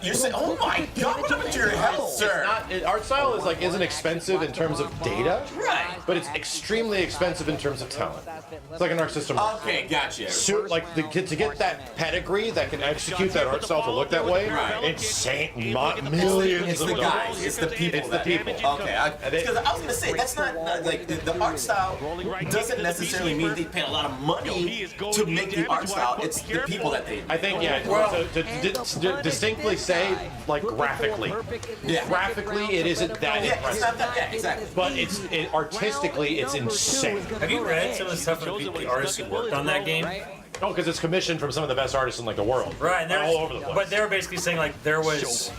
You're saying, oh my God, what happened to your health, sir? Art style is like isn't expensive in terms of data, right? But it's extremely expensive in terms of talent. It's like an art system. Okay, gotcha. To get that pedigree that can execute that art style to look that way, insane millions It's of the dollars. guys, it's the people. It's the people. Okay, because I was gonna say that's not like the art style doesn't necessarily mean they pay a lot of money to make the art style. It's the people that they. I think to distinctly say like graphically, graphically it isn't that it's impressive. not that. Yeah, exactly. But artistically it's insane. Have you read some of the stuff from the artists who worked on that game? No, because it's commissioned from some of the best artists in like the world. Right, and all over the place. But they were basically saying like there was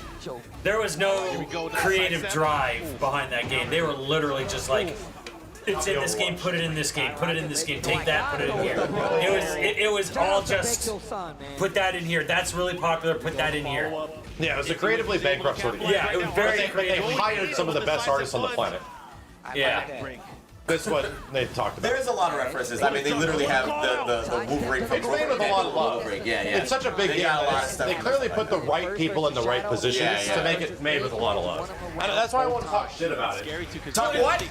no creative drive behind that game. They were literally just like, it's in this game, put it in this game, put it in this game, take that, put it in here. It was all just put that in here. That's really popular. Put that in here. Yeah, it was a creatively bankrupt sort of game. Yeah, it was very creative. They hired some of the best artists on the planet. Yeah. That's what they talked about. There is a lot of references. I mean, they literally have the Wolverine face. It's made with a lot of love. Yeah. It's such a big game. Got a lot of stuff. They clearly put the right people in the right positions to make it made with a lot of love. And that's why I want to talk shit about it. Talk what?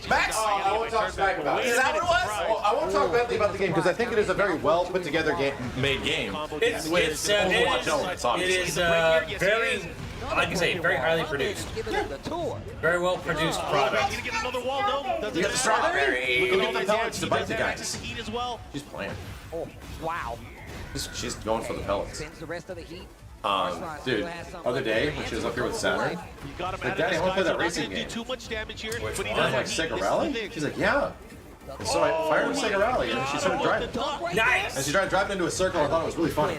Max? I want to talk smack about it. Is that what it was? I won't talk badly about the game because I think it is a very well put together made game. It's Overwatch elements, obviously. It is very, like you say, very highly produced. Very well produced product. You got the strawberry. Look at the pellets to bite the guys. She's playing. Oh, wow. She's going for the pellets. Spends the rest of the heat. Dude, other day when she was up here with Saturn, like, Daddy, I want to play that racing game. I'm like, Sega Rally? She's like, yeah. And so I fired her Sega Rally and she started driving. Nice! And she started driving into a circle and I thought it was really funny.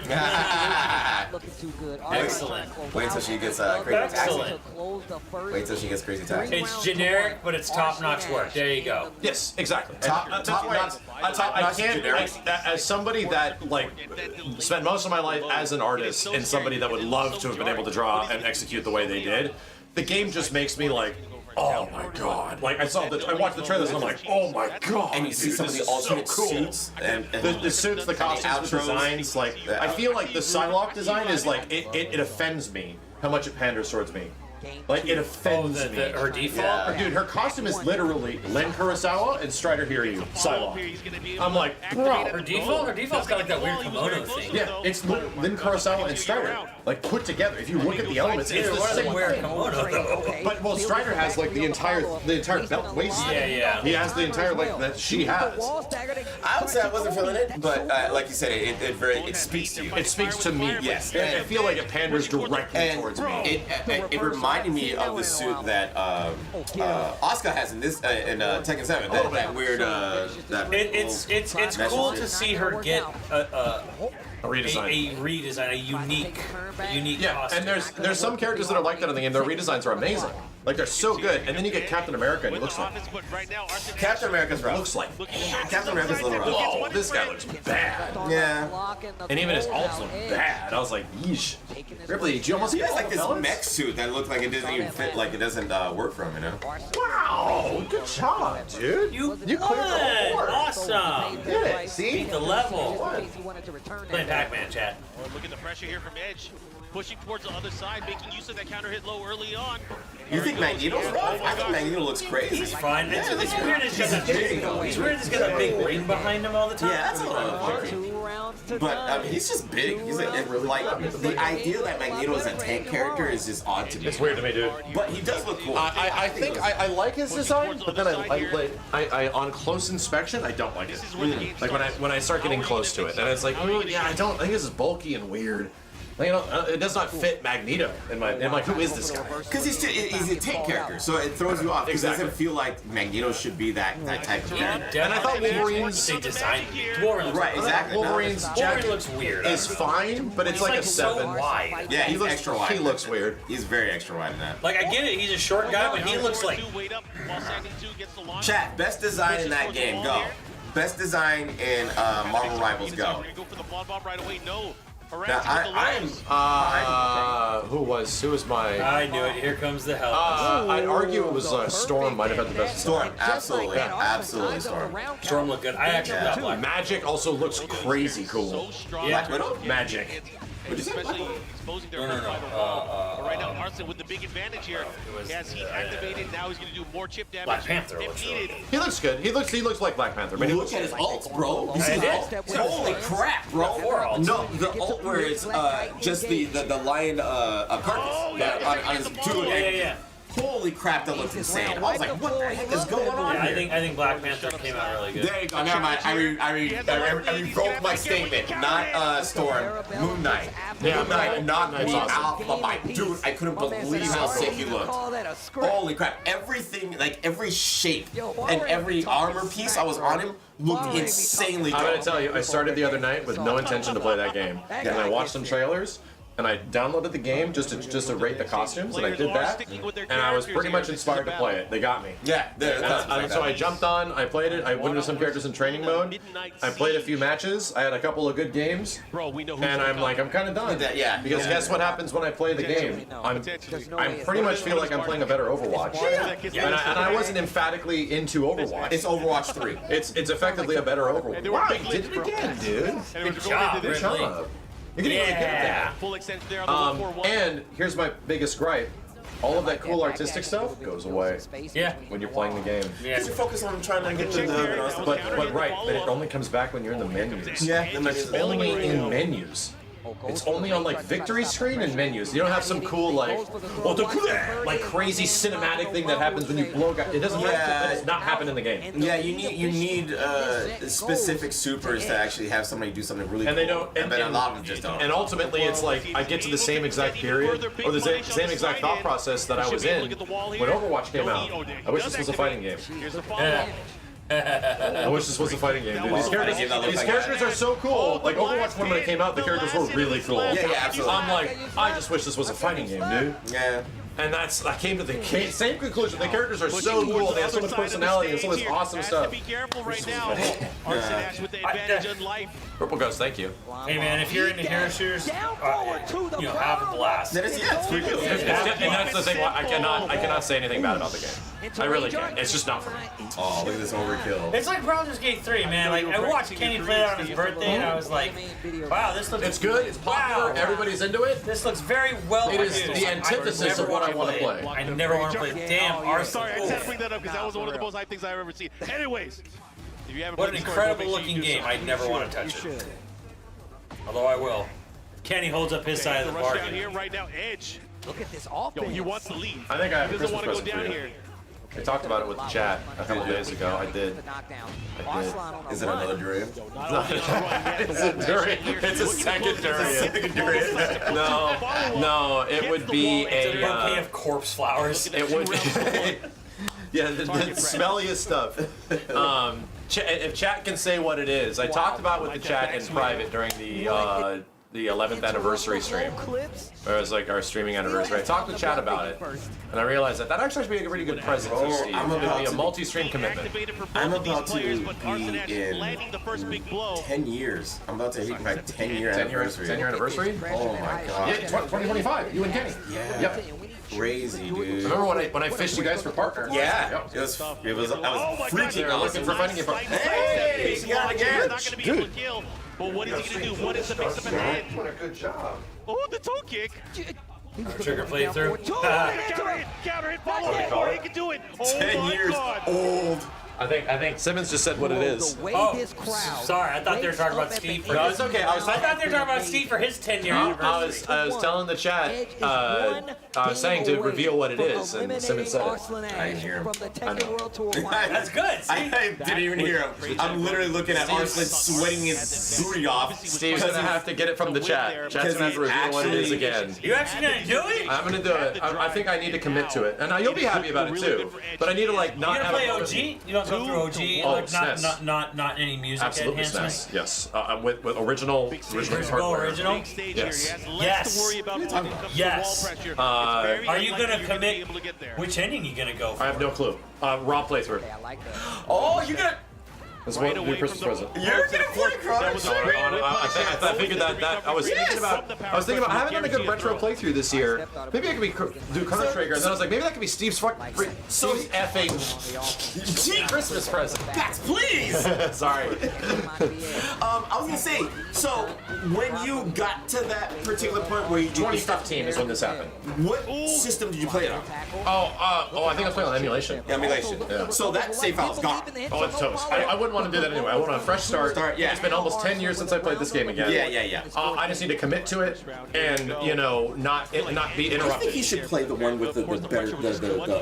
Looking too good. Excellent. Wait till she gets crazy taxi. Excellent. Wait till she gets crazy taxi. It's generic, but it's top-notch work. There you go. Yes, exactly. Top notch. I can't, as somebody that like spent most of my life as an artist and somebody that would love to have been able to draw and execute the way they did, the game just makes me like, oh my God. Like I watched the trailers and I'm like, oh my God. And you see some of the alternate suits and the suits, the costumes, the designs. Like I feel like the Psylocke design is like it offends me how much it panders towards me. Like it offends me. Her default? Dude, her costume is literally Len Kurosawa and Strider Hiryu, Psylocke. I'm like, bro. Her default's got like that weird kimono thing. Yeah, it's Len Kurosawa and Strider, like put together. If you look at the elements, it's the same. But well, Strider has like the entire belt waist. Yeah. He has the entire like that she has. I would say I wasn't feeling it, but like you said, it speaks to you. It speaks to me. Yes. I feel like it panders directly towards me. It reminded me of the suit that Asuka has in Tekken 7. That weird. It's cool to see her get a redesign. A unique costume. And there's some characters that are like that in the game. Their redesigns are amazing. Like they're so good. And then you get Captain America and he looks like Captain America's rough. Looks like Captain America's a little rough. whoa, this guy looks bad. Yeah. And even his ults look bad. I was like, yeesh. Ripley, did you almost He get has like this pellets? mech suit that looks like it doesn't even fit, like it doesn't work for him, you know? Wow, good job, dude. You cleared the board. Awesome. You did it. See? Beat the level. Playing Pac-Man, chat. Oh, look at the pressure here from Edge. Pushing towards the other side, making use of that counter hit low early on. You think Magneto's rough? I think Magneto looks crazy. He's fine. It's weird. It's weird. He's got a big ring behind him all the time. Yeah, that's a little funky. But he's just big. He's like the idea that Magneto is a tank character is just odd to me. It's weird to me, dude. But he does look cool. I think I like his design, but then I on close inspection I don't like it. Like when I start getting close to it, and it's like, oh yeah, I think this is bulky and weird. Like, it does not fit Magneto in my. I'm like, who is this guy? Because he's a tank character, so it throws you off. Because it doesn't feel like Magneto should be that type of character. And I thought Wolverine's they designed Wolverine right, exactly. Wolverine's jacket looks weird. Is fine, but it's like a 7. So wide. Yeah, he looks extra wide. He looks weird. He's very extra wide in that. Like I get it, he's a short guy, but he looks like. Chat, best design in that game, go. Best design in Marvel Rivals, go. Now, who was my? I knew it. Here comes the hell. I'd argue it was Storm might have had the best. Storm, absolutely, absolutely Storm. Storm looked good. I actually got Black. Magic also looks crazy cool. Black Widow? Magic. Especially exposing their but right now Arslan with the big advantage here. As he activated, now he's going to do more chip damage. Black Panther looks needed. He looks good. He looks like Black Panther. But look at his ult, bro. You see his ult? Holy crap, bro. No, the ult where it's just the lion carcass on his dude. Yeah. Holy crap, that looks insane. I was like, what the heck is going on Yeah, here? I think Black Panther came out really good. There you go. Never mind. I revoked my statement. Not Storm. Moon Knight. Moon Knight knocked me out of my dude. I couldn't believe how sick he looked. Holy crap. Everything, like every shape and every armor piece I was on him looked insanely I'm dope. gonna tell you, I started the other night with no intention to play that game, and I watched some trailers. And I downloaded the game just to rate the costumes, and I did that, and I was pretty much inspired to play it. They got me. Yeah, so I jumped on, I played it, I went into some characters in training mode, I played a few matches, I had a couple of good games, and I'm like, I'm kind of done. Yeah. Because guess what happens when I play the game? I pretty much feel like I'm playing a better Overwatch. And I wasn't emphatically into Overwatch. It's Overwatch 3. It's effectively a better Overwatch. Wow, you did it again, dude. Good job, Good job. You're getting really good at that. And here's my biggest gripe. All of that cool artistic stuff goes away. Yeah. When you're playing the game. Yeah. You focus on trying to get to the... But right, but it only comes back when you're in the menus. Yeah. It's only in menus. It's only on like victory screen and menus. You don't have some cool like crazy cinematic thing that happens when you blow guys. It doesn't happen. It does not happen in the game. Yeah, you need specific supers to actually have somebody do something really cool. And they don't. And a lot of them just don't. And ultimately, it's like I get to the same exact period or the same exact thought process that I was in when Overwatch came out. I wish this was a fighting game. I wish this was a fighting game, dude. These characters are so cool. Like Overwatch 1 when it came out, the characters were really cool. Yeah, absolutely. I'm like, I just wish this was a fighting game, dude. Yeah. And I came to the same conclusion. The characers are so cool. They have so much personality and so much awesome stuff. Be careful right now. Arson Ash with the advantage on life. Purple Ghost, thank you. Hey man, if you're into hero shooters, have a blast. It's pretty good. And that's the thing. I cannot say anything bad about the game. I really can't. It's just not for me. Oh, look at this overkill. It's like Baldur's Gate 3, man. Like I watched Kenny play that on his birthday, and I was like, "Wow, this looks." It's good. It's popular. Everybody's into it. This looks very well. It is the antithesis of what I want to play. I never want to play. Damn, Arson. Sorry, I had to bring that up because that was one of the most hype things I've ever seen. Anyways, if you haven't what an incredible looking game. I'd never want to touch it. Although I will. Kenny holds up his side of the bargain. Down here right now, Edge. Look at this offense. Yo, he wants to leave. I think I have he a doesn't Christmas want to go present down for you. here. I talked about it with the chat a couple days ago. I did. Is it another Durian? It's a Durian. It's a second Durian. No, it would be a bouquet of corpse flowers. It would. Yeah, the smelliest stuff. If chat can say what it is, I talked about with the chat in private during the 11th anniversary stream. Or it was like our streaming anniversary. I talked to chat about it, and I realized that actually would be a really good present to Steve. It would be a multi-stream commitment. I'm about to be in 10 years. I'm about to hit my 10-year anniversary. 10-year anniversary? Oh my god. Yeah, 2025. You and Kenny. Yeah. Yep. Crazy, dude. Remember when I fished you guys for partner? Yeah. It was I was freaking looking for fighting partner. Hey, he got it again. Good. But what is he going to do? What is the mix up ahead? Good job. Oh, the toe kick. Trigger playthrough. Counter hit, follow him. He can do it. Oh 10 my years God. old. I think Simmons just said what it is. Oh, sorry. I thought they were talking about Steve. For No, it's okay. I thought they were talking about Steve for his 10-year anniversary. I was telling the chat, I was saying to reveal what it is, and Simmons said it. I didn't hear him. I know. That's good. I didn't even hear him. I'm literally looking at Arslan sweating his booty off. Steve's gonna have to get it from the chat. Chat's gonna have to reveal what it is again. You actually gonna do it? I'm gonna do it. I think I need to commit to it, and you'll be happy about it too. But I need to like not You have. gonna play OG? You don't go through OG? Oh, Like, SNES. not any music Absolutely enhancement? SNES. Yes. With original hardware. Original? Yes. Yes. Are you gonna commit? Which ending you gonna go for? I have no clue. Raw playthrough. Oh, you're gonna. That's one new Christmas present. You're gonna play Chrono Trigger. I figured that I was thinking about. I haven't done a good retro playthrough this year. Maybe I could do Chrono Trigger, and then I was like, maybe that could be Steve's effing Christmas present. Guys, please. Sorry. I was gonna say, so when you got to that particular point where you 20 Stuff Team is when this happened. What system did you play it on? I think I was playing on emulation. Emulation. Yeah. So that save file's gone. Oh, it's toast. I wouldn't want to do that anyway. I want a fresh start. Yeah. It's been almost 10 years since I played this game again. Yeah. I just need to commit to it and not be interrupted. I think you should play the one with the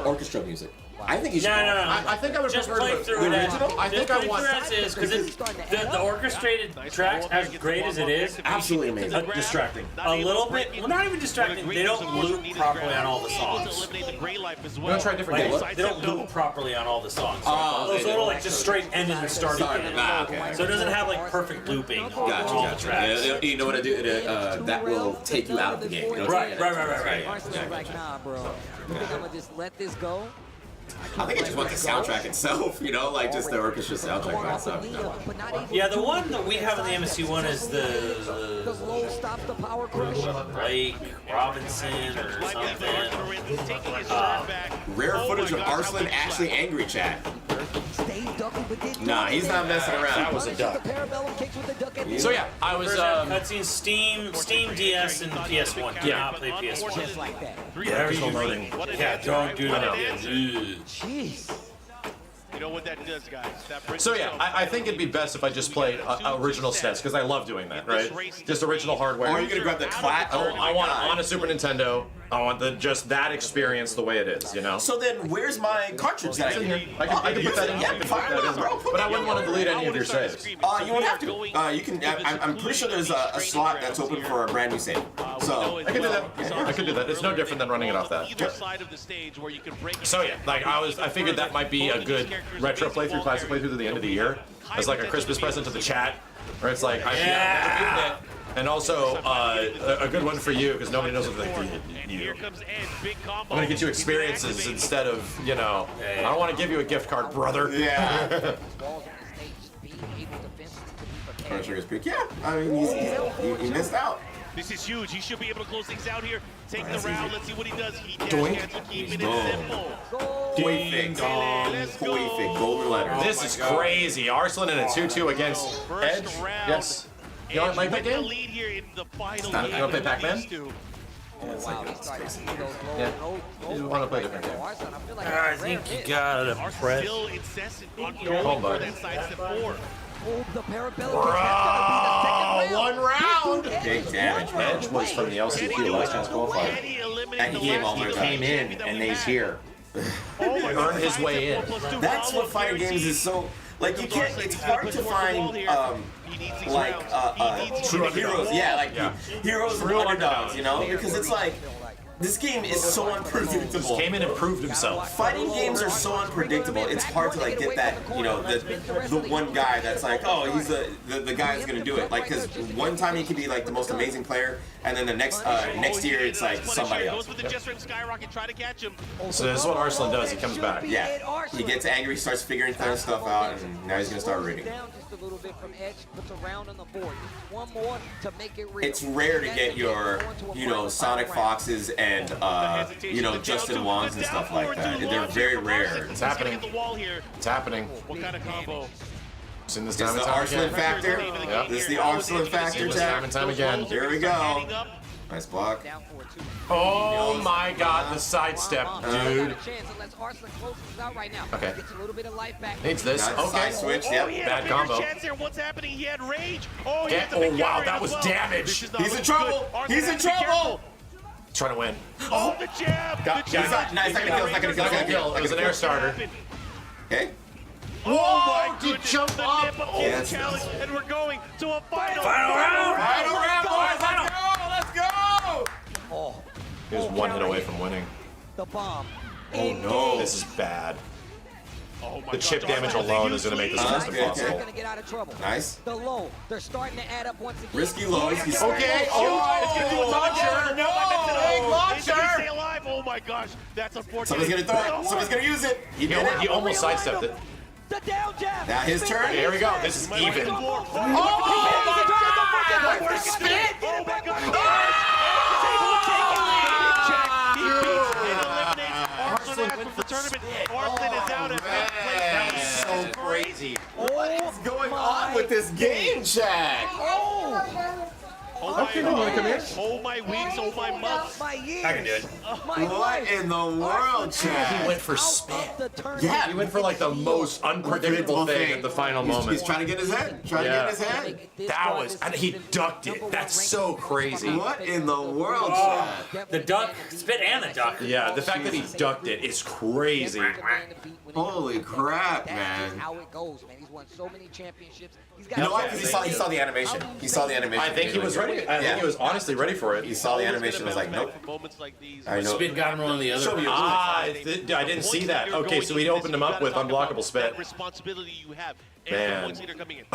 orchestra music. I think you should. No. I think I would just prefer play through the it. original. I think I want because the orchestrated tracks, as great as it is, absolutely amazing. Distracting. A little bit. Well, not even distracting. They don't loop properly on all the songs. We're gonna try different games. They don't loop properly on all the songs. Oh, Those little like just straight end and start again. Okay. So it doesn't have like perfect looping on all the tracks. You know what I do? That will take you out of the game. Right. Like, nah, bro. You think I'm gonna just let this go? I think I just want the soundtrack itself, like just the orchestra soundtrack by itself. Yeah, the one that we have in the MSC one is the Blake Robinson or something. Rare footage of Arslan actually angry, chat. Nah, he's not messing around. That was a duck. So yeah, I was cutscene Steam DS and PS1. Do not play PS1. There's no loading. Yeah, don't do that. Jeez. You know what that does, guys? So yeah, I think it'd be best if I just played original sets because I love doing that, right? Just original hardware. Or are you gonna grab the class? I want it on a Super Nintendo. I want just that experience the way it is, So then, where's my cartridge that It's in here. I can put that in. Yeah, fire it up, bro. But I wouldn't want to delete any of your saves. You won't have to. You can. I'm pretty sure there's a slot that's open for a brand new save. So I can do that. I could do that. It's no different than running it off that. So yeah, I figured that might be a good retro playthrough, classic playthrough to the end of the year, as like a Christmas present to the chat, where it's like I've never beaten it. And also, a good one for you, because nobody knows what you. I'm going to get you experiences instead of, I don't want to give you a gift card, brother. Yeah. Yeah, I mean, he missed out. This is huge. He should be able to close things out here. Take the round. Let's see what he does. He Doink. has to keep it simple. Perfect. Golden letter. This is crazy. Arslan in a 2-2 against Edge. Yes. You don't like that game? You want to play Pac-Man? Yeah. You want to play a different game. I think you gotta press. Home button. One round! Big damage, man. Edge was from the LCQ last chance qualifier. And he came in, and he's here. Earned his way in. That's what fighting games is so. Like, you can't. It's hard to find. True heroes. Yeah, heroes and underdogs, because it's like. This game is so unpredictable. Came in and proved himself. Fighting games are so unpredictable. It's hard to get that, the one guy that's like, oh, he's the guy that's gonna do it. Like, because one time he can be the most amazing player, and then the next year it's like somebody else. So this is what Arslan does. He comes back. Yeah, he gets angry, starts figuring stuff out, and now he's gonna start reading. It's rare to get your, Sonic Foxes and Justin Wands and stuff like that. They're very rare. It's happening. It's happening. What kind of combo? Seen this This time is and the time Arslan again. factor. Yep. This is the Arslan factor, Seen this time and time again. Here we go. Nice block. Oh my god, the sidestep, dude. Okay. Needs this. Okay. Side switch, yep. Bad combo. What's happening? He had rage. Oh, wow, that was damage. He's in trouble. He's in trouble. Trying to win. Oh, the jab. Got Nice, not gonna kill. It was an air starter. Okay. Oh my Did jump up. Yes. Challenge, and we're going to a final round. Final round, boys. Let's go. Oh. He was one hit away from winning. The bomb. Oh no, this is bad. The chip damage alone is going to make this almost impossible. Gonna get out of trouble. Nice. The low. They're starting to add up once again. Risky lows. He's okay. Oh, it's going to do a launcher. No, big launcher. Stay alive. Oh my gosh, that's unfortunate. Somebody's going to throw it. Somebody's going to use it. He almost sidestepped it. The down jab. Now his turn. Here we go. This is even. Oh my god. Spit. Oh my god. The tournament. Arslan is out at fifth place. That was so crazy. What is going on with this game, chat? Okay, you want to come in? Oh my weeks, oh my months. I can do it. What in the world, chat? He went for spit. Yeah, He went for like the most unpredictable thing at the final moment. He's trying to get his head. Trying to get his head. That was, and he ducked it. That's so crazy. What in the world, chat? The duck, spit and the duck. Yeah, the fact that he ducked it is crazy. Holy crap, man. How it goes, man. He's won so many championships. You know why? Because he saw the animation. He saw the animation. I think he was ready. I think he was honestly ready for it. He saw the animation and was like, nope. I know. Spit got him on the other. I didn't see that. Okay, so he opened him up with unblockable spit. Responsibility you have. Man,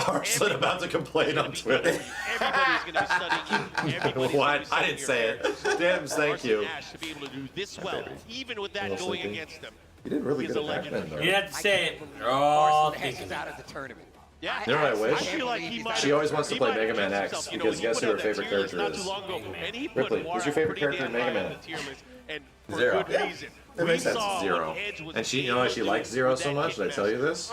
Arslan about to complain on Twitter. Everybody's going to be studying you. What? I didn't say it. Damn, thank you. To be able to do this well, even with that going against him. You did really good at Pac-Man, though. You didn't have to say it. You're all thinking out of the tournament. Yeah. You know what I wish? I feel like he might She always wants to play might Mega Man adjust X himself. because He guess put who her up favorite tier list character not is? too long ago, and he put Ripley, who's your favorite pretty character in damn Mega high Man? on the tier list, and for Zero. good reason. That makes sense. saw Zero. when Edge was And she, you know why she likes Zero so much? Did I tell you this?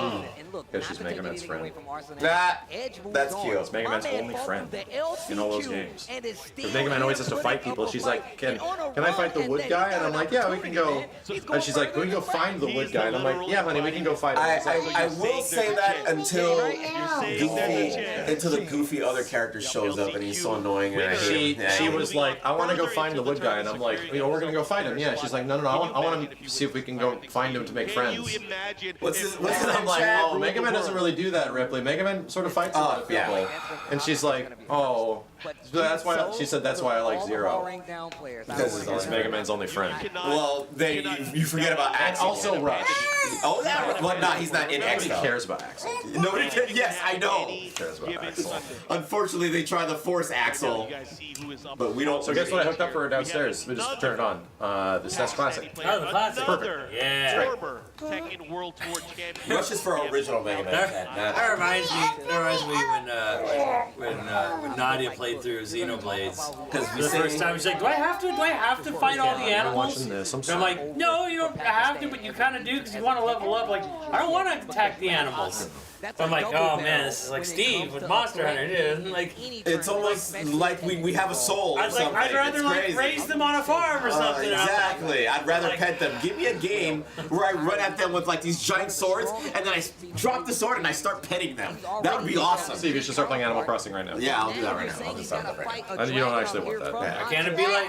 Because she's Mega Man's friend. That's cute. It's Mega Man's only friend in all those games. Because Mega Man always has to fight people. She's like, can I fight the wood guy? And I'm like, yeah, we can go. And she's like, we can go find the wood guy. And I'm like, yeah, honey, we can go fight him. I will say that until the goofy other character shows up and he's so annoying. And She was like, I want to go find the wood guy. And I'm like, you know, we're going to go fight him. Yeah, she's like, no, I want to see if we can go find him to make friends. And I'm like, oh, Mega Man doesn't really do that, Ripley. Mega Man sort of fights a lot of people. And she's like, oh, that's why she said that's why I like Zero. Because he's Mega Man's only friend. Well, then you forget about Axel. Also Rush. Oh, yeah. Well, no, he's not in Axel. Nobody cares about Axel. Nobody cares. Yes, I know. Nobody cares about Axel. Unfortunately, they try to force Axel, but we don't. So guess what I hooked up for her downstairs? We just turned it on. The SNES Classic. Oh, the classic. Perfect. Yeah. Former Tekken World Tour champion. Rush is for original Mega Man. That reminds me when Nadia played through Xenoblades. Because the first time she's like, do I have to fight all the animals? And I'm like, no, you don't have to, but you kind of do because you want to level up. Like, I don't want to attack the animals. I'm like, oh man, this is like Steve with Monster Hunter, dude. Like, it's almost like we have a soul. I was like, I'd rather like raise them on a farm or something. Exactly. I'd rather pet them. Give me a game where I run at them with like these giant swords, and then I drop the sword and I start petting them. That would be awesome. Steve, you should start playing Animal Crossing right now. Yeah, I'll do that right now. I'll just start that right now. You don't actually want that. Yeah. Can it be like?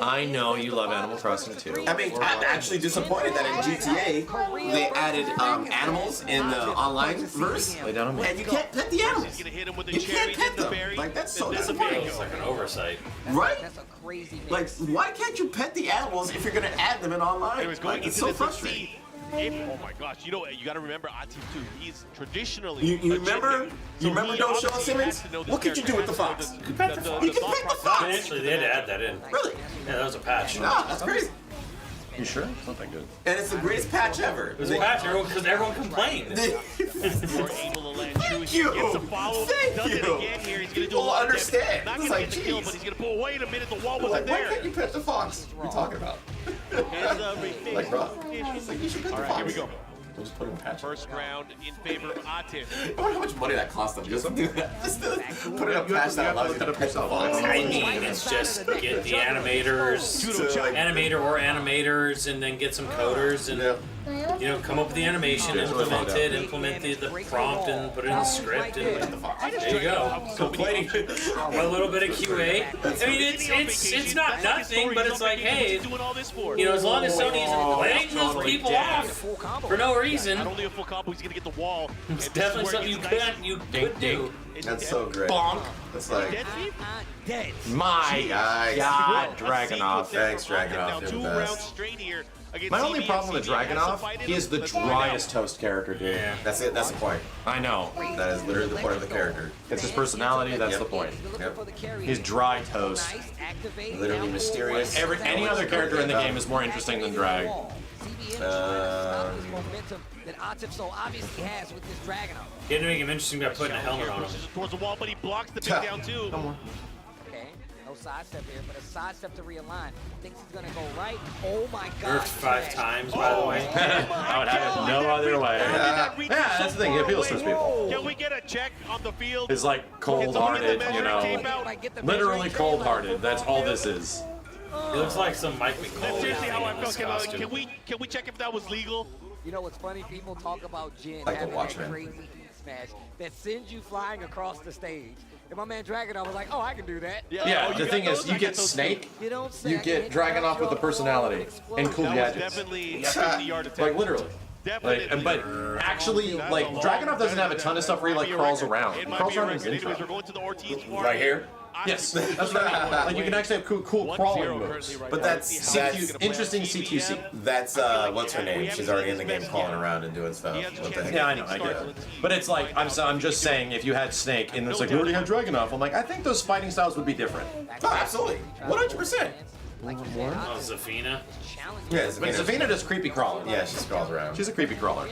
I know you love Animal Crossing too. I mean, I'm actually disappointed that in GTA they added animals in the online verse, Lay down on me. and you can't pet the animals. You can't pet them. Like that's so disappointing. It's like an oversight. Right? That's a crazy mix. Like, why can't you pet the animals if you're gonna add them in online? Like, it's so frustrating. Oh my gosh, you know, you got to remember Ati too. He's traditionally. You remember? You remember Don't Show Simmons? What could you do with the fox? You can pet the fox. Actually, they had to add that in. Really? Yeah, that was a patch. No, that's crazy. You sure? It's not that good. And it's the greatest patch ever. It was a patch because everyone complained. Thank you. Thank you. People understand. It's like, jeez. But he's gonna pull. Wait a minute, the wall Like, wasn't why there. can't you pet the fox? What are you talking about? Like, bro. It's like, you should pet the fox. All right, here we go. We'll just put him in patch. First round in favor of Atif. I wonder how much money that cost them. Just to do that. Just to put in a patch that allows you to patch the box. I mean, it's just get the animators, animator or animators, and then get some coders and you know, come up with the animation, implement it, implement the prompt, and put it in the script, and there you go. Completing a little bit of QA. I mean, it's not nothing, but it's like, hey, you know, as long as Sony isn't laying those people off for no reason, Not only a full combo, he's gonna get the wall. it's definitely something you could do. That's so great. That's like, My God, Dragunov. thanks, Dragunov. You're Two the rounds best. straight here. My only problem with Dragunov, he is the driest toast character, dude. Yeah. That's it. That's the point. I know. That is literally the point of the character. It's his personality, that's Yep. the point. Yep. He's dry toast. Literally mysterious. Any other character in the game is more interesting than Drag. That Atif so obviously has with this Dragunov. You had to make him interesting by putting a helmet on him. Towards the wall, but he blocks the big down too. Okay, no sidestep here, but a sidestep to realign. Thinks he's gonna go right. Oh my God. Nerfed 5 times, by the way. I would have it no other way. Yeah, that's the thing. He appeals to his people. Can we get a check on the field? It's like cold-hearted, you know. Literally cold-hearted. That's all this is. He looks like some Mike That's McCall. seriously how I in this felt. costume. Can we check if that was legal? You know what's funny? People talk about Jin Like the having that Watchmen. crazy heat smash that sends you flying across the stage. And my man Dragunov was like, oh, I can do that. Yeah, the thing is, you get Snake, you get Dragunov with the personality, and cool gadgets. Definitely a 50-yard attack. Like, literally. Like, but actually, like, Dragunov doesn't have a ton of stuff where he, like, crawls around. He crawls around in his intro. We're going to the Ortiz farm. Right here? Yes, that's what I mean. Like, you can actually have cool crawling moves. But that's Interesting CQC. That's what's her name? She's already in the game, crawling around and doing stuff. What the heck? Yeah, I know, I get it. But it's like, I'm just saying, if you had Snake, and it's like, you already had Dragunov, I'm like, I think those fighting styles would be different. Oh, absolutely, 100%. Oh, Zafina. Yeah, But Zafina does creepy crawling. Yeah, she crawls around. She's a creepy crawler.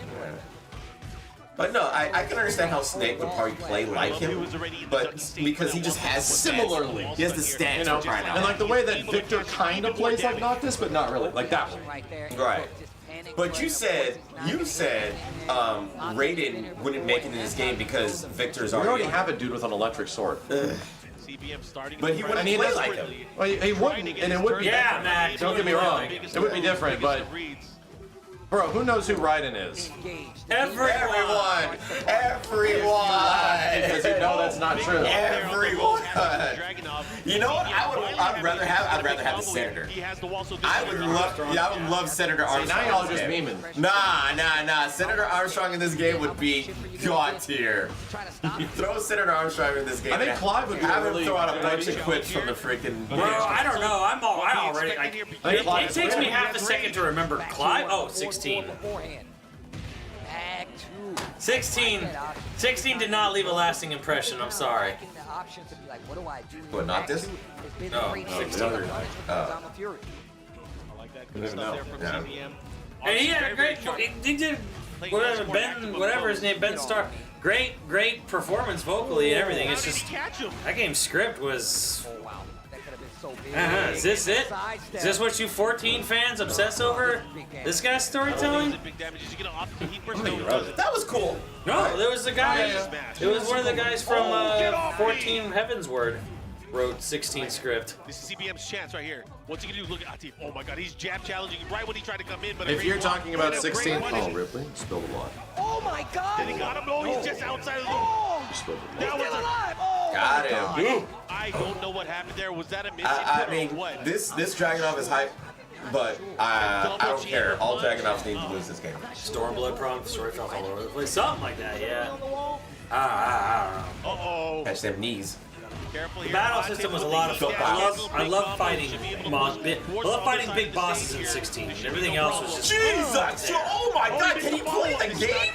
But no, I can understand how Snake would probably play like him, but because he just has Similarly. he has the stats, You know, for crying out and like the way that Victor kind of plays like Noctis, but not really, like that one. Right. But you said Raiden wouldn't make it in this game because Victor's We already already. have a dude with an electric sword. But he wouldn't And he play does like him. Well, he wouldn't, and it would be Yeah, different. Mac. Don't get me wrong, it would be different, but bro, who knows who Raiden is? Everyone! Because you know that's not true. Everyone! You know what? I'd rather have the Senator. I would love Senator Armstrong. now y'all in are this just game. memeing. Nah. Senator Armstrong in this game would be god tier. You throw Senator Armstrong in this game. I think and Clive would be have really him throw out a good bunch of idea. quips from the freaking. Bro, I don't know. I already. It takes me half a second to remember Clive. Oh, 16. 16 did not leave a lasting impression. I'm sorry. What, not this? No, 16. And he had a great. He did whatever his name, Ben Starr. Great performance vocally and everything. It's just that game's script was. Is this it? Is this what you 14 fans obsess over? This guy's storytelling? That was cool. No, there was a guy. It was one of the guys from 14 Heavensward wrote 16 script. This is CBM's chance right here. What's he gonna do? Look at Atif. Oh my God, he's jab challenging right when he tried to come in. But If you're talking about 16, oh Ripley, spilled a lot. Oh my God! Then he got him. No, he's just outside of the. Spilled a lot. That was alive! Got him. I don't know what happened there. Was that a miss? I mean, this Dragunov is hype, but I don't care. All Dragunovs need to lose this game. Stormblood prompt, story felt all over the place. Something like that, yeah. I don't know. Uh-oh. Catch them knees. The battle system was a lot of fun. I love fighting big bosses in 16. Everything else was just. Jesus! Oh my God! Can he play the game?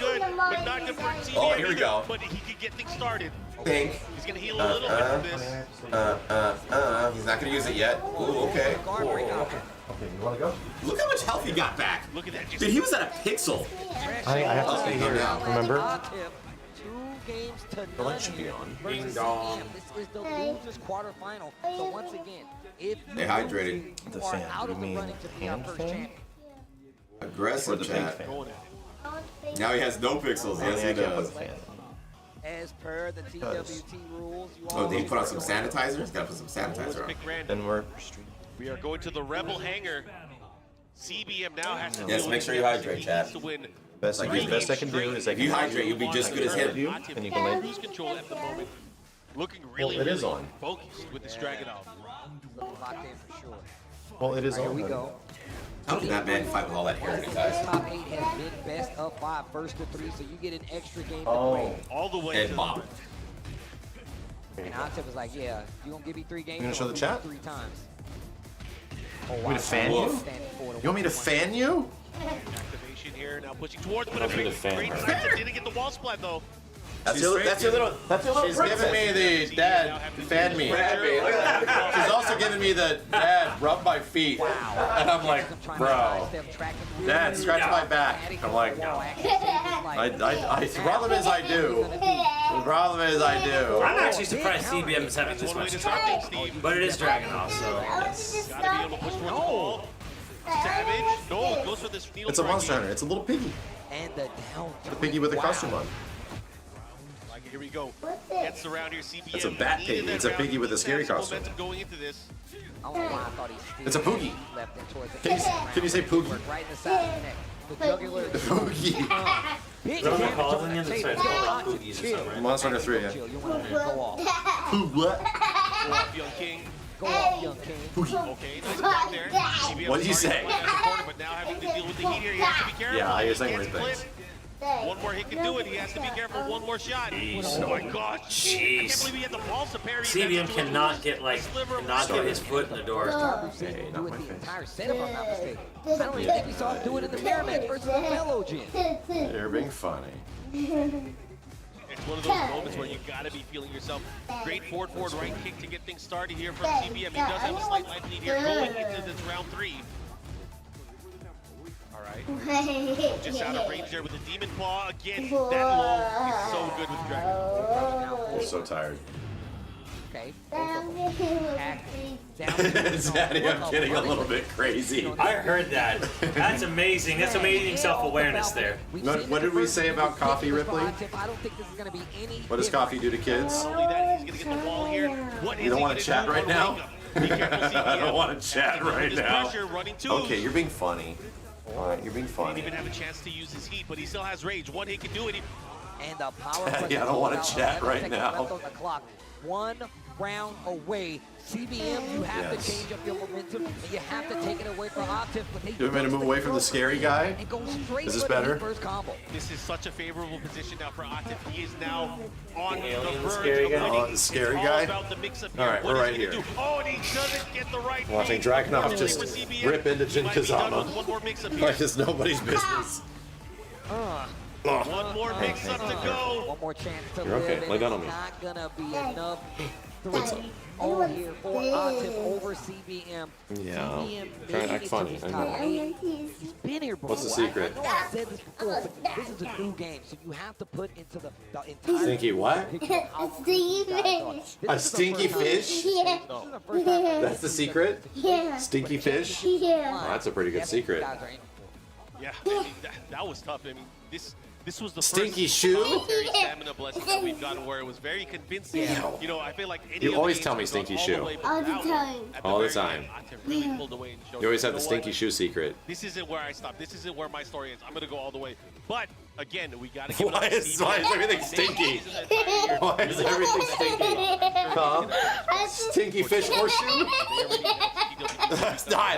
Oh, here we go. But he could get things started. Think. He's gonna heal a little bit from this. He's not gonna use it yet. Ooh, okay. Okay, you wanna go? Look how much health he got back. Look at that. Dude, he was at a pixel. I have to stay here. Remember? 2 games to The light should be on. Ding dong. This is the losers quarterfinal. So once again, if you They hydrated. are out of the running to be our first champion. Aggressive the chat. big fan. Now he has no pixels. Yes, he does. As per the TWT rules, you Oh, did he put on some sanitizer? He's got to put some sanitizer on. Then we are going to the Rebel Hangar. CBM now has to Yes, make sure you hydrate, Chad. Best I can do is if you hydrate, you'll be just good as him. And you can land. Cruise control at the moment. Looking really, Well, it is on. focused with this Dragunov. locked in for sure. Well, it is Here on. we go. How can that man fight with all that hair, guys? Top 8 has been best of 5, first to 3, so you get an extra game to Oh, play. All the way Head to bop. And Atip was like, yeah, you gonna give me 3 games? You gonna show the I'm chat? 3 times. You want me to fan you? You want me to fan you? Activation here, now pushing towards, but I'll a be the great fan. sniper. Didn't get the wall splat though. That's your little. She's giving me the dad fan me. She's also giving me the dad rub my feet. And I'm like, bro, dad scratch my back. I'm like, no. The problem is I do. The problem is I do. I'm actually surprised CBM is having this much trouble, but it is Dragunov, so yes. Gotta be able to push towards the wall. Savage. No, goes for this needle. It's a monster hunter. It's a little piggy. And the down. The piggy with a costume on. Here we go. Gets around here. CBM. It's a bat piggy. It's a piggy with a scary costume. Going into this. I don't know why I thought he It's a poogie. left in towards the Can you say poogie? right in the side of the neck. The jugular. Poogie. Big What am I damage calling on him? the That's table. right, it's called Boogies or something, right? Monster Hunter 3, yeah. Chill, you want to go off. What? Go off, Young King. Go off, young king. Okay, nice back there. CBM What did you starting say? to play out of the corner, but now having to deal with the heat here, he has to be careful. Yeah, he was He saying can't weird things. split. One more hit can do it. He has to be careful. One more shot. Oh my gosh. I can't Jeez. believe he had the balls to parry. CBM cannot get his foot in the door. Hey, do it the entire set, if I'm not mistaken. I don't even think we saw him do it in the mirror match versus the fellow Jin. You're being funny. It's one of those moments where you gotta be feeling yourself. Great forward right kick to get things started here from CBM. He does have a slight life lead here going into this round 3. All right. Just out of range there with the Demon Claw. Again, that low is so good with Dragon. I'm so tired. Okay. Daddy, I'm getting a little bit crazy. I heard that. That's amazing. That's amazing self-awareness there. What did we say about coffee, Ripley? I don't think this is going to be any. What does coffee do to kids? Not only that, he's gonna get the wall here. What You don't want to chat right now? Be careful, CBM. I don't want to chat right This now. pressure running too. Okay, you're being funny. All right, you're being Didn't funny. even have a chance to use his heat, but he still has rage. One hit can do it. And the power. Yeah, I don't want to chat right 11 seconds now. left on the clock. 1 round away. CBM, you have Yes. to change up your momentum, and you have to take it away from Octave. But they You want me to move away from the scary guy? and go straight Is this for the better? first combo. This is such a favorable position now for Octave. He is now on the Alien, verge scary of guy. winning. Oh, the scary It's guy? all about the mix-up All here. right, What we're is right he gonna here. do? Oh, and he doesn't get the right Watching read. Dragunov Luckily just for CBM, rip into he Jin might be done Kazama. with one more mix-up here. Like it's nobody's business. One more mix-up to go. One more chance to You're live, okay. and Lay down on it's me. not gonna be enough. 3-0 here for Octave over CBM. Yeah. CBM Trying to act made it funny. his I top know. 8. He's been here before. What's the secret? I know I said this before, but this is a new game, so you have to put into the entire Stinky what? picture how cool these guys are. This A is the stinky first time- fish? This is the first time That's the secret? Stinky fish? Oh, that's a pretty good secret. Yeah, I mean, that was tough. I mean, this was the Stinky first shoe? military stamina blessing that we've gotten where it was very convincing. Yeah. You know, I feel like any You of the always games tell me have gone stinky all shoe. the way, but All the that one, time. at All the very time. end, Octave really pulled away and showed You always you have the know stinky what? shoe secret. This isn't where I stop. This isn't where my story ends. I'm gonna go all the way. But again, we gotta give it up Why to is CBM. everything stinky? Why is everything stinky? Huh? Stinky fish horseshoe? That's not.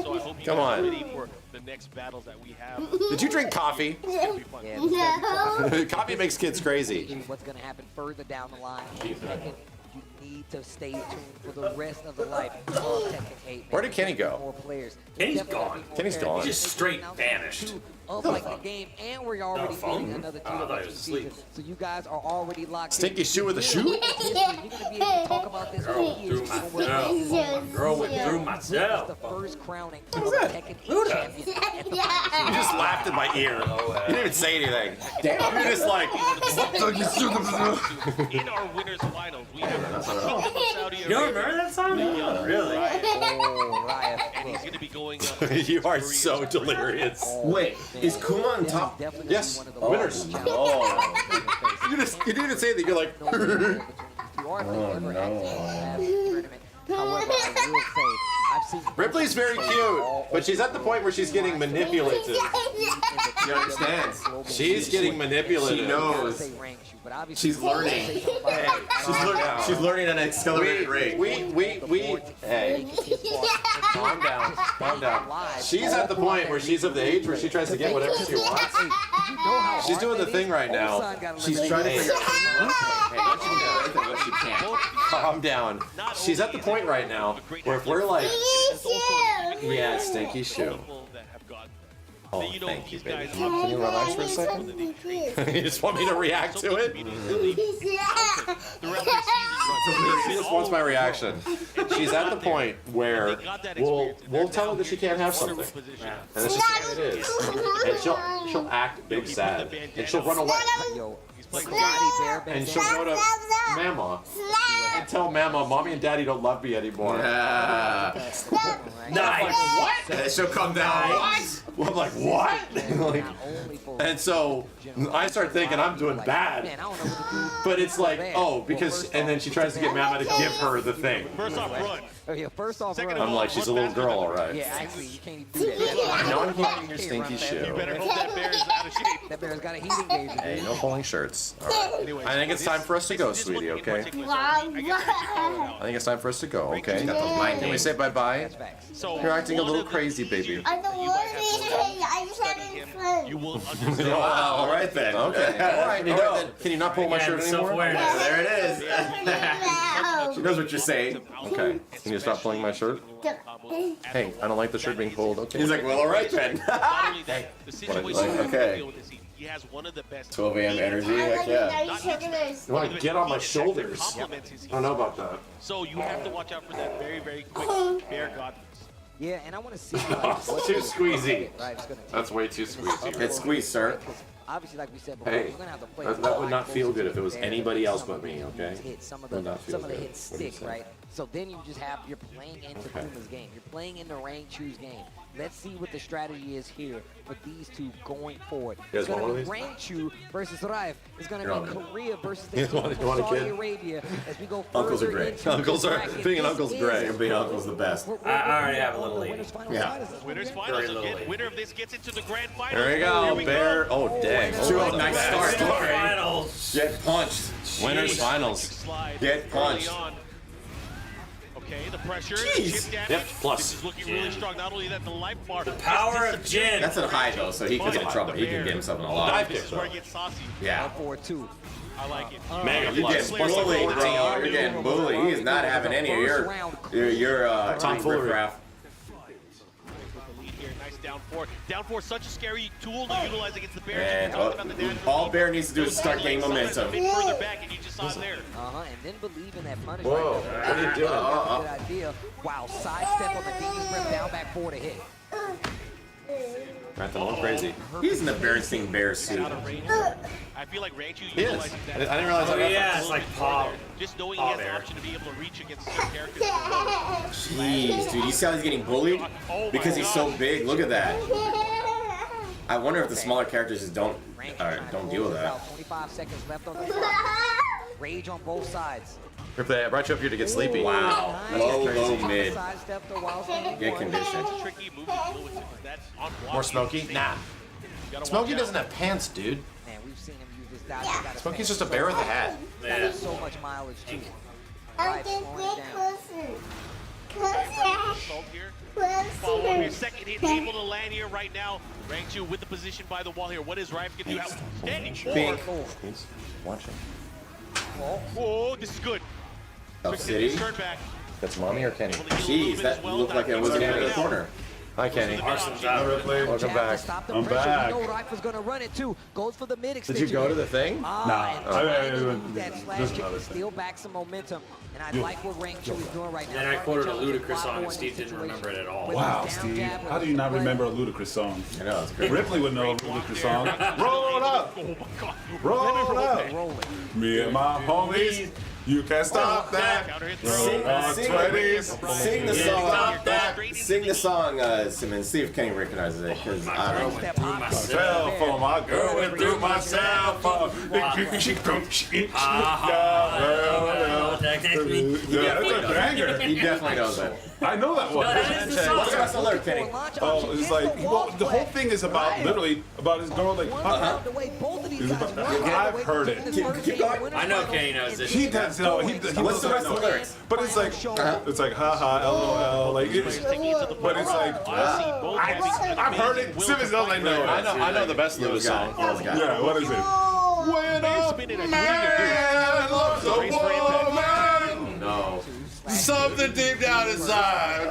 So I hope you Come guys are on. ready for the next battles that we have. Did you drink coffee? It's gonna be fun. Yeah, this is gonna be fun. Coffee makes kids crazy. What's going to happen further down the line. Tekken, you need to stay tuned for the rest of the life of Tekken 8. Where did Kenny go? More players. Kenny's Definitely gone. more Kenny's players. gone. Just straight vanished. Of like the game, and we're already phone? getting another Oh, I thought he TWT was asleep. season. So you guys are already locked Stinky in. shoe with a shoe? You're going to be able to talk about this for Girl years. through when we're myself. Girl went through It's myself. the first crowning of was the that? Tekken 8 Luda. champion at the You just laughed in my ear. You didn't even say anything. Damn, you're just like. In our winners finals, we have the Kingdom of Saudi You don't remember that song? Really? Oh, Riot. and he's going to be going up You are so delirious. Wait, is Kuma on top? Yes, winners. Oh. You didn't say that. You're like. Oh no. However, I will say, I've seen Ripley's very cute, but she's at the point where she's getting manipulative. She understands. She's getting manipulative. She knows. She's learning. She's learning at an accelerated rate. Hey, calm down, calm down. She's at the point where she's of the age where she tries to get whatever she wants. She's doing the thing right now. She's trying to figure out what she can. Calm down. She's at the point right now where if we're like, yeah, stinky shoe. Oh, thank you, baby. Can you relax for a second? You just want me to react to it? She just wants my reaction. She's at the point where we'll tell her that she can't have something, and that's just what it is. And she'll act big sad, and she'll run away. And she'll go to Mama and tell Mama, Mommy and Daddy don't love me anymore. Nice. What? She'll come down. What? Well, I'm like, what? And so I start thinking I'm doing bad. But it's like, oh, because, and then she tries to get Mama to give her the thing. First off, run. Okay, first off, run. I'm like, she's a little girl, all right. Yeah, actually, you can't even do that. I know I'm hitting your stinky shoe. You better hope that bear is out of shape. That bear's got a heating gauge. Hey, no pulling shirts. All right. I think it's time for us to go, sweetie, okay? I think it's time for us to go, okay? Can we say bye-bye? You're acting a little crazy, baby. I don't want to. I just having fun. You will understand. All right then. Okay. All right. Then. Can you not pull my shirt anymore? There it is. She knows what you're saying. Okay. Can you stop pulling my shirt? Hey, I don't like the shirt being pulled. Okay. He's like, well, all right then. The situation okay. he has one of the best 12 a.m. energy, heck yeah. You want to get on my shoulders? I don't know about that. So you have to watch out for that very, very quick bear godness. Yeah, and I want to see. It's too squeezy. Right, That's way too squeezy. It's squeezed, sir. Obviously, like we said before, Hey, we're gonna have to play. that would not feel good if it was anybody else but me, okay? Some of Would not feel the good. hits What do you stick, say? right? So then you're playing into Kuma's game. You're playing in the Rain Choose game. Let's see what the strategy is here for these two going forward. You guys It's going want to be one of Rain Chew versus Raif. It's going You're to be on it. Korea versus You the want a Saudi kid? Arabia as we go Uncles are further great. into Uncles this are bracket. being This uncles is- great. Being uncle's the best. I already have a little lead. Winners finals Yeah. finals. Winners Very finals little again. lead. Winner of this gets into the grand finals. There we go, Here Bear. Oh, dang. Nice start. Finals. Get punched. Winners finals. Slide Get punched. early on. Okay, the pressure, Jeez. chip damage. Yep, plus. This is looking really strong. Not only that, the life bar. The Power of Jin. That's a high though, so he could get in trouble. He can get himself in a lot. Dive This kick, is where though. it gets saucy. Yeah. 4-2. I like it. Mega You're plus. getting bullied, bro. You're getting bullied. He is not having any of your Tomfoolery. riffraff. Lead here, nice down four. Down four, such a scary tool to utilize against the Bears. And You talked about the dash. all Bear needs to do is start gaining momentum. A bit further back, and you just saw it there. And then believe in that punish. Whoa, right there. what are you doing? Good idea. Wow, sidestep on the Demon's Breath, down back 4 to hit. Right, the whole crazy. He's an embarrassing Bear suit. I feel like Ranchu He is. utilizing I that. didn't realize Oh, that. yeah, it's like Paw. Just knowing Paw he has the Bear. option to be able to reach against certain characters. Jeez, dude, you see how he's getting bullied? Because he's so big. Look at that. I wonder if the smaller characters just don't deal with that. About 25 seconds left on the clock. Rage on both sides. Ripley, I brought you up here to get sleepy. Wow. Low mid. Sidestep the while standing Good one. condition. Tricky move to deal with it. That's on block. More Smokey? Nah. Smokey doesn't have pants, dude. Man, we've seen him use this dodge. Smokey's just a bear with a hat. Yeah. So much mileage too. I'll Right, just slowing get down. closer. Assault here. Follow up your second hit, able to land here right now. Ranchu with the position by the wall here. What is Rife going to do? Outstanding. Pink. He's watching. Oh, this is good. Up Quick City. turn back. That's Mommy or Kenny? Jeez, that looked like it wasn't in the corner. Hi, Kenny. Awesome job, Ripley. Welcome Jab to back. stop the I'm pressure. back. We know Rife was going to run it too. Goes for the mid Did extension. you go to the thing? Nah. And I- that slash just kick another to thing. steal back some momentum. And I like what Ranchu is doing right now. Then I quoted a Challenging Ludacris song and Flacco in Steve this didn't remember it at all. situation. Wow, With his down Steve. jab, How do you not remember a Ludacris song? I know, it's great. Ripley would know a Ludacris song. Roll up! Oh my God. Roll up! Rolling. Me and my homies You can't stop that. Sing the song. Sing the song, Simmons. See if Kenny recognizes it, because I don't know. My cell phone, my girl went through my cell phone. That's a banger. He definitely knows that. I know that one. What's the rest of the lyric, Kenny? Oh, it's like, well, the whole thing is about literally about his girl like. I've heard it. Keep going. I know Kenny knows this. He does know. What's the rest of the lyrics? But it's like, haha, lol, like, but it's like, I've heard it. Simmons knows I know it. I know the best Luda song. Yeah, what is it? When a man loves a woman. No. Something deep down inside.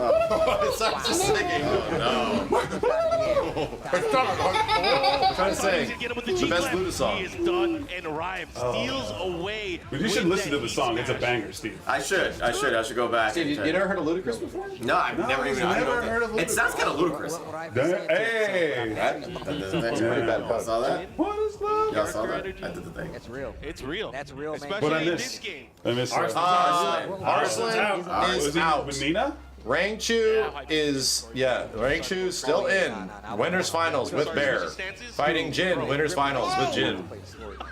It starts to singing. No. I'm trying to say the best Luda song. He is done and arrived. Steals away. But you should listen to the song. It's a banger, Steve. I should go back. Steve, you never heard of Ludacris before? No, I've never even heard of Ludacris. It sounds kind of ludicrous. Hey! That's pretty bad. Y'all saw that? What is love? Y'all saw that? I did the thing. It's real. It's real. That's real, man. Especially What I in miss? this game. I miss Arslan is out. With Nina? Rangchu is, Rangchu's still in. Winners finals with Bear. Fighting Jin, winners finals with Jin.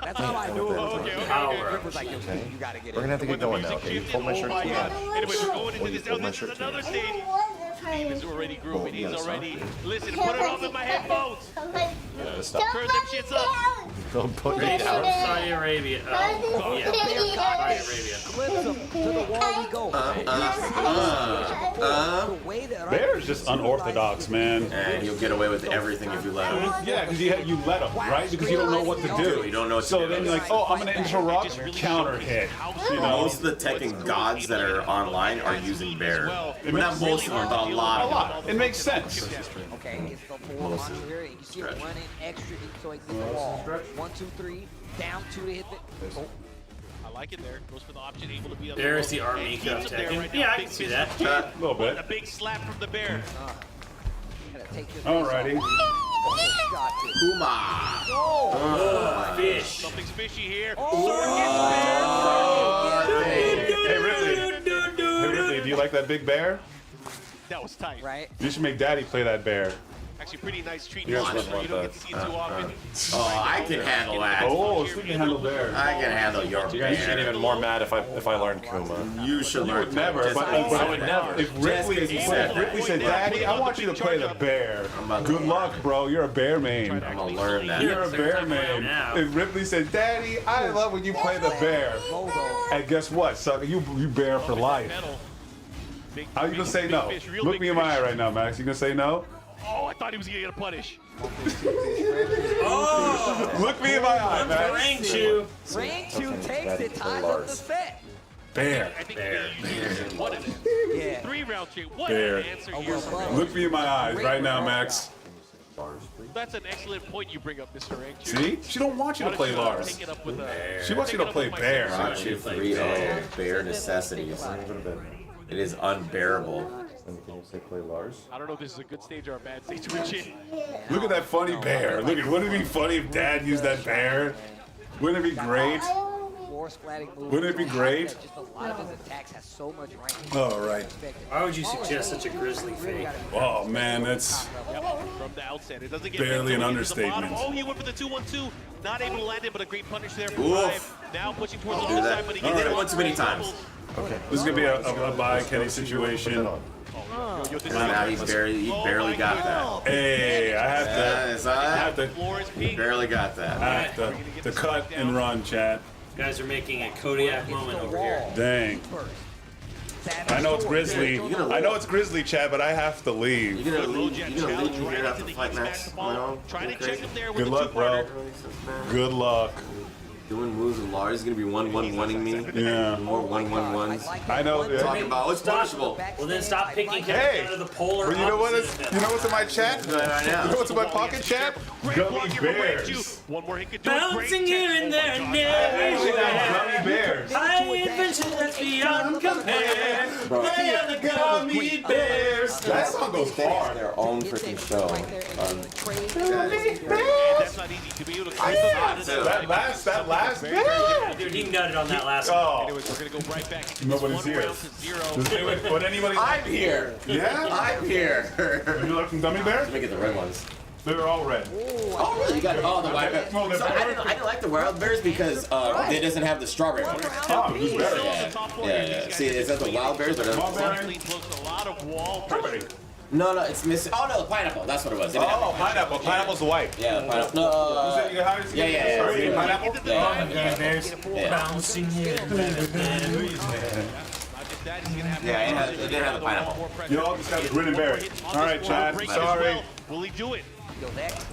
That's how I knew it was like, you gotta get it. We're gonna have to get going now. Okay, you pull my shirt. Anyway, we're going into this. This is another stage. Steve is already grooving. He's already. Listen, put it on in my headphones. Turn them shits up. Don't put me Race down. from Saudi Arabia. Saudi Arabia. Clips them to the wall we go. Bear's just unorthodox, man. And you'll get away with everything if you let him. Yeah, because you let him, right? Because you don't know what to do. You don't know what to So do. then you're like, oh, I'm gonna interrupt, counter hit. You know? Most of the Tekken gods that are online are using Bear. Well, not most of them, but a lot of them. It makes sense. Okay, it's the four on here, and you see it running extra so it gets the wall. 1, 2, 3, down 2 to hit the. Oh. I like it there. Goes for the option, able to be on There is the the army keeps him there Tekken. right Yeah, now. I can see that. A little bit. A big slap from the Bear. Alrighty. Kuma. Oh, fish. Something's fishy here. Hey, Ripley. Hey, Ripley, do you like that big bear? That was tight. Right. You should make Daddy play that bear. Actually, pretty nice treat. You You guys don't get to see it too often. Oh, I can handle that. Oh, so you can handle bear. I can handle your You guys get bear. even more mad if I learned Kuma. You should You learn. would never, Just but I would never. if Ripley said, Daddy, I want you to play the bear. Good luck, bro. You're a bear main. I'm gonna learn that. You're a bear main. If Ripley said, Daddy, I love when you play the bear. And guess what, sucker? You bear for life. How you gonna say no? Look me in my eye right now, Max. You gonna say no? Oh, I thought he was gonna get a punish. Look me in my eye, Max. Rangchu. Rangchu takes it, ties up the set. Bear. I think what is it? Yeah. 3-round treat. What Bear. an answer here from Look me in my eyes right now, Max. That's an excellent point you bring up, Mr. Rangchu. See? She don't want you to play Lars. Take it up with She wants you to play bear. Rangchu 3-0, bare necessities. It is unbearable. I don't know if this is a good stage or a bad stage to reach in. Look at that funny bear. Look at, wouldn't it be funny if Dad used that bear? Wouldn't it be great? Wouldn't it be great? Just a lot of his attacks has so much range. All right. Why would you suggest such a grisly fate? Oh man, that's From the outset, it doesn't get barely an into the bottom. understatement. Oh, he went for the 2-1-2. Not able to land it, but a great punish there from Oof. Live. Now pushing towards the Do left that. side, but he He did gets it one too many times. Okay. This is gonna be a bye Kenny situation. Now he barely got that. Hey, I have to He barely got that. I have to cut and run, chat. You guys are making a Kodiak moment over here. Dang. I know it's Grizzly. I know it's Grizzly, Chad, but I have to leave. You gonna leave me here after the fight, Max? Trying to check him there with Good the luck, bro. Good luck. Doing moves with Lars is gonna be 1-1-1ing me. Yeah. More 1-1-1s. I know. Talking about what's punishable. Well, then stop picking him Hey, out of the polar but you know what? opposites. You know what's in my chat? Right now. You know what's in my pocket chat? Gummy bears. One more hit could do it. Bouncing here and there, I actually have gummy bears. high adventure that's beyond compare. They are the gummy bears. That song goes far. Their own freaking show. That's not easy to be able to that last Dude, he nutted on that last one. Anyways, we're going to go right back into Nobody's this here. 1 round to 0. But anybody? I'm here. Yeah? I'm here. Would you like some gummy bears? Let me get the red ones. They're all red. Oh, really? You got the wild bears. Oh, So I didn't like the wild bears because it doesn't have the strawberry one. Oh, who's better? Yeah. See, is that the wild bears or the Mulberry close a lot of wall pressure. No, it's missing. Oh no, the pineapple. That's what it was. Oh, pineapple. Pineapple's the white. Yeah, the pineapple. No. Yeah. Pineapple? Bouncing Yeah, it didn't have the pineapple. You all just got the grin and bear it. All right, Chad. Sorry. Will he do it?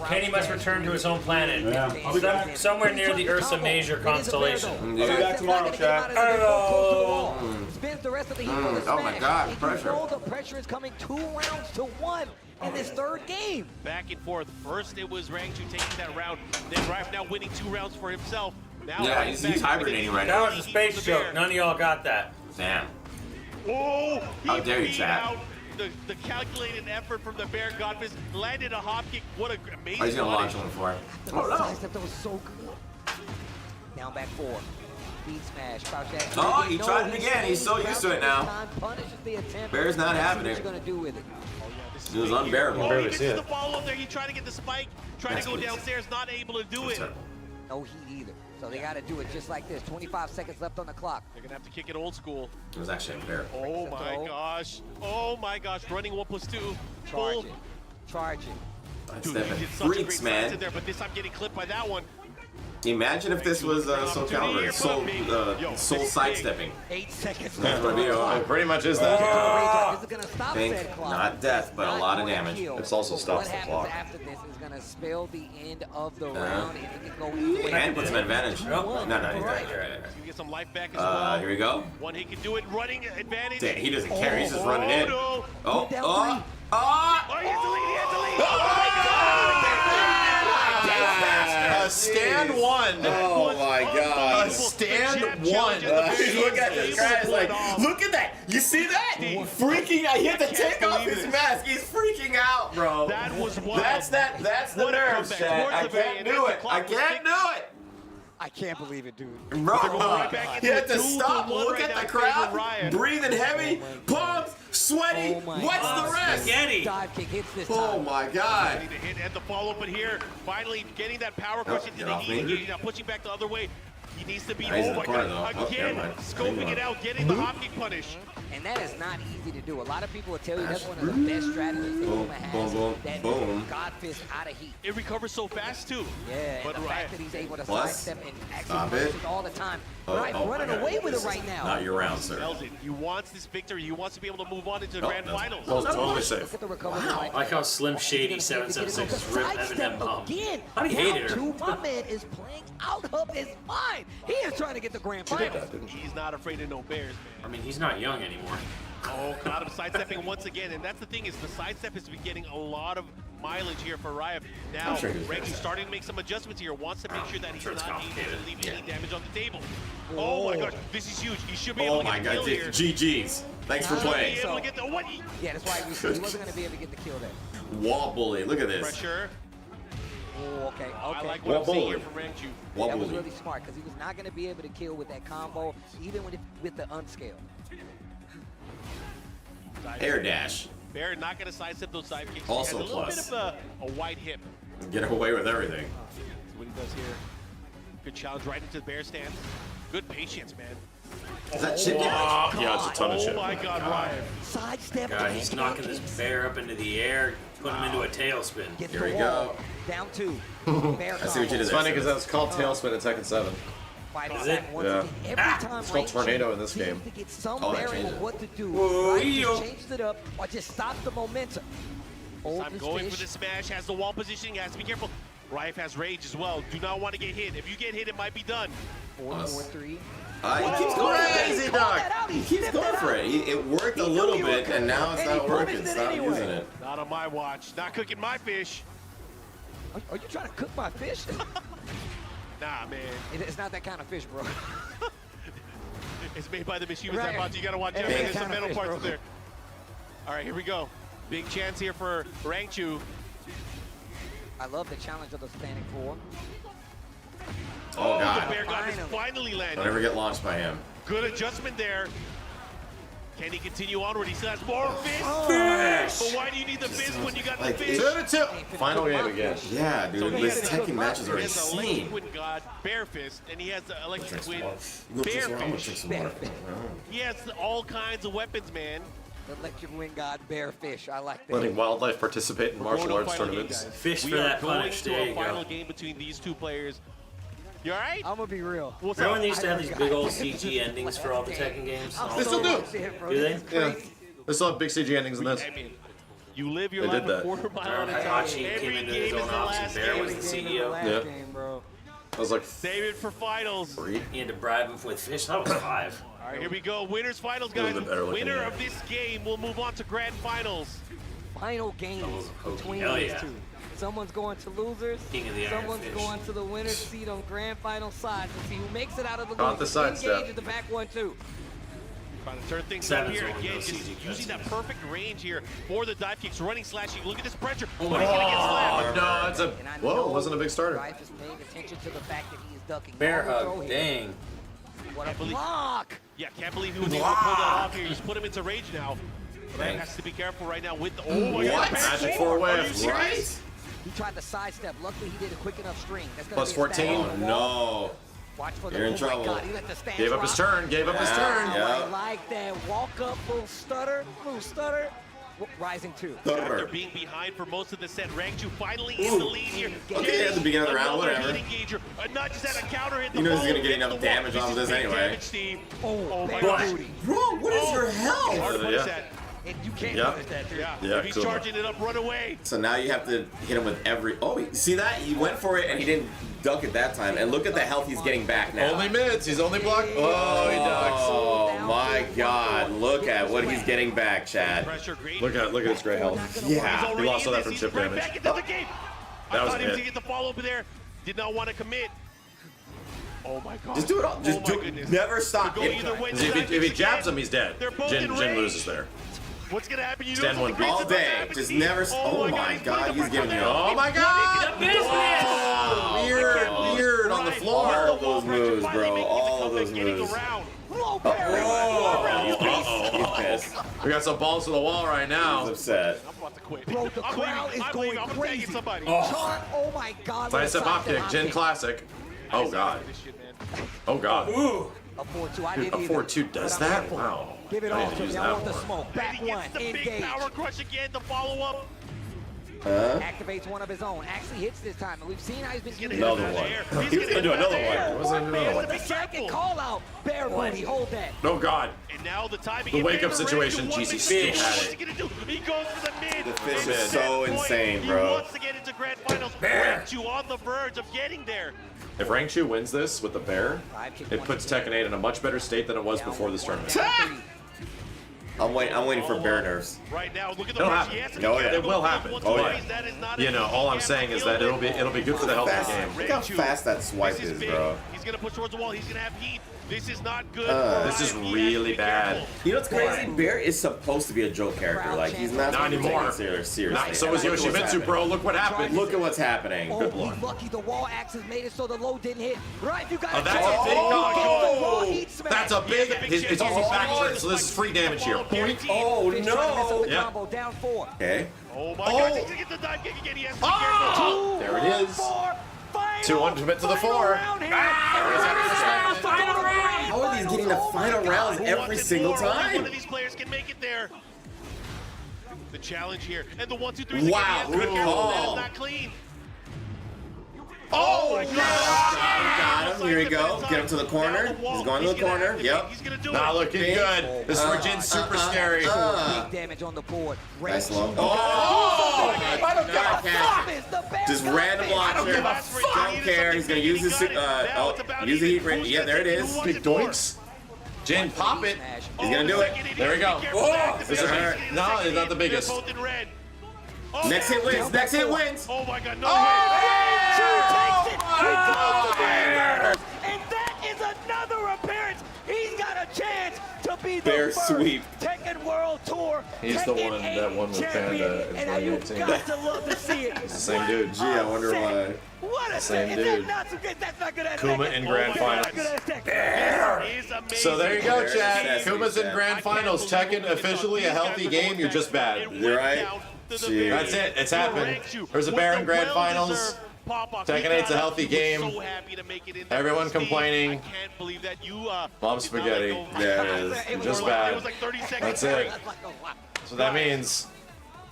Kenny must return to his home planet. Yeah. I'll be back. Somewhere near the Ursa Major constellation. I'll be back tomorrow, Chad. Hello. Spins the rest of the heat Oh my God, pressure. The pressure is coming 2 rounds to 1 in this third game. Back and forth. First it was Rangchu taking that round. Then Rife now winning 2 rounds for himself. Now Yeah, he's hibernating right That now. was a space joke. None of y'all got that. Damn. Oh, How dare you, beat Chad. out the calculated effort from the Bear Godfist, landed a hop kick. What a amazing Oh, he's gonna launch punish. one for him. Sidestep that was so good. Down back 4. Beat smash. Crouch action. Oh, he tried it again. He's so used to it now. Punishes the attempt. Bear's not having What it. you gonna do with it? It was unbearable. Oh, he gets the follow up there. He tried to get the spike, tried to go downstairs, not able to do it. No heat either. So they got to do it just like this. 25 seconds left on the clock. They're gonna have to kick it old school. It was actually unfair. Oh my gosh. Oh my gosh. Running 1+2. Full. Charging. Dude, Sidestep he did and such a great freaks, sidestep man. there, but this time getting clipped by that one. Imagine if this was Soul Calibur. Soul sidestepping. 8 seconds That's left. what it Pretty much is that. This is gonna stop Think said clock. not death, but a lot of damage. It's also stops What the happens clock. after this is gonna spell the end of the round. If it can go either way. And puts him at advantage. No, he's not. You're right. You get some life back as well. Here we go. One hit can do it. Running advantage. Damn, he doesn't care. He's just running in. No. Oh, Down oh, three. oh! Oh, he has to lead. He has to lead. Oh my A stand one. Oh my God. A stand one. Look at this guy. It's like, look at that. You see that? Freaking out. He had to take off his mask. He's freaking out, bro. That was wild. That's the What a nerves, comeback. Chad. Towards I the very can't end. do The it. clock I was can't ticking. do it. I can't believe it, dude. Bro, right back into he had to the 2-1 stop, look right at now the in favor of crowd, Ryan. breathing heavy, palms, sweaty. Oh my What's God. the rest? Spaghetti. Dive kick hits this Oh time. my God. Need to hit at the follow up, but here, finally getting that power crush into get the off heat. me. He's now pushing back the other way. He needs to be, He's in oh the my corner, God, though. Oh, again, never mind. scoping it out, getting the hop kick punish. And that is not easy to do. A lot of people will tell you that's one of the best strategies that Boom, Uma has. boom, boom, that boom. Godfist out of heat. It recovers so fast, too. Yeah, But and the Ryan, fact that he's able to Plus, sidestep and stop actually it. punches all the time. Oh, Right, oh my running God. away with This it right is now. Not your round, sir. sells it. He wants this victory. He wants to be able to move on into the No, grand no. finals. Well, totally Look safe. at the recovery. I like how Slim Shady 776 ripped Eminem bomb. Again. How do you hate it? My man is playing out of his mind. He is trying to get the grand finals. He's not afraid of no bears, man. I mean, he's not young anymore. Oh, got him sidestepping once again, and that's the thing is the sidestep has been getting a lot of mileage here for Riot. Now, I'm sure he's Ranky's gonna starting to make some adjustments here. Wants to make sure that he's sure it's not able to complicated. leave Yeah. any damage on the table. Oh my gosh, this is huge. He should be able Oh to get my the God, kill here. GG's. Thanks for Be playing. able to get the what? Yeah, that's why he wasn't going to be able to get the kill there. Wall bully. Look at this. Pressure. Oh, okay. I like Wall what I'm seeing bully. here from Ranchu. Wall That was bully. really smart because he was not going to be able to kill with that combo, even with the unscale. Air dash. Bear not going to sidestep those side kicks. Also he has a little plus. bit of a wide hip. Get away with everything. That's what he does here. Good challenge right into the bear stance. Good patience, man. Is that chip damage? Yeah, it's a ton of Oh chip. my God, Ryan. Sidestep. God, he's knocking this bear up into the air, putting him into a tailspin. Gets Here the we wall. go. Down 2. Bear I see what you did It's there. funny because that was called Tailspin in Tekken 7. Fighting Is back it? once Yeah. again. Every time It's called Rangchu Tornado in this seems game. to get some Oh, that bearing changed of it. what to do. Whoa, Right? yo. Just changed it up or just stopped the momentum. Hold I'm this going fish. for the smash. Has the wall positioning. Has to be careful. Rife has rage as well. Do not want to get hit. If you get hit, it might be done. 4-4-3. He keeps going Crazy crazy, dog. dog. He keeps going for it. It worked a little bit, and now it's not working. Stop using it. Not on my watch. Not cooking my fish. Are you trying to cook my fish? Nah, man. It's not that kind of fish, bro. It's made by the Mishimas Right. Zaibatsu. You gotta watch It out. ain't There's that some kind of metal fish, parts bro. in there. All right, here we go. Big chance here for Rangchu. I love the challenge of the standing 4. Oh, God. The bear god is finally landed. Don't ever get launched by him. Good adjustment there. Can he continue onward? He still has more fish. But why do you need the fish when you got the fish? 2-2. Final game again. Yeah, dude. These Tekken matches are He has the insane. electric wind god, Bear Fist, and he has the electric wind, Bear I'm gonna drink Fish. some more. He has all kinds of weapons, man. Electric Wind God, Bear Fish. I like that. Letting wildlife participate in martial arts tournaments. Fish We for are that going punish. to There a you final go. game between these two players. You all right? I'm gonna be real. What's Remember up? when they used to have these big old CG endings for all the Tekken games? They still do. Do they? Yeah. They still have big CG endings in this. I mean, you live your They life did a that. quarter mile at a time. Hachi came Every into his game is own the office and last Bear game. was the CEO. Yeah. Game, bro. I was like, Save it for finals. 3. He had to bribe him with fish. That was 5. All right, here we go. Winners finals, It was guys. a better looking Winner game. of this game will move on to grand finals. Final games between Hell these yeah. two. Someone's going to losers. King of the Iron Someone's Fish. going to the winner's seat on grand final side to see who makes it out of the Caught the losers. sidestep. Engage in the back 1-2. Trying to turn things Seven's up here one of again, those just CG using that cuts. perfect range here for the dive kicks, running, slashing. Look at this pressure. Oh but he's gonna get Oh, slammed. no, that's a. And I Whoa, know it wasn't a big starter. Rife is paying attention to the fact that he is ducking. Bear Long throw hug. here. Dang. What a Can't believe- block! Yeah, can't believe he was able to pull that off here. He's put him into rage now. Man has to be careful right now with the. Oh my God! Magic 4 Are you whiff. serious? Right? He tried to sidestep. Luckily, he did a quick enough string. That's gonna Plus be a 14. stab Oh, on the wall. no. Watch for You're in the, oh trouble. my God, he let the stance Gave up his rock. turn. Gave up his Yeah. turn. Yeah. I like that. Walk up, little stutter. Rising 2. After being behind for most of the set, Rangchu finally in the lead here. Okay, at the beginning of the round, Another whatever. heat engager. Not just had a counter hit. You know he's gonna get hits enough the wall. damage off of this is big anyway. damage, Steve. Oh, my bad gosh. booty. Bro, what is your health? Hard to punish Yeah. that. And you can't Yeah. punish that, dude. Yeah, Yeah, if he's cool. charging it up, run away. So now you have to hit him with every. Oh, you see that? He went for it and he didn't duck it that time. And look at the health he's getting back now. Only mids. He's only blocked. Oh, he ducks. Oh my God! Look at what he's getting back, Chad. Pressure, great. Look at his great health. Yeah. He lost all that from He's chip right damage. back into the game. That I was thought a he was hit. gonna get the follow up there. Did not want to commit. Oh my God. Just do it all. Just oh my do. goodness. Never stop. Go either way. If he jabs him, he's dead. They're both Jin in range. loses there. What's gonna happen? You Stand know one something All crazy is about to day. happen, Just Steve. never. Oh my he's God! putting the He's giving you. pressure Oh down. my God! The business! Oh, weird on the floor. All of those moves, bro. All of those moves. Oh, he's pissed. We got some balls to the wall right He's now. upset. I'm about to quit. Bro, the I'm crowd leaving. is I'm going leaving. I'm crazy. tagging somebody. Oh my God. what a Sidestep hop sidestep kick. Jin classic. Oh God. Oh God. Ooh. A 4-2. I Dude, didn't a either. 4-2 does But I'm that? careful. Wow. Give it I all need to to use me. I that want the more. smoke. Back He one. gets the big Engage. power crush again. The follow up. Activates one of his own. Actually hits this time. And we've seen how he's been using Another it. one. He was gonna do another one. Wasn't gonna do another one. The second call out. Bear booty. Hold that. Oh God. And now the timing. The in wake-up favor of situation, Rangchu. One GC big still mid. had What's it. he gonna do? He goes for the mid. The fish And is at so that point, insane, He bro. wants to get into grand finals. Bear. Rangchu on the verge of getting there. If Rangchu wins this with the bear, it puts Tekken 8 in a much better state than it was before this tournament. I'm waiting for bear nerfs. Right now, look at the It'll pressure. happen. He has to be No, yeah. careful. It will happen. Once Oh, twice, yeah. that is not You an know, easy all I'm gap saying to is deal that with. it'll be good for the health of the game. Look how fast that swipe This is, big. bro. He's gonna push towards the wall. He's gonna have heat. This is not good. This is He has to really be bad. careful. You know what's crazy? Bear is supposed to be a joke character. Like he's not Not anymore. seriously. Nah, so was Look at what's Yoshimitsu, happening. bro. Look what happened. Look at what's happening. Oh, Good he's lord. lucky the wall axis made it so the low didn't hit. Right, you got Oh, that's a big That's a big. It's using back turn, so this is free damage here. Boink. Oh no! Yeah. Combo down 4. Okay. Oh my God! He's gonna get the dive kick again. He has to be Oh! careful. There it is. 2 to the 4. Final round. How are these getting the final rounds every single Only one time? of these players can make it there. The challenge here, and the 1, 2, 3. Wow, good call. That is not clean. Oh, my no! God. Got him. Here we go. Get him to the corner. He's going to the corner. Yep. He's gonna do Not it. looking good. This is where Jin's super scary. Big damage on the board. Nice low. Oh! I don't Just random launcher. Don't care. He's gonna use his use the heat ring. Yeah, there it is. Big doinks. Jin, pop it. He's gonna do it. There we go. Oh, This is no, it's not the biggest. Both in red. Next hit wins. Next hit wins. Oh my God! No Takes it. He goes to the murders. And that is another appearance. He's got a chance to be the Bear first sweep. Tekken World Tour. He's the Tekken one that won with champion. Panda in And you 2018. got to love to see it. It's the same dude. Gee, I wonder why. What a Same is dude. that not so good? That's not good as Kuma Tekken. in grand finals. Not good as Tekken. So there you go, There's Chad. Sesame Kuma's in Chat. grand finals. Tekken officially a healthy game. You're just bad. You're right. Gee. That's it. It's happened. There's a bear in grand finals. Tekken 8's a healthy game. Everyone complaining. Mom spaghetti. Yeah, it is. You're just bad. That's it. So that means.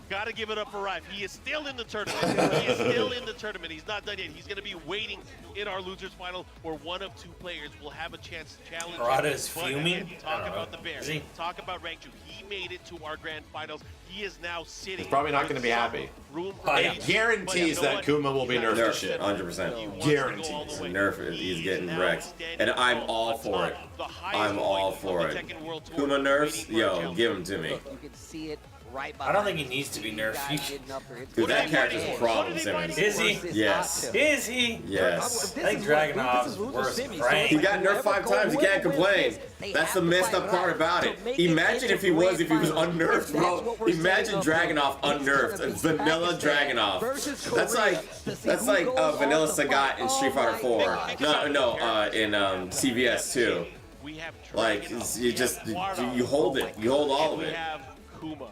Gotta give it up for Rife. He is still in the tournament. He is still in the tournament. He's not done yet. He's going to be waiting in our losers final where one of two players will have a chance to challenge. Harada is But fuming. again, talk about the bear. Is he? Talk about rank 2. He made it to our grand finals. He is now sitting. He's probably not going to be happy. Room It guarantees that Kuma will be nerfed to shit. 100%. Guarantees. Nerf it. He's getting wrecked. And I'm all for it. I'm all for it. Kuma nerfs? Yo, give him to me. You can see it right I don't think he needs to be nerfed. Dude, that character's a problem, Simmons. Is he? Yes. Is he? Yes. I think Dragunov's worse than Frank. He got nerfed 5 times. He can't complain. That's the messed up part about it. Imagine if he was unnerved, bro. Imagine Dragunov unnerved. Vanilla Dragunov. That's like Vanilla Sagat in Street Fighter 4. No, in CVS 2. Like you hold it. You hold all of it. Kuma.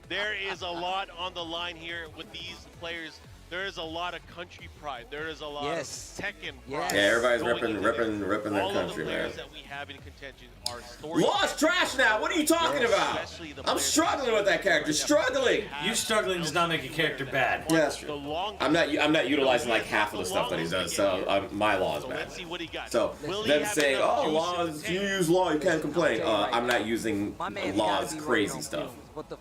There is a lot on the line here with these players. There is a lot of country pride. There is a lot of Tekken pride. Yeah, everybody's going ripping into their all country, of the man. players that we have in contention are story. Law's trash now. What are you talking about? I'm struggling with that character. Struggling. You struggling does not make a character bad. Yeah, that's true. I'm not utilizing like half of the stuff that he does. So my Law is bad. So them saying, "Oh, Law, you use Law, you can't complain." I'm not using Law's crazy stuff.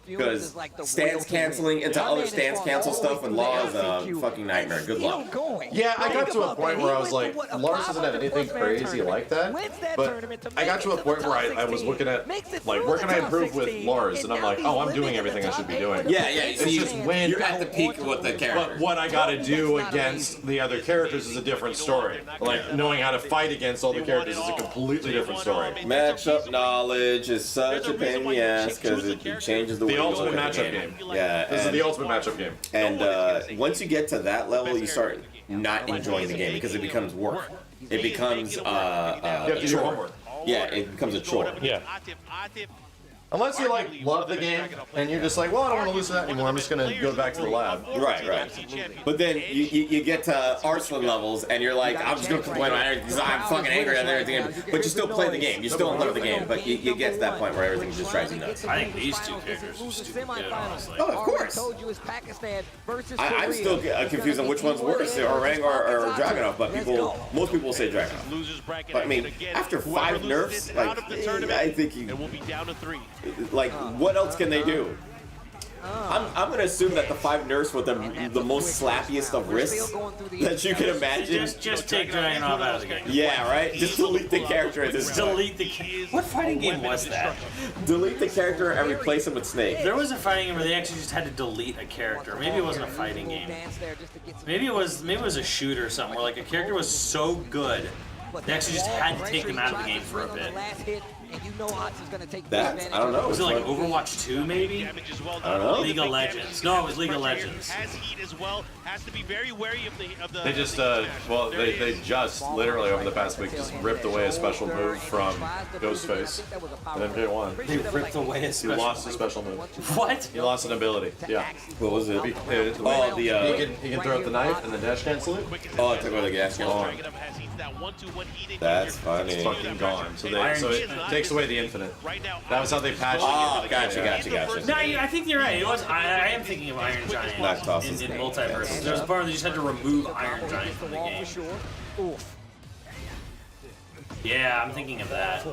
Because stance canceling into other stance cancel stuff and Law is a fucking nightmare. Good luck. Yeah, I got to a point where I was like, Lars doesn't have anything crazy like that. But I got to a point where I was looking at, like, where can I improve with Lars? And I'm like, oh, I'm doing everything I should be doing. Yeah. It's just when You're at the peak with the character. But what I got to do against the other characters is a different story. Like, knowing how to fight against all the characters is a completely different story. Matchup knowledge is such a pain in the ass because it changes the way you ultimate look at matchup the game. Yeah, This is the ultimate matchup game. And once you get to that level, you start not enjoying the game because it becomes work. It becomes a chore. Yeah, it becomes a chore. Yeah. Unless you like love the game and you're just like, well, I don't want to lose that anymore. I'm just gonna go back to the lab. Right. But then you get to Arslan levels and you're like, I'm just gonna complain about everything because I'm fucking angry at everything. But you still play the game. You still love the game. But you get to that point where everything just drives you nuts. I think these two characters are stupid good, honestly. Oh, of course. I'm still confused on which one's worse, Orang or Dragunov. But most people say Dragunov. But I mean, after 5 nerfs, like I think you. And we'll be down to 3. Like, what else can they do? I'm gonna assume that the 5 nerfs with the most slappiest of wrists that you can imagine. Just take Dragunov out of the game. Yeah, right. Just delete the character at this point. Delete the. What fighting game was that? Delete the character and replace him with Snake. There was a fighting game where they actually just had to delete a character. Maybe it wasn't a fighting game. Maybe it was a shoot or something where like a character was so good they actually just had to take them out of the game for a bit. That I don't know. Was it like Overwatch 2 maybe? I don't know. League of Legends. No, it was League of Legends. They just, they just literally over the past week just ripped away a special move from Ghostface in MK1. They ripped away a special. He lost a special move. What? He lost an ability. Yeah. What was it? He can throw out the knife and the dash cancel it. Oh, I took away the gas cancel. That's funny. It's fucking gone. So it takes away the infinite. That was how they patched it. Oh, gotcha. No, I think you're right. It was. I am thinking of Iron Giant in multiverse. There's a part where they just had to remove Iron Giant from the game. Yeah, I'm thinking of that.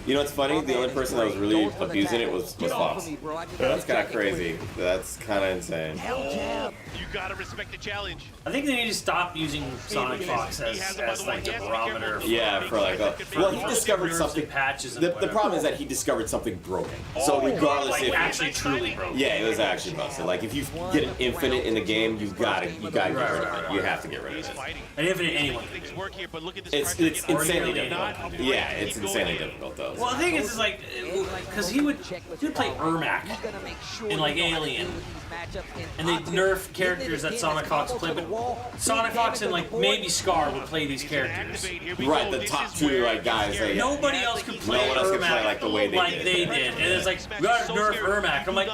You know what's funny? The only person that was really abusing it was Fox. That's kind of crazy. That's kind of insane. You gotta respect the challenge. I think they need to stop using Sonic Fox as like the barometer. Yeah, for like well, he discovered something. Patches. The problem is that he discovered something broken. So regardless, like if actually truly broken. Yeah, it was actually busted. Like if you get an infinite in the game, you gotta get rid of it. You have to get rid of it. An infinite anyone. It's insanely difficult. Yeah, it's insanely difficult though. Well, the thing is like, because he would play Ermac in like Alien, and they nerf characters that Sonic Fox play, but Sonic Fox and like maybe Scar would play these characters. Right, the top two like guys. Nobody else could play no one else could Ermac play like the way they did. And it's like, we gotta nerf Ermac. I'm like,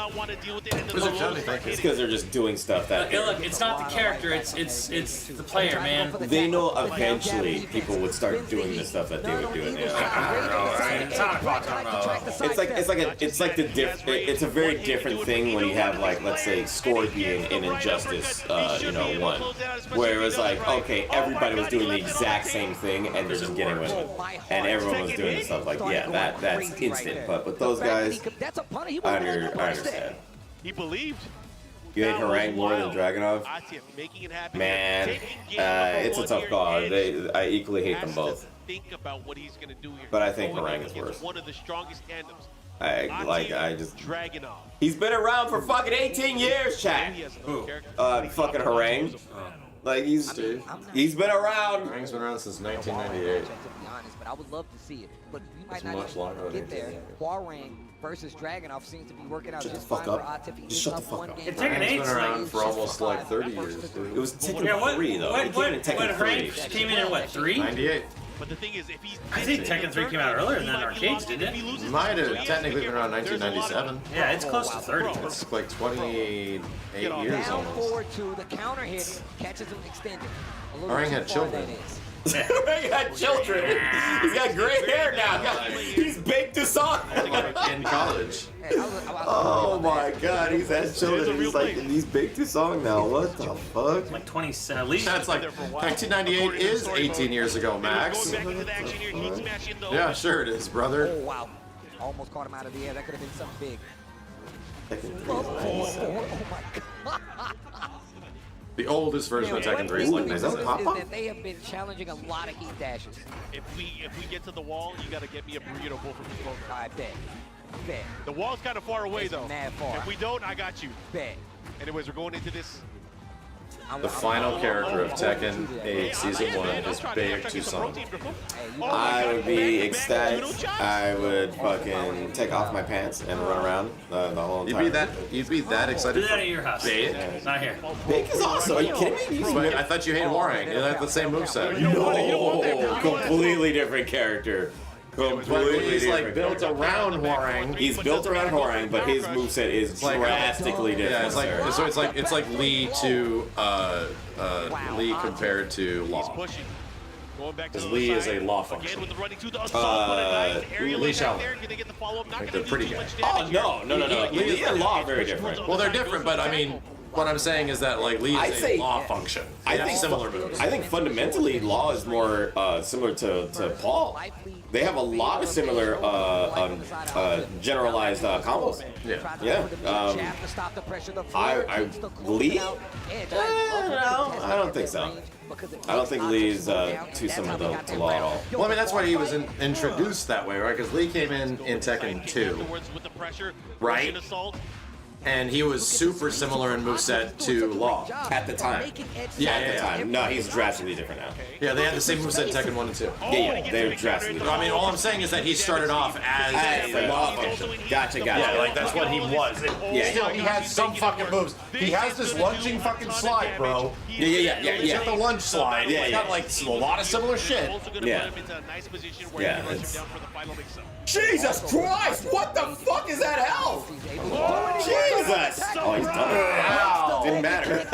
it's because they're just doing stuff that. Look, it's not the character, it's the player, man. They know eventually people would start doing the stuff that they would do, and they're like, I don't know. Sonic Fox, I don't know. It's a very different thing when you have like, let's say, Scorpion in Injustice, 1, where it was like, okay, everybody was doing the exact same thing and they're just getting with it, and everyone was doing stuff like, yeah, that's instant. But with those guys, I understand. He believed. You hate Harangue more than Dragunov? Man, it's a tough call. I equally hate them both. But I think Harangue is worse. One of the strongest tandems. He's been around for fucking 18 years, chat. Who? Fucking Harangue. Like, he's been around. Harangue's been around since 1998. But I would love to see it. But we might not even get there. Harangue versus Dragunov seems to be working out just fine for Atif. Just shut the fuck up. It's been around for almost like 30 years, dude. It was Tekken 3, though. What Harangue came in at what, 3? 98. But the thing is, if he's... I think Tekken 3 came out earlier than that arcades, didn't it? Might have technically been around 1997. Yeah, it's close to 30. It's like 28 years almost. Down forward to the counter hit, catches him extended. Harangue had children. Harangue had children. He's got gray hair now. He's baked to song. In college. Oh my god, he's had children. He's baked to song now. What the fuck? Like 27, at least. That's like 1998 is 18 years ago, Max. Yeah, sure it is, brother. Oh wow, almost caught him out of the air. That could have been something big. Oh my god. The oldest version of Tekken 3 is like this. That they have been challenging a lot of heat dashes. If we get to the wall, you gotta get me a burrito bowl from the program. I bet. The wall's kind of far away though. Mad far. If we don't, I got you. Bet. Anyways, we're going into this. The final character of Tekken 8 Season 1 is Baek Tusong. I would be ecstatic. I would fucking take off my pants and run around the whole time. You'd be that excited Do that at your house. Baek? Not here. Baek is awesome. Are you kidding me? Wait, I thought you hated Harangue. You have the same moveset. No, completely different character. He's like built around Harangue. He's built around Harangue, but his moveset is drastically different. Yeah, it's like Lee to Lee compared to Law. Because Lee is a law function. Lee Shaolin. I think they're pretty good. Oh no! Lee and Law are very different. Well, they're different, but I mean, what I'm saying is that like Lee is a law function. I think similar moves. I think fundamentally Law is more similar to Paul. They have a lot of similar generalized combos. Yeah. Lee? No, I don't think so. I don't think Lee's too similar to Law at all. Well, I mean, that's why he was introduced that way, right? Because Lee came in Tekken 2, right? And he was super similar in moveset to Law. At the time. Yeah, at the time. No, he's drastically different now. Yeah, they had the same moveset in Tekken 1 and 2. Yeah, they're drastically different. I mean, all I'm saying is that he started off as a Law function. Gotcha. Yeah, like that's what he was. Yeah. Still, he had some fucking moves. He has this lunging fucking slide, bro. Yeah. He's got the lunge slide. Yeah. He's got like a lot of similar shit. Yeah. Jesus Christ! What the fuck is that health? Jesus! Oh, he's done it. Wow. Didn't matter. It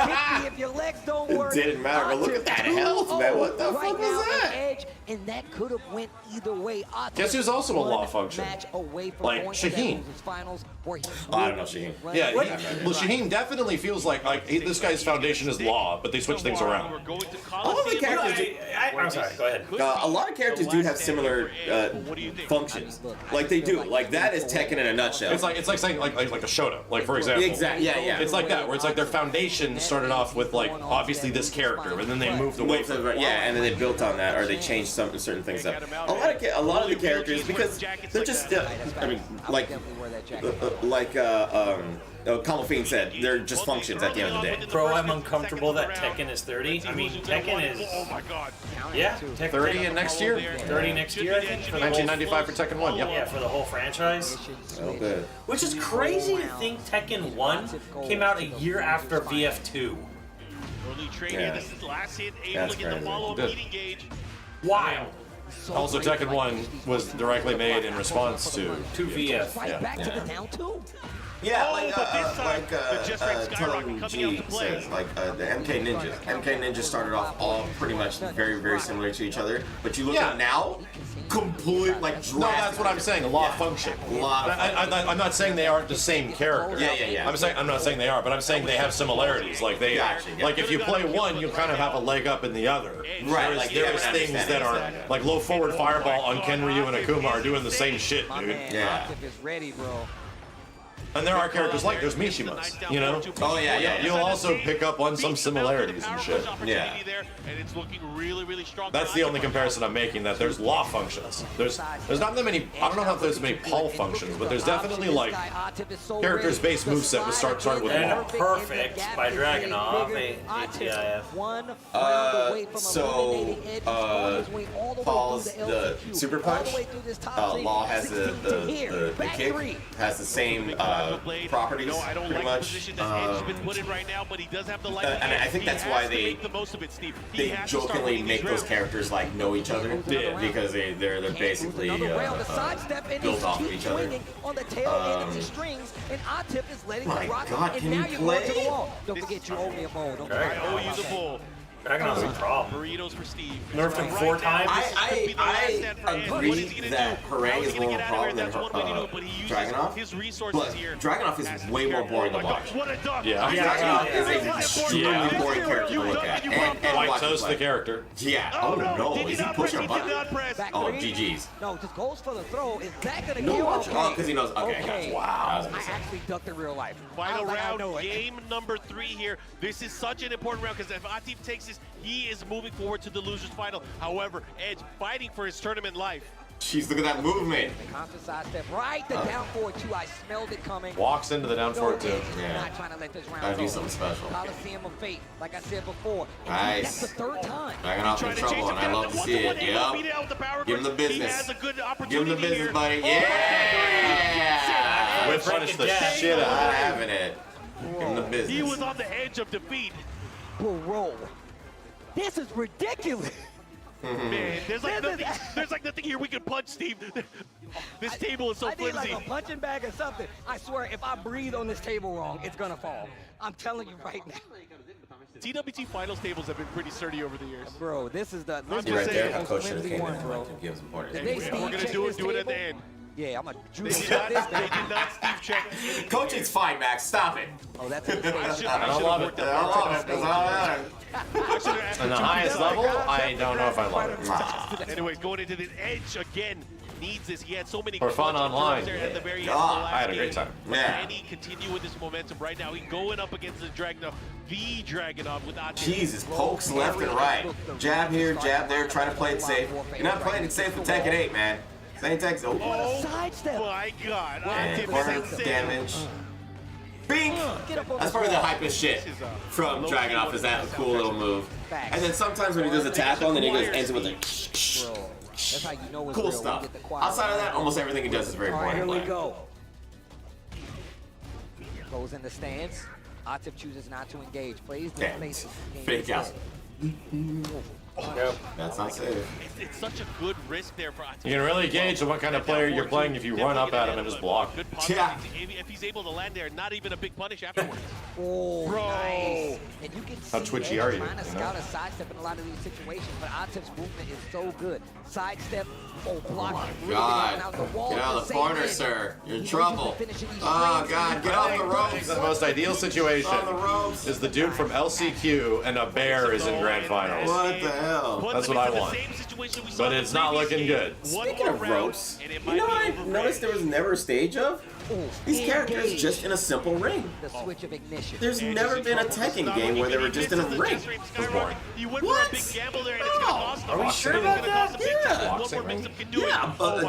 didn't matter, but look at that health, man. What the fuck is that? And that could have went either way. Guess who's also a law function? Like Shaheen. I don't know Shaheen. Yeah, well, Shaheen definitely feels like this guy's foundation is law, but they switch things around. All of the characters. I'm sorry. Go ahead. A lot of characters do have similar functions. Like they do. Like that is Tekken in a nutshell. It's like saying like a Shota. Like for example. Exactly. Yeah. It's like that, where it's like their foundation started off with like obviously this character, and then they moved away from it. Yeah, and then they built on that, or they changed certain things up. A lot of the characters, because they're just, I mean, Kalmafine said, they're just functions at the end of the day. Bro, I'm uncomfortable that Tekken is 30. I mean, Tekken is... Oh my god. Yeah. 30 in next year? 30 next year, I think. For 1995 for Tekken 1, yep. Yeah, for the whole franchise. Okay. Which is crazy to think Tekken 1 came out a year after VF2. Early trade Yeah. here. This is the last hit, able That's to get the crazy. follow-up Good. meeting gauge. Wild. Also, Tekken 1 was directly made in response to VF. Right back to the down two. Yeah, Oh, like, but this time, the just rate skyrocket Tone coming out G to play. says, like, the MK Ninjas. MK Ninjas started off all pretty much very, very similar to each other, but you look at now, complete, like, drastic. No, that's what I'm saying. A lot function. I'm not saying they aren't the same character. Yeah. I'm not saying they are, but I'm saying they have similarities. Like they, like if you play one, you kind of have a leg up in the other. Right, There's, like, there's things that are like low forward fireball on Ken, Ryu, and Akuma are doing the same shit, dude. Yeah. Is ready, bro. And there are characters like there's Mishimas, you know? Oh, yeah. You'll also pick up on some similarities and shit. Yeah. And it's looking really, really strong. That's the only comparison I'm making, that there's law functions. There's not that many, I don't know if there's many Paul functions, but there's definitely like characters-based moveset was started with law. And Perfect by Dragunov, ATIF. Paul's the super punch. Law has the kick, has the same properties, No, I don't pretty like the much. position that Edge's been put in right now, but he does have the light. And I think that's why they make the most of it, Steve. they jokingly make those characters like know each other because they're basically built off of each other. On the tail end of the strings, and Atip is letting My the rock, God, and can now you you're going to play? the wall. Don't forget you owe me a bowl. Don't I owe you the bull. Dragunov's a problem. Burritos for Steve. Nerfed him 4 times. I agree that Harang is more of a problem than Dragunov, but Dragunov is way more boring to watch. Yeah. Dragunov is an extremely boring character to look at. And White watch Toast, play. the character. Yeah. Oh no, is he pushing a button? Oh, GG's. No, just goes for the throw. Is that going to No kill? watch. Oh, because he knows. Okay, gotcha. Wow. I actually ducked in real life. Final round, know it. game number 3 here. This is such an important round because if Atif takes this, he is moving forward to the losers final. However, Edge fighting for his tournament life. Jeez, look at that movement. Conscious side step right, the down forward two. I smelled it coming. Walks into the down forward too. Yeah. Not trying to let this round Gotta go. do something special. Coliseum of Fate, like I said before. And Nice. That's the 3rd time. Dragunov in trouble, and I love to see it. Yep. Give him the business. Give him the business, buddy. Yeah. Whip punish the shit Not out of having it. Give him the business. He was on the edge of defeat. Bro, this is ridiculous. Man, there's like nothing here we can punch, Steve. This table is so I need flimsy. like a punching bag or something. I swear, if I breathe on this table wrong, it's gonna fall. I'm telling you right now. TWT finals tables have been pretty sturdy over the years. Bro, this is the You're right there. How coach should have came in bro. to give him some pointers. If they We're gonna Steve do check it this at the table, end. Yeah, I'm a They juice did this not, baby. they did not Steve check. Coach, it's fine, Max. Stop it. Oh, that's a mistake. I don't love it. I love it. That's all that matters. And the highest level, I don't know if I love it. Anyways, going into the Edge again. Needs this. He had so many For fun clutch online. there at the very end. God, of the last I had a great game. time. Yeah. Can he continue with this momentum right now? He's going up against the Dragunov with Atif. Jesus, pokes left and right. Jab here, jab there, trying to play it safe. You're not playing it safe with Tekken 8, man. Same Tekken. Oh Sidestep. my God. And Atif corner is insane. damage. Bing! That's probably the hypest shit from Dragunov, is that cool little move. And then sometimes when he does a tackle, and then he goes ends it with a That's how you know it's cool real. stuff. We get the quiet. Outside of that, almost everything he does is very All right, boring. here we go. Goes in the stance. Atif chooses not to engage. Plays the Damn. space. Fake out. That's not safe. It's such a good risk there for Atif. You can really gauge what kind of player you're playing if you run up at him and just block. Good punish. Yeah. If he's able to land there, not even a big punish afterwards. Oh, Bro. nice. And you can How see twitchy Edge are you, trying to you know? scout a sidestep in a lot of these situations, but Atif's movement is so good. Sidestep, blocking. really God. getting out of the wall Get out to of the save corner, it. sir. You're in He's trouble. finishing these Oh, strings. God. Get off the ropes. The most ideal situation On the ropes. is the dude from LCQ and a bear is in grand finals. What the hell? That's what I want. But it's not looking good. Speaking of ropes, you know what I noticed there was never a stage of? These characters just in a simple ring. The switch of ignition. There's never been a Tekken game where they were just in a ring. What? Are we sure about that? Yeah,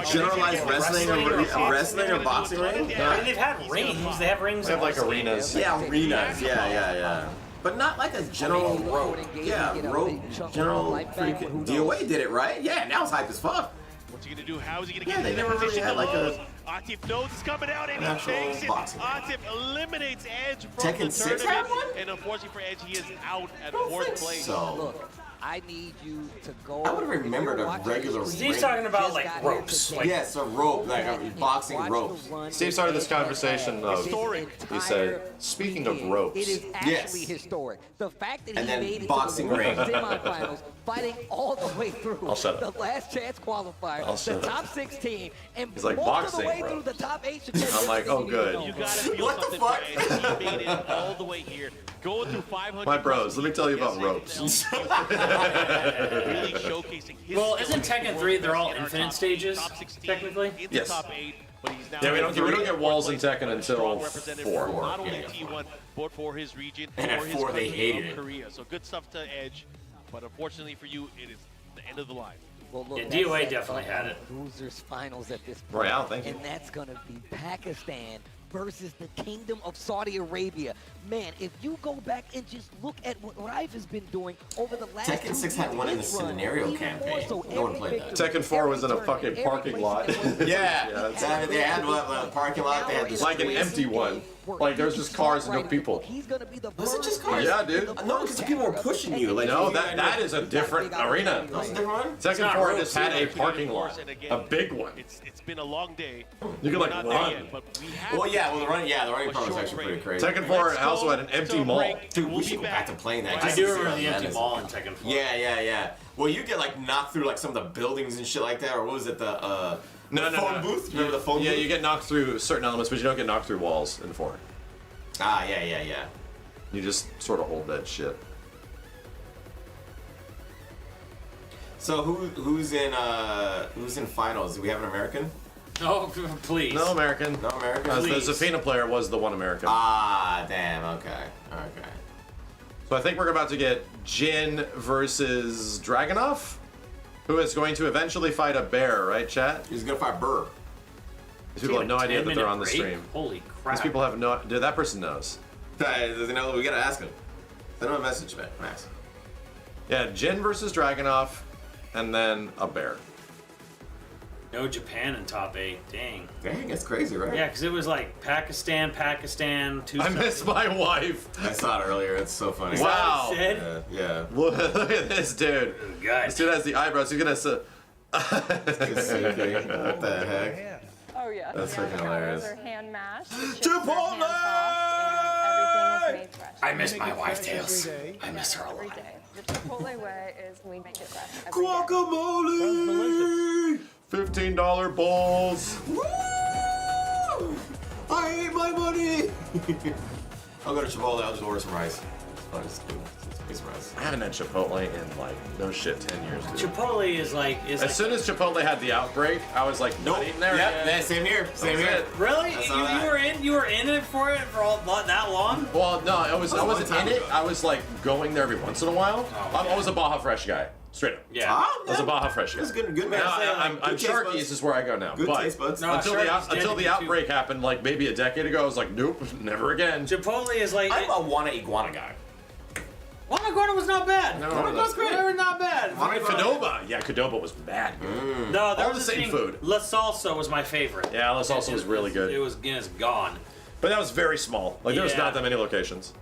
a generalized wrestling or boxing ring? I mean, they've had rings. They have rings. They have like arenas. Yeah, arenas. Yeah. But not like a general rope. Yeah, rope. General freaking DOA did it, right? Yeah, now it's hype as fuck. What's he gonna do? How is he gonna get Yeah, they never really had like a Atif knows it's coming out and he takes it. Atif eliminates Edge from Tekken the 6 tournament. had one? And unfortunately for Edge, he is out at I don't 4th think place. so. Look, I need you to go. I would have remembered a regular ring. Steve's talking about like ropes. Like, Yes, a rope, like a boxing ropes. Steve started this conversation of, he said, speaking of ropes. It is actually historic. The fact that And he then made it boxing to the ring. semifinals, fighting all the way through I'll shut up. the last chance qualifier, I'll the shut up. top 16, and He's like, most boxing, of the way bro. through the top 8. I'm like, oh, good. You gotta feel What the something fuck? for Edge. He made it all the way here. Going through 500. My bros, let me tell you about ropes. Really showcasing his well, isn't Tekken 3? They're all infinite stages, technically. Yes. Top 8, but he's now Yeah, we don't get walls in Tekken until strong representative 4. for not only T1 but for his region, And at for his 4 they country hated of it. Korea. So good stuff to Edge, but unfortunately for you, it is the end of the line. Well, look, Yeah, that's DOA set definitely up had it. Losers finals at this point. Royale, thank you. And that's going to be Pakistan versus the Kingdom of Saudi Arabia. Man, if you go back and just look at what Rife has been doing over the last Tekken 6 had one in the scenario campaign. No one played that. Tekken 4 was in a fucking parking lot. Yeah, they had a parking lot. They had this Like an empty one. Like there's just cars and no people. Was it just cars? Yeah, dude. No, because people were pushing you. Like No, that is a different arena. That's a different one? Tekken 4 just had a parking lot, a big one. It's been a long day. You could like Not there run. yet, but we have Well, yeah, the running part was actually pretty crazy. Tekken 4 also had an empty mall. Dude, we should go back to playing that. I just do to see remember how the that empty is. mall in Tekken 4. Yeah. Well, you get like knocked through like some of the buildings and shit like that, or what was it, the phone booth? Remember the phone booth? Yeah, you get knocked through certain elements, but you don't get knocked through walls in 4. Ah, yeah. You just sort of hold that shit. So who's in finals? Do we have an American? Oh, please. No American. No American. The Zafina player was the one American. Ah, damn. Okay. So I think we're about to get Jin versus Dragunov, who is going to eventually fight a bear, right, chat? He's gonna fight Burr. These people have no idea that they're on the break? stream. Holy crap. These people have no. Dude, that person knows. Does he know? We gotta ask him. Send him a message, man. Max. Yeah, Jin versus Dragunov, and then a bear. No Japan in top 8. Dang. Dang, that's crazy, right? Yeah, because it was like Pakistan, two. I miss my wife. I saw it earlier. It's so funny. Wow. Yeah. Look at this dude. Guys. This dude has the eyebrows. He's gonna say. What the heck? Oh yeah. That's yeah, freaking the hilarious. Are hand mashed. Chipotle! Everything is made fresh. I miss my wife, Tails. I miss her a Every lot. day. The Chipotle way is we make it fresh. Every day. Guacamole! $15 bowls. Woo! I ate my money! I'll go to Chipotle. I'll just order some rice. I'll just do some rice. I haven't had Chipotle in like no shit 10 years, dude. Chipotle is like As soon as Chipotle had the outbreak, I was like, Nope. not eating there. Yep, same here. Same That was here. it. Really? I saw that. You were in it for all that long? Well, no, I wasn't long in time it. ago. I was like going there every once in a while. I was a Baja Fresh guy, straight up. Yeah. Ah, I was a Baja Fresh guy. That's good man. Now, I'm Good taste buds. Sharky's is where I go now. Good but taste buds. No, until Sharky's the genuine, outbreak happened, like maybe a decade ago, I was like, nope, never again. Chipotle is like. I'm a Wanna Iguana guy. Wanna was not bad. No, Wanna Iguana's great. They were not bad. Qdoba. Yeah, Qdoba was bad. No, there All was the a same thing- food. La Salsa was my favorite. Yeah, this also was really good. It was gone. But that was very small. Like there was Yeah. not that many locations.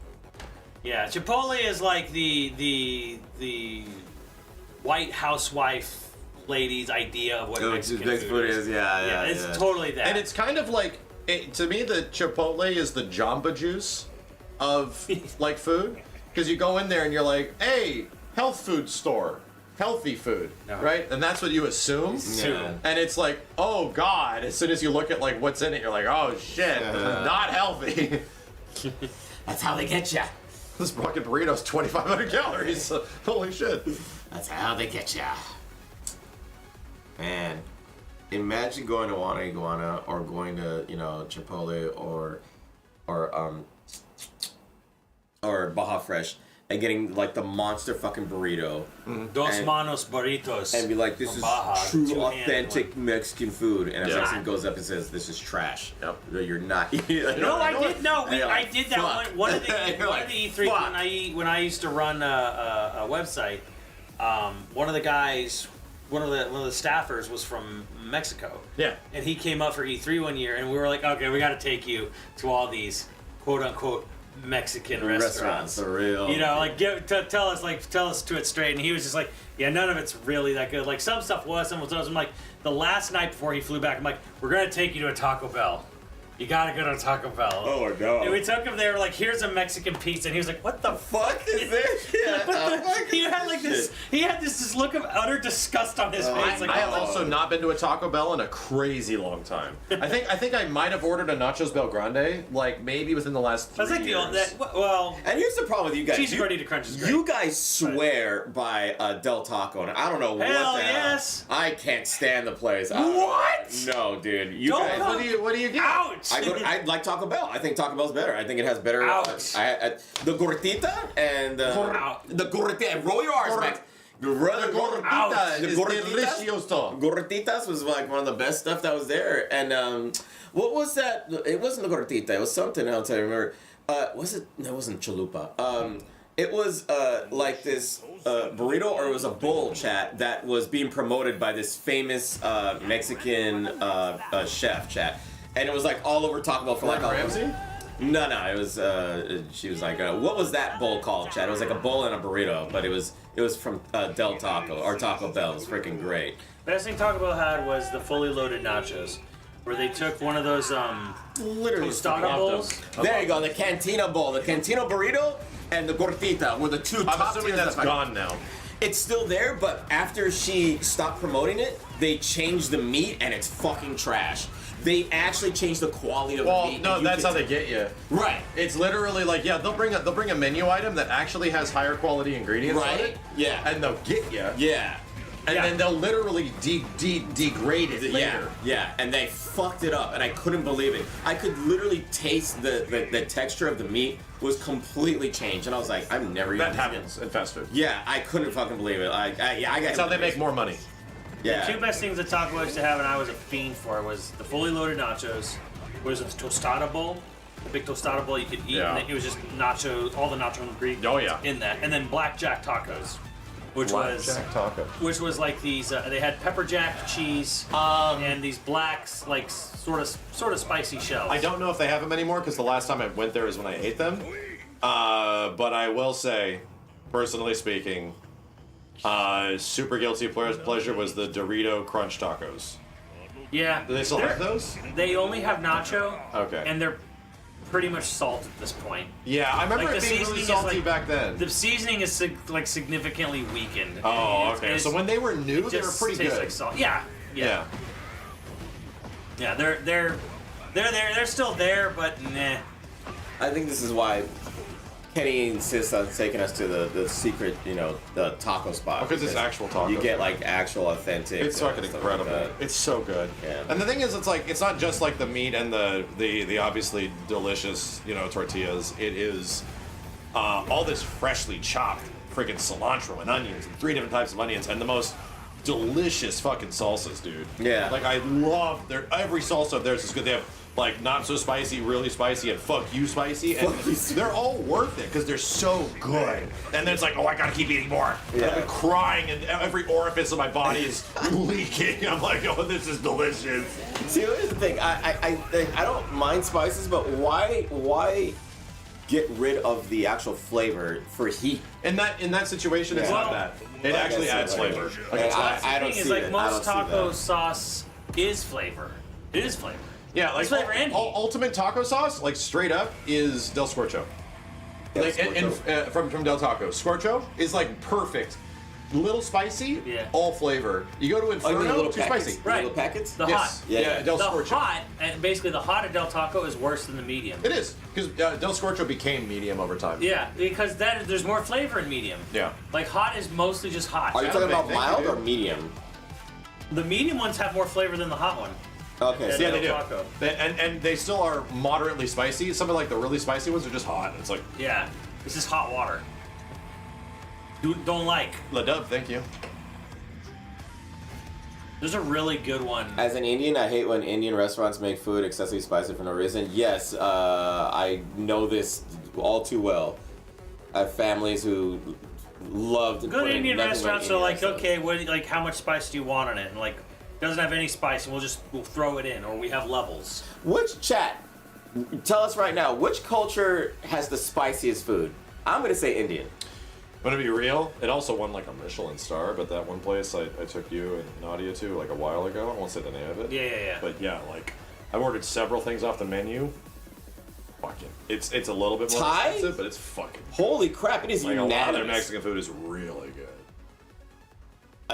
Yeah, Chipotle is like the white housewife lady's idea of what Mexican food is. Yeah, it's totally that. And it's kind of like to me, the Chipotle is the Jamba Juice of like food, because you go in there and you're like, hey, health food store, healthy food, right? And that's what you assume. Yeah. And it's like, oh god, as soon as you look at like what's in it, you're like, oh shit, not healthy. That's how they get ya. This fucking burrito's 2,500 calories. Holy shit. That's how they get ya. Man. imagine going to Wana Iguana or going to, you know, Chipotle or Baja Fresh and getting like the monster fucking burrito. Dos manos burritos. And be like, this is Baja, true, authentic Mexican food. And a Mexican goes up and says, this is trash. Yep. You're not. I did that one of the E3 when I used to run a website. One of the guys, one of the staffers was from Mexico. Yeah. And he came up for E3 one year, and we were like, okay, we got to take you to all these quote unquote Mexican restaurants. For real. You know, like tell us to it straight. And he was just like, yeah, none of it's really that good. Like some stuff was, some was. I'm like, the last night before he flew back, I'm like, we're gonna take you to a Taco Bell. You gotta go to Taco Bell. Oh my god. And we took him there, like, here's a Mexican pizza, and he was like, what the fuck is this? He had like this. He had this look of utter disgust on his face. Like, I have also not been to a Taco Bell in a crazy long time. I think I might have ordered a Nachos Bel Grande, like maybe within the last 3 That's like years. Well, and here's the problem with you guys. Cheesy ready to crunch is great. You guys swear by Del Taco, and I don't know what the hell. Yes. I can't stand the place. What? No, dude. You Don't guys, What do you get? Ouch! I like Taco Bell. I think Taco Bell's better. I think it has better. The gordita and the gordita. Roll your R's, Max. The gordita is delicioso. Gorditas was like one of the best stuff that was there. And what was that? It wasn't the gordita. It was something else. I remember. Was it? No, it wasn't chalupa. It was like this burrito, or it was a bowl, chat, that was being promoted by this famous Mexican chef, chat. And it was like all over Taco Bell for like Ramsay? No, it was. She was like, what was that bowl called, Chad? It was like a bowl and a burrito, but it was from Del Taco or Taco Bell. It was freaking great. Best thing Taco Bell had was the fully loaded nachos, where they took one of those literally tostada bowls. There you go, the Cantina bowl, the Cantina burrito, and the gordita were the two top. I'm assuming that's gone now. It's still there, but after she stopped promoting it, they changed the meat, and it's fucking trash. They actually changed the quality of the meat. No, that's how they get you. Right. It's literally like, yeah, they'll bring a menu item that actually has higher quality ingredients on it. Yeah. And they'll get you. Yeah. And then they'll literally degrade it later. Yeah, and they fucked it up, and I couldn't believe it. I could literally taste the texture of the meat was completely changed, and I was like, I'm never eating that happens in fast food. Yeah, I couldn't fucking believe it. I got. That's how they make more money. Yeah. The two best things that Taco Bell used to have, and I was a fiend for, was the fully loaded nachos, was a tostada bowl, a big tostada bowl you could eat, and it was just nacho, all the nacho ingredients in that, and then blackjack tacos, which was like these. They had pepper jack cheese and these blacks, like sort of spicy shells. I don't know if they have them anymore because the last time I went there is when I ate them. But I will say, personally speaking, super guilty pleasure was the Dorito Crunch Tacos. Yeah. Do they still have those? They only have nacho. Okay. And they're pretty much salt at this point. Yeah, I remember like it being really salty back then. The seasoning is like significantly weakened. Oh, okay. So when they were new, they were pretty good. Like salt. Yeah. They're still there, but nah. I think this is why Kenny insists on taking us to the secret, the taco spot. Because it's actual taco. You get like actual authentic. It's fucking incredible. Like it's so good. Yeah. And the thing is, it's not just like the meat and the obviously delicious, tortillas. It is all this freshly chopped freaking cilantro and onions and 3 different types of onions and the most delicious fucking salsas, dude. Yeah. Like I love every salsa of theirs is good. They have like not so spicy, really spicy, and fuck you spicy, and they're all worth it because they're so good. And then it's like, oh, I gotta keep eating more. Yeah. I've been crying, and every orifice of my body is leaking. I'm like, oh, this is delicious. See, here's the thing. I don't mind spices, but why get rid of the actual flavor for heat? In that situation, it's not that. It actually adds flavor. Like, I don't see it. Most taco sauce is flavor. It is flavor. Yeah, like flavor and heat. Ultimate taco sauce, like straight up, is Del Scorcho. From Del Taco. Scorcho is like perfect. Little spicy, all flavor. You go to Inferno, too spicy. Right. Little packets? The hot. Yeah, Del Scorcho. The hot, and basically the hot at Del Taco is worse than the medium. It is, because Del Scorcho became medium over time. Yeah, because there's more flavor in medium. Yeah. Like hot is mostly just hot. Are you talking about mild or medium? The medium ones have more flavor than the hot one. Okay, so yeah, they do. Taco. And they still are moderately spicy. Some of like the really spicy ones are just hot. It's like yeah, this is hot water. Don't like. La Dove, thank you. There's a really good one. As an Indian, I hate when Indian restaurants make food excessively spicy for no reason. Yes, I know this all too well. I have families who loved Good Indian restaurants are like, okay, like how much spice do you want on it? And like, doesn't have any spice, and we'll throw it in, or we have levels. Which chat? Tell us right now, which culture has the spiciest food? I'm gonna say Indian. I'm gonna be real. It also won like a Michelin star, but that one place I took you and Nadia to like a while ago. I won't say the name of it. Yeah. But yeah, like I've ordered several things off the menu. Fucking, it's a little bit more Thai? expensive, but it's fucking. Holy crap! It is like unanimous. a lot of their Mexican food is really good.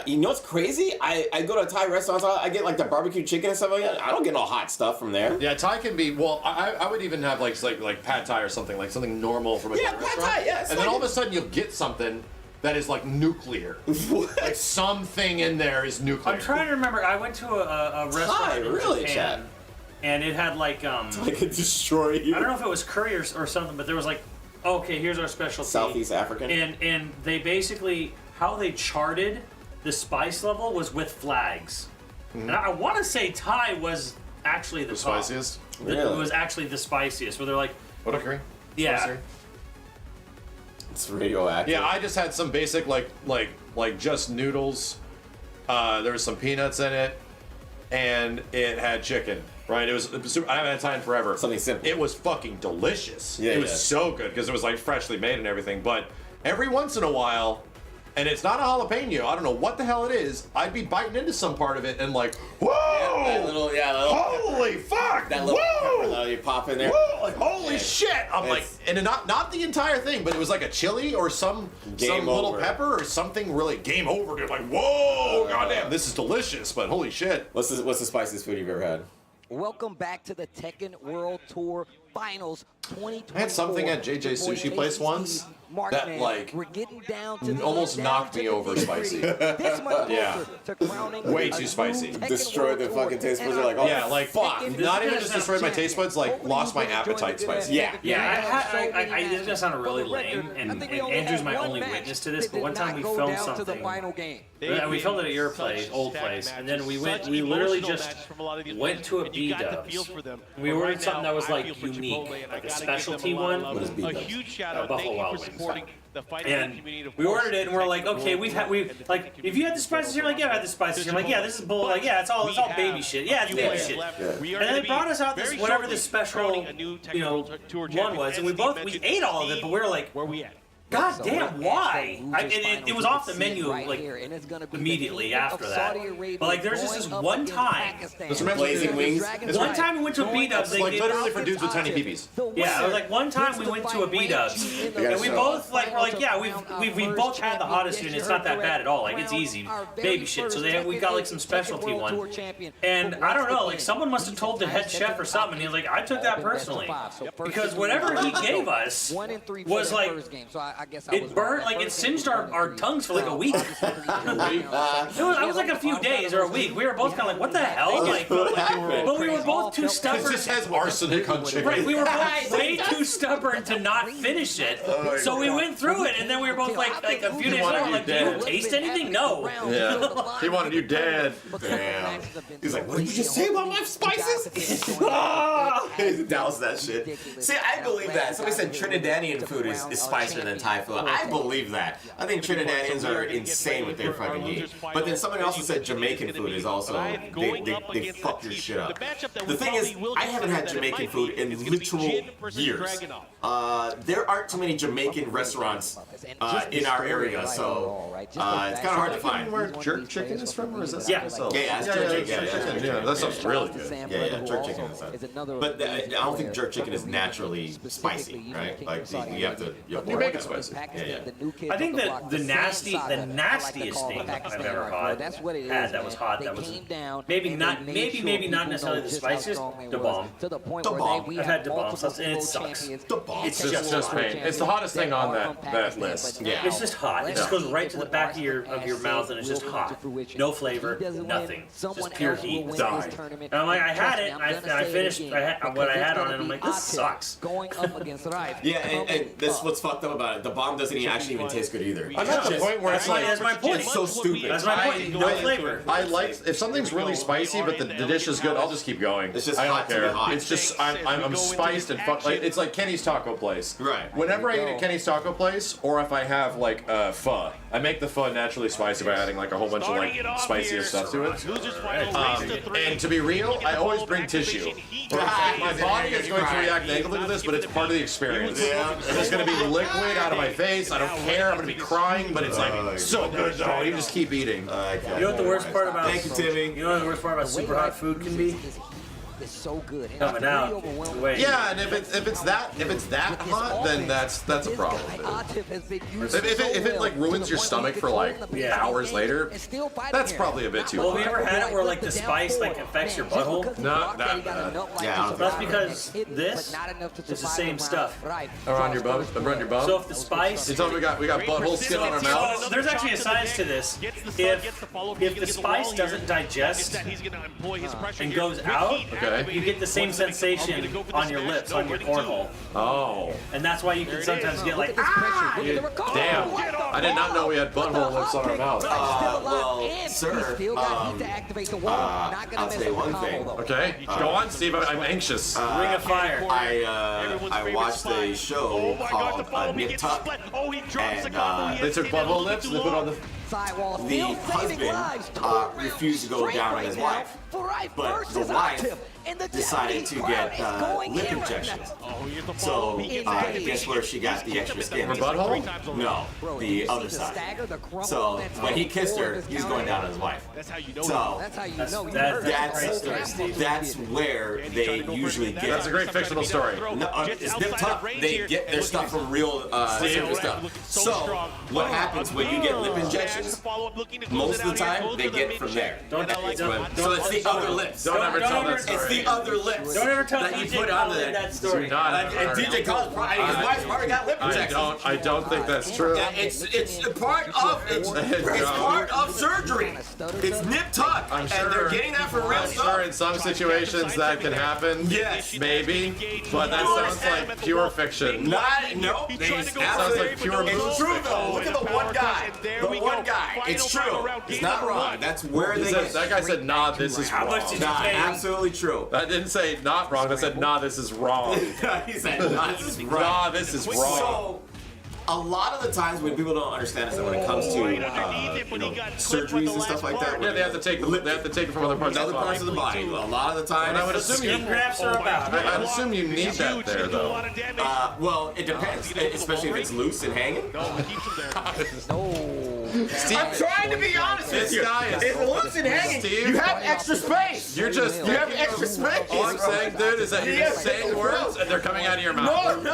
You know what's crazy? I go to Thai restaurants. I get like the barbecue chicken and stuff like that. I don't get no hot stuff from there. Yeah, Thai can be. Well, I would even have like pad Thai or something normal from a Thai restaurant. Thai, yeah. And then all of a sudden you'll get something that is like nuclear. Like something in there is nuclear. I'm trying to remember. I went to a restaurant Thai, in really, Japan, Chad? and it had like I could destroy you. I don't know if it was curry or something, but there was like, okay, here's our specialty. Southeast African. And they basically how they charted the spice level was with flags. Mm-hmm. And I want to say Thai was actually the top. spiciest. It was actually the spiciest. Where they're like, what a curry? yeah. Spicy? It's radioactive. Yeah, I just had some basic like just noodles. There was some peanuts in it, and it had chicken. Right, it was super, I haven't had Thai in forever. Something simple. It was fucking delicious. Yeah, it was so good because it was like freshly made and everything. But every once in a while, and it's not a jalapeno. I don't know what the hell it is. I'd be biting into some part of it and like, whoa! That little, holy fuck! That little whoa! pepper that you pop in there. Whoa! Like holy shit! I'm like, and not the entire thing, but it was like a chili or some little pepper or something really game over. Dude, like, whoa! Goddamn, this is delicious, but holy shit! What's the spiciest food you've ever had? Welcome back to the Tekken World Tour Finals 2024. I had something at JJ Sushi Place once that like almost knocked me over spicy. Yeah, way too spicy. Destroyed the fucking taste buds. Like, oh yeah, like fuck. Not even just destroyed my taste buds, like lost my appetite spicy. Yeah. This is gonna sound really lame, and Andrew's my only witness to this. But one time we filmed something. We filmed it at your place, old place, and then we literally just went to a B-Dubs. We ordered something that was like unique, like a specialty one. A huge shout out. Buffalo Wild Wings. Supporting the fighting And community, of we course. ordered it, and we're like, okay, if you had the spices here, like, yeah, I had the spices here. I'm like, yeah, this is bull. Like, yeah, it's all baby shit. Yeah, it's baby shit. And then they brought us out this whatever this special, one was, and we ate all of it, but we were like, where we at? God damn, why? It was off the menu like immediately after that. But like, there's just this one time. Blazing Wings. One time we went to a B-Dubs. It's like literally for dudes with tiny peepees. Yeah, it was like one time we went to a B-Dubs, and we both like were like, yeah, we both had the hottest food, and it's not that bad at all. Like, it's easy, baby shit. So we got like some specialty one, and I don't know, like someone must have told the head chef or something. And he was like, I took that personally because whatever he gave us was like. It burned, like it singed our tongues for like a week. It was like a few days or a week. We were both kind of like, what the hell? Like, but we were both too stubborn. This has arsenic on chicken. Right, we were both way too stubborn to not finish it. So we went through it, and then we were both like a few days later, like, do you taste anything? No. Yeah. He wanted you dead. Damn. He's like, what did you just say about my spices? That was that shit. See, I believe that. Somebody said Trinidadian food is spicier than Thai food. I believe that. I think Trinidadians are insane with their fucking meat. But then somebody also said Jamaican food is also, they fuck your shit up. The thing is, I haven't had Jamaican food in literal years. There aren't too many Jamaican restaurants in our area, so it's kind of hard to find. Where jerk chicken is from, or is that yeah. Yeah, jerk chicken. Yeah, that sounds really good. Yeah, jerk chicken is that. But I don't think jerk chicken is naturally spicy, right? Like, you have to You make it spicy. spicy. I think that the nastiest thing I've ever had that was hot, that was maybe not necessarily the spiciest, the bomb. I've had the bomb, and it sucks. It's just pain. It's the hottest thing on that list. Yeah. It's just hot. It just goes right to the back of your mouth, and it's just hot. No flavor, nothing. Just pure heat. Die. And I'm like, I had it, I finished what I had on it, and I'm like, this sucks. Yeah, and that's what's fucked up about it. The bomb doesn't actually even taste good either. I'm at the point where it's like, that's my point. It's so stupid. That's my point. No flavor. I like, if something's really spicy, but the dish is good, I'll just keep going. It's just I don't hot to care. be hot. It's just, I'm spiced and like, it's like Kenny's Taco Place. Right. Whenever I eat at Kenny's Taco Place, or if I have like pho, I make the pho naturally spicy by adding like a whole bunch of like spicier stuff to it. And to be real, I always bring tissue. My body is going to react negatively to this, but it's part of the experience. It's going to be liquid out of my face. I don't care. I'm going to be crying, but it's like so good though. You just keep eating. You know what the worst part about? Thank you, Timmy. You know what the worst part about super hot food can be? It's so good. Coming out. Wait. Yeah, and if it's that hot, then that's a problem. If it like ruins your stomach for like hours later, that's probably a bit too hot. Well, have you ever had it where like the spice like affects your butthole? Not that bad. Yeah, that's because this is the same stuff. Around your bum, around your bum. So if the spice, you told me we got butthole skin on our mouth. There's actually a science to this. If the spice doesn't digest and goes out, you get the same sensation on your lips, on your cornhole. Oh. And that's why you can sometimes get like, damn. I did not know we had butthole lips on our mouth. Well, sir, I'll say one thing. Okay, go on, Steve. I'm anxious. Ring of Fire. I watched a show called Nip Tuck, and they took butthole lips and they put on the husband refused to go down on his wife, but the wife decided to get lip injections. So guess where she got the extra skin? Her butthole? No, the other side. So when he kissed her, he was going down on his wife. So that's where they usually get. That's a great fictional story. No, it's Nip Tuck. They get their stuff from real serious stuff. So what happens when you get lip injections? Most of the time, they get from there. So it's the other lips. Don't ever tell that story. It's the other lips that you put on there. That story. And DJ Cole's probably, his wife's probably got lip injections. I don't think that's true. It's part of surgery. It's Nip Tuck. I'm sure. And they're getting that for real stuff. I'm sure in some situations that can happen. Yes. Maybe. But that sounds like pure fiction. No. Sounds like pure bullshit. It's true though. Look at the one guy. The one guy. It's true. It's not wrong. That's where they get. That guy said, nah, this is wrong. How much did you pay? Absolutely true. That didn't say not wrong. That said, nah, this is wrong. He said, nah, this is right. Nah, this is wrong. So, a lot of the times when people don't understand is that when it comes to surgeries and stuff like that, they have to take it from other parts of the body. A lot of the time, and I would assume skin grafts are about. I assume you need that there though. Well, it depends, especially if it's loose and hanging. Steve, I'm trying to be honest with you. It's loose and hanging. Steve, you have extra space. You have extra space. All I'm saying, dude, is that you're just saying words and they're coming out of your mouth. No.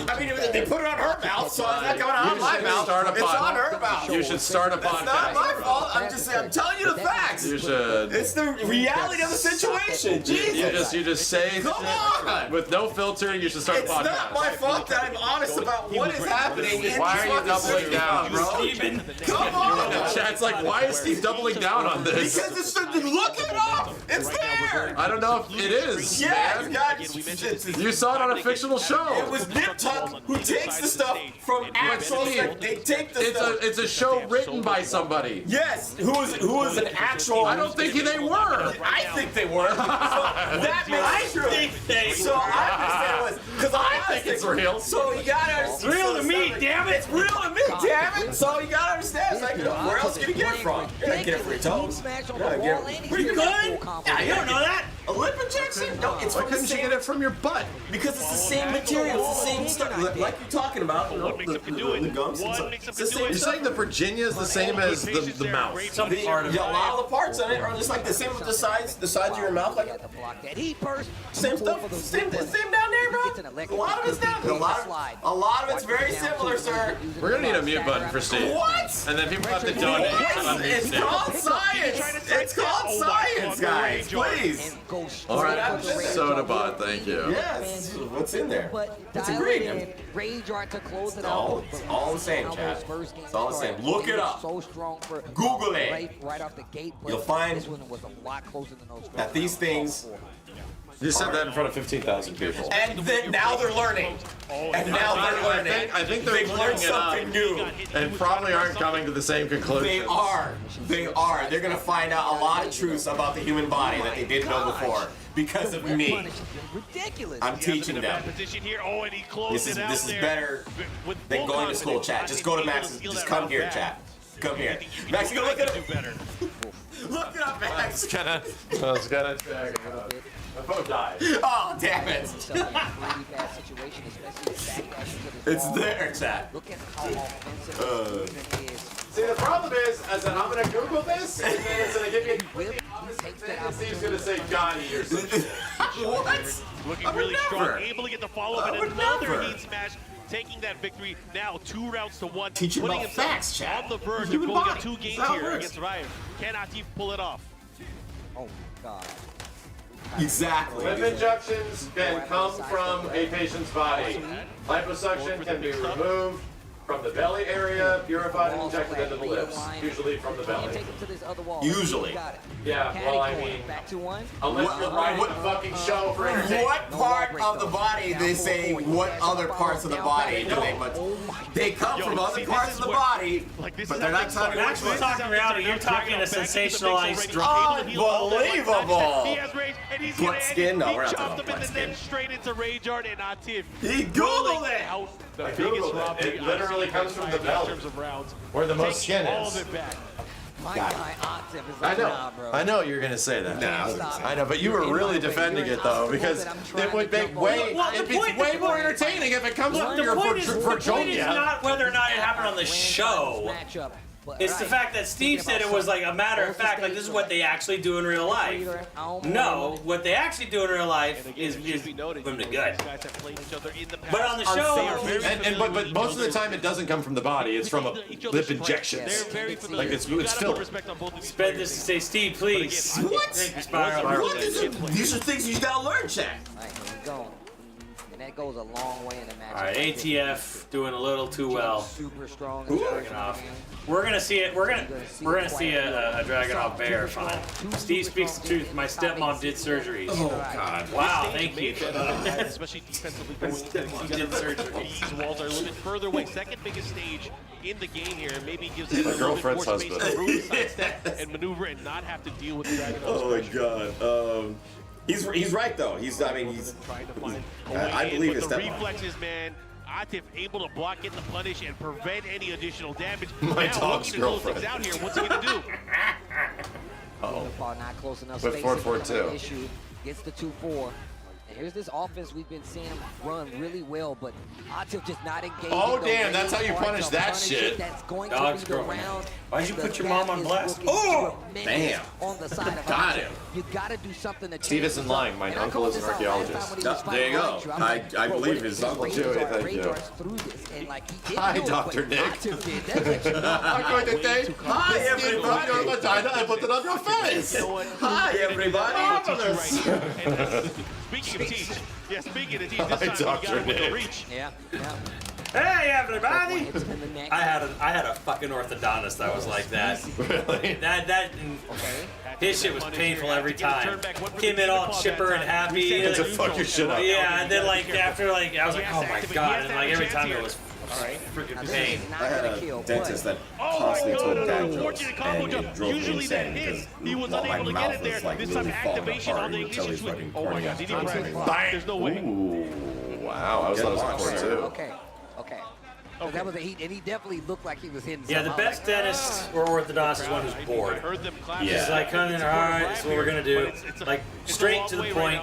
I mean, they put it on her mouth, so it's not coming out of my mouth. It's on her mouth. You should start a podcast. It's not my fault. I'm just saying. I'm telling you the facts. You should. It's the reality of the situation. Jesus. You just say. Come on. With no filter, you should start a podcast. It's not my fault that I'm honest about what is happening. Why are you doubling down, bro? Come on. Chat's like, why is Steve doubling down on this? Because it's look it up. It's there. I don't know if it is. Yeah, you saw it on a fictional show. It was Nip Tuck who takes the stuff from actual. They take the stuff. It's a show written by somebody. Yes, who was an actual. I don't think they were. I think they were. So that makes true. So I understand it was because I think it's real. So you gotta understand. It's real to me, damn it. It's real to me, damn it. So you gotta understand. It's like, where else can you get it from? You're gonna get it for your toes. You're gonna get it. Pretty good. Yeah, you don't know that. A lip injection? No, it's Why from the couldn't you same. get it from your butt? Because it's the same material, it's the same stuff. Like you're talking about, you know, the gums. It's the same You're stuff. saying the Virginia is the same as the mouth. Some part of Yeah, a it. lot of the parts on it are just like the same with the sides of your mouth, like same stuff, same down there, bro. A lot of it's down there. A lot of it's very similar, sir. We're gonna need a mute button for Steve. What? And then people have to donate. It's called science. It's called science, guys. Please. All right, soda bot. Thank you. Yes. What's in there? It's ingredient. Rage art to close it It's all the same, chat. It's all the same. Look it up. Google it. Right off the gate. You'll find this one was a lot closer than those. that these things. You said that in front of 15,000 people. And then now they're learning. And now they're learning. I think they're They've learned something new. And probably aren't coming to the same conclusion. They are. They are. They're gonna find out a lot of truths about the human body that they didn't know before because of me. Ridiculous. I'm teaching them. This is better than going to school, chat. Just go to Max. Just come here, chat. Come here. Max, go look at it. Look it up, Max. I was gonna check. My phone died. Oh, damn it. It's there, chat. Look at how offensive it is. See, the problem is that I'm gonna Google this, and then it's gonna give me a completely opposite thing, and Steve's gonna say Johnny or something. What? Looking really strong, able to get the follow-up and another heat smash, taking that victory. Now 2 rounds to 1, Teach him putting about himself facts, chat. on the verge of Human going body. at 2 games That's how it here works. against Ryan. Cannot even pull it off. Oh God. Exactly. Lip injections can come from a patient's body. Liposuction can be removed from the belly area, purified and injected into the lips, usually from the belly. Usually. Yeah, well, I mean, unless you're writing a fucking show for entertainment. What part of the body they say what other parts of the body do they but they come from other parts of the body, but they're not telling you which We're ones. talking reality. You're talking a sensationalized drama. Unbelievable! Butt skin? No, we're not talking about butt skin. Straight into Rage Art and Atif. He Googled it! I Googled it. It literally comes from the belly, where the most skin is. My guy Octave is I like, know. nah, bro. I know you're gonna say that. I know, but you were really defending it though, because it would make way more entertaining if it comes from your The point is Virginia. not whether or not it happened on the show. It's the fact that Steve said it was like a matter of fact, like this is what they actually do in real life. No, what they actually do in real life is them to good. But on the show, but most of the time it doesn't come from the body. It's from lip injections. Like it's filler. Spend this to say, Steve, please. What? Spiral. What is it? These are things you gotta learn, chat. Alright, here we go. And that goes a long way in the match. All right, ATF doing a little too well. Super strong. Dragunov. We're gonna see it. We're gonna see a Dragunov bear. Fine. Steve speaks the truth. My stepmom did surgeries. Oh God! Wow, thank you. Especially defensively going into did surgery. These walls are a little bit further away. Second biggest stage in the game here. Maybe gives him a My little bit more girlfriend's space husband. to really sidestep and maneuver and not have to deal with the Dragunov. Oh my God! He's right though. I believe his the stepmom. reflexes, man. Atif able to block, get the punish, and prevent any additional damage. My now, dog's looking to close girlfriend. things out here. What's he gonna do? Not close enough. With Space 4-4-2. issue. Gets the 2-4. And here's this offense we've been seeing him run really well, but Atif just not engaging. Oh, the damn, that's range how you part punish to that punish shit. it. That's going Dog's to be the girlfriend. round. Why'd you And put the your mom gap on is blast? looking Oh, tremendous damn. on the side of Got Atif. him. You got to do something to Steve change isn't this up. lying. My And I uncle called is an this out last archaeologist. time when he was There you fighting go. Rage. I Bro, believe what his if uncle Rage too. are- Thank Rage you. are through this, and like he didn't Hi, do it, Dr. but Nick. Atif did. That lets you know I'm going to say, hi This kid everybody. from Your vagina, I put it on your face. Hi everybody. Marvelous. Speaking of teach, speaking of teach, Hi, this time he got Dr. him with the Nick. reach. Yeah. hey everybody! Hits him in the neck. I had a fucking orthodontist that was like that. Really? His shit was painful every time. Came in all chipper and happy. It's a fuck your shit up. Yeah, and then like after like I was like, oh my god, and like every time it was freaking pain. I had a dentist that constantly told dad jokes, and it drove me insane because He was my unable to get mouth it was there. like This literally time falling activation apart. on the You could tell ignition he's switch. fucking Oh my pouring god, out did he constantly. crack? There's no way. Ooh, wow. I was thought it was a 4-2. Okay. Okay. That was a heat, and he definitely looked like he was hitting. Yeah, the best dentist or orthodontist is one who's bored. He's like, come in, all right, that's what we're gonna do. Like straight to the point.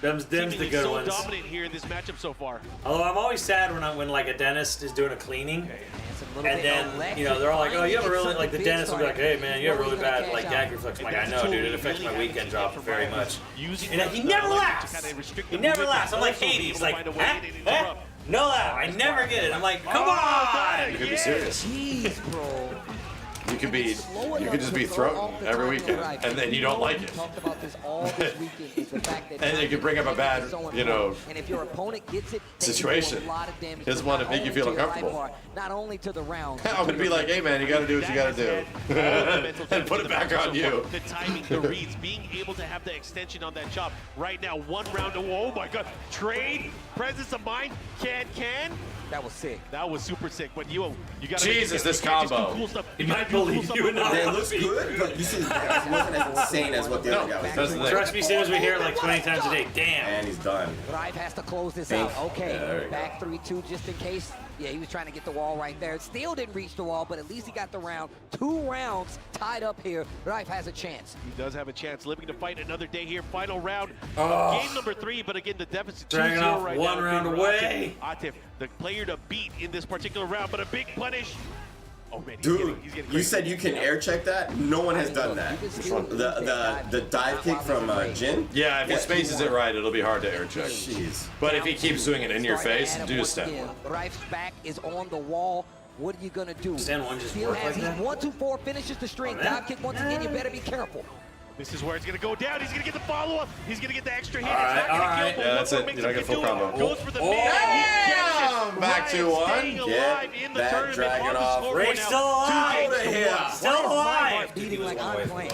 Them's the good ones. Here in this matchup so far. Although I'm always sad when like a dentist is doing a cleaning, and then they're all like, oh, you have a really like the dentist will be like, hey man, you have a really bad like gag reflex. I'm like, I know, dude, it affects my weekend job very much. And he never laughs. He never laughs. I'm like Hades, like, huh? No laugh. I never get it. I'm like, come on! You could be serious. Jeez, bro. You could just be thrown every weekend, and then you don't like it. And it could bring up a bad, and if your opponent gets it, situation. He doesn't want to make you feel uncomfortable. Not only to the round. I'm gonna be like, hey man, you gotta do what you gotta do, and put it back on you. The timing, the reads, being able to have the extension on that chop. Right now, one round. Oh my God! Trade, presence of mind. Can. That was sick. That was super sick. But you got Jesus, this combo. Cool stuff. He might believe you or not. It looks good, but this is it wasn't as insane as what the other guy was doing. Trust me, as soon as we hear it like 20 times a day, damn. And he's done. Drive has to close this Think. out. Okay, Yeah, back 3-2 just in case. Yeah, he was trying to get the wall right there. Still didn't reach the wall, but at least he got the round. 2 rounds tied up here. Drive has a chance. He does have a chance, living to fight another day here. Final round, game number 3. But again, the deficit 2-0 right one now. round away. Atif, the player to beat in this particular round, but a big punish. Oh man, Dude, he's getting you said you can air check that? No one has done that. The dive kick from Jin? Yeah, if he spaces it right, it'll be hard to air check. Jeez. But if he keeps doing it in your face, do a step one. Rife's back is on the wall. What are you gonna do? Stand one just Still work has like that? 1-2-4 finishes the string. Dive kick once again. You better be careful. This is where it's going to go down. He's going to get the follow-up. He's going to get the extra hit. All right. Yeah, that's it. You don't get full combo. Goes for the Damn! Back to 1. Get that dragon off. Ray's still alive. Out of here. Still alive. Beating like I'm playing.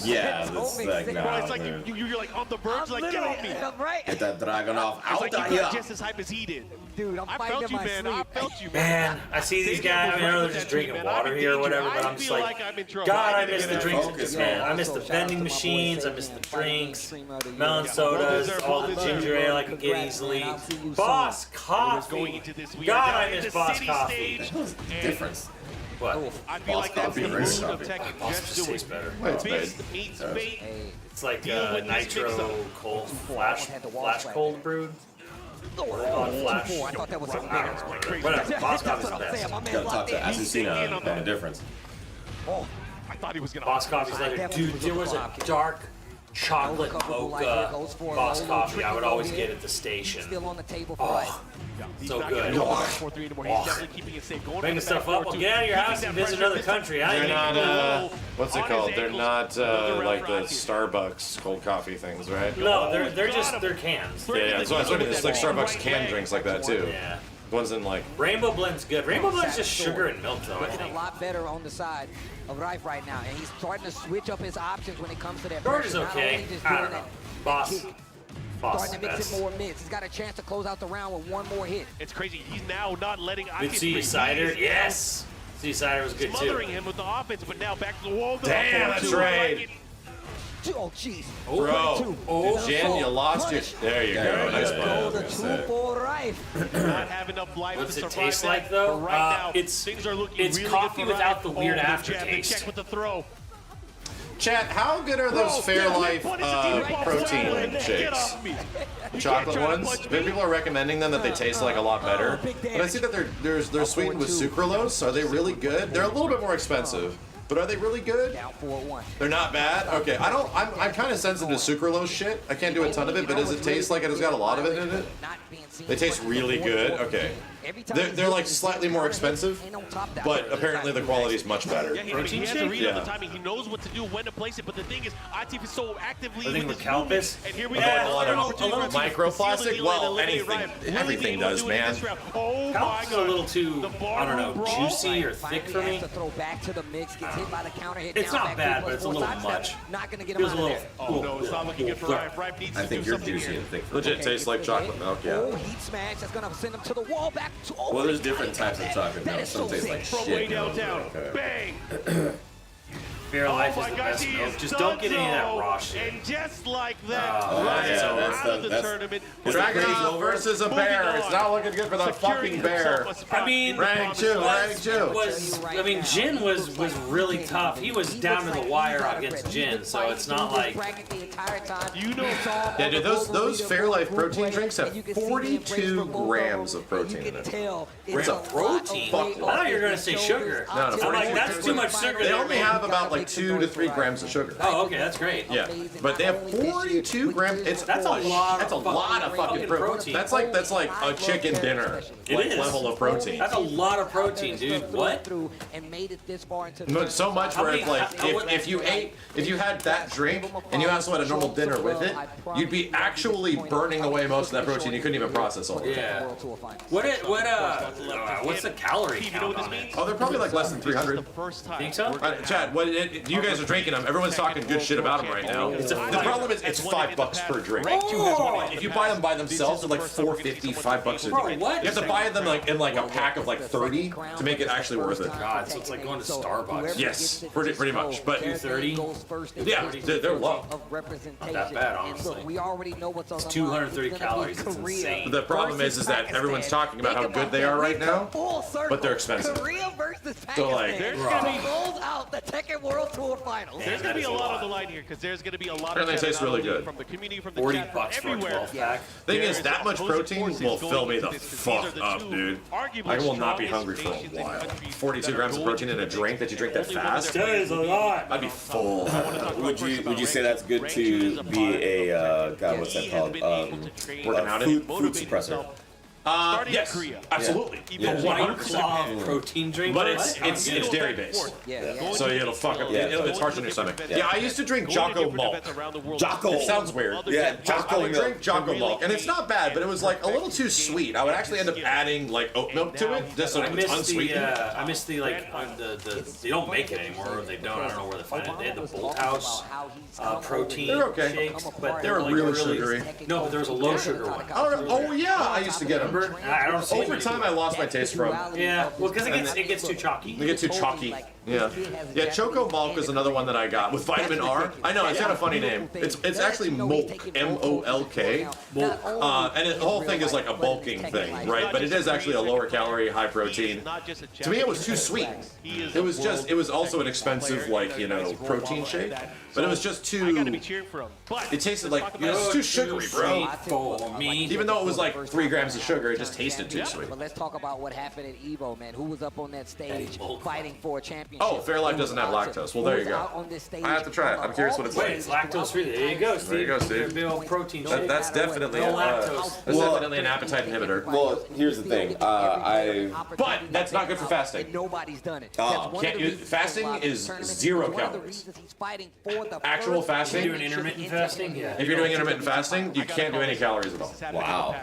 Yeah, this is like, Bro, it's like no. you're like on the verge, like get on me. Right. Get that dragon off. It's Out like of you here. got just as hype as he did. Dude, I'm I fighting felt in you, my man. sleep. I felt you, Man, I see these guys. I know they're just drinking water here or whatever, but I'm just like, God, I miss the drinks at this man. I miss the vending machines. I miss the drinks, melon sodas, all the ginger ale I can get easily. Boss Coffee. God, I miss Boss Coffee. Difference. What? I feel like that's the Boss move of Coffee. Tekken. Boss Just just do tastes it. better. It's Fist bad. meets fate. It's like Deal with this nitro mix-up. cold flash cold brewed. Flash. I thought that was something bigger. Whatever. Boss Coffee's the best. Gotta talk to Azucena about the difference. Oh, I thought he was going to. Boss Coffee's like, dude, there was a dark chocolate mocha Boss Coffee I would always get at the station. still on the table for life. So good. Making stuff up. Well, get out of your house and visit another country. I They're ain't not, what's it called? They're not like the Starbucks cold coffee things, right? No, they're just cans. Yeah, so it's like Starbucks canned drinks like that too. Yeah. Ones in like Rainbow Blend's good. Rainbow Blend's just sugar and milk though, I Looking a think. lot better on the side of Rife right now, and he's starting to switch up his options when it comes to that. George is pressure. Not okay. only just I doing don't know. that Boss. kick, Boss starting to mix best. in more mids. He's got a chance to close out the round with one more hit. It's crazy. He's now not letting. Good see you, Cider. Yes. See Cider was good too. Smothering him with the offense, but now back to the wall. Damn, that's right. Oh, jeez. Bro, Jen, you lost your. There you go. Nice ball. The 2 for Rife. Not have enough life What's to it survive taste that, like though? but right now, It's things are looking really coffee good for without Rife. the weird the jab, the aftertaste. check with the throw. Chat, how good are those Fairlife protein shakes? Chocolate ones? People are recommending them that they taste like a lot better. But I see that they're sweetened with sucralose. Are they really good? They're a little bit more expensive. But are they really good? They're not bad? Okay, I'm kind of sensitive to sucralose shit. I can't do a ton of it, but does it taste like it has got a lot of it in it? They taste really good? Okay. They're like slightly more expensive, but apparently the quality is much better. Yeah, he has a read on the timing. He knows what to do, when to place it. But the thing is, Atif is so actively with his movement. And here we go. A little microplastic? Well, everything does, man. Oh my a God. little too, I don't know, juicy or thick for me. To throw back to the mix, gets hit by the counter hit. It's down not back bad, three but it's a plus little four much. sidestep. Not gonna get him Feels out a of little. there. Oh no, it's not looking good for Rife. Rife needs I to think do you're something juicy here. and thick. Legit tastes like chocolate milk, yeah. Oh, heat smash. That's gonna send him to the wall. Back to. Oh, Well, there's different types of chocolate milk. Some taste like From shit. way downtown. Okay. Bang! Fairlife is the best milk. Just don't get any of that raw shit. And just like that, Dragon versus a bear. It's not looking good for the fucking bear. I mean, rank two. I mean, Jin was really tough. He was down to the wire against Jin, so it's not like. Yeah, dude, those Fairlife protein drinks have 42 grams of protein in it. It's a protein? I thought you were going to say sugar. No, I'm like, that's too much sugar. They only have about like 2 to 3 grams of sugar. Oh, okay, that's great. Yeah, but they have 42 grams. That's a lot. That's a lot of fucking protein. That's like a chicken dinner level of protein. That's a lot of protein, dude. What? So much where it's like if you had that drink and you also had a normal dinner with it, you'd be actually burning away most of that protein. You couldn't even process all of it. Yeah. What's the calorie count on it? Oh, they're probably like less than 300. Think so? Chad, you guys are drinking them. Everyone's talking good shit about them right now. The problem is it's $5 per drink. Oh. If you buy them by themselves, they're like $4.50, $5 a drink. What? You have to buy them like in like a pack of like 30 to make it actually worth it. God, so it's like going to Starbucks. Yes, pretty much. But 230. Yeah, they're low. Not that bad, honestly. It's 230 calories. It's insane. The problem is that everyone's talking about how good they are right now, but they're expensive. So like, there's gonna rolls out the Tekken World Tour Finals. There's gonna be a lot on the line here because there's gonna be a lot of they taste really good. from the community, from the $40 chat, for a everywhere. 12 pack. Thing is, that much protein will fill me the fuck up, dude. I will not be hungry for a while. 42 grams of protein in a drink that you drink that fast? That is a lot. I'd be full. Would you say that's good to be a God? What's that called? Working out food suppressor. Yes, absolutely. Yeah. 100% protein drink, but it's dairy based. Yeah. So it'll fuck up. It's harsh on your stomach. Yeah, I used to drink Jocko Malt. Jocko. It sounds weird. Yeah, Jocko. I would drink Jocko Malt, and it's not bad, but it was like a little too sweet. I would actually end up adding like oat milk to it, just so it was unsweetened. I miss the they don't make it anymore. Or they don't. I don't know where they find it. They had the Bolt House protein shakes, but they were like really sugary. No, but there was a low sugar one. Oh yeah, I used to get them. I don't see Over time, I lost my taste for them. Yeah, well, because it gets too chalky. They get too chalky. Yeah. Choco Malk is another one that I got with vitamin R. I know it's got a funny name. It's actually Molk, M-O-L-K. And the whole thing is like a bulking thing, right? But it is actually a lower calorie, high protein. To me, it was too sweet. It was also an expensive protein shake. But it was just too. It tasted like it was too sugary, bro. Even though it was like 3 grams of sugar, it just tasted too sweet. But let's talk about what happened at Evo, man. Who was up on that stage fighting for a championship? Oh, Fairlife doesn't have lactose. Well, there you go. I have to try it. I'm curious what it's like. Wait, it's lactose free. There you go, Steve. There you go, Steve. Big old protein shake. That's definitely definitely an appetite inhibitor. Well, here's the thing. But that's not good for fasting. Nobody's done it. Fasting is 0 calories. Actual fasting. You're doing intermittent fasting? Yeah. If you're doing intermittent fasting, you can't do any calories at all. Wow.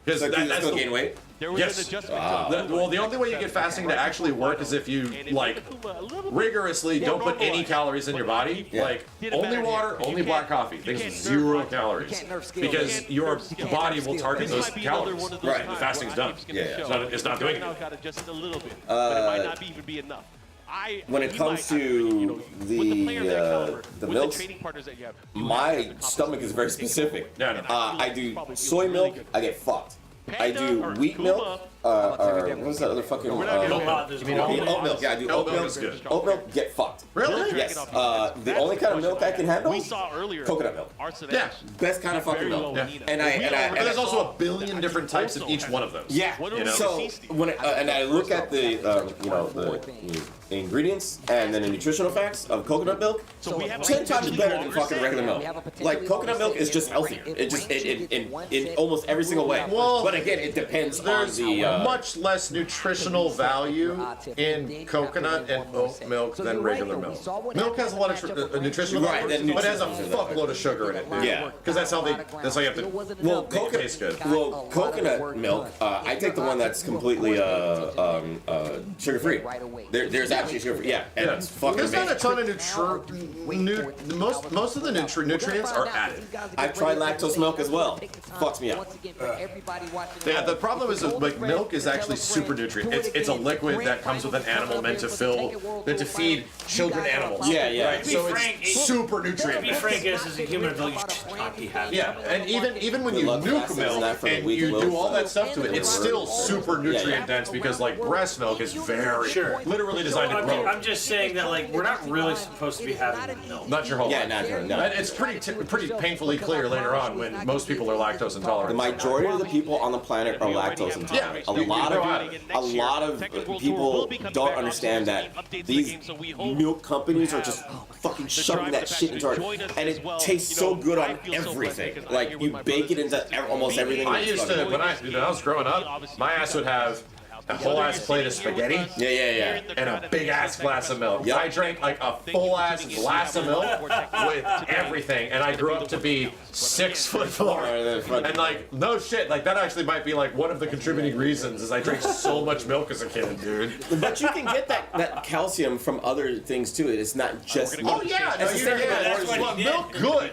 Because that's still gain weight. Yes. Well, the only way you get fasting to actually work is if you rigorously don't put any calories in your body. Like only water, only black coffee. There's 0 calories because your body will target those calories. Right. The fasting's done. Yeah. It's not doing it. When it comes to the milks, my stomach is very specific. I do soy milk, I get fucked. I do wheat milk, or what's that other fucking oat milk? Yeah, I do oat milk. Oat milk, get fucked. Really? Yes. The only kind of milk I can handle, coconut milk. Yeah. Best kind of fucking milk. Yeah. And there's also a billion different types of each one of those. Yeah. So when I look at the ingredients and then the nutritional facts of coconut milk, 10 times better than fucking regular milk. Like coconut milk is just healthier. It just in almost every single way. Well, but again, it depends on the. Much less nutritional value in coconut and oat milk than regular milk. Milk has a lot of nutritional value, but it has a fuckload of sugar in it. Dude. Yeah, because that's how you have to. Well, coconut milk. I take the one that's completely sugar-free. There's actually sugar-free. Yeah, and it's fucking There's not a amazing. ton of most of the nutrients are added. I've tried lactose milk as well. Fucks me up. Yeah, the problem is that, like, milk is actually super nutrient. It's a liquid that comes with an animal meant to feed children animals. Yeah. Right? So it's super nutrient. To be frank, as a human adult, you should not be having. Yeah, and even when you nuke milk and you do all that stuff to it, it's still super nutrient dense because like breast milk is very literally designed to grow. I'm just saying that like we're not really supposed to be having milk. Not your whole life. No. And it's pretty painfully clear later on when most people are lactose intolerant. The majority of the people on the planet are lactose intolerant. Yeah, a lot of people don't understand that these milk companies are just fucking shoving that shit into our, and it tastes so good on everything. Like you bake it into almost everything. I used to when I was growing up, my ass would have a whole ass plate of spaghetti. Yeah. And a big ass glass of milk. I drank like a full ass glass of milk with everything, and I grew up to be 6'4". And like, no shit, like that actually might be like one of the contributing reasons is I drank so much milk as a kid, dude. But you can get that calcium from other things too. It's not just. Oh yeah, milk good.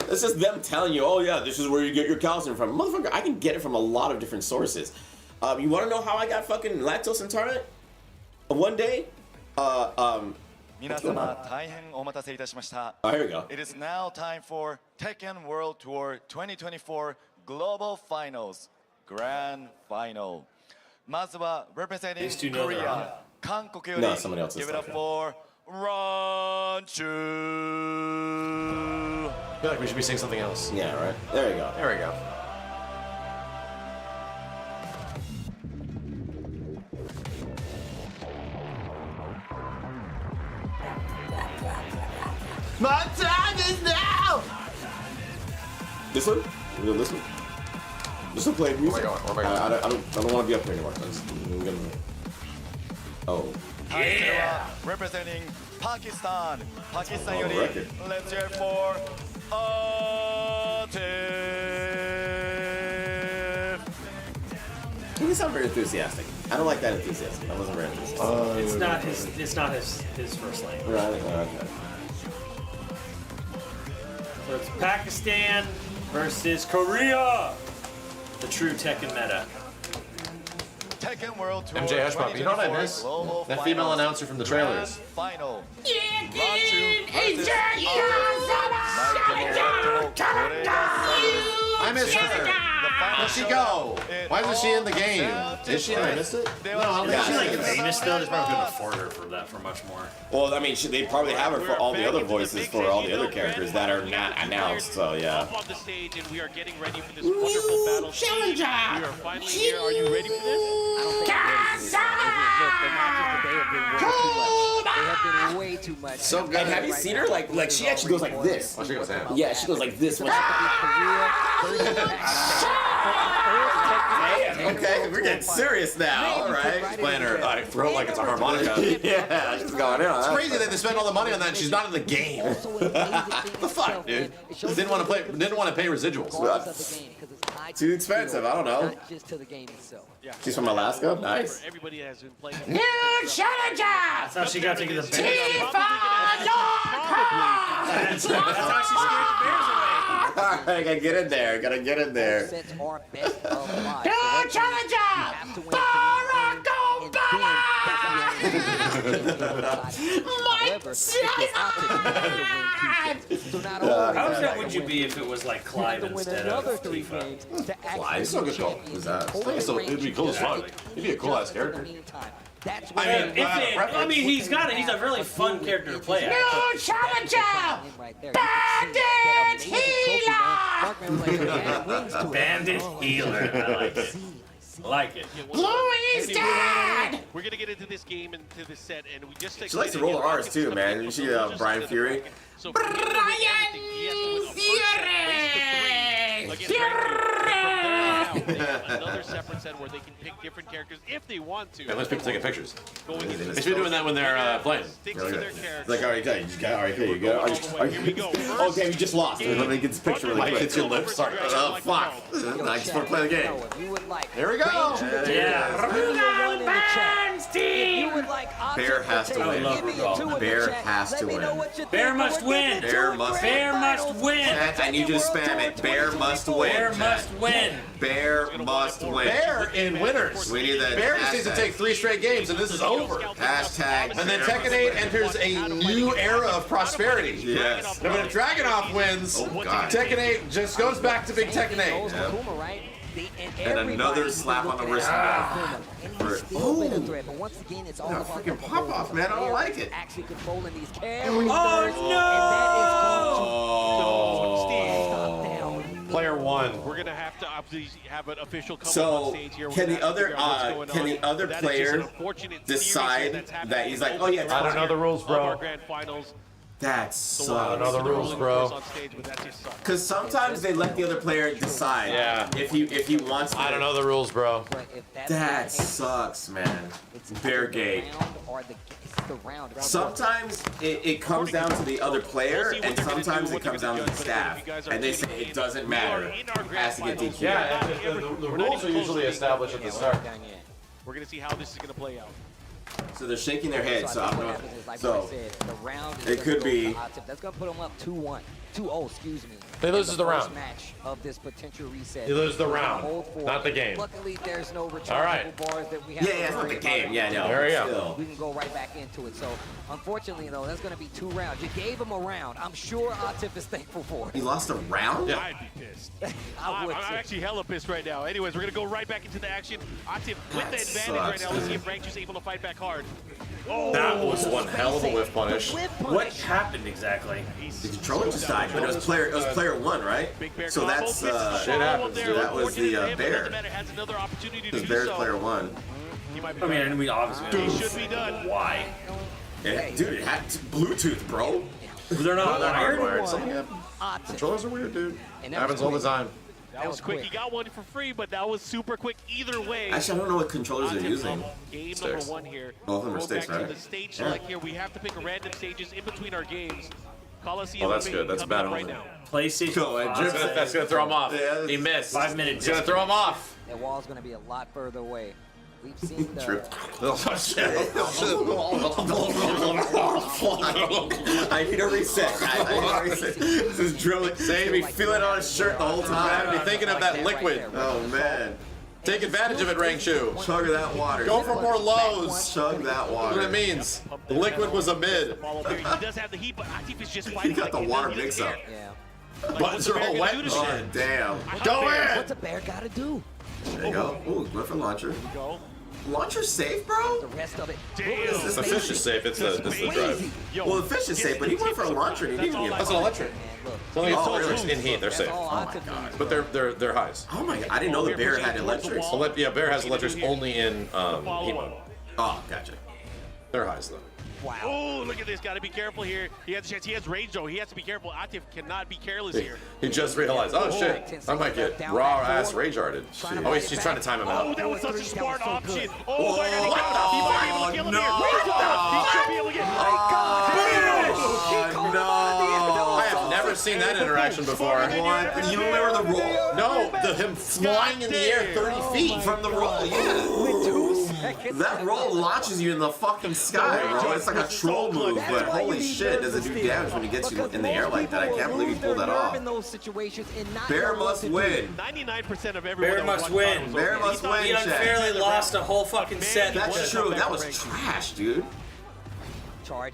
It's just them telling you, oh yeah, this is where you get your calcium from. Motherfucker, I can get it from a lot of different sources. You want to know how I got fucking lactose intolerant? One day, Oh, here we go. It is now time for Tekken World Tour 2024 Global Finals Grand Final. まずは representing Korea, 韓国より No, somebody else is give it up talking. for Ranchu. I feel like we should be saying something else. Yeah, right. There you go. There we go. My time is now! This one? We're doing this one? This one playing music? Where am I going? I don't want to be up here anymore. Oh. Yeah! Representing Pakistan. Pakistanより record. Let's hear it for Atif. He doesn't sound very enthusiastic. I don't like that enthusiasm. I wasn't very enthusiastic. It's not his first language. Right, okay. So it's Pakistan versus Korea. The true Tekken meta. Tekken World Tour MJ Hushpop, you know what I miss? That female announcer from the trailers. Final. I miss her. Where'd she go? Why isn't she in the game? Is she? I missed it? No, I don't think she's like famous though. They probably couldn't afford her for that for much more. Well, I mean, they probably have her for all the other voices for all the other characters that are not announced, so yeah. Up on the stage, and we are getting ready for this wonderful battle. We are finally here. Are you ready for this? They have been way too much. So good. And have you seen her? Like she actually goes like this. Oh, she goes down. Yeah, she goes like this. When okay, we're getting serious now. All right. She's playing her throat like it's a harmonica. Yeah, she's going in on that. It's crazy that they spent all the money on that and she's not in the game. The fuck, dude? Didn't want to pay residuals. Too expensive. I don't know. Not just to the game itself. She's from Alaska. Nice. Everybody has been playing. New challenger! That's how she got to get the bears. That's how she scared the bears away. All right, gotta get in there. Gotta get in there. New challenger! Barack Obama! How sad would you be if it was like Clive instead of Tifa? Clive? He's still good call. Who's that? It'd be cool as fuck. He'd be a cool ass character. I mean, he's a really fun character to play. New challenger! Bandit Healer! Bandit Healer. I like it. Bluey's dead! We're gonna get into this game and to this set, and we just. She likes to roll her R's too, man. You see Brian Fury? So another separate set where they can pick different characters if they want to. Yeah, let's people taking pictures. They should be doing that when they're playing. Like, all right, here you go. Here we go. Oh, damn, you just lost. Let me get this picture really quick. Hits your lips. Sorry. Oh, fuck. I just want to play the game. Here we go. Yeah. Bear has to win. Bear has to win. Bear must win. Bear must win. Bear must win. Chat, I need you to spam it. Bear must win. Bear must win. Bear must win. Bear in winners. We need that. Bear just needs to take 3 straight games, and this is over. Hashtag. And then Tekken 8 enters a new era of prosperity. Yes. And when Dragunov wins, Tekken 8 just goes back to big Tekken 8. And another slap on the wrist. Oh, but once again, it's all about freaking pop off, man. I don't like it. Actually controlling these carries. Player 1. We're gonna have to obviously have an official come So on stage here. can the other player decide that he's like, oh yeah, I don't know the rules, bro. That sucks. I don't know the rules, bro. Because sometimes they let the other player decide. Yeah. If he wants. I don't know the rules, bro. That sucks, man. Bear gate. Sometimes it comes down to the other player, and sometimes it comes down to the staff. And they say it doesn't matter. It has to get DQ'd. Yeah, the rules are usually established at the start. We're gonna see how this is gonna play out. So they're shaking their heads. So I don't know. So it could be. That's gonna put them up 2-1. 2-0, excuse me. They loses the round. Match of this potential reset. He loses the round, not the game. Luckily, there's no All right. rechargeable bars that we have. Yeah, it's not the game. Yeah, no. There we go. We can go right back into it. So, unfortunately, though, that's going to be 2 rounds. You gave him a round. I'm sure Atif is thankful for it. He lost a round? Yeah. I'd be pissed. I'm actually hella pissed right now. Anyways, we're gonna go right back into the action. Atif with the advantage right now. Let's see if Rankchu's able to fight back hard. Oh, That was one hell of a whiff punish. What happened exactly? The controller just died, but it was player 1, right? So that's shit happens. So that was the bear. Because Bear's player 1. I mean, we obviously He should be done. Why? Yeah, dude, it had Bluetooth, bro. They're not wired. Something happened. Controllers are weird, dude. Happens all the time. That was quick. He got one for free, but that was super quick either way. Actually, I don't know what controllers they're using. Game Sticks. number 1 here. Both of them are Go sticks, back right? to the stage select here. We have to pick random stages in between our games. Coliseum Oh, that's good. That's coming bad up right only. now. PlayStation. Cool, and That's gonna throw him off. He missed. 5 minutes. It's gonna throw him off. That wall's going to be a lot further away. We've seen the... Tripped. Oh, I need a reset. I need a reset. This is drilling. Say me feel it on his shirt the whole time. Be thinking of that liquid. Oh man. Take advantage of it, Rankchu. Chug that water. Go for more lows. Chug that That's water. what it means. The liquid was a mid. He does have the heat, but Atif is just He fighting. got the like water he mix doesn't up. care. Yeah. Buttons are all wet. Oh damn. Go in. What's a bear got to do? There you go. Ooh, went for launcher. Go. Launcher's safe, bro? The rest of it. Damn. This The fish is safe. It's the drive. Well, the fish is safe, but he went for a launcher and he didn't get That's an electric. It's only electrics in heat. They're safe. Oh my God. But they're highs. Oh my god, I didn't know the bear had electrics. Yeah, bear has electrics only in heat mode. Oh, gotcha. They're highs though. Wow. Oh, look at this. Got to be careful here. He has a chance. He has range, though. He has to be careful. Atif cannot be careless here. He just realized, oh shit, I might get raw ass rage arted. Oh, he's trying to time him Oh, out. that was such a smart option. Oh, my God. He might be able to kill him here. He should be able to get Oh, no. I have never seen that interaction before. What? You remember the roll? No, him flying in the air 30 feet. From the roll, yeah. That roll launches you in the fucking sky, bro. It's like a troll move, but holy shit, does it do damage when it gets you in the air like that? I can't believe you pulled that off. Bear must win. 99% of everyone. Bear must win. Bear must win, He unfairly lost a whole fucking set. That's true. That was trash, dude.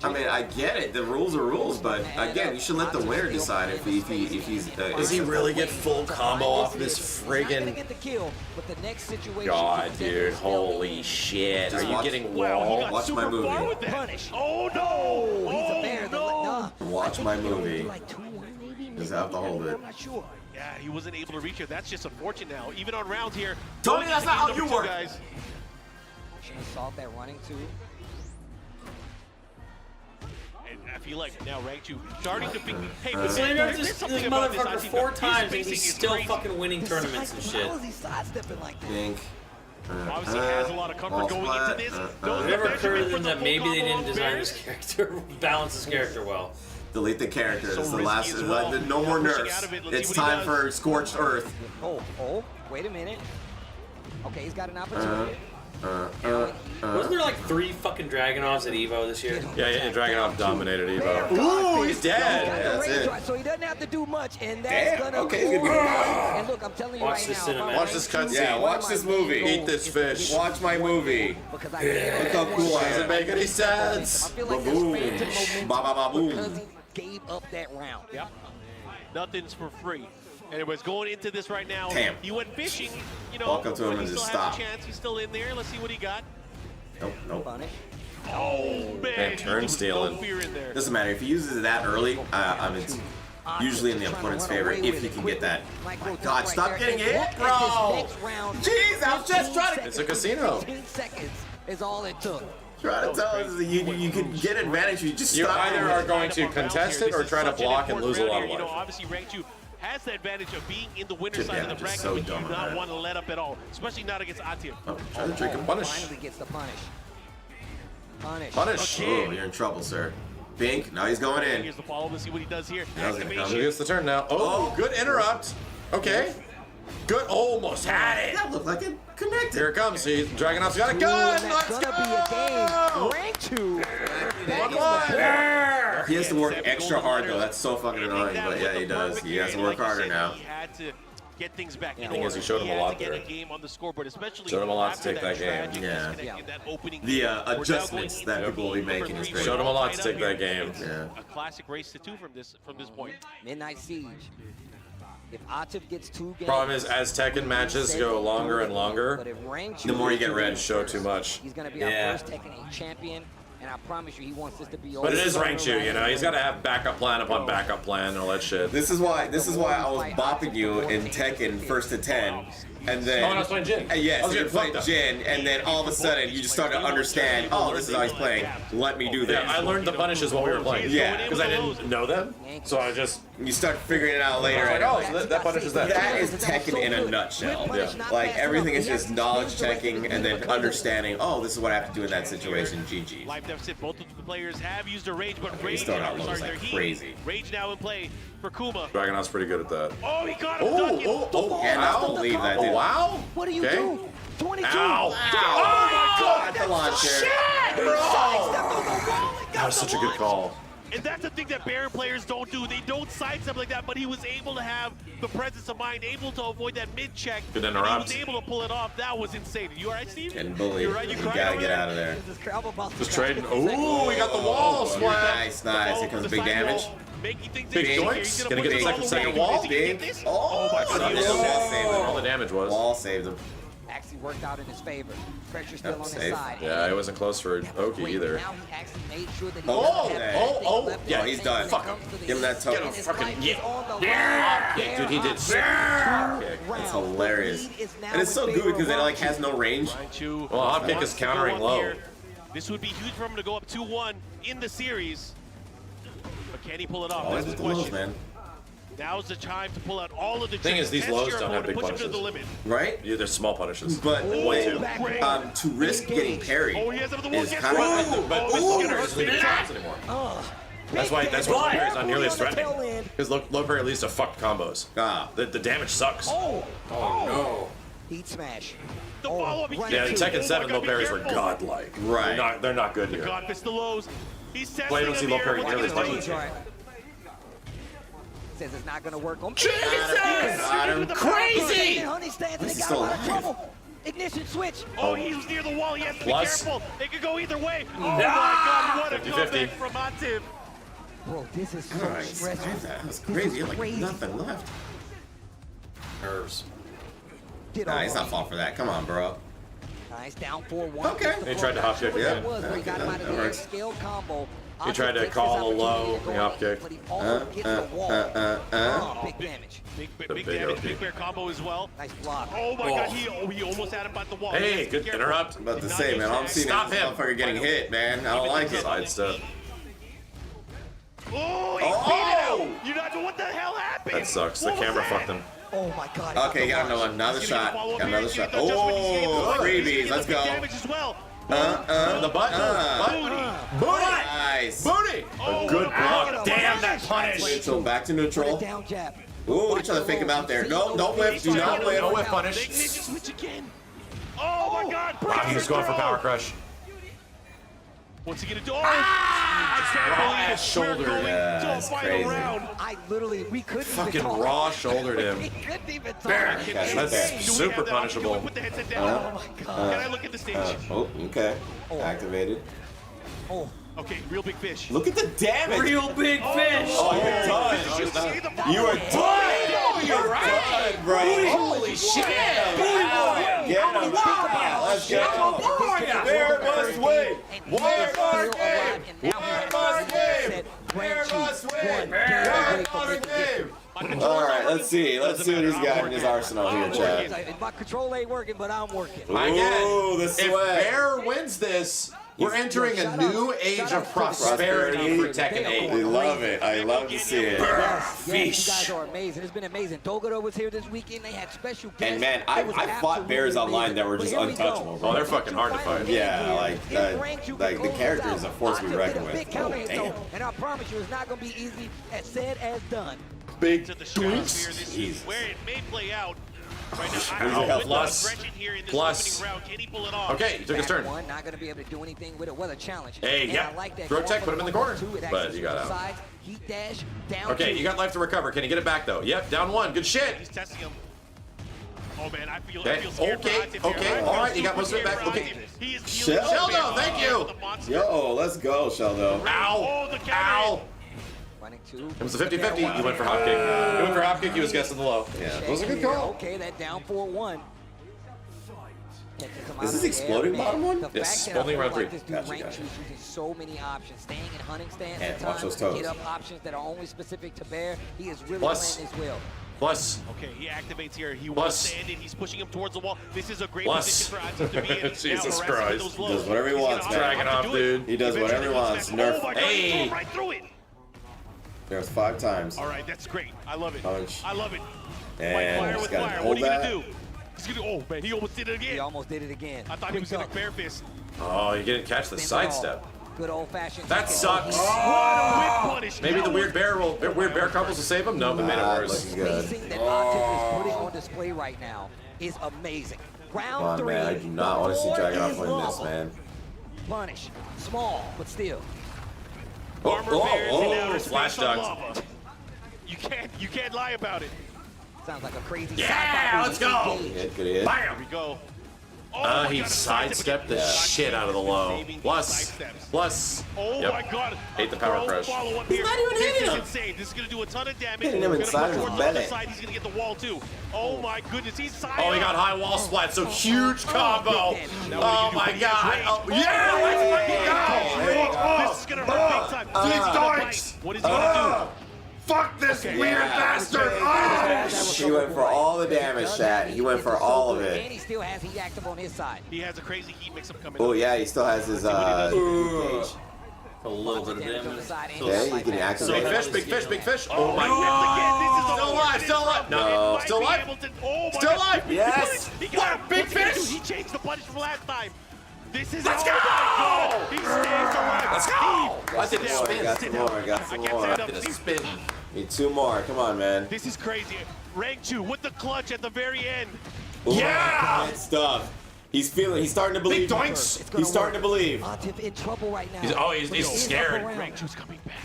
I mean, I get it. The rules are rules, but again, you should let the winner decide if he's. Does he really get full combo off this friggin'? God, dude, holy shit! Are you getting wall? Watch my movie. Oh no! Oh no! Watch my movie. Just have to hold it. Yeah, he wasn't able to reach her. That's just unfortunate now. Even on rounds here. Tony, that's not how you work. Guys. Should have solved that running too. And I feel like now Rankchu starting to be. Hey, This motherfucker 4 times and he's still fucking winning tournaments and shit. How is he sidestepping like that? Pink. Obviously has a lot of comfort going into this. It never occurred to them that maybe they didn't design this character, balance this character well. Delete the character. This is the last. No more nerfs. It's time for Scorched Earth. Oh, wait a minute. Okay, he's got an opportunity. Wasn't there like 3 fucking Dragunovs at Evo this year? Yeah, Dragunov dominated Evo. Ooh, he's dead. Yeah, that's it. So he doesn't have to do much, and that's gonna okay, he's gonna be and look, I'm telling you Watch this cinematic. Watch this cutscene. Yeah, watch this movie. Eat this fish. Watch my movie. Look how cool I Doesn't am. make any sense. I feel like there's phantom momentum because he gave up that round. Yep. Nothing's for free. Anyways, going into this right now, Damn. he went fishing, you know, Walk up to him but and he just still has stop. a chance. He's still in there. Let's see what he got. Nope. Oh, man. And turn stealing. No fear in there. Doesn't matter if he uses it that early. It's usually in the opponent's favor if he can get that. My God, stop getting hit, bro! Jeez, I was just trying to. It's a casino. 15 seconds is all it took. Trying to tell us that you can get advantage. You just You stop. either are going to contest it or try to block and lose a lot of You know, life. obviously, Rank 2 has the advantage of being in the winner Dude, side yeah, of the just bracket. so We do dumb on not that. want to let up at all, especially not against Atia. Oh, try to drink and punish. Finally gets the punish. Punish. Oh, you're in trouble, sir. Bink, now he's going in. Here's the follow. Let's see what he does here. He gets the turn now. Oh, good interrupt. Okay. Good. Almost had it. That looked like it connected. Here it comes. See, Dragunov's got a gun. That's Let's gonna be a game. Rank 2. He has to work extra hard though. That's so fucking annoying. But yeah, he does. He has to work harder now. He had to get things back in thing is, order. he showed him a lot had to there. get a game on the scoreboard, especially Showed him a lot to after take that game. tragic Yeah. disconnect in that opening The game. We're now adjustments going that into people will be game number making is 3. great. Showed him a lot to Right take up that here. game. Yeah. A classic race to 2 from this point. Midnight Siege. If Atif gets 2 games. Problem is, as Tekken matches go longer and but longer, if Rank the more you get 2 red, show too much. he's gonna be Yeah. our first Tekken 8 champion, and I promise you, he wants this to be. But it is over. rank 2, you know. He's got to have backup plan upon backup plan and all that shit. This is why I was bopping you in Tekken first to 10. And then, I was playing Jin. Yeah, I was so you're getting playing fucked up. Jin, and then all of a sudden you just start to understand, oh, this is how he's playing. Let me do this. Yeah, I learned the punishes while we were playing. Yeah. Because I didn't know them. So I just... You start figuring it out later. Like, oh, so that punishes that. That is Tekken in a nutshell. Yeah. Like, everything is just knowledge checking and then understanding, oh, this is what I have to do in that situation. GG. Life deficit. Both of the players have used their rage, but He's rage throwing out lows sorry, like their heat. crazy. Rage now in play for Kuma. Dragunov's pretty good at that. Oh, he got him. And I don't believe that, Oh, dude. wow. What do you Okay. do? 22. Ow. Oh my God, the launcher. That was such a good call. And that's the thing that Baron players don't do. They don't sidestep like that, but he was able to have the presence of mind, able to avoid that mid-check. Good and he interrupt. was able to pull it off. That was insane. You all right, Steve? Couldn't believe You're it. right, you You cried gotta over get there? out of there. Just trading. Ooh, we got the wall splat. Nice. Here comes big damage. Making things Big interesting here. joints. He's Gonna get the put it second all wall. the way. Is he gonna get this? Oh my God. he he wall almost- saved him. All the damage was. Wall saved him. Actually worked out in his favor. Pressure still Yep, on his safe. side. Yeah, it wasn't close for Oki either. Now he actually made sure that he Oh, doesn't have anything oh, left yeah, in he's the done. tank Fuck when him. it comes to the Give him that heat. toe. And his Fucking life is yeah. on the Yeah, line. dude, he did. That's hilarious. And it's so good because it like has no range. Well, hop kick is countering low. This would be huge for him to go up 2-1 in the series. But can he pull it off? Always That's with the the lows, question. man. Now's the time to pull out all of the Thing is, these test lows your don't have opponent, big push him to punishes. the limit. Right? Yeah, they're small punishes. But to risk getting parried Oh, he has another wall. is Guess kind what? of But low parry doesn't lead to traps anymore. That's why low parry is not nearly as threatening. Because low parry leads to fucked combos. The damage sucks. Oh no. Heat smash. The follow-up. he Yeah, in can't do. Tekken Oh 7, my low God, parries be were careful. godlike. Right. They're not good here. God fist the lows. He's testing Well, you don't see him low here. parry Look nearly at as his much. range. Says it's not gonna work on Got him. Crazy! Honey stands and This they is got him still out of alive. trouble. Ignition switch. Oh, he was near the wall. He has to be Plus. careful. It could go either way. Oh, No. my God. What a 50-50. comeback from Ativ. Bro, this is so Alright, stressful. that was This crazy. is He had like crazy. nothing left. Nerves. Get Nah, over he's it. not falling for that. Come on, bro. Nice, down 4-1. Okay. He tried to hop kick Yeah. again. Was where he got him out of that there. works. Scale combo. He tried to call a low, he hop kicked. But he also gets the wall. Big damage. Big big damage. OP. Big bear combo as well. Nice block. Oh, my God. He almost had him at the wall. He Hey, has to be good careful. interrupt. About to say, man, all I'm seeing Stop is this him. motherfucker getting hit, man. I don't like it. Sidestep. Oh, he beat it out. You not what the hell happened? That sucks. The What was camera that? fucked him. Oh my God. Okay, got another He's gonna shot. follow up Got here. another He's shot. gonna adjust when he's getting Oh, the freebies. He's Let's getting the go. damage as well. The button. Booty. Nice. Booty. Oh, A good what a block. Damn that punish. So back to neutral. Down jab. Ooh, each other fake him out there. No, don't whip. Do not whip. No whip punish. Big ninja switch again. Oh, my God. Wow, he was going for power crush. What's he gonna do? Oh, I can't believe it. Shoulder. Yeah, that's crazy. I literally, we couldn't Fucking even talk. raw shouldered him. We couldn't even talk. That's super punishable. Put the headset down. Can I look at the stage? Oh, okay. Activated. Oh. Okay, real big fish. Look at the damage. Real big fish. Oh, you're done. You are done. You're done, bro. Holy shit. Get him. Let's go. Bear must win. Bear must win. Bear must win. Bear must win. Bear must win. All right, let's see. Let's see what he's got in his arsenal here, Chad. My control ain't working, but I'm working. Ooh, the If sweat. Bear wins this, we're entering a new age of prosperity for Tekken 8. We love it. I love to see it. Yes, you guys are amazing. It's been amazing. Dogoro was here this weekend. They had special guests. And man, I fought bears online that were just untouchable, bro. Oh, they're fucking hard to fight. Yeah, like the character is a force to be reckoned with. Oh, damn. And I promise you, it's not going to be easy as said as done. Big To the stratosphere. This is where it may play out. Right now, Plus. Can he pull it off? Okay, he took his turn. One, not going to be able to do anything with it. What a challenge. Hey, And yeah. I like that Throw going tech, for put him in the corner. 1-2, it But actually you got out. sides, heat dash, down Okay, two. you got life to recover. Can you get it back, though? Yep, down one. Good shit. He's testing him. Oh man, I feel Okay, scared for Atif here. okay. All right, you got most of it back. Okay. He is Sheldo, thank you. Yo, let's go, Sheldo. Ow. Ow. Running two. It was a 50-50. You went for hop kick. You went for hop kick. He was guessing the low. Yeah, it was a good call. Okay, that down 4-1. This is exploding bottom one? Yes, only round three. This dude rank choose using so many options, staying in hunting stance Yeah, at watch times, those toes. get up options that are only specific to Bear. He is really Plus. playing his will. Plus. Okay, he activates here. He Plus. wants to end it. He's pushing him towards the wall. This is a great Plus. position for Atif to be in. Jesus Now, Christ. those He lows. does whatever he wants, man. Dragging off, dude. He does whatever he wants. Oh Nerf. my God, Hey. he threw right through it. There's 5 times. All right, that's great. I love it. Punch. I love it. And Fire just with gotta fire. hold What are you that. gonna do? He's gonna. Oh man, he almost did it He again. almost did it again. I thought he was gonna bear fist. Oh, you didn't catch the sidestep. Good old fashioned. That sucks. What a whip punish. Maybe the weird bear couples will save him. No, it made it worse. Looking good. Spacing that Atif is putting on display right now is amazing. Come Round on, 3. man. I do not want to see Dragunov win this, man. Punish. Small, but still. Armor bears and now there's flash face on ducked. lava. You can't lie about it. Sounds like a crazy Yeah, let's go. Hit, good hit. Here we go. Oh, He sidestepped the shit out of the low. Plus. Oh Yep. my God! Hate the power Bro, crush. Follow up here. not even This hitting is him. insane. This is gonna do a ton of damage. Hitting him Gonna inside push of his towards the other belly. side. He's gonna get the wall too. Oh my goodness, he's side. Oh, he got high wall splat, so huge combo. Oh my God. Oh, Oh, yeah, let's fucking go. This is gonna hurt big time. These He's gonna darts. bite. What is he gonna Fuck this weird bastard. He went for all the damage, chat. He went for all of And it. he still has heat active on his side. do? He has a crazy heat mix-up coming. Oh up. yeah, he still has his gauge. A little bit of Damage on the damage. side and Yeah, just he's like getting that. activated. Big fish. Oh my He God. whipped again. This is Still a- alive, still alive. No, Might still be alive. able to- oh my Still God. alive. Yes. He got What, him. big What's he gonna fish? do? He changed the punish from last time. This is Let's oh go. my God. He stays alive. Let's go. Steve, I did a sit down. spin. Got Sit some down. more, got some I can't more. stand up. Did a Steve, spin. Need 2 more. Come on, man. this is crazy. Rank 2 with the clutch at the very end. Ooh, Yeah. good stuff. He's starting to believe. Big doinks. He's starting to believe. Atif in trouble right now. He's scared. Rank 2's coming back.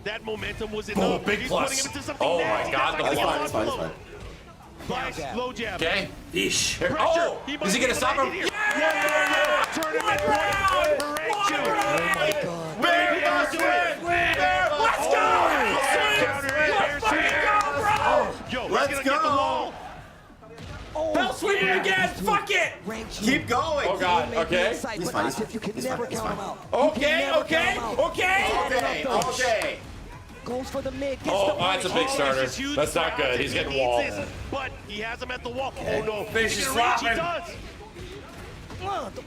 That momentum was Oh, enough. big He's plus. putting him into something Oh my nasty. God, That's the like That's fine, it's fine, it's fine. Nice, low jab. Okay. Yeesh. Here. Pressure. Oh, He might is he be gonna able to stop make him? it here. Yeah! Tournament point for rank 2. Bear must win. Bear, let's go. Yo, Let's he's gonna go. get the wall. Bell sweeper again. Fuck it. Keep going. Oh God. Okay. He's fine, he's fine. You can He's never fine, he's count him fine. out. Okay. Okay. Goes for the mid. Gets Oh, the that's a big starter. That's not good. He's getting walled. But he has him at the wall. Oh no. Fish He's is gonna reach. He flopping. does.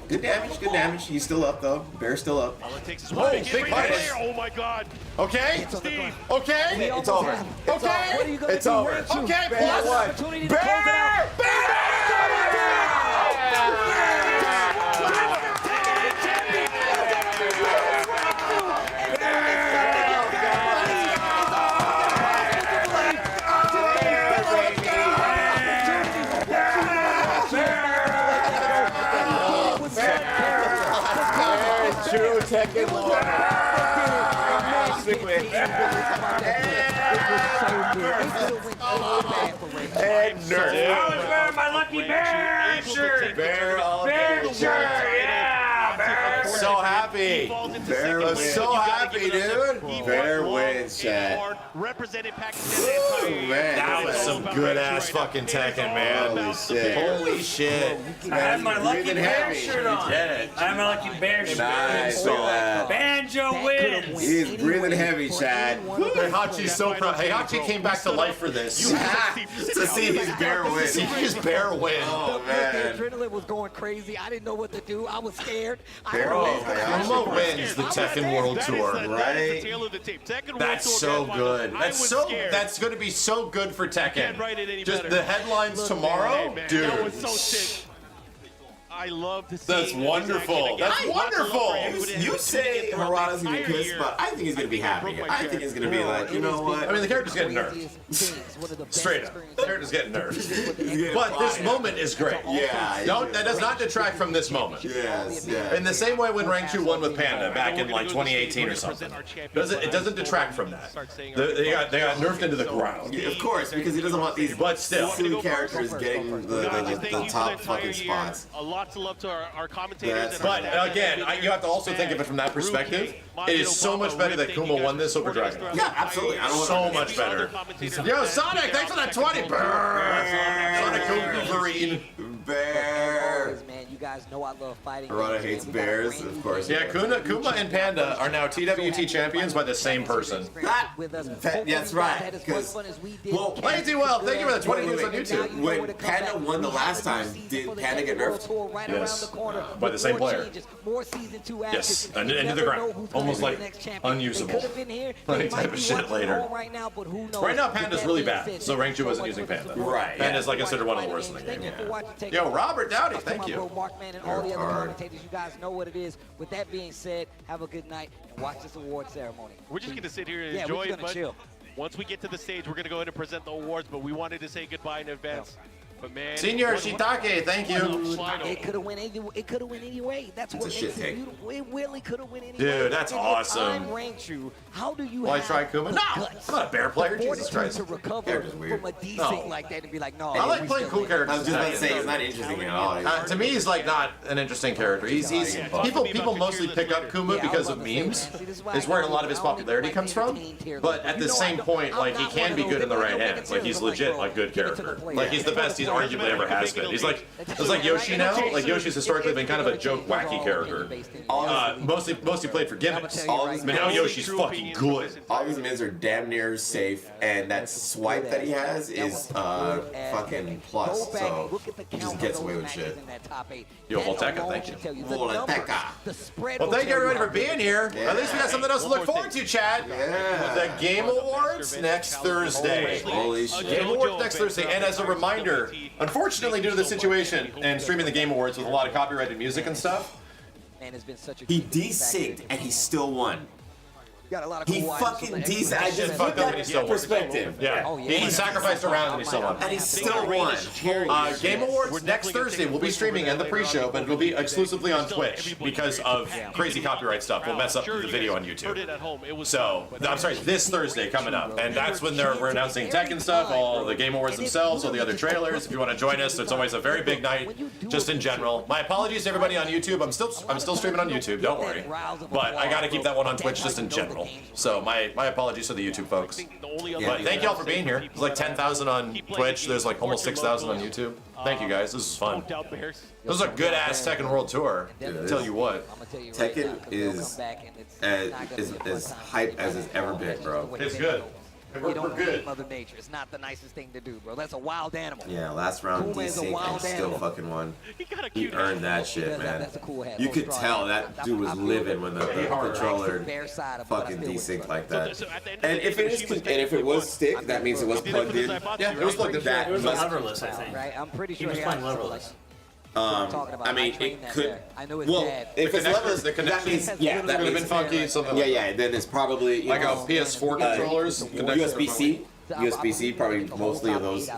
Good damage, good damage. He's still up though. Bear's still up. All it takes is Oh, one big big punish. player. Oh my God. Okay. Steve. Okay. It's over. What are you gonna It's do? over. Rank 2. Okay. Bear Plus. has an opportunity to close it out. True Tekken lore. And Nerf. I was wearing my Lucky Bear shirt. Bear all Bear day. shirt, yeah. Bear. So happy. Bear wins. So happy, dude. Bear wins, chat. Represented Pakistan. Man, That was some good ass fucking Tekken, man. Holy shit. Holy shit. I had my Lucky breathing Bear heavy. shirt on. Did it. I had my Lucky Bear shirt. Nice. Look at that. Banjo wins. He's breathing heavy, Chad. Heihachi's so proud. Heihachi came back to life for this. To see his bear win. See his bear win. Oh, man. The adrenaline was going crazy. I didn't know what to do. I was scared. Kuma wins the Tekken World Tour. Right? That's so good. That's going to be so good for Tekken. Just the headlines tomorrow, dude. I love to see. That's wonderful. That's wonderful. You say Harada's gonna be pissed, but I think he's gonna be happy. I think he's gonna be like, you know what? I mean, the character's getting nerfed. Straight up. The character's getting nerfed. But this moment is great. Yeah. That does not detract from this moment. Yes, yeah. In the same way when Rank 2 won with Panda back in like 2018 or something. It doesn't detract from that. They got nerfed into the ground. Yeah, of course, because he doesn't want these silly characters getting the top fucking spots. A lot to love to our commentators. But again, you have to also think of it from that perspective. It is so much better that Kuma won this over Dragon. Yeah, absolutely. So much better. Yo, Sonic, thanks for that 20. Sonic Wolverine. Bear. Man, you guys know I love fighting. Harada hates bears, of course. Yeah, Kuma and Panda are now TWT champions by the same person. That's right. Because Play too well. Thank you for the 20 views on YouTube. When Panda won the last time, did Panda get nerfed? Yes, by the same player. Yes, and into the ground, almost like unusable. Any type of shit later. Right now, Panda's really bad, so Rank 2 wasn't using Panda. Right. Panda's like considered one of the worst in the game. Yo, Robert Dowdy, thank you. Markman and all the other commentators, you guys know what it is. With that being said, have a good night and watch this award ceremony. We're just going to sit here and Yeah, enjoy we're it. just gonna chill. Once we get to the stage, we're going to go ahead and present the awards, but we wanted to say goodbye in advance. But man, Senior Shitake, thank you. It could have went any way. That's what makes it beautiful. It really could have went any way. Dude, that's awesome. I'm ranked you. How do you Well, I have tried Kuma. No, I'm not a bear player. Jesus Christ. to recover from a desync like that and be like, no. I like playing cool characters. I was just about to say, he's not interesting at all. To me, he's like not an interesting character. People mostly pick up Kuma because of memes. Is where a lot of his popularity comes from. But at the same point, like he can be good in the right hands. Like he's legit a good character. Like he's the best he's arguably ever has been. He's like Yoshi now. Like Yoshi's historically been kind of a joke, wacky character. Mostly played for gimmicks. But now Yoshi's fucking good. All these mids are damn near safe, and that swipe that he has is fucking plus. So he just gets away with shit. Yo, Volteca, thank you. Volteca. Well, thank you everybody for being here. At least we got something else to look forward to, Chad. The Game Awards next Thursday. Holy shit. Game Awards next Thursday. And as a reminder, unfortunately, due to the situation and streaming the Game Awards with a lot of copyrighted music and stuff, he desynced and he still won. He fucking desynced. I just fucked up and he still won. Perspective. Yeah, he sacrificed a round and he still won. And he still won. Game Awards next Thursday. We'll be streaming and the pre-show, but it'll be exclusively on Twitch because of crazy copyright stuff. We'll mess up the video on YouTube. So, I'm sorry, this Thursday coming up, and that's when we're announcing Tekken stuff, all the Game Awards themselves, all the other trailers. If you want to join us, it's always a very big night, just in general. My apologies to everybody on YouTube. I'm still streaming on YouTube. Don't worry, but I got to keep that one on Twitch just in general. So my apologies to the YouTube folks. But thank y'all for being here. There's like 10,000 on Twitch. There's like almost 6,000 on YouTube. Thank you guys. This is fun. This is a good ass Tekken World Tour. I'll tell you what. Tekken is as hype as it's ever been, bro. It's good. We're good. Mother Nature. It's not the nicest thing to do, bro. That's a wild animal. Yeah, last round desync and still fucking won. He earned that shit, man. You could tell that dude was living when the controller fucking desynced like that. And if it was stick, that means it was plugged in. Yeah, it was plugged in. It was leverless, I think. Right? I'm pretty sure he was playing leverless. I mean, it could. Well, if it's levels, that means that could have been funky. Something. Yeah. Then it's probably like a PS4 controllers. USB-C. USB-C, probably mostly of those.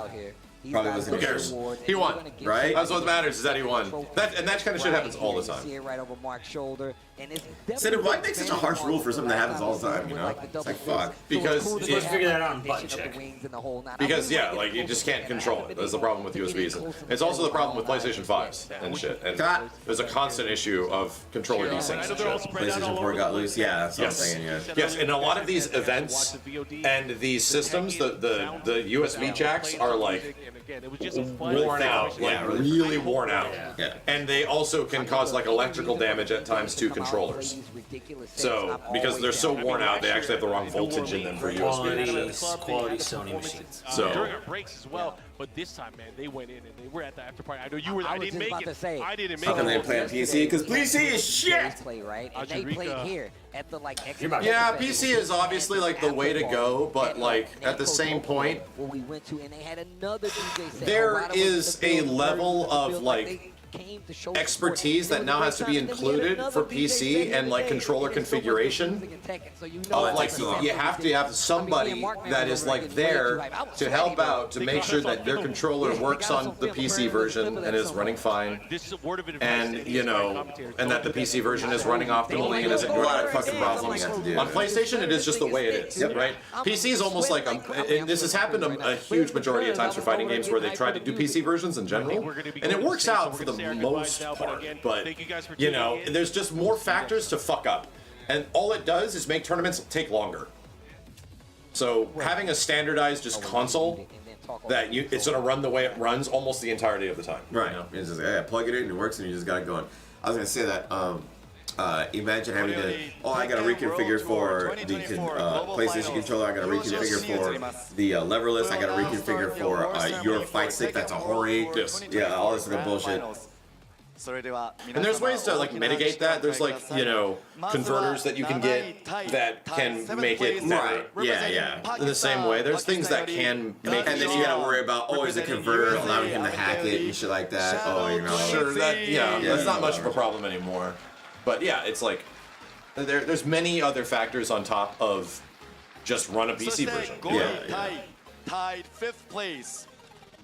Probably wasn't. Who cares? He won, right? That's what matters is that he won. And that kind of shit happens all the time. See it right over Mark's shoulder, and it's So then why make such a harsh rule for something that happens all the time? You know, it's like fuck. Because Let's figure that out in button check. Because yeah, like you just can't control it. That's the problem with USBs. And it's also the problem with PlayStation 5s and shit. And there's a constant issue of controller desyncs and shit. PlayStation 4 got loose. Yeah, that's what I'm saying. Yeah. Yes, in a lot of these events and these systems, the USB jacks are like worn out, like really worn out. Yeah. And they also can cause like electrical damage at times to controllers. So because they're so worn out, they actually have the wrong voltage in them for USB. Quality Sony machines. So during our breaks as well. But this time, man, they went in and they were at the after party. I know you were. I didn't make it. I didn't make it. How can they play on PC? Because PC is shit. Play right, and they played here at the like. yeah, PC is obviously like the way to go, but like at the same point, we went to, and they had another DJ set. there is a level of like expertise that now has to be included for PC and like controller configuration. Like you have to have somebody that is like there to help out to make sure that their controller works on the PC version and is running fine, and you know, and that the PC version is running optimally and isn't going to fucking problems. On PlayStation, it is just the way it is, right? PC is almost like this has happened a huge majority of times for fighting games where they try to do PC versions in general, and it works out for the most part, but you know, there's just more factors to fuck up, and all it does is make tournaments take longer. So having a standardized just console that it's gonna run the way it runs almost the entirety of the time. Right. You know? It's just plug it in, it works, and you just got it going. I was gonna say that. Imagine having to, I gotta reconfigure for the PlayStation controller, I gotta reconfigure for the leverless, I gotta reconfigure for your fight stick, that's a hori. Yeah, all this other bullshit. And there's ways to like mitigate that. There's like, you know, converters that you can get that can make it better. Yeah. In the same way, there's things that can make it. And then you gotta worry about, is the converter allowing him to hack it and shit like that? You know. Sure, that's not much of a problem anymore. But yeah, it's like there's many other factors on top of just run a PC version. Tied 5th place,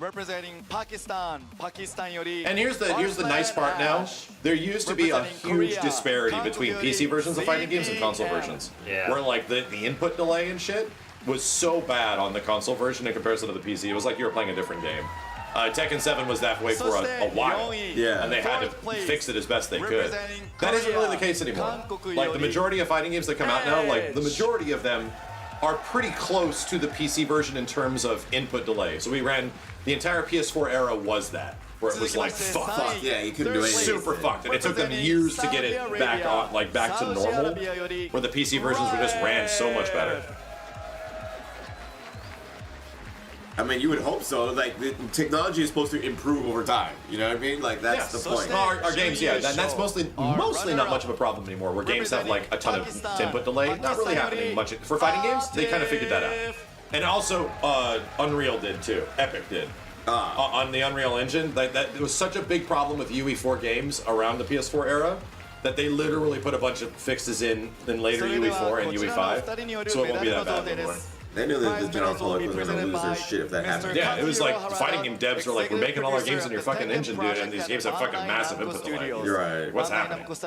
representing Pakistan. And here's the nice part now. There used to be a huge disparity between PC versions of fighting games and console versions. Yeah. Where like the input delay and shit was so bad on the console version in comparison to the PC. It was like you were playing a different game. Tekken 7 was that way for a while, and they had to fix it as best they could. That isn't really the case anymore. Like the majority of fighting games that come out now, like the majority of them are pretty close to the PC version in terms of input delay. So we ran the entire PS4 era was that, where it was like fuck. Yeah, you couldn't do anything. Super fucked, and it took them years to get it back on, like back to normal, where the PC versions were just ran so much better. I mean, you would hope so. Like, the technology is supposed to improve over time. You know what I mean? Like, that's the point. Our games, that's mostly not much of a problem anymore. Where games have like a ton of input delay, not really happening much for fighting games. They kind of figured that out, and also Unreal did too. Epic did. On the Unreal Engine, that was such a big problem with UE4 games around the PS4 era that they literally put a bunch of fixes in later UE4 and UE5, so it won't be that bad anymore. They knew that the general public was going to lose their shit if that happened. Yeah, it was like fighting game devs were like, we're making all our games in your fucking engine, dude, and these games have fucking massive input delay. You're right. What's happening? So with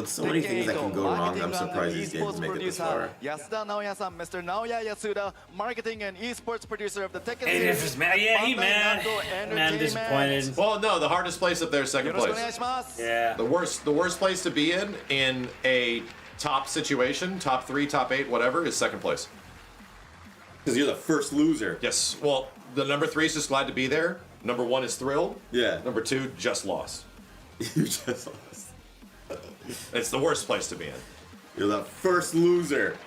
so many things that can go wrong, I'm surprised these games make it this far. Mr. Naoya Yasuda, marketing and esports producer of the TEKKEN series. He man, disappointed. Well, no, the hardest place up there is second place. Yeah. The worst place to be in a top situation, top 3, top 8, whatever, is second place. Because you're the first loser. Yes. Well, the number 3 is just glad to be there. Number 1 is thrilled. Yeah. Number 2, just lost. You just lost. It's the worst place to be in. You're the first loser.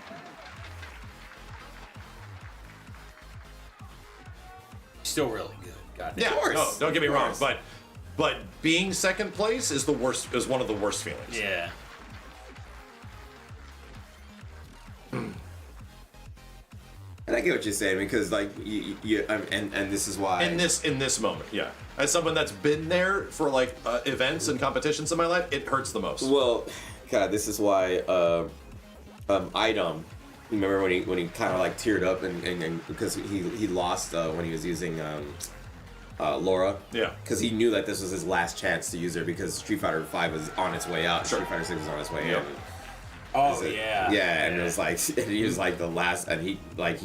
Still really good. God damn. Yeah. Of course. No, don't get me wrong, but being second place is one of the worst feelings. Yeah. And I get what you're saying, because like and this is why in this moment, yeah. As someone that's been there for like events and competitions in my life, it hurts the most. Well, God, this is why Item Remember when he kind of like teared up and because he lost when he was using Laura. Yeah. Because he knew that this was his last chance to use her because Street Fighter V was on its way out. Street Fighter 6 was on its way in. Oh yeah. Yeah, and it was like he was like the last, and he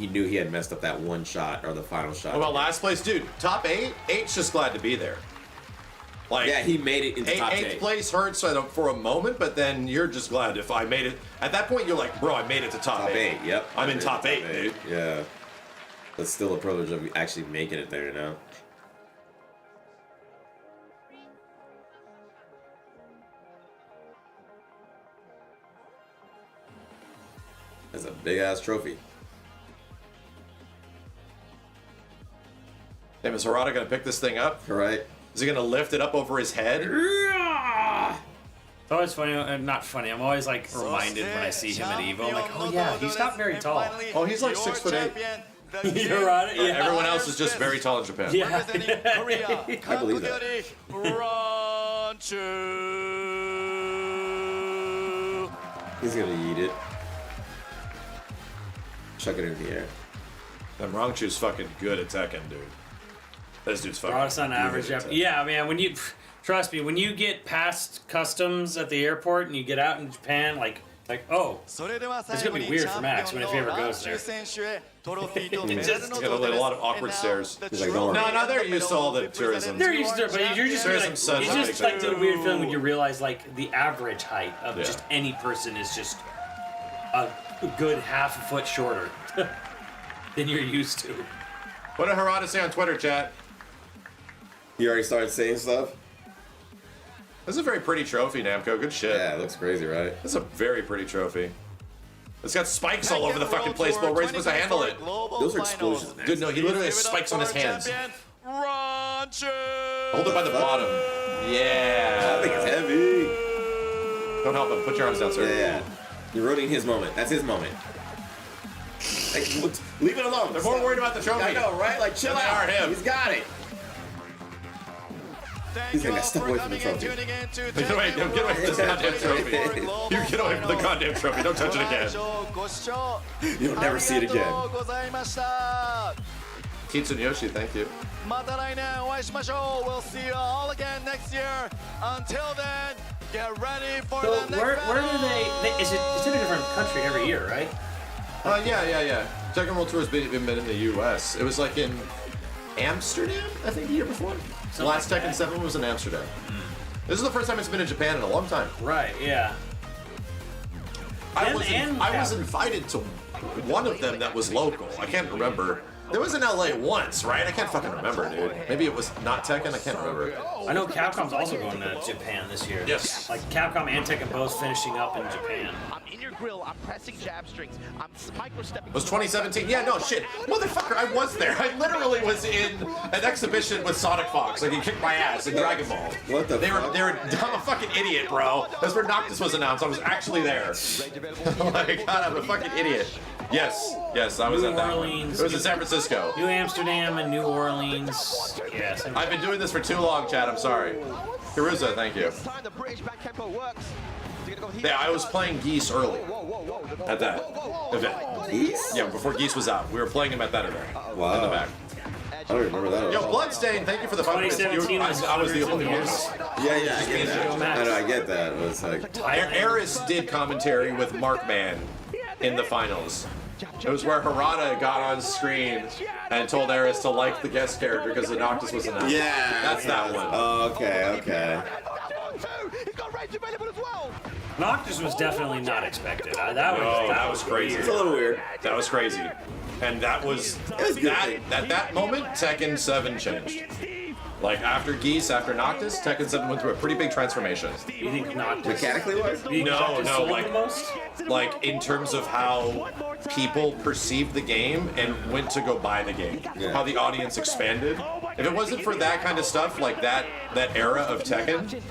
knew he had messed up that one shot or the final shot. What about last place, dude? Top 8? 8's just glad to be there. Like, yeah, he made it into top 8th place hurts for a moment, but then you're just glad if I made it. At that point, you're like, bro, I made it to top 8. Yep. I'm in top 8, dude. Yeah. But still a privilege of actually making it there, you know? That's a big ass trophy. Damn, is Harada gonna pick this thing up? Right. Is he gonna lift it up over his head? It's always funny, not funny. I'm always like reminded when I see him at EVO. I'm like, oh yeah, he's not very tall. Oh, he's like 6'8". You're right. Yeah. Everyone else is just very tall in Japan. Yeah. I believe that. He's gonna eat it. Chuck it in the air. And Rangchu's fucking good at Tekken, dude. This dude's fucking Brought us on average. Yeah, man. When you trust me, when you get past customs at the airport and you get out in Japan, like oh, it's gonna be weird for Max if he ever goes there. He's got a lot of awkward stares. He's like, no, they're used to all the tourism. They're used to it, but you're just Tourism like, sucks. it's just like the weird feeling when you realize like the average height of just any person is just a good half a foot shorter than you're used to. What did Harada say on Twitter, chat? You already started saying stuff? This is a very pretty trophy, Namco. Good shit. Yeah, it looks crazy, right? This is a very pretty trophy. It's got spikes all over the fucking place, but we're supposed to handle it. Those are explosions, man. Dude, no, he literally has spikes on his hands. Hold it by the bottom. Yeah. I think it's heavy. Don't help him. Put your arms down, sir. Yeah. You're ruining his moment. That's his moment. Like, leave it alone. They're more worried about the trophy. I know, right? Like, chill out. Him. He's got it. He's gonna step away from the trophy. Get away from this goddamn trophy. You get away from the goddamn trophy. Don't touch it again. You'll never see it again. Kitsunoyoshi, thank you. We'll see you all again next year. Until then, get ready for the next where do they it's in a different country every year, right? Yeah. Tekken World Tour has been in the U.S. It was like in Amsterdam, I think, the year before. The last Tekken 7 was in Amsterdam. This is the first time it's been in Japan in a long time. Right, yeah. I was invited to one of them that was local. I can't remember. There was in LA once, right? I can't fucking remember, dude. Maybe it was not Tekken. I can't remember. I know Capcom's also going to Japan this year. Yes. Like Capcom and Tekken both finishing up in Japan. I'm in your grill. I'm pressing jab strings. I'm micro-stepping. It was 2017. Yeah, no shit, motherfucker. I was there. I literally was in an exhibition with Sonic Fox. Like he kicked my ass in Dragon Ball. What the? They were. I'm a fucking idiot, bro. That's where Noctis was announced. I was actually there. Oh my god, I'm a fucking idiot. Yes, I was at that one. It was in San Francisco. New Amsterdam and New Orleans. Yes. I've been doing this for too long, Chad. I'm sorry. Caruso, thank you. Yeah, I was playing Geese early at that event. Geese? Yeah, before Geese was out. We were playing him at that event. Wow. In the back. I don't remember that. Yo, Bloodstain, thank you for the 5 minutes. I was the only one. Yeah, I get that. I get that. It was like Eris did commentary with Markman in the finals. It was where Harada got on screen and told Eris to like the guest character because the Noctis was announced. Yeah, that's that one. Oh, okay. Noctis was definitely not expected. That was crazy. It's a little weird. That was crazy. And that was that moment, Tekken 7 changed. Like after Geese, after Noctis, Tekken 7 went through a pretty big transformation. You think Noctis mechanically wise? No, like in terms of how people perceived the game and went to go buy the game. Yeah. How the audience expanded. If it wasn't for that kind of stuff, like that era of Tekken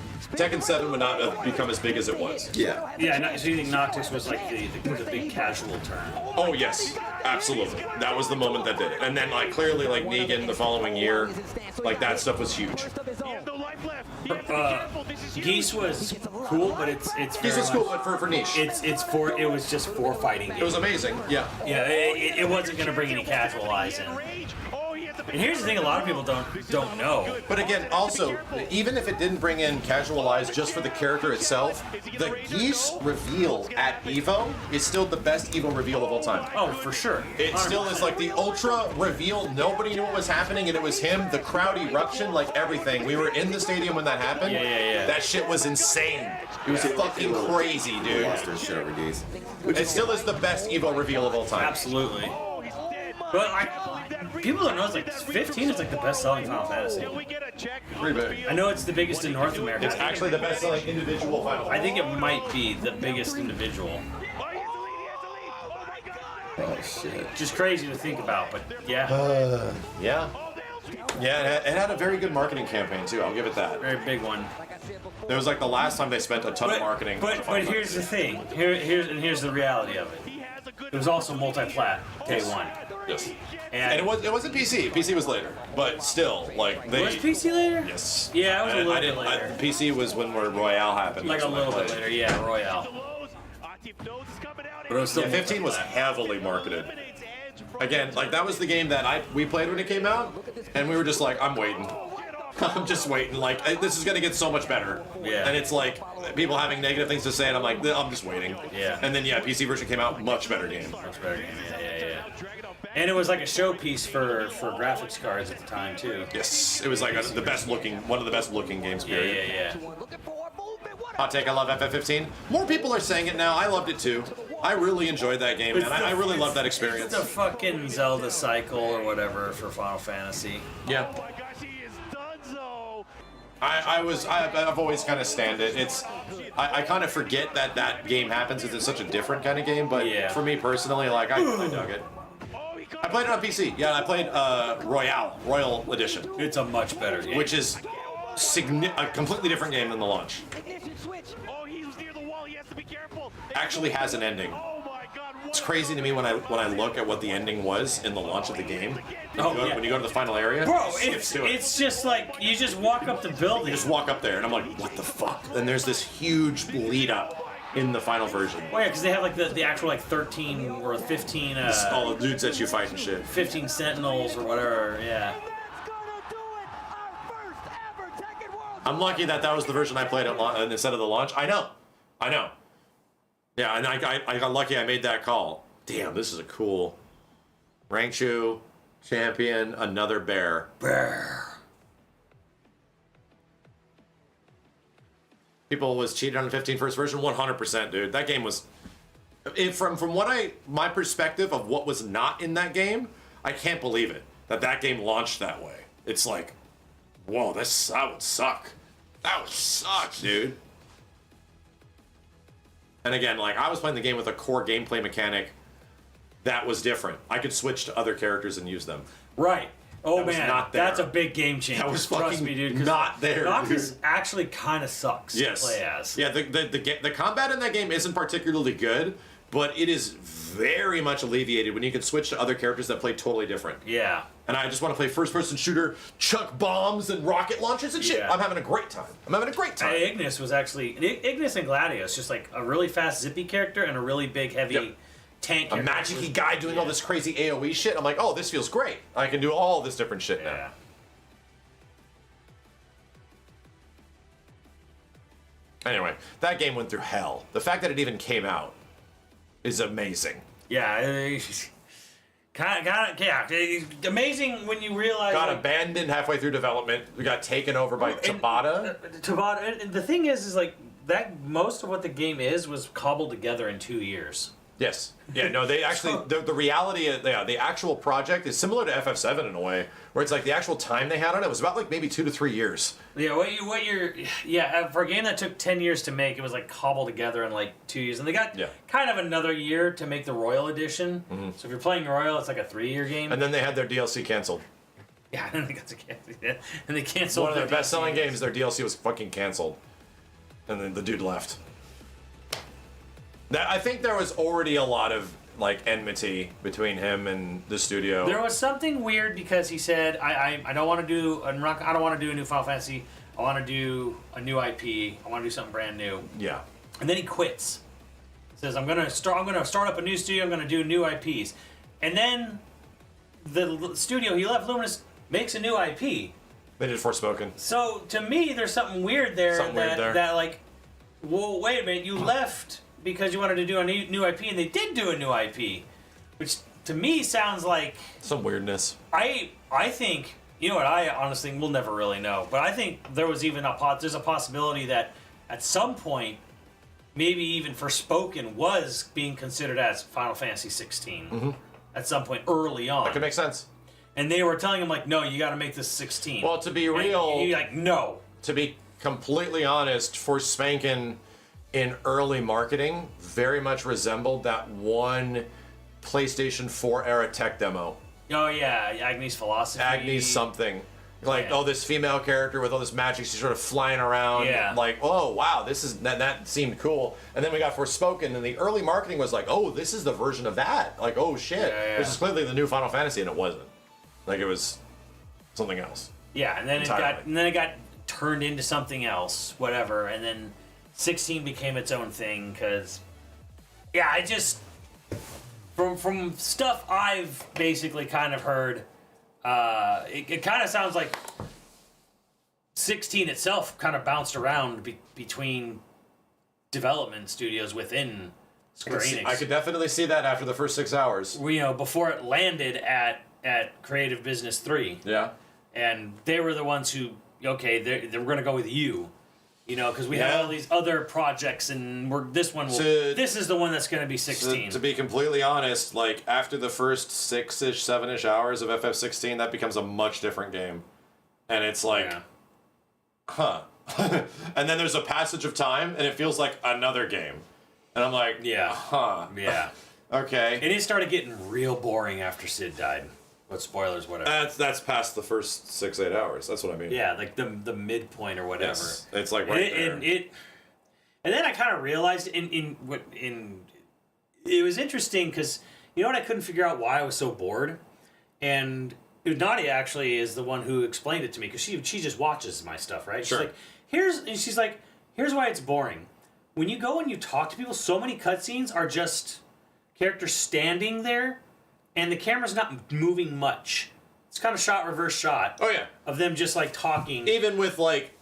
7 would not have become as big as it was. Yeah. Yeah, so you think Noctis was like the big casual term? Oh yes, absolutely. That was the moment that did it. And then like clearly like Negan the following year, like that stuff was huge. Geese was cool, but it's Geese was cool, but for niche. It was just for fighting games. It was amazing. Yeah. Yeah, it wasn't gonna bring any casual eyes in. And here's the thing: a lot of people don't know. But again, also, even if it didn't bring in casual eyes just for the character itself, the Geese reveal at Evo is still the best Evo reveal of all time. Oh, for sure. It still is like the ultra reveal. Nobody knew what was happening, and it was him. The crowd eruption, like everything. We were in the stadium when that happened. Yeah. That shit was insane. It was fucking crazy, dude. Lost their shit over Geese. It still is the best Evo reveal of all time. Absolutely. But people don't know it's like 15 is like the best-selling Final Fantasy. Pretty big. I know it's the biggest in North America. It's actually the best-selling individual Final I think it might be the biggest individual. Oh shit. Just crazy to think about, but yeah. Yeah. Yeah, it had a very good marketing campaign too. I'll give it that. Very big one. It was like the last time they spent a ton of marketing. But here's the thing. Here's the reality of it. It was also multi-plat day one. Yes. And it wasn't PC. PC was later, but still, like they. Was PC later? Yes. Yeah, it was a little bit later. PC was when Royale happened. Like a little bit later, yeah, Royale. But it was still 15 was heavily marketed. Again, like that was the game that we played when it came out, and we were just like, I'm waiting. I'm just waiting. Like this is gonna get so much better. Yeah. And it's like people having negative things to say, and I'm like, I'm just waiting. Yeah. And then PC version came out, much better game. Much better game. Yeah. And it was like a showpiece for graphics cards at the time too. Yes. It was like one of the best looking games. Period. Yeah. Hot take, I love FF15. More people are saying it now. I loved it too. I really enjoyed that game, man. I really loved that experience. It's the fucking Zelda cycle or whatever for Final Fantasy. Yeah. I've always kind of stand it. I kind of forget that game happens because it's such a different kind of game. But for me personally, like I dug it. I played it on PC. Yeah, I played Royal Edition. It's a much better game. Which is a completely different game than the launch. Actually has an ending. It's crazy to me when I look at what the ending was in the launch of the game. When you go to the final area, bro, it's just like you just walk up the building. You just walk up there, and I'm like, what the fuck? And there's this huge lead up in the final version. Oh yeah, because they have like the actual like 13 or 15. All the dudes that you fight and shit. 15 sentinels or whatever. Yeah. I'm lucky that was the version I played instead of the launch. I know. Yeah, and I got lucky I made that call. Damn, this is a cool. Rangchu, champion, another bear. People was cheated on the 15 first version, 100%, dude. That game was... From my perspective of what was not in that game, I can't believe it. That game launched that way. It's like, whoa, that would suck. That would suck, dude. And again, like I was playing the game with a core gameplay mechanic that was different. I could switch to other characters and use them. Right. Oh that man, that's a big game changer. That was Trust fucking me, dude. not there. Noctis actually kind of sucks to play as. Yeah, the combat in that game isn't particularly good, but it is very much alleviated when you can switch to other characters that play totally different. Yeah. And I just want to play first-person shooter, chuck bombs and rocket launchers and shit. Yeah. I'm having a great time. Ignis was actually Ignis and Gladius, just like a really fast, zippy character and a really big, heavy tank. A magic-y guy doing all this crazy AOE shit. I'm like, oh, this feels great. I can do all this different shit now. Anyway, that game went through hell. The fact that it even came out is amazing. Yeah. Amazing when you realize. Got abandoned halfway through development. We got taken over by Tabata. Tabata. And the thing is like that. Most of what the game was cobbled together in 2 years. Yes. Yeah. No. They actually. The reality. The actual project is similar to FF7 in a way, where it's like the actual time they had on it was about like maybe 2 to 3 years. Yeah. For a game that took 10 years to make, it was like cobbled together in like 2 years, and they got kind of another year to make the Royal Edition. Mm-hmm. So if you're playing Royal, it's like a 3-year game. And then they had their DLC canceled. Yeah, and they got to cancel. And they canceled. One of their best-selling games. Their DLC was fucking canceled, and then the dude left. I think there was already a lot of like enmity between him and the studio. There was something weird because he said, "I don't want to do I don't want to do a new Final Fantasy. I want to do a new IP. I want to do something brand new. Yeah. And then he quits. Says, I'm gonna start up a new studio. I'm gonna do new IPs. And then the studio he left, Luminous, makes a new IP. They did Forspoken. So to me, there's something weird there. That like, well, wait a minute, you left because you wanted to do a new IP, and they did do a new IP, which to me sounds like some weirdness. I think, you know what, I honestly will never really know, but I think there was even there's a possibility that at some point, maybe even Forspoken was being considered as Final Fantasy 16 at some point early on. That could make sense. And they were telling him like, no, you got to make this 16. Well, to be real, he's like, no. To be completely honest, Forspoken in early marketing very much resembled that one PlayStation 4 era tech demo. Oh yeah, Agni's Philosophy. Agni's something. Like, oh, this female character with all this magic, she's sort of flying around. Yeah. Like, oh, wow, that seemed cool. And then we got Forspoken, and the early marketing was like, oh, this is the version of that. Like, oh, shit. This is clearly the new Final Fantasy, and it wasn't. Like, it was something else. Yeah, and then it got turned into something else, whatever, and then 16 became its own thing, because, yeah, I just, from stuff I've basically kind of heard, it kind of sounds like 16 itself kind of bounced around between development studios within Square Enix. I could definitely see that after the first 6 hours. Before it landed at Creative Business 3. Yeah. And they were the ones who, okay, they were going to go with you. Because we have all these other projects, and this is the one that's going to be 16. To be completely honest, like, after the first 6-ish, 7-ish hours of FF16, that becomes a much different game. And it's like, huh. And then there's a passage of time, and it feels like another game. And I'm like, huh. Yeah. Okay. And it started getting real boring after Sid died. But spoilers, whatever. That's past the first 6-8 hours. That's what I mean. Yeah, like the midpoint or whatever. Yes. It's like right there. And then I kind of realized it was interesting because you know what, I couldn't figure out why I was so bored, and Nadia actually is the one who explained it to me because she just watches my stuff, right? Sure. She's like, here's why it's boring. When you go and you talk to people, so many cutscenes are just characters standing there. And the camera's not moving much. It's kind of reverse shot. Oh, yeah. Of them just, like, talking. Even with, like,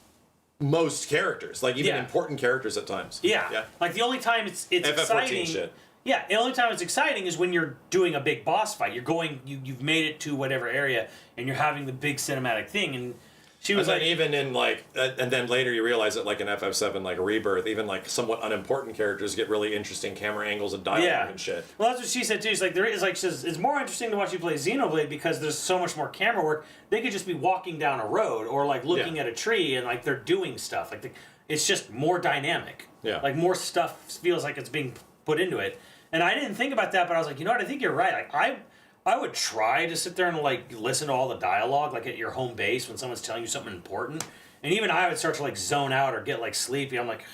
most characters. Like, even important characters at times. Yeah. Like, the only time it's exciting... shit. Yeah, the only time it's exciting is when you're doing a big boss fight. You're going... You've made it to whatever area, and you're having the big cinematic thing, and... She was like, even in like, and then later you realize that like in FF7, like Rebirth, even like somewhat unimportant characters get really interesting camera angles and dialogue and shit. Well, that's what she said too. She's like, she says, it's more interesting to watch you play Xenoblade because there's so much more camera work. They could just be walking down a road or like looking at a tree and like they're doing stuff. Like it's just more dynamic. Yeah. Like more stuff feels like it's being put into it. And I didn't think about that, but I was like, you know what? I think you're right. Like I would try to sit there and like listen to all the dialogue like at your home base when someone's telling you something important, and even I would start to like zone out or get like sleepy. I'm like,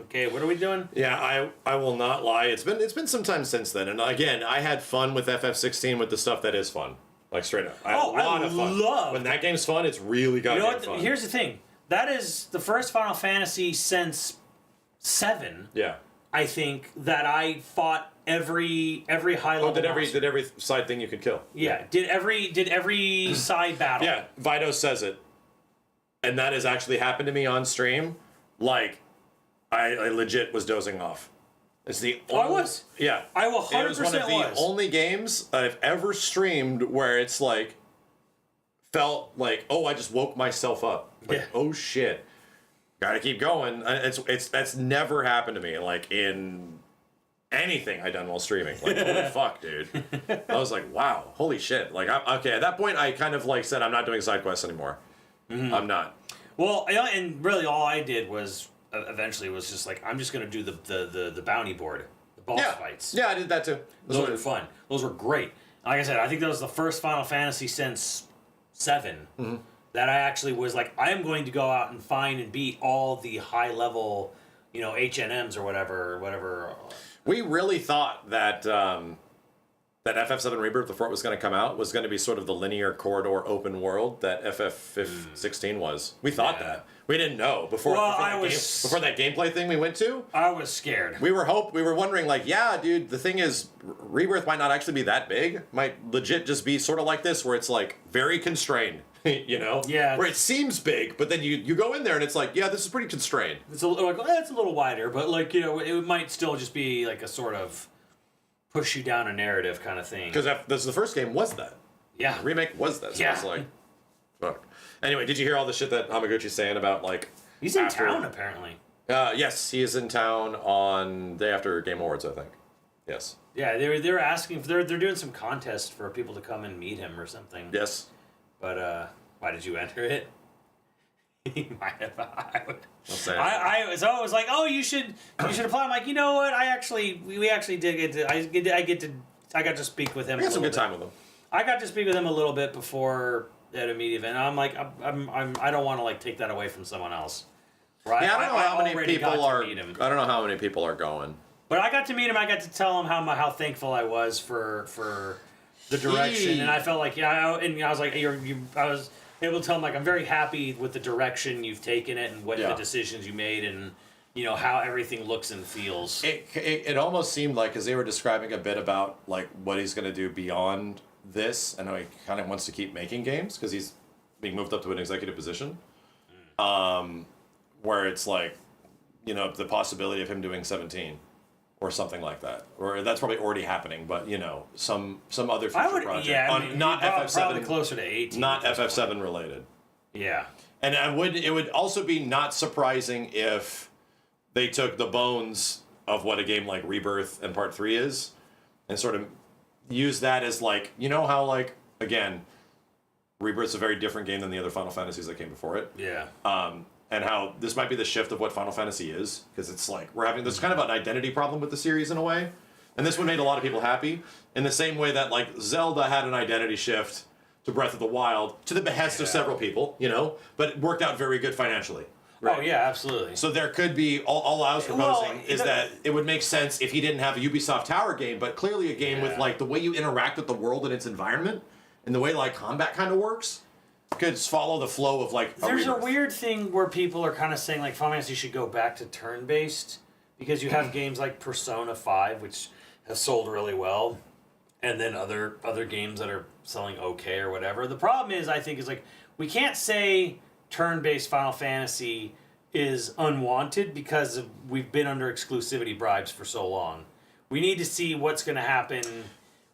okay, what are we doing? Yeah, I will not lie. It's been some time since then, and again, I had fun with FF16 with the stuff that is fun, like straight up. I had a lot of fun. When that game's fun, it's really goddamn fun. Here's the thing. That is the first Final Fantasy since 7. Yeah. I think that I fought every high level. Did every side thing you could kill. Yeah, did every side battle. Yeah, Vito says it, and that has actually happened to me on stream. Like, I legit was dozing off. It's the only, I was. Yeah, I will 100% It was one of the only games I've ever streamed where it's like felt like, oh, I just woke myself up. Like, oh shit. Gotta keep going. That's never happened to me. Like in anything I done while streaming. Like holy fuck, dude. I was like, wow, holy shit. Like okay. At that point, I kind of like said I'm not doing side quests anymore. Mm-hmm. I'm not. Well, and really all I did was eventually was just like I'm just gonna do the bounty board, the boss fights. Yeah, I did that too. Those were fun. Those were great. Like I said, I think that was the first Final Fantasy since 7. Mm-hmm. That I actually was like, I am going to go out and find and beat all the high level, HNMs or whatever. We really thought that that FF7 Rebirth, before it was going to come out, was going to be sort of the linear corridor open world that FF16 was. We thought that. We didn't know before that gameplay thing we went to. I was scared. We were wondering, like, yeah, dude, the thing is, Rebirth might not actually be that big. Might legit just be sort of like this, where it's like very constrained. You know? Yeah. Where it seems big, but then you go in there and it's like, yeah, this is pretty constrained. It's a little wider, but like, you know, it might still just be like a sort of push you down a narrative kind of thing. Because the first game was that. Yeah. The remake was that. So Yeah. it's like, fuck. Anyway, did you hear all the shit that Hamaguchi's saying about, like... He's in town, apparently. Yes, he is in town on the day after Game Awards, I think. Yes. Yeah, they're asking, they're doing some contest for people to come and meet him or something. Yes. But, why did you enter it? He might have. I was like, oh, you should apply. I'm like, you know what? We actually did get to. I got to speak with him. We had some good time with him. I got to speak with him a little bit before at a media event. I'm like, I don't want to like take that away from someone else. Right? Yeah, I don't know how many people are. I don't know how many people are going. But I got to meet him. I got to tell him how thankful I was for the direction, and I felt like I was like, I was able to tell him, like, I'm very happy with the direction you've taken it and what the decisions you made and, you know, how everything looks and feels. It almost seemed like, because they were describing a bit about, like, what he's going to do beyond this. I know he kind of wants to keep making games because he's being moved up to an executive position. Where it's like, you know, the possibility of him doing 17 or something like that. Or that's probably already happening, but, you know, some other future project. Yeah, I mean, not FF7. Probably closer to 18. Not FF7 related. Yeah. And it would also be not surprising if they took the bones of what a game like Rebirth and Part 3 is and sort of use that as, like, you know how, like, again, Rebirth's a very different game than the other Final Fantasies that came before it. Yeah. And how this might be the shift of what Final Fantasy is, because it's like we're having this kind of an identity problem with the series in a way, and this one made a lot of people happy in the same way that, like, Zelda had an identity shift to Breath of the Wild to the behest of several people, you know, but it worked out very good financially. Right? Oh yeah, absolutely. So there could be all I was proposing is that it would make sense if he didn't have a Ubisoft Tower game, but clearly a game with, like, the way you interact with the world and its environment and the way, like, combat kind of works. Could follow the flow of, like, there's a weird thing where people are kind of saying, like, Final Fantasy should go back to turn-based because you have games like Persona 5, which have sold really well, and then other games that are selling okay or whatever. The problem is, I think, is like we can't say turn-based Final Fantasy is unwanted because we've been under exclusivity bribes for so long. We need to see what's going to happen.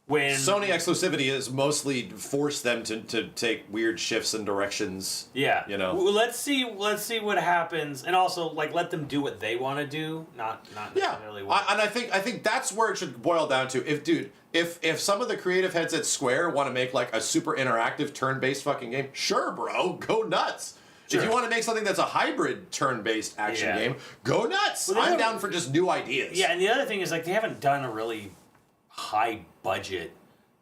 When Sony exclusivity has mostly forced them to take weird shifts and directions. Yeah, you know. Well, let's see what happens, and also, like, let them do what they want to do, not necessarily. And I think that's where it should boil down to. If some of the creative heads at Square want to make, like, a super interactive turn-based fucking game, sure, bro, go nuts. Sure. If you want to make something that's a hybrid turn-based action game, go nuts. Well, I'm down for just new ideas. Yeah, and the other thing is, like, they haven't done a really high budget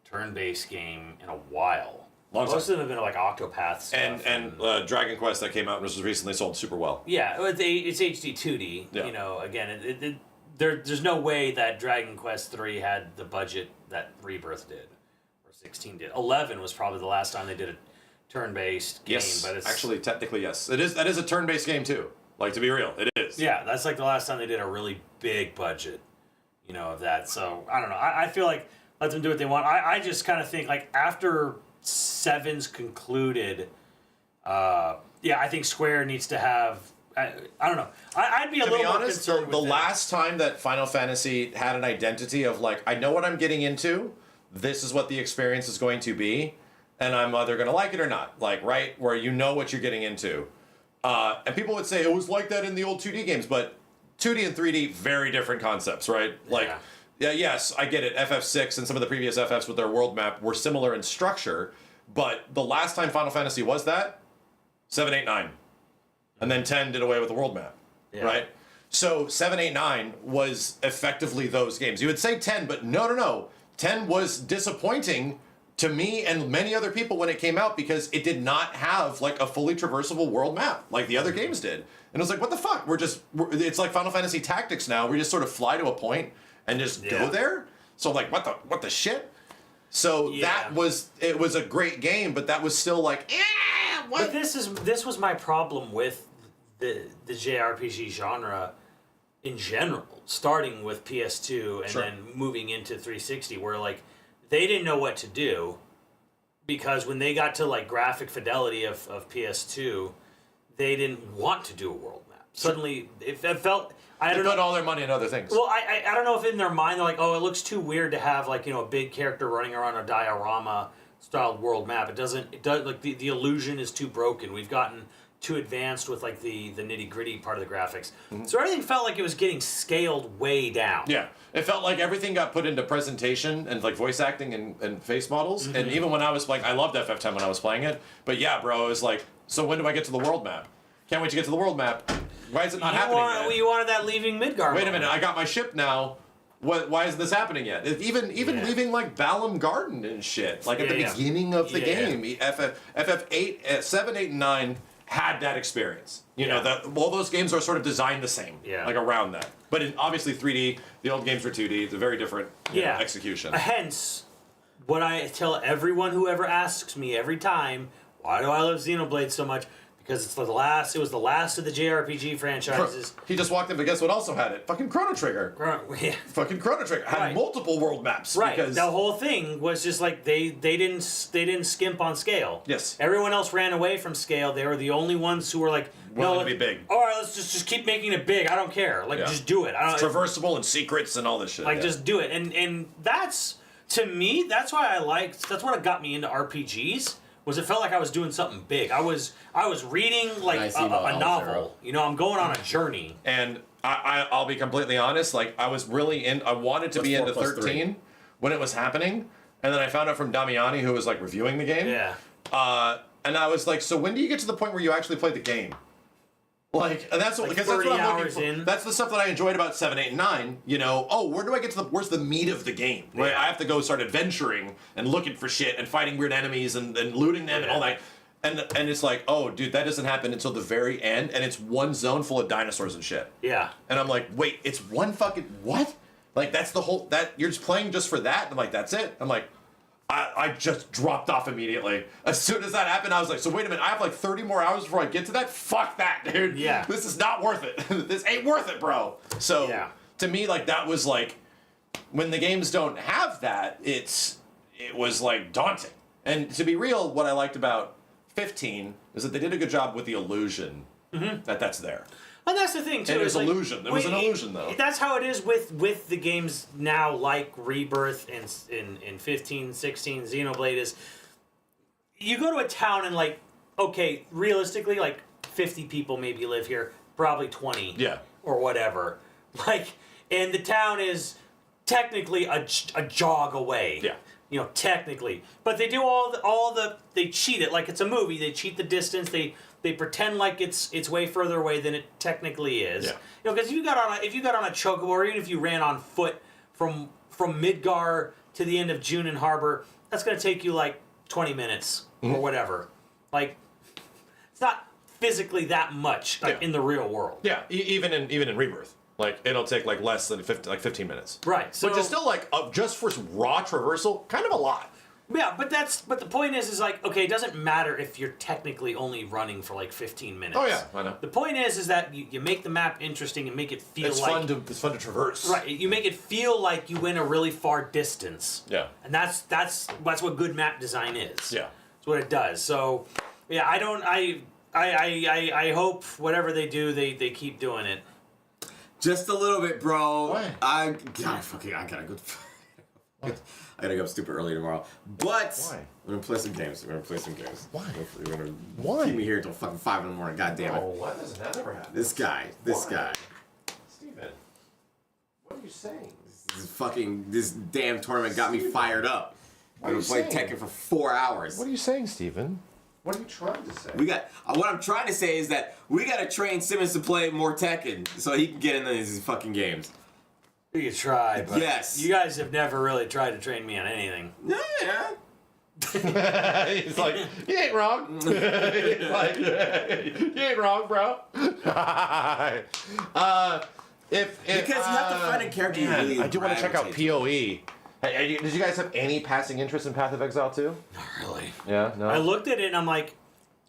turn-based game in a while. Most of them have been like Octopath stuff. And Dragon Quest that came out and was recently sold super well. Yeah, it's HD 2D. Yeah. You know, again, there's no way that Dragon Quest 3 had the budget that Rebirth did, or 16 did. 11 was probably the last time they did a turn-based game. Yes, but it's actually, technically, yes. That is a turn-based game too. Like, to be real, it is. Yeah, that's like the last time they did a really big budget, you know, of that. So, I don't know. I feel like let them do what they want. I just kind of think, like, after 7's concluded, I think Square needs to have... I don't know. I'd be a little more concerned with the last time that Final Fantasy had an identity of, like, I know what I'm getting into, this is what the experience is going to be, and I'm either going to like it or not. Like, right? Where you know what you're getting into. And people would say it was like that in the old 2D games, but 2D and 3D, very different concepts, right? Like... Yeah, yes, I get it. FF6 and some of the previous FFs with their world map were similar in structure, but the last time Final Fantasy was that, 7, 8, 9. And then 10 did away with the world map, right? So 7, 8, 9 was effectively those games. You would say 10, but no. 10 was disappointing to me and many other people when it came out because it did not have, like, a fully traversable world map like the other games did. And it was like, what the fuck? It's like Final Fantasy Tactics now. We just sort of fly to a point and just go there. So, like, what the shit? So that was a great game, but that was still like, what? But this was my problem with the JRPG genre in general, starting with PS2 and then moving into 360, where like they didn't know what to do, because when they got to like graphic fidelity of PS2, they didn't want to do a world map. Suddenly, it felt. I don't know. Put all their money in other things. Well, I don't know if in their mind they're like, oh, it looks too weird to have like, you know, a big character running around a diorama styled world map. It does like the illusion is too broken. We've gotten too advanced with like the nitty gritty part of the graphics. So everything felt like it was getting scaled way down. Yeah, it felt like everything got put into presentation and like voice acting and face models. And even when I was like, I loved FF10 when I was playing it, but yeah, bro, it was like, so when do I get to the world map? Can't wait to get to the world map. Why is it not happening yet? You wanted that leaving Midgar. Wait a minute, I got my ship now. Why isn't this happening yet? Even leaving like Balam Garden and shit, like at the beginning of the game, FF8, 7, 8, and 9 had that experience. You know, that all those games are sort of designed the same, like around that. But in obviously 3D, the old games were 2D. It's a very different you know, execution. Hence, what I tell everyone who ever asks me every time, why do I love Xenoblade so much? Because it's the last. It was the last of the JRPG franchises. He just walked in, but guess what else had it? Fucking Chrono Trigger. Fucking Chrono Trigger had multiple world maps. Right. Because the whole thing was just like they didn't skimp on scale. Yes. Everyone else ran away from scale. They were the only ones who were like, willing to be big. All right, let's just keep making it big. I don't care. Like just do it. It's traversable and secrets and all this shit. Like just do it. And that's to me. That's why I liked. That's what got me into RPGs. Was it felt like I was doing something big. I was reading like a novel. You know, I'm going on a journey. And I'll be completely honest. Like I was really I wanted to be into 13 when it was happening, and then I found out from Damiani, who was like reviewing the game. Yeah. And I was like, so when do you get to the point where you actually play the game? Like, and that's what, like because that's what I'm looking for. in. That's the stuff that I enjoyed about 7, 8, and 9. You know, where do I get to where's the meat of the game? Right? I have to go start adventuring and looking for shit and fighting weird enemies and looting them and all that. And it's like, oh, dude, that doesn't happen until the very end, and it's one zone full of dinosaurs and shit. Yeah. And I'm like, wait, it's one fucking, what? Like, that's the whole, you're just playing just for that? I'm like, that's it? I'm like, I just dropped off immediately. As soon as that happened, I was like, so wait a minute, I have like 30 more hours before I get to that? Fuck that, dude. Yeah. This is not worth it. This ain't worth it, bro. So, to me, like, that was like, when the games don't have that, it was like daunting. And to be real, what I liked about 15 is that they did a good job with the illusion that that's there. And that's the thing too. And it was like, illusion. It was an illusion, though. That's how it is with the games now, like Rebirth in 15, 16, Xenoblade. Is you go to a town and like, okay, realistically, like 50 people maybe live here, probably 20, or whatever. Like, and the town is technically a jog away. Yeah. You know, technically, but they do they cheat it like it's a movie. They cheat the distance. They pretend like it's way further away than it technically is. Yeah. You know, because if you got on a chocobo, or even if you ran on foot from Midgar to the end of Junin Harbor, that's gonna take you like 20 minutes or whatever. Like, it's not physically that much like in the real world. Yeah, even in Rebirth. Like, it'll take like less than 15 minutes. Right. So, which is still like, just for raw traversal, kind of a lot. Yeah, but the point is like, okay, it doesn't matter if you're technically only running for like 15 minutes. Oh yeah, I know. The point is that you make the map interesting and make it feel it's fun to traverse. Right, you make it feel like you went a really far distance. Yeah. And that's what good map design is. Yeah. That's what it does. So, yeah, I hope whatever they do, they keep doing it. Just a little bit, bro. Why? I gotta go. I gotta go up stupid early tomorrow. But why? We're gonna play some games. Why? We're gonna why? keep me here until fucking 5 in the morning. God damn it. Oh, why doesn't that ever happen? This guy. Steven, what are you saying? This damn tournament got me fired up. I'm gonna play Tekken for 4 hours. What are you saying, Steven? What are you trying to say? What I'm trying to say is that we gotta train Simmons to play more Tekken so he can get into these fucking games. You could try, but yes. You guys have never really tried to train me on anything. Yeah. He's like, you ain't wrong. He's like, you ain't wrong, bro. Because you have to find a character you really I do want to check out gravitate PoE. Hey, did you guys have any passing interest in Path of Exile 2? Not really. Yeah, no. I looked at it and I'm like,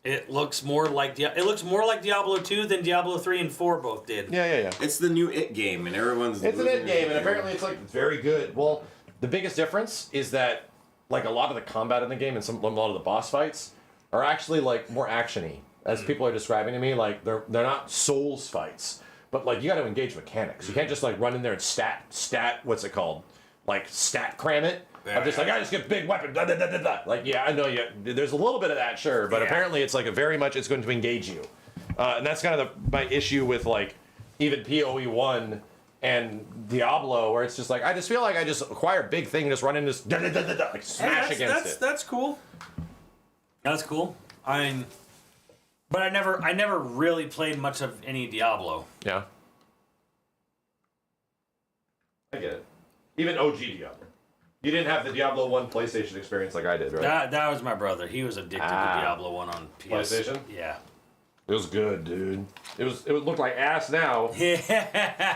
it looks more like Diablo 2 than Diablo 3 and 4 both did. Yeah. It's the new It game, and everyone's. It's an It game, and apparently it's like very good. Well, the biggest difference is that like a lot of the combat in the game and a lot of the boss fights are actually like more actiony, as people are describing to me. Like they're not Souls fights, but like you got to engage mechanics. You can't just like run in there and stat. What's it called? Like stat cram it. I'm just like, I just get big weapon. Like, yeah, I know you. There's a little bit of that, sure, but apparently it's like it's going to engage you, and that's kind of my issue with like even PoE 1 and Diablo, where it's just like I just feel like I just acquire a big thing and just run into this like smash against it. That's cool. That's cool. But I never really played much of any Diablo. Yeah. I get it. Even OG Diablo. You didn't have the Diablo 1 PlayStation experience like I did, right? That was my brother. He was addicted to Diablo 1 on PS. PlayStation? Yeah. It was good, dude. It would look like ass now. Yeah.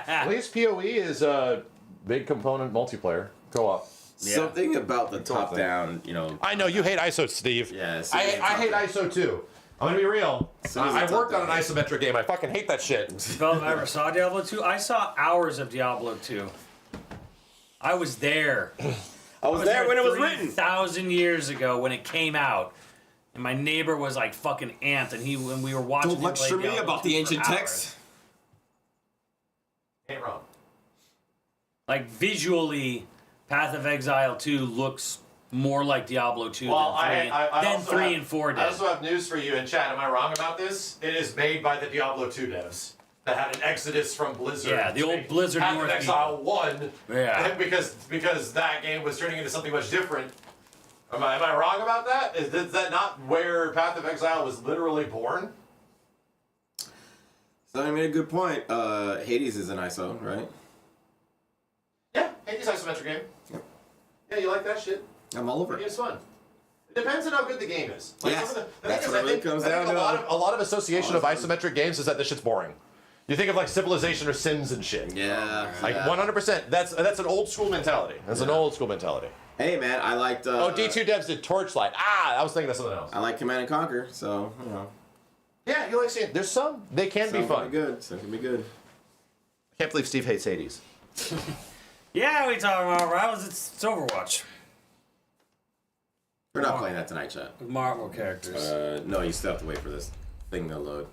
At least PoE is a big component multiplayer co-op. Yeah. Something about the top-down, you know. I know you hate ISO, Steve. Yeah. I hate ISO too. I'm gonna be real. I worked on an isometric game. I fucking hate that shit. If I ever saw Diablo 2, I saw hours of Diablo 2. I was there. I was there when it was written. 3,000 years ago when it came out. And my neighbor was like fucking amped, and we were watching. Don't lecture me about the ancient text. Ain't wrong. Like visually, Path of Exile 2 looks more like Diablo 2 than 3 and 4 did. I also have news for you in chat. Am I wrong about this? It is made by the Diablo 2 devs that had an exodus from Blizzard. Yeah, the old Blizzard Path of North Exile 1. Yeah. Because that game was turning into something much different. Am I wrong about that? Is that not where Path of Exile was literally born? So I made a good point. Hades is an ISO, right? Yeah, Hades isometric game. Yep. Yeah, you like that shit? I'm all over it. it. It's fun. It depends on how good the game is. Like Yes, that's what it really comes down to. A lot of association of isometric games is that this shit's boring. You think of like Civilization or Sims and shit. Yeah. Like 100%. That's an old school mentality. That's an old school mentality. Hey man, I liked. D2 devs did Torchlight. I was thinking of something else. I like Command and Conquer, so you know. Yeah, you like seeing. There's some. They can be fun. Good. Some can be good. I can't believe Steve hates Hades. Yeah, we talking about rivals. It's Overwatch. We're not playing that tonight, chat. With Marvel characters. No, you still have to wait for this thing to load.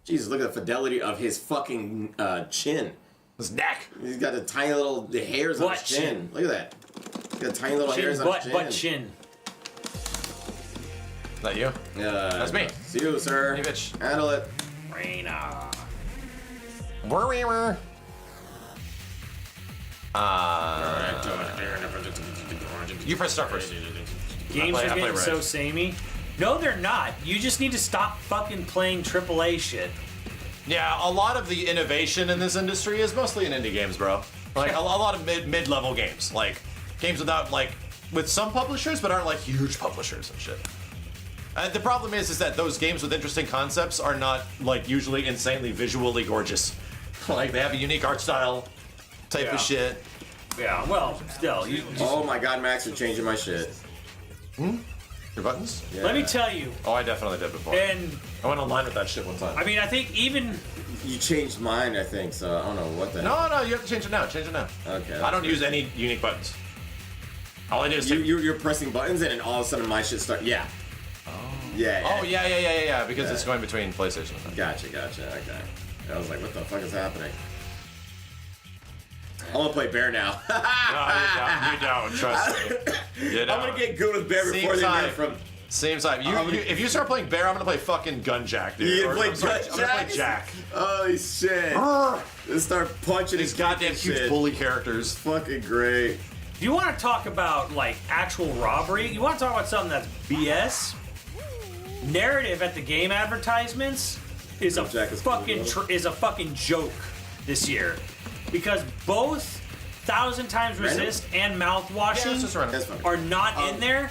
Jesus, look at the fidelity of his fucking chin. His neck. He's got the tiny little hairs on his chin. Look at that. He's got tiny little hairs on his chin. Butt chin. Is that you? Yeah. That's me. It's you, sir. You bitch. Handle it. Reina. You press start first. Games are getting so samey. No, they're not. You just need to stop fucking playing AAA shit. Yeah, a lot of the innovation in this industry is mostly in indie games, bro. Like a lot of mid-level games, like games without with some publishers, but aren't like huge publishers and shit. The problem is that those games with interesting concepts are not like usually insanely visually gorgeous. Like they have a unique art style type of shit. Yeah, well, still. Oh my god, Max, you're changing my shit. Your buttons? Yeah. Let me tell you. Oh, I definitely did before. And I went online with that shit one time. I mean, I think even you changed mine, I think. So I don't know what the. No, you have to change it now. Change it now. Okay. I don't use any unique buttons. All I do is you're pressing buttons and all of a sudden my shit starts. Yeah. Oh. Yeah. Oh yeah. Because it's going between PlayStation. Gotcha. Okay. I was like, what the fuck is happening? I'm gonna play Bear now. No, you don't. Trust me. You don't. I'm gonna get good with Bear before they get from. Same time. If you start playing Bear, I'm gonna play fucking Gunjack, dude. You play Gunjack? I'm gonna play Jack. Holy shit! Let's start punching these goddamn huge bully characters. Fucking great. If you want to talk about like actual robbery, you want to talk about something that's BS. Narrative at the game advertisements is a fucking joke this year. Because both 1,000 Times Resist and Mouthwashing are not in there,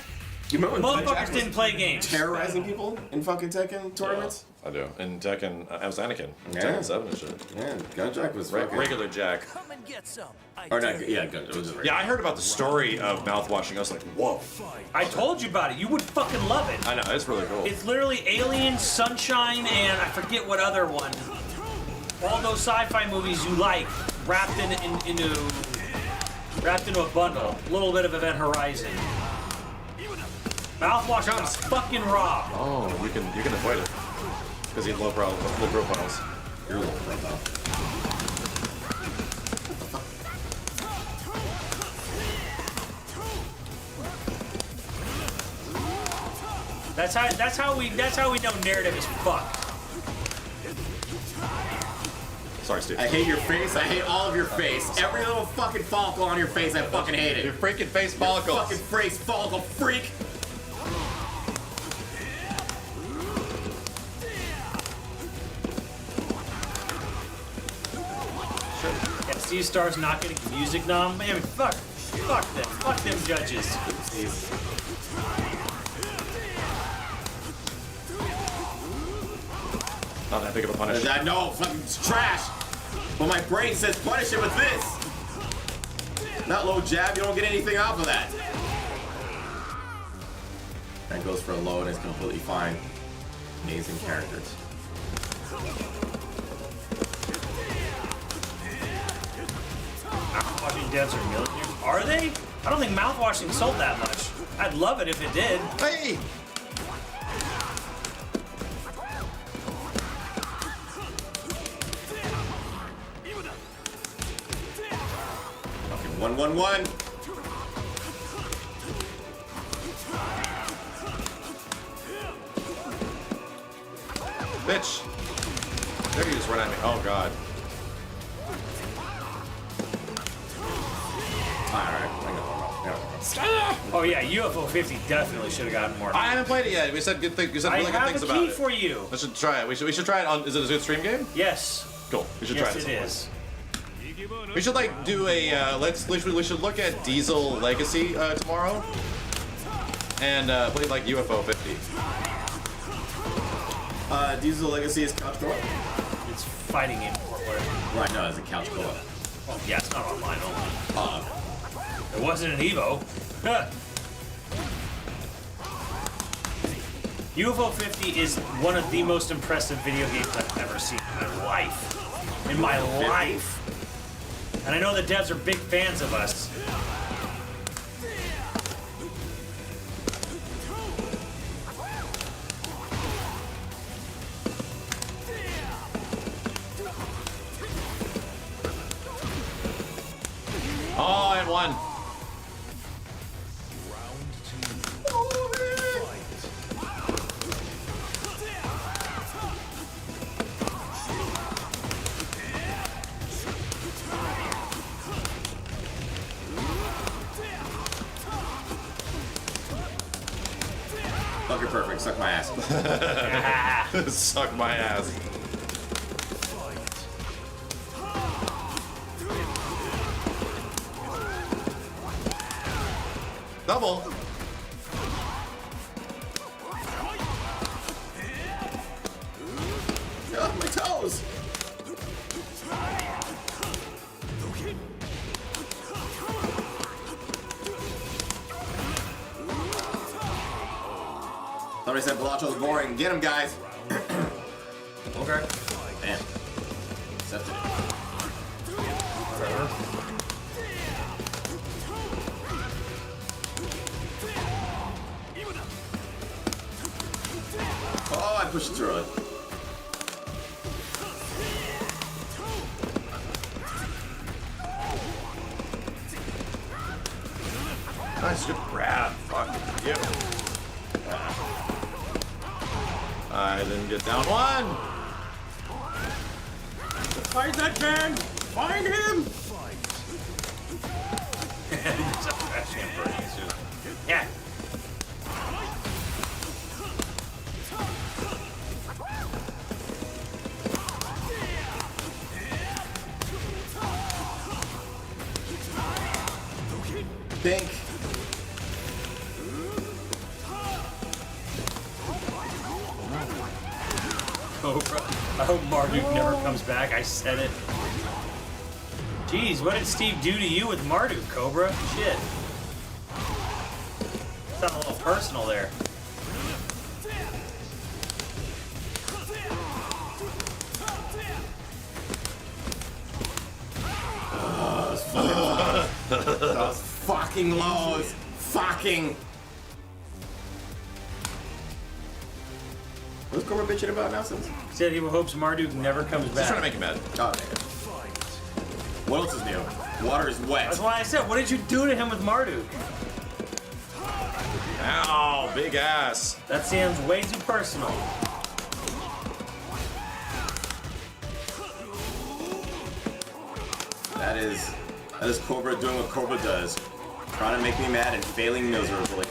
You remember when Motherfuckers didn't play games. Terrorizing people in fucking Tekken tournaments? I do. And Tekken, I was Anakin. Yeah. Tekken 7 and shit. Yeah, Gunjack was fucking... Regular Jack. Or not, yeah, Gunjack was Yeah, I heard about the story of mouthwashing. I was like, whoa. I told you about it. You would fucking love it. I know, it's really cool. It's literally Alien, Sunshine, and I forget what other one. All those sci-fi movies you like wrapped into a bundle. A little bit of Event Horizon. Mouthwash comes fucking raw. Oh, you can avoid it. Because you have low profiles. You're low profile. That's how we know narrative is fucked. Sorry, Steve. I hate your face. I hate all of your face. Every little fucking follicle on your face, I fucking hate it. Your freaking face follicles. Fucking face follicle freak. Yeah, Steve Starr's not getting music nom. Man, fuck them. Fuck them judges. Not that big of a punish. I know, fucking trash. But my brain says punish it with this. Not low jab, you don't get anything off of that. That goes for a low and it's completely fine. Amazing characters. Mouthwashing devs are millionaires. Are they? I don't think mouthwashing sold that much. I'd love it if it did. Hey! Okay, 1-1-1. Bitch. There you just run at me. Oh, God. Oh yeah, UFO 50 definitely should have gotten more. I haven't played it yet. We said good things. We said really good things about it. I have a key for you. We should try it. We should try it on. Is it a good stream game? Yes. Cool. We should try it. Yes, it is. We should like do a we should look at Diesel Legacy tomorrow, and play like UFO 50. Diesel Legacy is couch co-op. It's fighting game or whatever. Right, no, it's a couch co-op. Oh yeah, it's not online only. It wasn't an Evo. UFO 50 is one of the most impressive video games I've ever seen in my life. In my life. And I know the devs are big fans of us. Oh, and one. Fuck, you're perfect. Suck my ass. Suck my ass. Double. Oh, my toes. Somebody said Balacho's boring. Get him, guys. Okay. Man. Accepted it. Whatever. Oh, I pushed through it. Nice, good grab. Fuck you. I didn't get down one. Fight that man! Find him! Yeah. Think. I hope Marduk never comes back. I said it. Jeez, what did Steve do to you with Marduk, Cobra? Shit. Sounded a little personal there. Those fucking lows. Fucking. What's Cobra bitching about now? Since? He said he hopes Marduk never comes back. Just trying to make him mad. Oh, man. What else is new? Water is wet. That's why I said, what did you do to him with Marduk? Ow, big ass. That seems way too personal. That is Cobra doing what Cobra does. Trying to make me mad and failing miserably.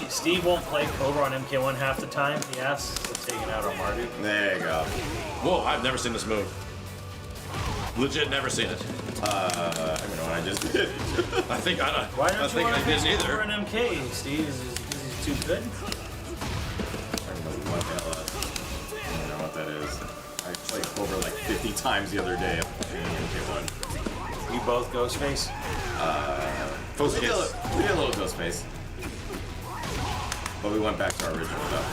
Steve won't play Cobra on MK1 half the time. He asks to take it out on Marduk. There you go. Whoa, I've never seen this move. Legit never seen it. I mean, what I just did. I think I don't. Why don't I you think want I to didn't face either. Cobra an MK, Steve? Is it because he's too good? I don't know what that is. I played Cobra like 50 times the other day. MK1. You both Ghostface? We did a little Ghostface. But we went back to our original stuff.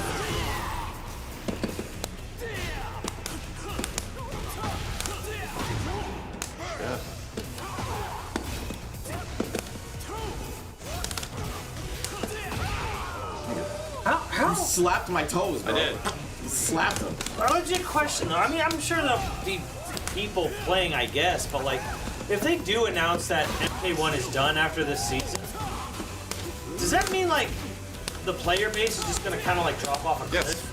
How? You slapped my toes, bro. I did. You slapped them. A legit question though. I mean, I'm sure there'll be people playing, I guess, but like, if they do announce that MK1 is done after this season, does that mean like the player base is just gonna kind of like drop off a cliff?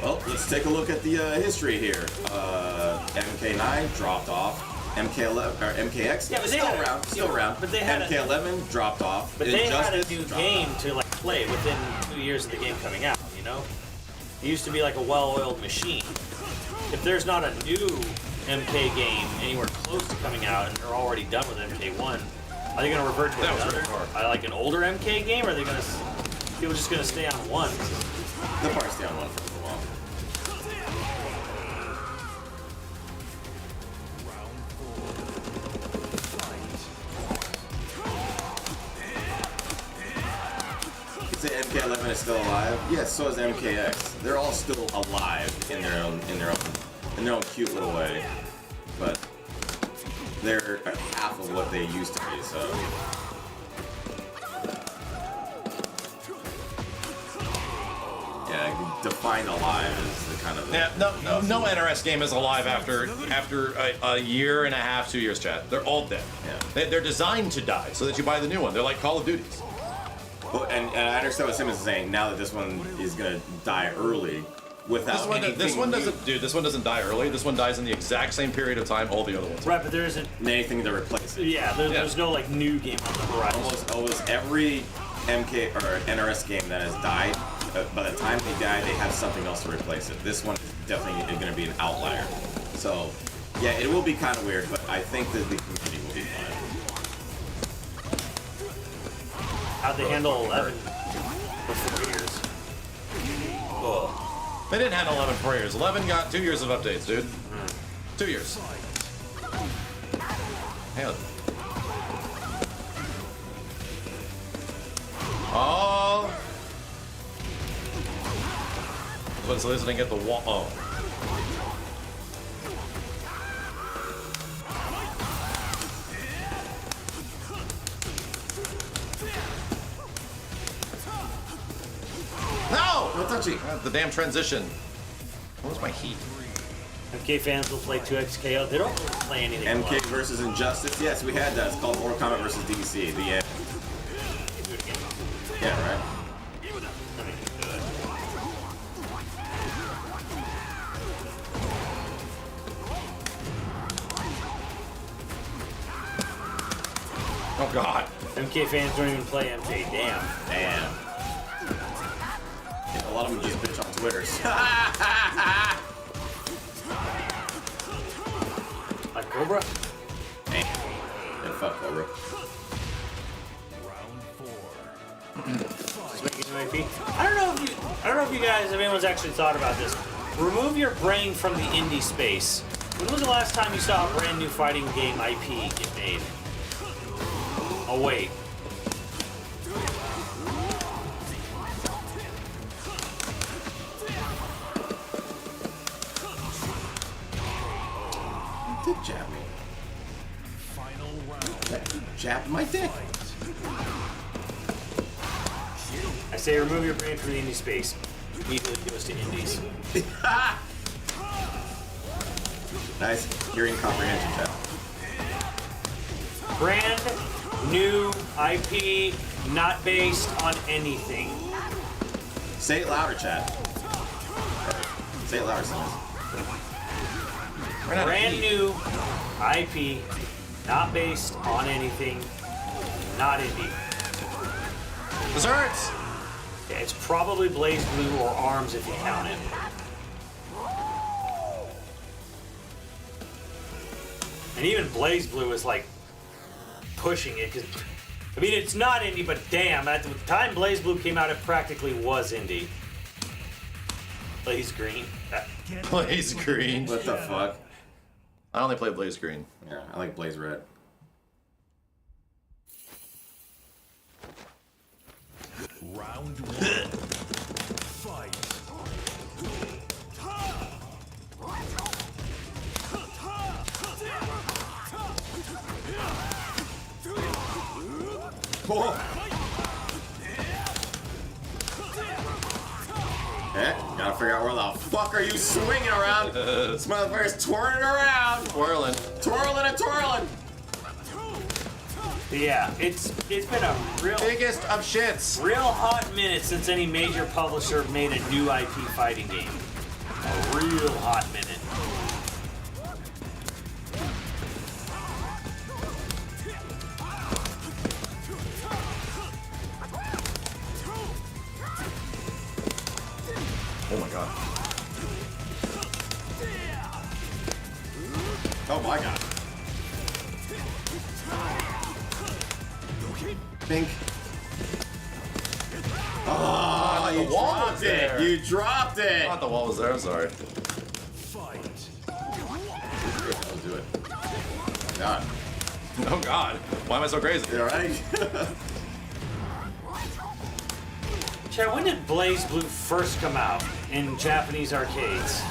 Well, let's take a look at the history here. MK9 dropped off. MK11 or MKX Yeah, but they still had around, still around. But they had MK11 dropped off. But they had a Injustice new dropped game off. to like play within 2 years of the game coming out. You know, it used to be like a well-oiled machine. If there's not a new MK game anywhere close to coming out, and they're already done with MK1, are they going to revert to another, like an older MK game, or are they going to people just going to stay on one? They'll probably stay on one for a while. You say MK11 is still alive? Yes, so is MKX. They're all still alive in their own cute little way, but they're half of what they used to be. So. Yeah, define alive is the kind of. Yeah, no NRS game is alive after a year and a half, 2 years, chat. They're all dead. Yeah. They're designed to die so that you buy the new one. They're like Call of Duties. Well, and I understand what Simmons is saying. Now that this one is gonna die early, without This one doesn't die early. This one dies in the exact same period of time all the other ones. Right, but there isn't anything to replace it. Yeah, there's no like new game on the horizon. Almost every MK or NRS game that has died, by the time they die, they have something else to replace it. This one is definitely going to be an outlier. So, yeah, it will be kind of weird, but I think that the community will be fine. How'd they handle 11 for 4 years? Oh. They didn't handle 11 for 4 years. 11 got 2 years of updates, dude. 2 years. Hell. Oh. Let's listen and get the wall. Oh. No! No touchy. The damn transition. Where's my heat? MK fans will play 2XKO. They don't really play anything. MK versus Injustice. Yes, we had that. It's called Mortal Kombat versus DC. The end. Yeah, right. Oh God. MK fans don't even play MK. Damn. Yeah, a lot of them just bitch on Twitter. Like Cobra? Yeah, fuck Cobra. Just making IP. I don't know if you guys, if anyone's actually thought about this. Remove your brain from the indie space. When was the last time you saw a brand new fighting game IP get made? Oh wait. Dick jab me. Jab my dick. I say remove your brain from the indie space. Immediately goes to indies. Nice hearing comprehension, chat. Brand new IP, not based on anything. Say it louder, chat. Say it louder, Simmons. Brand new IP, not based on anything, not indie. Desserts! Yeah, it's probably Blaze Blue or ARMS if you count it. And even Blaze Blue is like pushing it, because I mean it's not indie, but damn, at the time Blaze Blue came out, it practically was indie. Blaze Green. Blaze Green. What the fuck? I only play Blaze Green. Yeah, I like Blaze Red. Round one. Fight. Gotta figure out where the fuck are you swinging around? This motherfucker's twirling around. Twirling. Twirling and twirling. Yeah, it's been a real biggest of shits. Real hot minute since any major publisher made a new IP fighting game. A real hot minute. Oh my god. Oh my god. Pink. Oh, you dropped it. You dropped it. I thought the wall was there. I'm sorry. I'll do it. God. Oh god. Why am I so crazy? You alright? Chad, when did Blaze Blue first come out in Japanese arcades?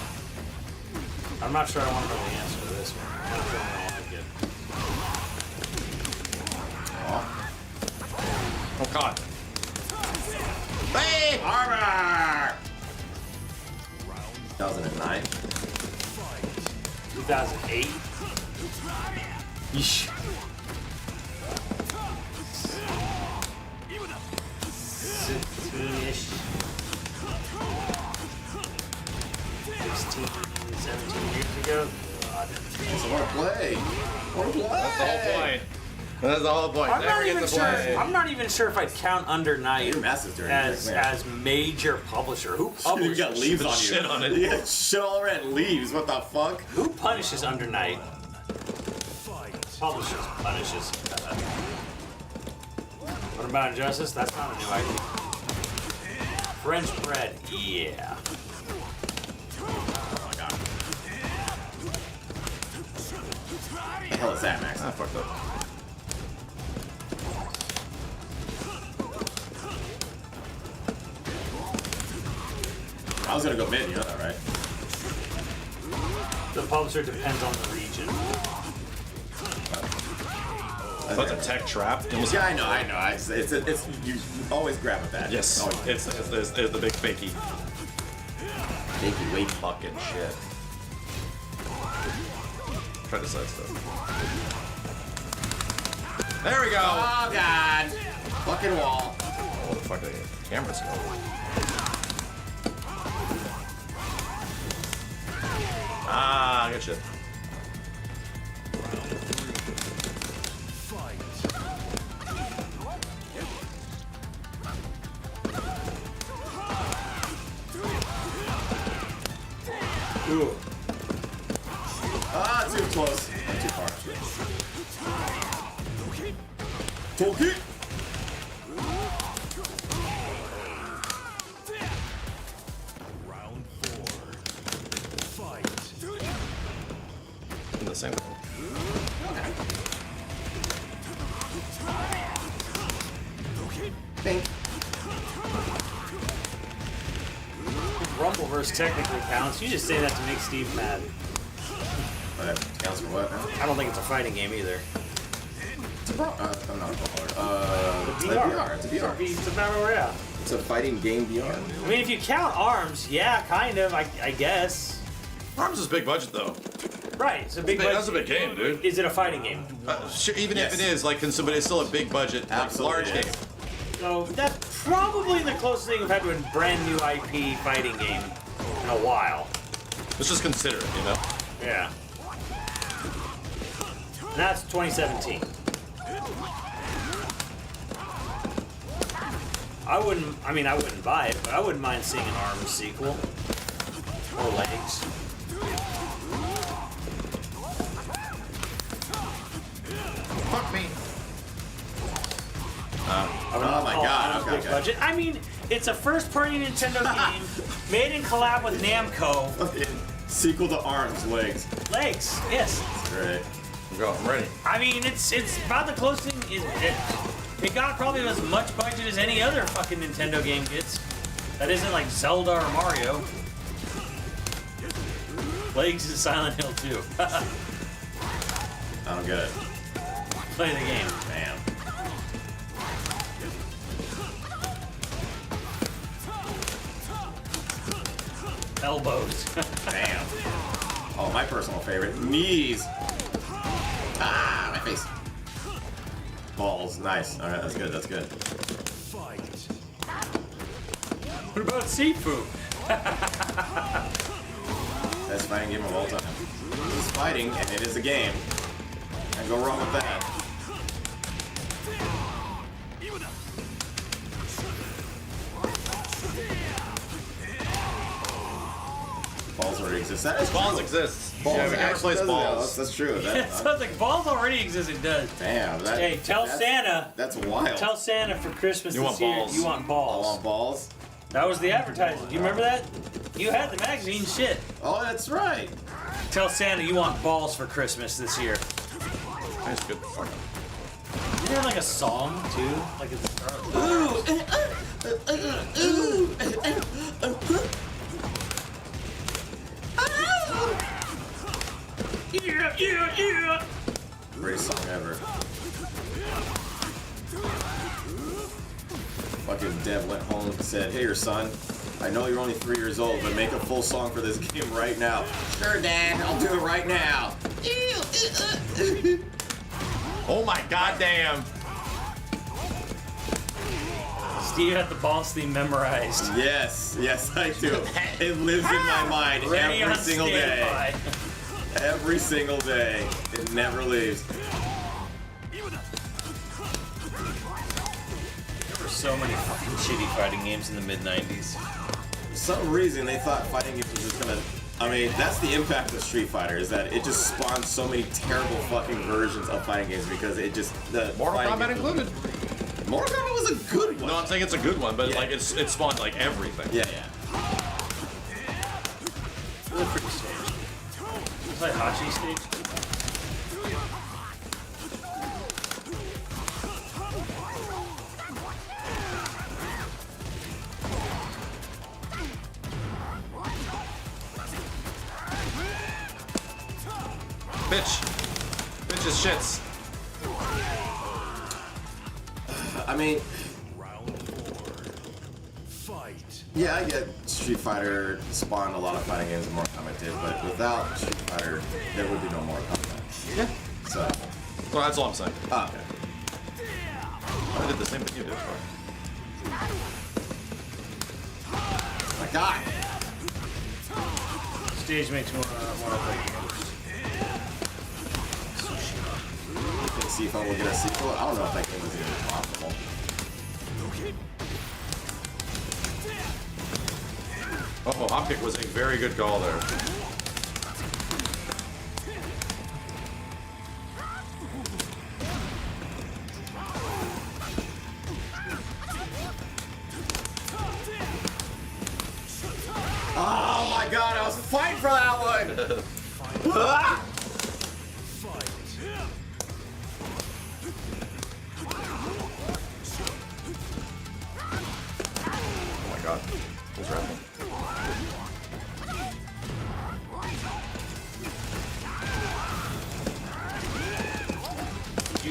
I'm not sure I want to know the answer to this one. I'm not sure I like it. Oh god. Hey! Armor! 2009. 2008. Yeesh. 16-ish. 16, 17 years ago. God. I want to play. I want to play. That's the whole point. That's the whole point. I'm not even sure if I'd count Under Night as major publisher. Who publishes? You got leaves on you. Shit on it. You got shit all over it. Leaves. What the fuck? Who punishes Under Night? Publishers punishes. What about Injustice? That's not a new idea. French bread. Yeah. What the hell is that, Max? Ah, fucked up. I was gonna go mid, you know that, right? The publisher depends on the region. That's a tech trap. Yeah, I know. It's you always grab at that. Yes. Always. It's the big fakey. Fakey, wait. Fucking shit. Try to sidestep. There we go. Oh god. Fucking wall. Oh, what the fuck are the cameras go? Ah, good shit. Ooh. Ah, too close. Not too far. Toki. the same thing. Rumbleverse technically counts. You just say that to make Steve mad. That counts for what? I don't think it's a fighting game either. It's a I'm not a brawler. It's a VR. It's a VR. It's a battle royale. It's a fighting game VR. I mean, if you count ARMS, yeah, kind of. I guess. ARMS is big budget though. Right, it's a big budget. That's a big game, dude. Is it a fighting game? Sure, even if it is, like, but it's still a big budget, like, large game. So that's probably the closest thing we've had to a brand new IP fighting game in a while. Let's just consider it, you know? Yeah. And that's 2017. I wouldn't buy it, but I wouldn't mind seeing an ARMS sequel. Or Legs. Fuck me. Oh my god. Big budget. I mean, it's a first-party Nintendo game made in collab with Namco. Sequel to ARMS, Legs. Legs, yes. That's great. I'm ready. I mean, it's about the closest thing. It got probably as much budget as any other fucking Nintendo game gets. That isn't like Zelda or Mario. Legs is Silent Hill 2. I don't get it. Play the game. Damn. Elbows. Damn. Oh, my personal favorite. Knees. Ah, my face. Balls. Nice. Alright, that's good. That's good. What about Sifu? Best fighting game of all time. It's fighting, and it is a game. Can't go wrong with that. Balls already exist. That is Balls true. exists. Balls yeah, we never plays does balls. That's true. It sounds like balls already exist. It does. Damn. Hey, tell Santa. That's wild. Tell Santa for Christmas You this want year balls. you want balls. I want balls. That was the advertising. Do you remember that? You had the magazine shit. Oh, that's right. Tell Santa you want balls for Christmas this year. That's good. Isn't there like a song too? Like it's yeah. Greatest song ever. Fucking Dev went home and said, "Hey, your son, I know you're only 3 years old, but make a full song for this game right now." Sure, Dad, I'll do it right now. Oh my goddamn. Steve had the balls theme memorized. Yes, I do. It lives in my mind Ready every on single day. standby. Every single day. It never leaves. There were so many fucking shitty fighting games in the mid-90s. For some reason, they thought fighting games was just gonna... I mean, that's the impact of Street Fighter, is that it just spawned so many terrible fucking versions of fighting games because it just... Mortal Kombat included. Mortal Kombat was a good one. No, I'm saying it's a good one, but like it spawned like everything. Yeah. Really pretty stage. It's like Hachi stage. Bitches shits. I mean... Yeah, I get Street Fighter spawned a lot of fighting games and Mortal Kombat did, but without Street Fighter, there would be no Mortal Kombat. Yeah. So... Well, that's all I'm saying. Oh, okay. I did the same thing you did. My God! Stage makes more play games. Think Sifu will get a sequel? I don't know if that game is going to be possible. Oh, hop kick was a very good call there. Oh my God, I was fighting for that one! Ah!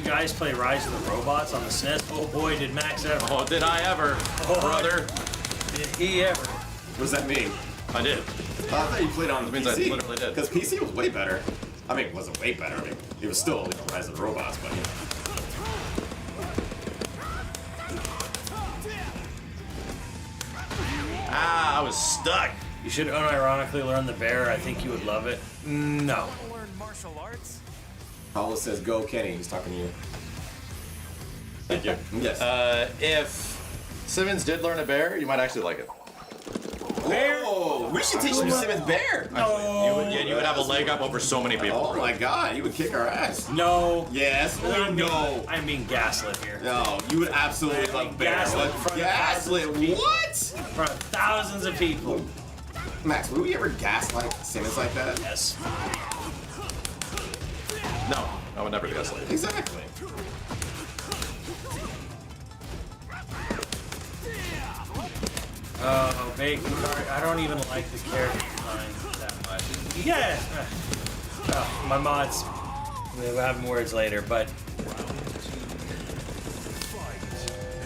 guys play Rise of the Robots on the SNES? Oh boy, did Max ever. Oh, did I ever, brother? Did he ever? What does that mean? I did. I thought you played on That means PC. I literally did. Because PC was way better. I mean, it wasn't way better. I mean, it was still Rise of the Robots, but Ah, I was stuck. You should unironically learn the bear. I think you would love it. No. Learn martial arts. Paulo says, "Go, Kenny." He's talking to you. Thank you. Yes. If Simmons did learn a bear, you might actually like it. Bear? Oh, we should teach him Simmons bear. No. You would have a leg up over so many people. Oh my God, you would kick our ass. No. Yes. No. I'm being gaslit here. No, you would absolutely love bear. Gaslit in front of Gaslit. thousands of people. What? In front of thousands of people. Max, would we ever gaslight Simmons like that? Yes. No, I would never gaslight. Exactly. Oh, Bacon Cart. I don't even like the character design that much. Yeah. Oh, my mods. We'll have words later, but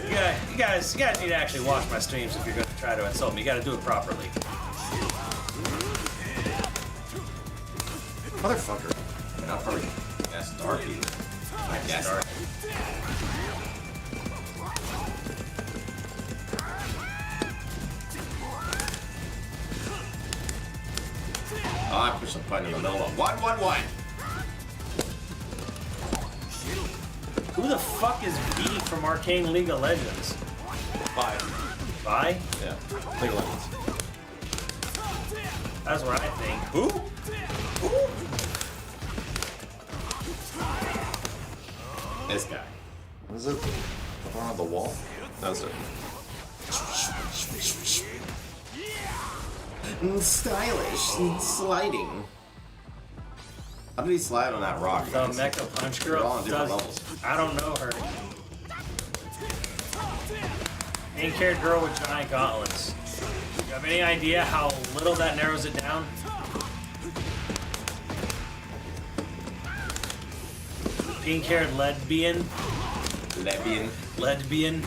you guys need to actually watch my streams if you're going to try to insult me. You got to do it properly. Motherfucker. Not probably. That's dark. I guess. Dark. Oh, I pushed the button in the middle of 1-1-1. Who the fuck is V from Arcane League of Legends? Vi. Vi? Yeah. League of Legends. That's what I think. Who? This guy. What is it? The one on the wall? That's it. Stylish and sliding. How did he slide on that rock? The Mecha Punch Girl. They're all on different levels. I don't know her. Pink-haired girl with giant gauntlets. Do you have any idea how little that narrows it down? Pink-haired lesbian. Lesbian.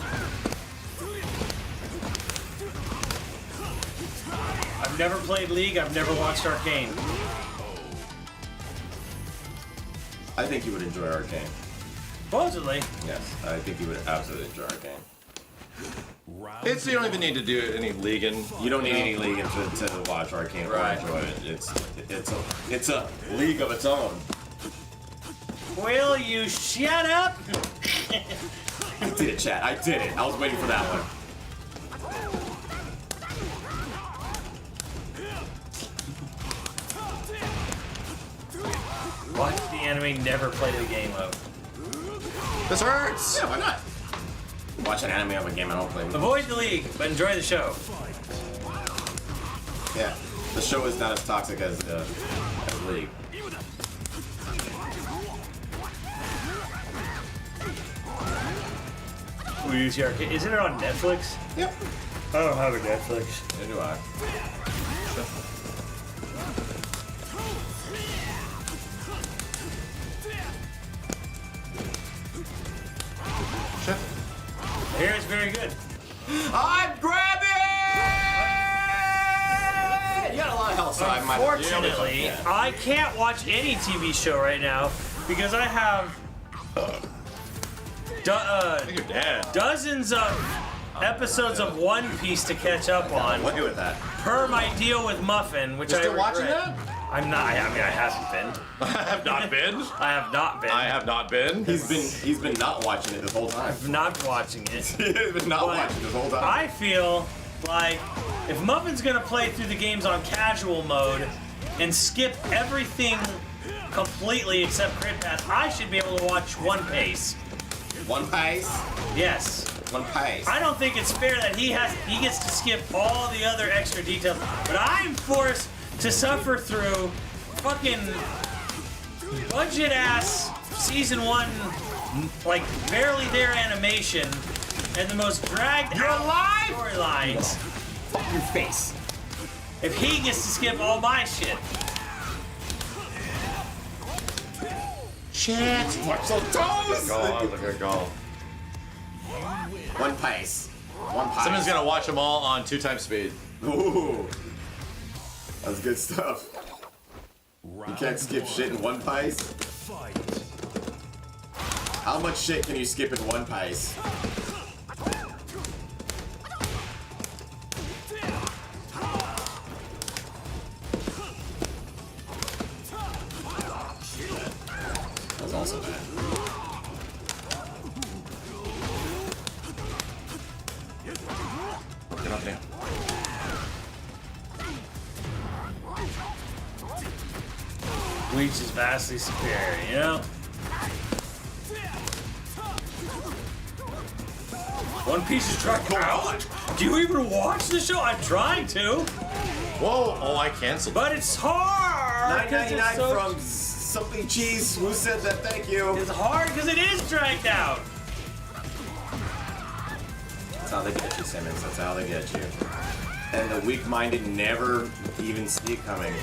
I've never played League. I've never watched Arcane. I think you would enjoy Arcane. Supposedly. Yes, I think you would absolutely enjoy Arcane. It's you don't even need to do any leaguing. You don't need any league to watch Arcane or enjoy it. It's a league of its own. Will you shut up? I did it, chat. I did it. I was waiting for that one. Watch the anime, never play the game of. This hurts! Yeah, why not? Watch an anime of a game I don't play. Avoid the League, but enjoy the show. Yeah, the show is not as toxic as League. Isn't it on Netflix? Yep. I don't have a Netflix. Neither do I. Here it's very good. I'm grabbing! You got a lot of health, so I might have to. Unfortunately, I can't watch any TV show right now because I have dozens of episodes of One Piece to catch up on. Look at that. Per my deal with Muffin, which You're I still regret. watching that? I'm not. I mean, I haven't been. I have not been. I have not been. I have not been. He's been not watching it this whole time. I've not been watching it. He's been not watching this whole time. I feel like if Muffin's gonna play through the games on casual mode and skip everything completely except Crit Pass, I should be able to watch One Piece. One Piece? Yes. One Piece. I don't think it's fair that he gets to skip all the other extra details, but I'm forced to suffer through fucking budget ass season 1, like barely there animation and the most dragged out storylines. Fuck your face. If he gets to skip all my shit. Shit! I'm so toes! That was a good goal. One pace. One pace. Someone's gonna watch them all on 2x speed. Ooh. That's good stuff. You can't skip shit in one pace. How much shit can you skip in one pace? That was also bad. Get up there. Bleach is vastly superior, you know? One Piece is trying out. Do you even watch the show? I'm trying to. Whoa! Oh, I canceled. But it's hard. $9.99 so from something cheese. Who said that? Thank you. It's hard because it is dragged out. That's how they get you, Simmons. That's how they get you. And the weak-minded never even see it coming.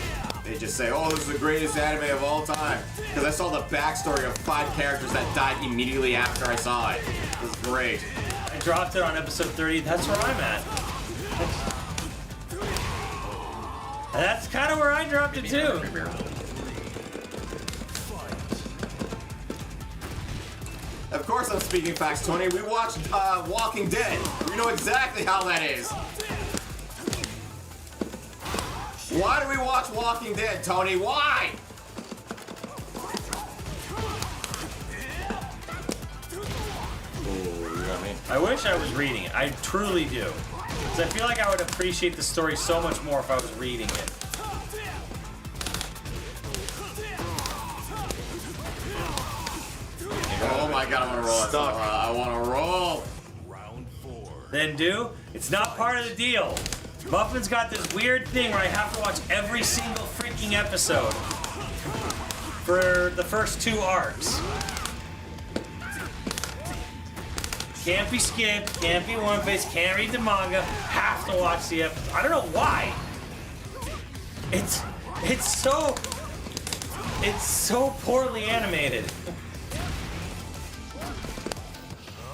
They just say, oh, this is the greatest anime of all time. Because I saw the backstory of 5 characters that died immediately after I saw it. It was great. I dropped it on episode 30. That's where I'm at. That's kind of where I dropped it too. Of course I'm speaking facts, Tony. We watched Walking Dead. We know exactly how that is. Why do we watch Walking Dead, Tony? Why? I wish I was reading it. I truly do. Because I feel like I would appreciate the story so much more if I was reading it. Oh my god, I want to roll. Stuck. I want to roll. Then do? It's not part of the deal. Muffin's got this weird thing where I have to watch every single freaking episode for the first 2 arcs. Can't be skipped, can't be One Piece, can't read the manga, have to watch the episode. I don't know why. It's so poorly animated.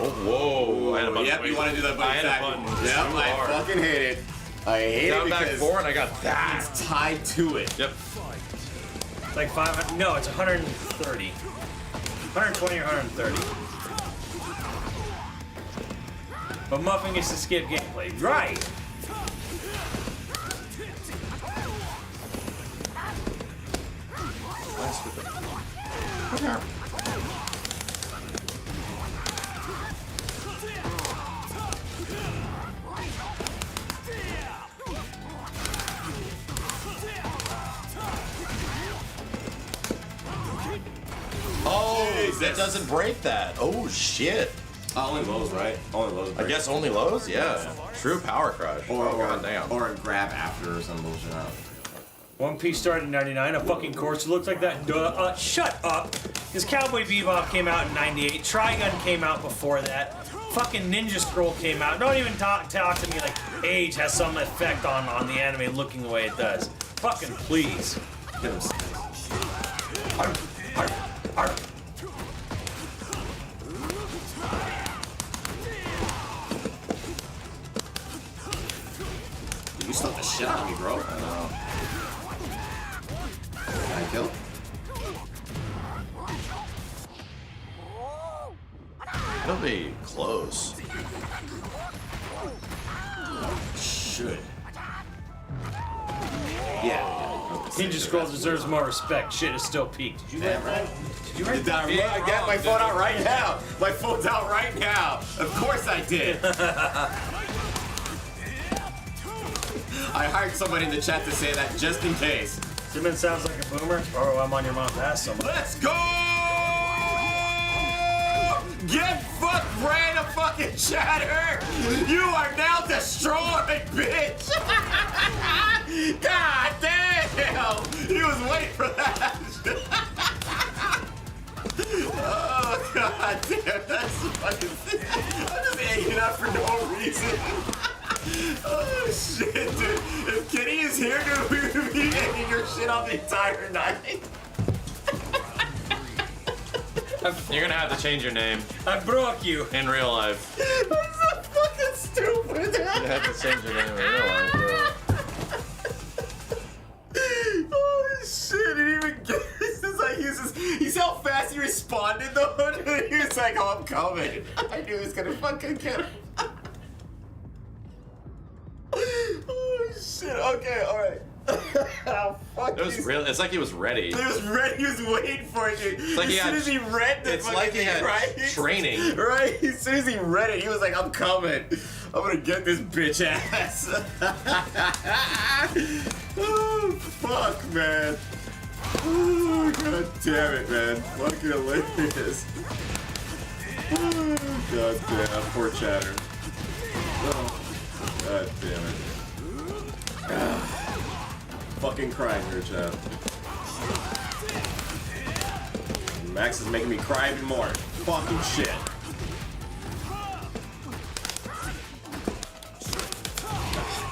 Oh, whoa! Yep, you want to do that button back. Yep, I fucking hate it. I hate it back because 4 and I got that. It's tied to it. Yep. It's like 500. No, it's 130. 120 or 130. But Muffin gets to skip gameplay. Right. Oh, that doesn't break that. Oh, shit. Only lows, right? Only lows. I guess only lows? Yeah. True power crush. Or, goddamn. Or a grab after or some bullshit. One Piece started in 99, a fucking course that looks like that. Duh. Shut up. Because Cowboy Bebop came out in 98. Trigun came out before that. Fucking Ninja Scroll came out. Don't even talk to me like age has some effect on the anime looking the way it does. Fucking please. Get him. You stuck the shit out of me, bro. I know. Can I kill? It'll be close. Should. Yeah. Ninja Scroll deserves more respect. Shit is still peaked. Did you Damn right. Did you write that? I got my phone out right now. My phone's out right now. Of course I did. I hired somebody in the chat to say that just in case. Simmons sounds like a boomer. Oh, I'm on your mom's ass so much. Let's go! Get fucked, brain of fucking chatter! You are now destroyed, bitch! God damn! He was waiting for that! Oh, god damn, that's fucking... I'm just hanging out for no reason. Oh shit, dude. If Kenny is here, dude, we would be hanging your shit on the entire night. You're gonna have to change your name. I broke you. In real life. That's so fucking stupid. You have to change your name in real life, bro. Holy shit, he didn't even get this. It's like he's how fast he responded though. He was like, oh, I'm coming. I knew he was gonna fucking get him. Oh shit, okay, alright. Oh, fuck. It was real. It's like he was ready. He was ready, he was waiting for it, dude. It's like as soon as he read the it's fucking like he thing, had right? training. Right? As soon as he read it, he was like, I'm coming. I'm gonna get this bitch ass. Oh, fuck, man. Oh, god damn it, man. Fucking hilarious. Oh, god damn. Poor chatter. Oh, god damn it. Fucking crying here, chat. Max is making me cry even more. Fucking shit.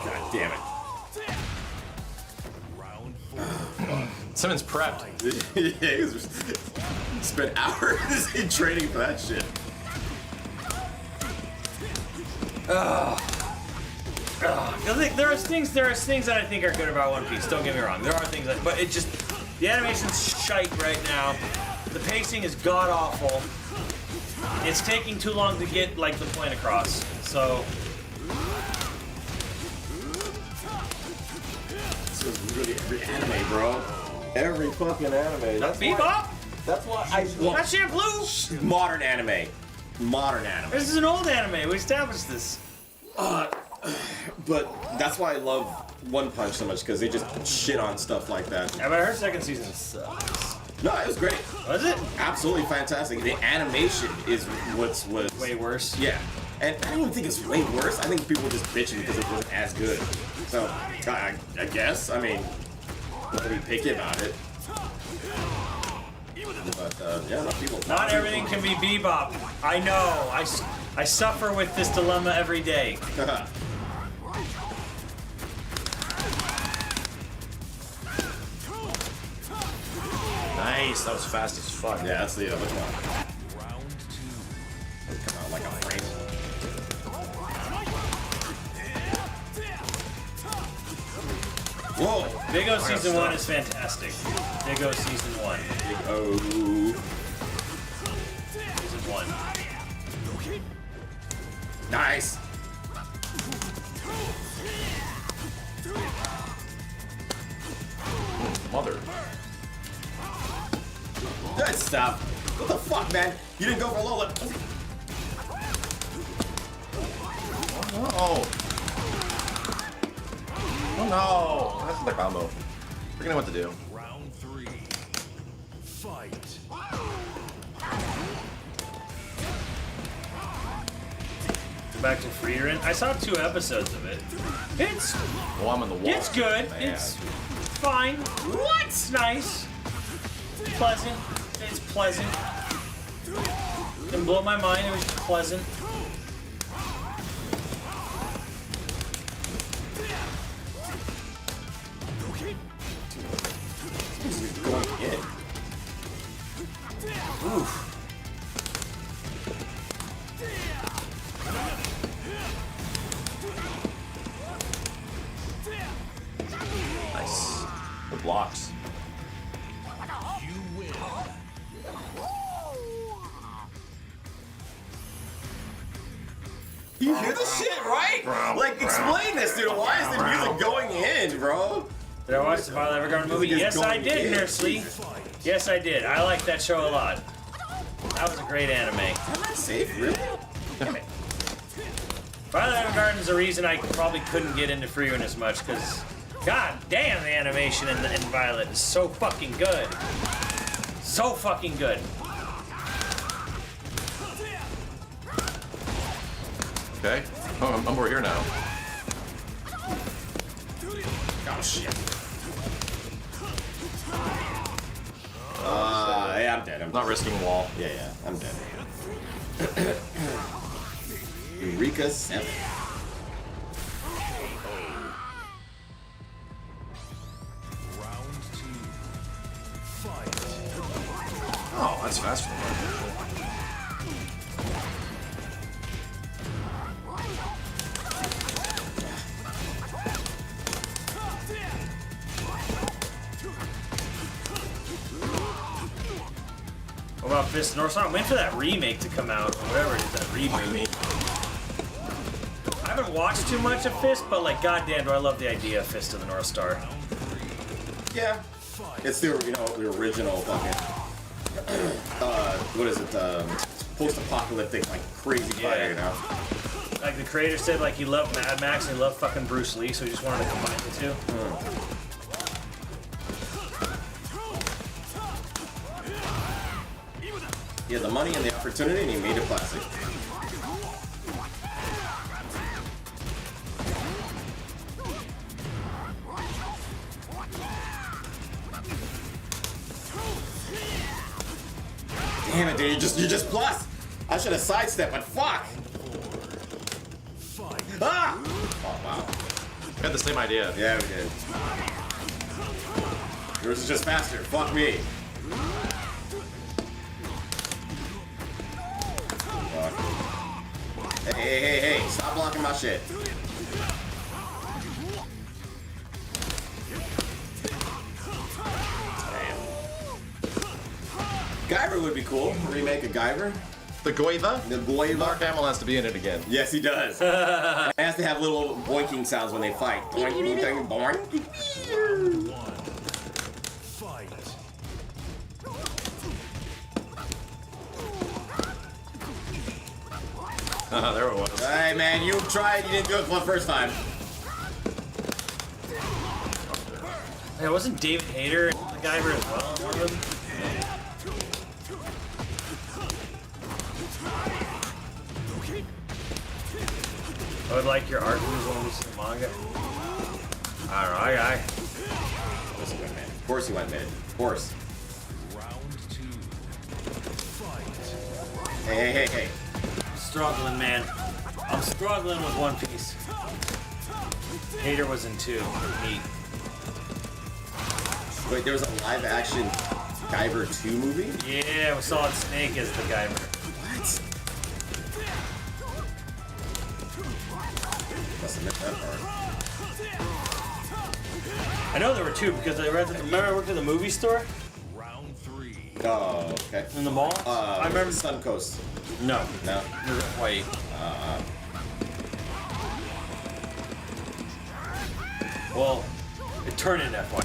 God damn it. Simmons prepped. Yeah, he was spent hours in training for that shit. There are things that I think are good about One Piece. Don't get me wrong. There are things that, but it just the animation's shite right now. The pacing is god awful. It's taking too long to get like the point across. So this is really every anime, bro. Every fucking anime. That's Bebop. That's why I Not Shampoo. modern anime. Modern anime. This is an old anime. We established this. But that's why I love One Punch so much, because they just shit on stuff like that. Yeah, but I heard second season sucks. No, it was great. Was it? Absolutely fantastic. The animation is was way worse. Yeah, and I don't even think it's way worse. I think people were just bitching because it wasn't as good. So I guess nobody picky about it. But yeah, people. Not everything can be Bebop. I know. I suffer with this dilemma every day. Nice. That was fast as fuck. Yeah, that's the other one. Come out like a frame. Whoa! Big O season 1 is fantastic. Big O season 1. Big O. Season 1. Nice. Mother. Good stuff. What the fuck, man? You didn't go for Lola. Oh. Oh no. That's the combo. We're gonna know what to do. Round 3. Fight. Back to Frieren. I saw 2 episodes of it. It's Well, I'm on the wall. It's good. Man. It's fine. What? It's nice. Pleasant. It's pleasant. Didn't blow my mind. It was just pleasant. Going in. Oof. Nice. The blocks. You hear this shit, right? Like, explain this, dude. Why is the music going in, bro? Did I watch the Violet Evergarden movie? Yes, I did, Nursely. Yes, I did. I like that show a lot. That was a great anime. I'm not safe, really? Damn it. Violet Evergarden's the reason I probably couldn't get into Frieren as much, because god damn, the animation in Violet is so fucking good. So fucking good. Okay. Oh, I'm over here now. Oh, shit. Yeah, I'm dead. I'm not risking wall. Yeah, I'm dead. Eureka 7. Round 2. Fight. Oh, that's faster than that. What about Fist of the North Star? I'm waiting for that remake to come out, or whatever it is, that reboot. I haven't watched too much of Fist, but like, goddamn, do I love the idea of Fist of the North Star. Yeah. It's the, the original fucking, what is it, post-apocalyptic, like, crazy fighter, you know? Like, the creator said, like, he loved Mad Max and he loved fucking Bruce Lee, so he just wanted to combine the two. He had the money and the opportunity, and he made it classic. Damn it, dude! You just plus. I should have sidestepped, but fuck. Ah! Oh wow. We had the same idea. Yeah, we did. Yours is just faster. Fuck me. Hey, stop blocking my shit. Guyver would be cool. Remake of Guyver. The Goiva? The Goiva. Mark Hamill has to be in it again. Yes, he does. It has to have little boinking sounds when they fight. Boink, boink, boink. There it was. Hey man, you tried, you didn't do it for the first time. Yeah, wasn't David Hayter the Guyver as well? I would like your art moves when we see the manga. I don't know, I Listen, went mid. Of course he went mid. Of course. Hey. Struggling, man. I'm struggling with One Piece. Hater was in 2. Neat. Wait, there was a live action Guyver 2 movie? Yeah, we saw Snake as the Guyver. What? Must have missed that part. I know there were 2 because remember I worked at the movie store? Oh, okay. In the mall? I remember Suncoast. No. No? Wait. Well, it turned into FY.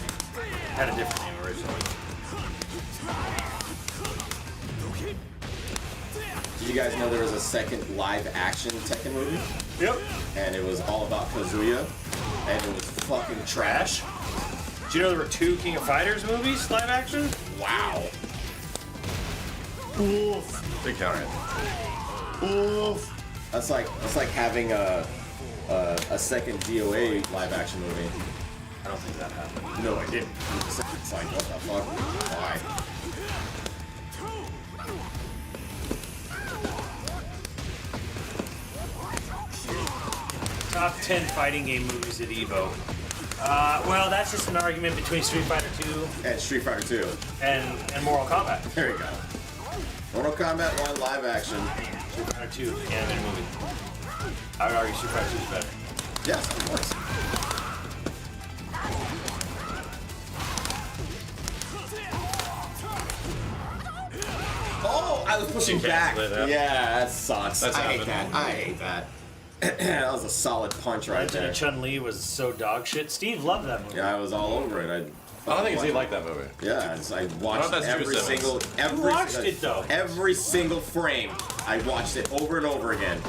Had a different name originally. Did you guys know there was a second live action Tekken movie? Yep. And it was all about Kazuya, and it was fucking trash. Did you know there were 2 King of Fighters movies, live action? Wow. Oof. Big counter hit. Oof. That's like having a second DOA live action movie. I don't think that happened. No, I didn't. It's like, what the fuck? Why? Top 10 fighting game movies at EVO. Well, that's just an argument between Street Fighter 2 and Street Fighter 2 and Mortal Kombat. There you go. Mortal Kombat 1 live action. Street Fighter 2 animated movie. I would argue Street Fighter 2 is better. Yes, of course. Oh, I was pushing back. Yeah, that sucks. I hate that. I hate that. That was a solid punch right there. Chun-Li was so dog shit. Steve loved that movie. Yeah, I was all over it. I don't think Steve liked that movie. Yeah, I watched every single frame. I watched it over and over again.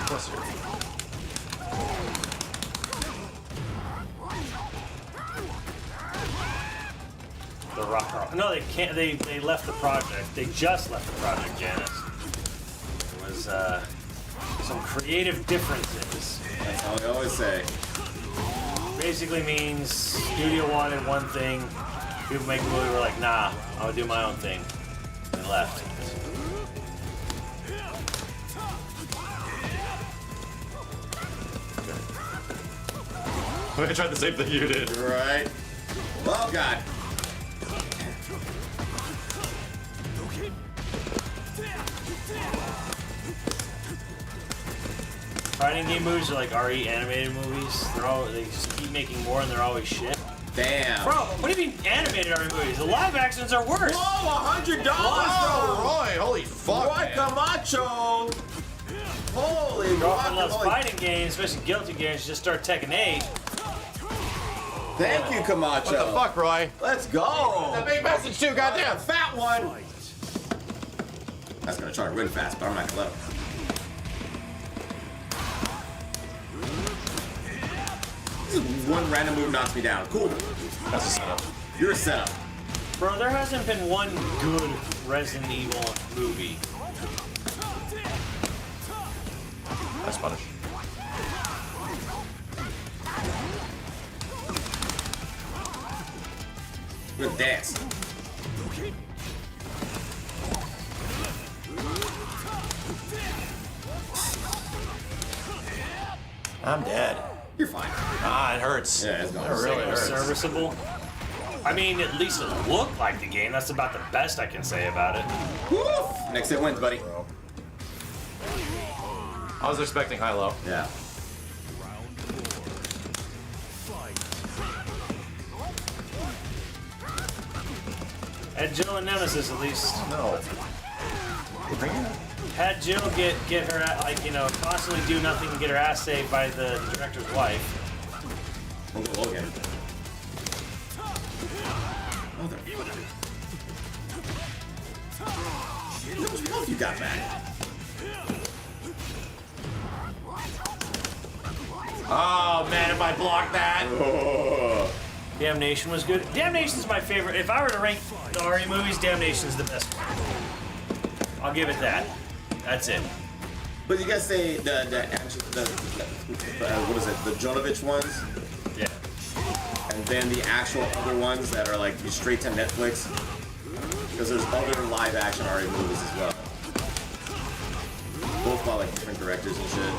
Plus here. The rock. No, they can't. They left the project. They just left the project, Janice. It was some creative differences. That's how they always say. Basically means studio wanted one thing. People make a movie were like, nah, I'll do my own thing. And left. I tried the same thing you did. Right. Oh god. Fighting game movies are like RE animated movies. They just keep making more and they're always shit. Damn. Bro, what do you mean animated RE movies? The live actions are worse. Whoa, $100, Oh, bro. Roy, holy fuck, Roy man. Camacho. Holy Girlfriend loves guacamole. fighting games, especially guilty games. Just start Tekken 8. Thank you, Camacho. What the fuck, Roy? Let's go. The big message too, goddamn. Fat one. That's gonna try to win fast, but I'm not gonna let him. One random move knocks me down. Cool. That's a setup. You're a setup. Bro, there hasn't been one good Resident Evil movie. That's punish. Good dance. I'm dead. You're fine. Ah, it hurts. Yeah, it's It not really hurts. Serviceable. I mean, at least it looked like the game. That's about the best I can say about it. Woof. Next hit wins, buddy. I was expecting high-low. Yeah. Had Jill and Nemesis at least. No. Had Jill get her, like, you know, constantly do nothing and get her ass saved by the director's wife. I'll go low again. How much health you got back? Oh, man, if I block that. Oh. Damnation was good. Damnation's my favorite. If I were to rank the RE movies, Damnation's the best one. I'll give it that. That's it. But you guys say the what is it? The Jonovich ones? Yeah. And then the actual other ones that are like straight to Netflix? Because there's other live action RE movies as well. Both by like different directors and shit.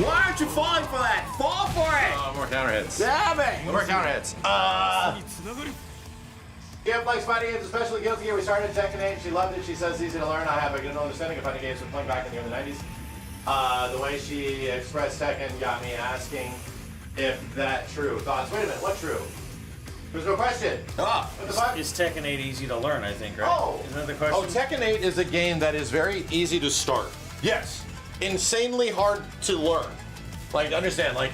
Why aren't you falling for that? Fall for it! More counter hits. Damn it! More counter hits. Give likes fighting games, especially Guilty Gear. We started Tekken 8. She loved it. She says it's easy to learn. I have a good understanding of fighting games from playing back in the early 90s. The way she expressed Tekken got me asking if that true. Thoughts? Wait a minute. What true? There's no question. Ah. What the fuck? Is Tekken 8 easy to learn, I think, right? Oh. Isn't that the question? Oh, Tekken 8 is a game that is very easy to start. Yes. Insanely hard to learn. Like, understand, like,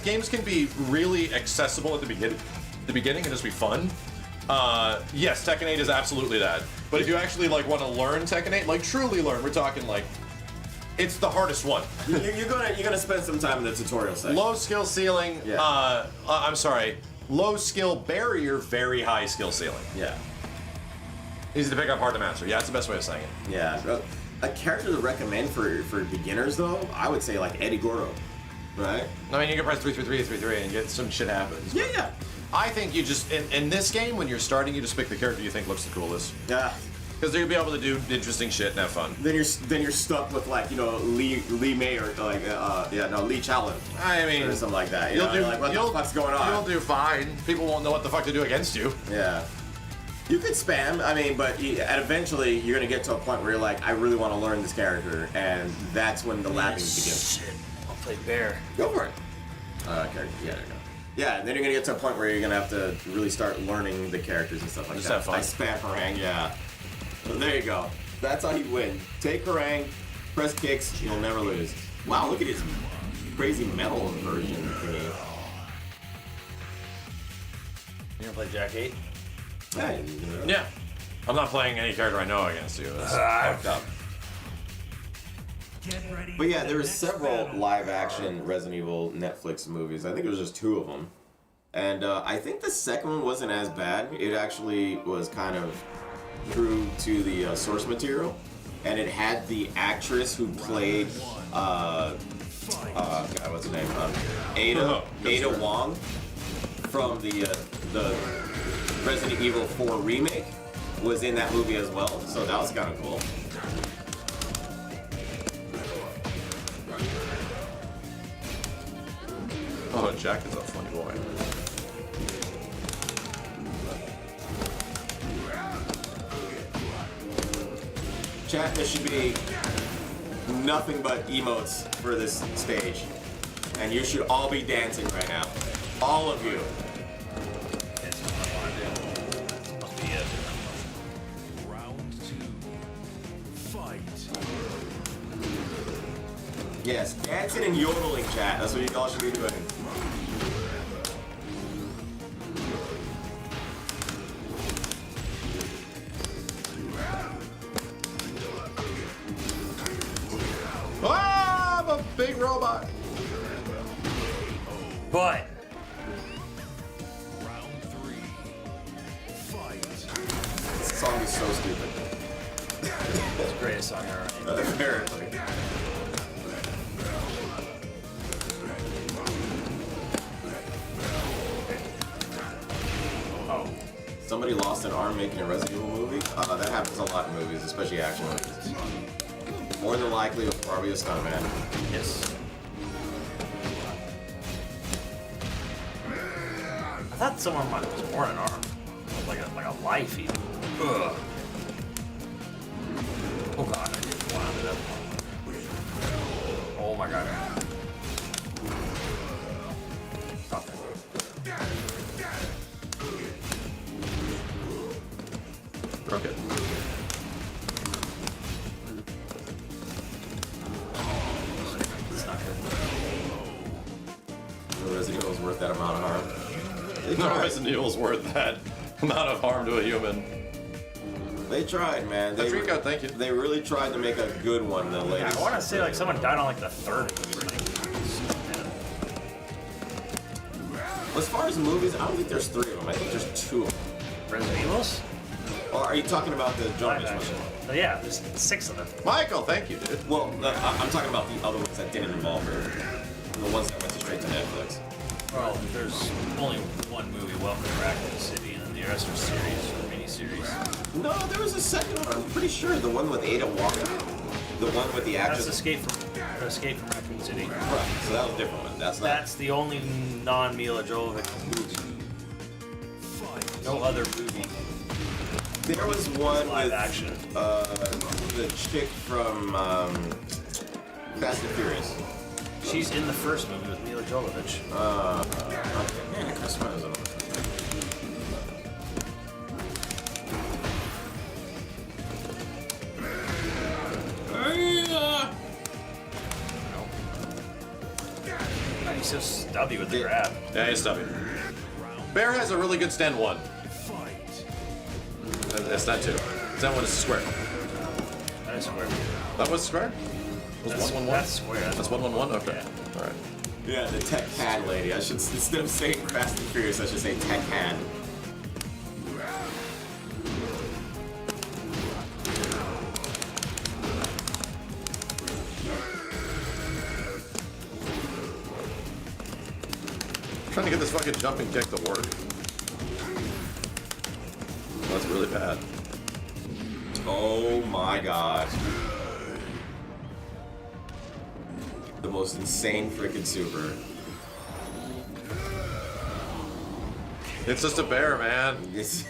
games can be really accessible at the beginning and just be fun. Yes, Tekken 8 is absolutely that. But if you actually, like, want to learn Tekken 8, like, truly learn, we're talking, like, it's the hardest one. You're gonna spend some time in the tutorial section. Low skill ceiling, Yeah. I'm sorry, low skill barrier, very high skill ceiling. Yeah. Easy to pick up, hard to master. Yeah, that's the best way of saying it. Yeah. A character to recommend for beginners, though, I would say, like, Eddie Gordo. Right? I mean, you can press 333 and get some shit happens. Yeah, yeah. I think you just, in this game, when you're starting, you just pick the character you think looks the coolest. Yeah. Because you'll be able to do interesting shit and have fun. Then you're stuck with, like, you know, Lee May or like Lee Challen. I mean, or something like that. You'll do like, what the fuck's going on? You'll do fine. People won't know what the fuck to do against you. Yeah. You could spam, I mean, but eventually you're gonna get to a point where you're like, I really want to learn this character, and that's when the lapping begins. Shit. I'll play Bear. Go for it. Okay. Yeah, there you go. Yeah, and then you're gonna get to a point where you're gonna have to really start learning the characters and stuff like Just that. have fun. I spam Harang, yeah. So there you go. That's how you win. Take Harang, press kicks, you'll never lose. Wow, look at his crazy metal version thingy. You gonna play Jack 8? Yeah. I'm not playing any character I know against you. It's fucked up. But yeah, there were several live-action Resident Evil Netflix movies. I think it was just 2 of them. And I think the second one wasn't as bad. It actually was kind of true to the source material. And it had the actress who played, God, what's her name? Ada Wong from the Resident Evil 4 remake was in that movie as well. So that was kind of cool. Jack is a funny boy. Chat, there should be nothing but emotes for this stage. And you should all be dancing right now. All of you. Yes, dancing and yodeling, chat. That's what you all should be doing. Ah, I'm a big robot. But This song is so stupid. it's the greatest song ever. Apparently. Oh. Somebody lost an arm making a Resident Evil movie? That happens a lot in movies, especially action movies. More than likely, it was probably a stuntman. Yes. I thought someone might have worn an arm. Like a life even. Ugh. Oh god, I just wound it up. Oh my god. Stop that. Broke it. It's not good. No Resident Evil is worth that amount of harm. No Resident Evil's worth that amount of harm to a human. They tried, man. They thank you. They really tried to make a good one. The latest. I want to say like someone died on like the third movie. As far as movies, I don't think there's 3 of them. I think there's 2 of them. Resident Evils? Or are you talking about the John Wick one? Oh, yeah, there's 6 of them. Michael, thank you, dude. Well, I'm talking about the other ones that didn't involve her. The ones that went straight to Netflix. Well, there's only one movie, Welcome to Raccoon City, and the rest are series or miniseries. No, there was a second one. I'm pretty sure the one with Ada Walker, the one with the actress. That's Escape from Raccoon City. Right. So that was a different one. That's the only non-Mila Jovovich movie. No other movie. There was one live with action. The chick from Fast and Furious. She's in the first movie with Mila Jovovich. Okay. Man, I could have sworn it was another. He's so stubby with the grab. Yeah, he's stubby. Bear has a really good stand 1. That's not 2. Stand 1 is square. That is square. That was square? Was 1-1-1? That's square. That's 1-1-1? Okay. Yeah. Alright. Yeah, the TEKKEN lady. I should, instead of saying Fast and Furious, I should say TEKKEN. Trying to get this fucking jumping kick to work. That's really bad. Oh my god. The most insane freaking super. It's just a bear, man.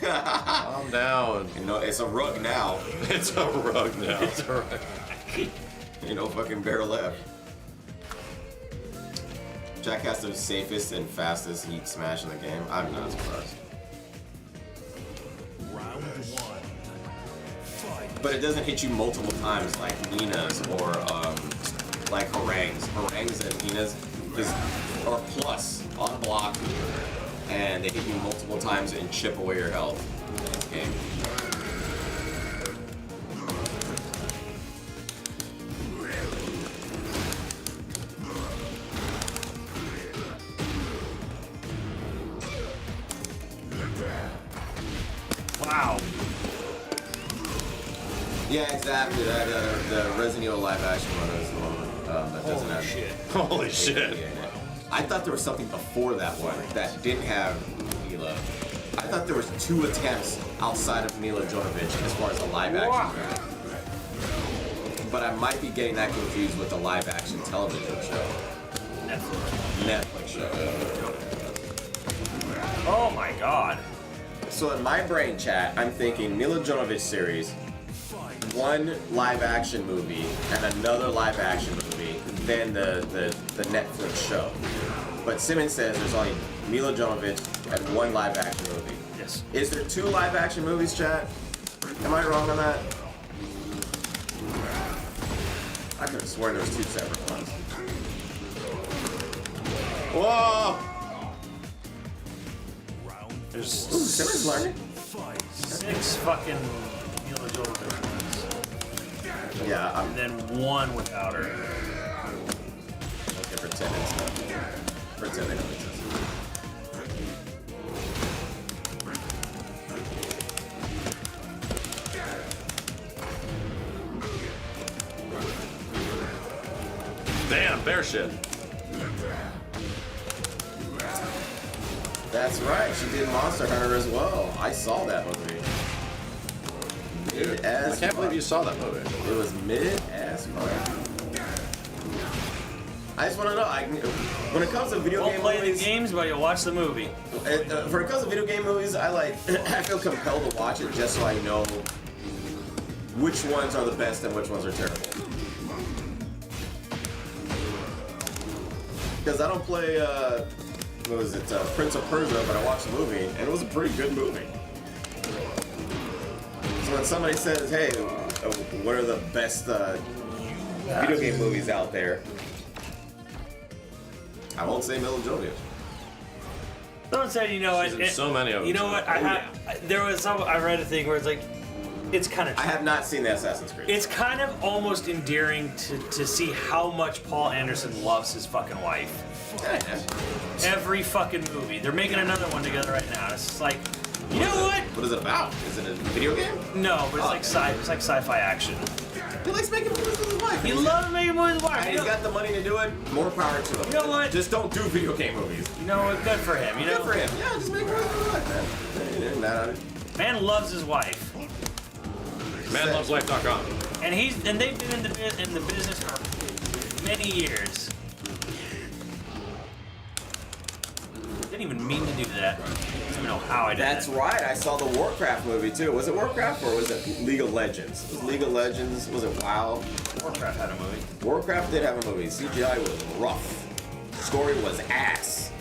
Calm down. You know, it's a rug now. It's a rug now. It's a rug. You know, fucking bear left. Jack has the safest and fastest heat smash in the game. I'm not surprised. Round 1. Fight. But it doesn't hit you multiple times like Nina's or like Harangues. Harangues and Nina's are plus on block, and they hit you multiple times and chip away your health in this game. Wow. Yeah, exactly. That the Resident Evil live action one is the one that doesn't have shit. Holy shit. I thought there was something before that one that didn't have Mila. I thought there was 2 attempts outside of Mila Jovovich as far as a live action. But I might be getting that confused with the live action television show. Netflix. Netflix show. Oh my god. So in my brain, chat, I'm thinking Mila Jovovich series, one live action movie and another live action movie, then the Netflix show. But Simmons says there's only Mila Jovovich and one live action movie. Yes. Is there 2 live action movies, chat? Am I wrong on that? I could have sworn there was 2 separate ones. Whoa! There's Simmons learning. 6 fucking Mila Jovovich ones. Yeah, and then 1 without her. Okay, pretend it's not. Pretend they don't exist. Damn, bear shit. That's right, she did Monster Hunter as well. I saw that movie. Dude, I can't believe you saw that movie. It was mid as fuck. I just want to know, when it comes to video game play movies, the games, but you'll watch the movie. When it comes to video game movies, I feel compelled to watch it just so I know which ones are the best and which ones are terrible. Because I don't play, what was it, Prince of Persia, but I watched the movie, and it was a pretty good movie. So when somebody says, hey, what are the best video game movies out there? I won't say Mila Jovovich. Someone said, you know what? She's in so many of them. You know what? I read a thing where it's like, it's kind of. I have not seen the Assassin's Creed. It's kind of almost endearing to see how much Paul Anderson loves his fucking wife. Every fucking movie. They're making another one together right now. It's just like, you know what? What is it about? Is it a video game? No, but it's like sci-fi action. He likes making movies with his wife. He loves making movies with his wife. And he's got the money to do it. More power to him. You know what? Just don't do video game movies. You know what? Good for him. You know. Good for him. Yeah, just make movies with his wife, man. Man loves his wife. Manloveswife.com. And they've been in the business for many years. Didn't even mean to do that. I don't even know how I did That's right. I saw the Warcraft movie too. Was it Warcraft or was it League of Legends? Was League of Legends? Was it WoW? Warcraft had a movie. Warcraft did have a movie. CGI was rough. Story was ass.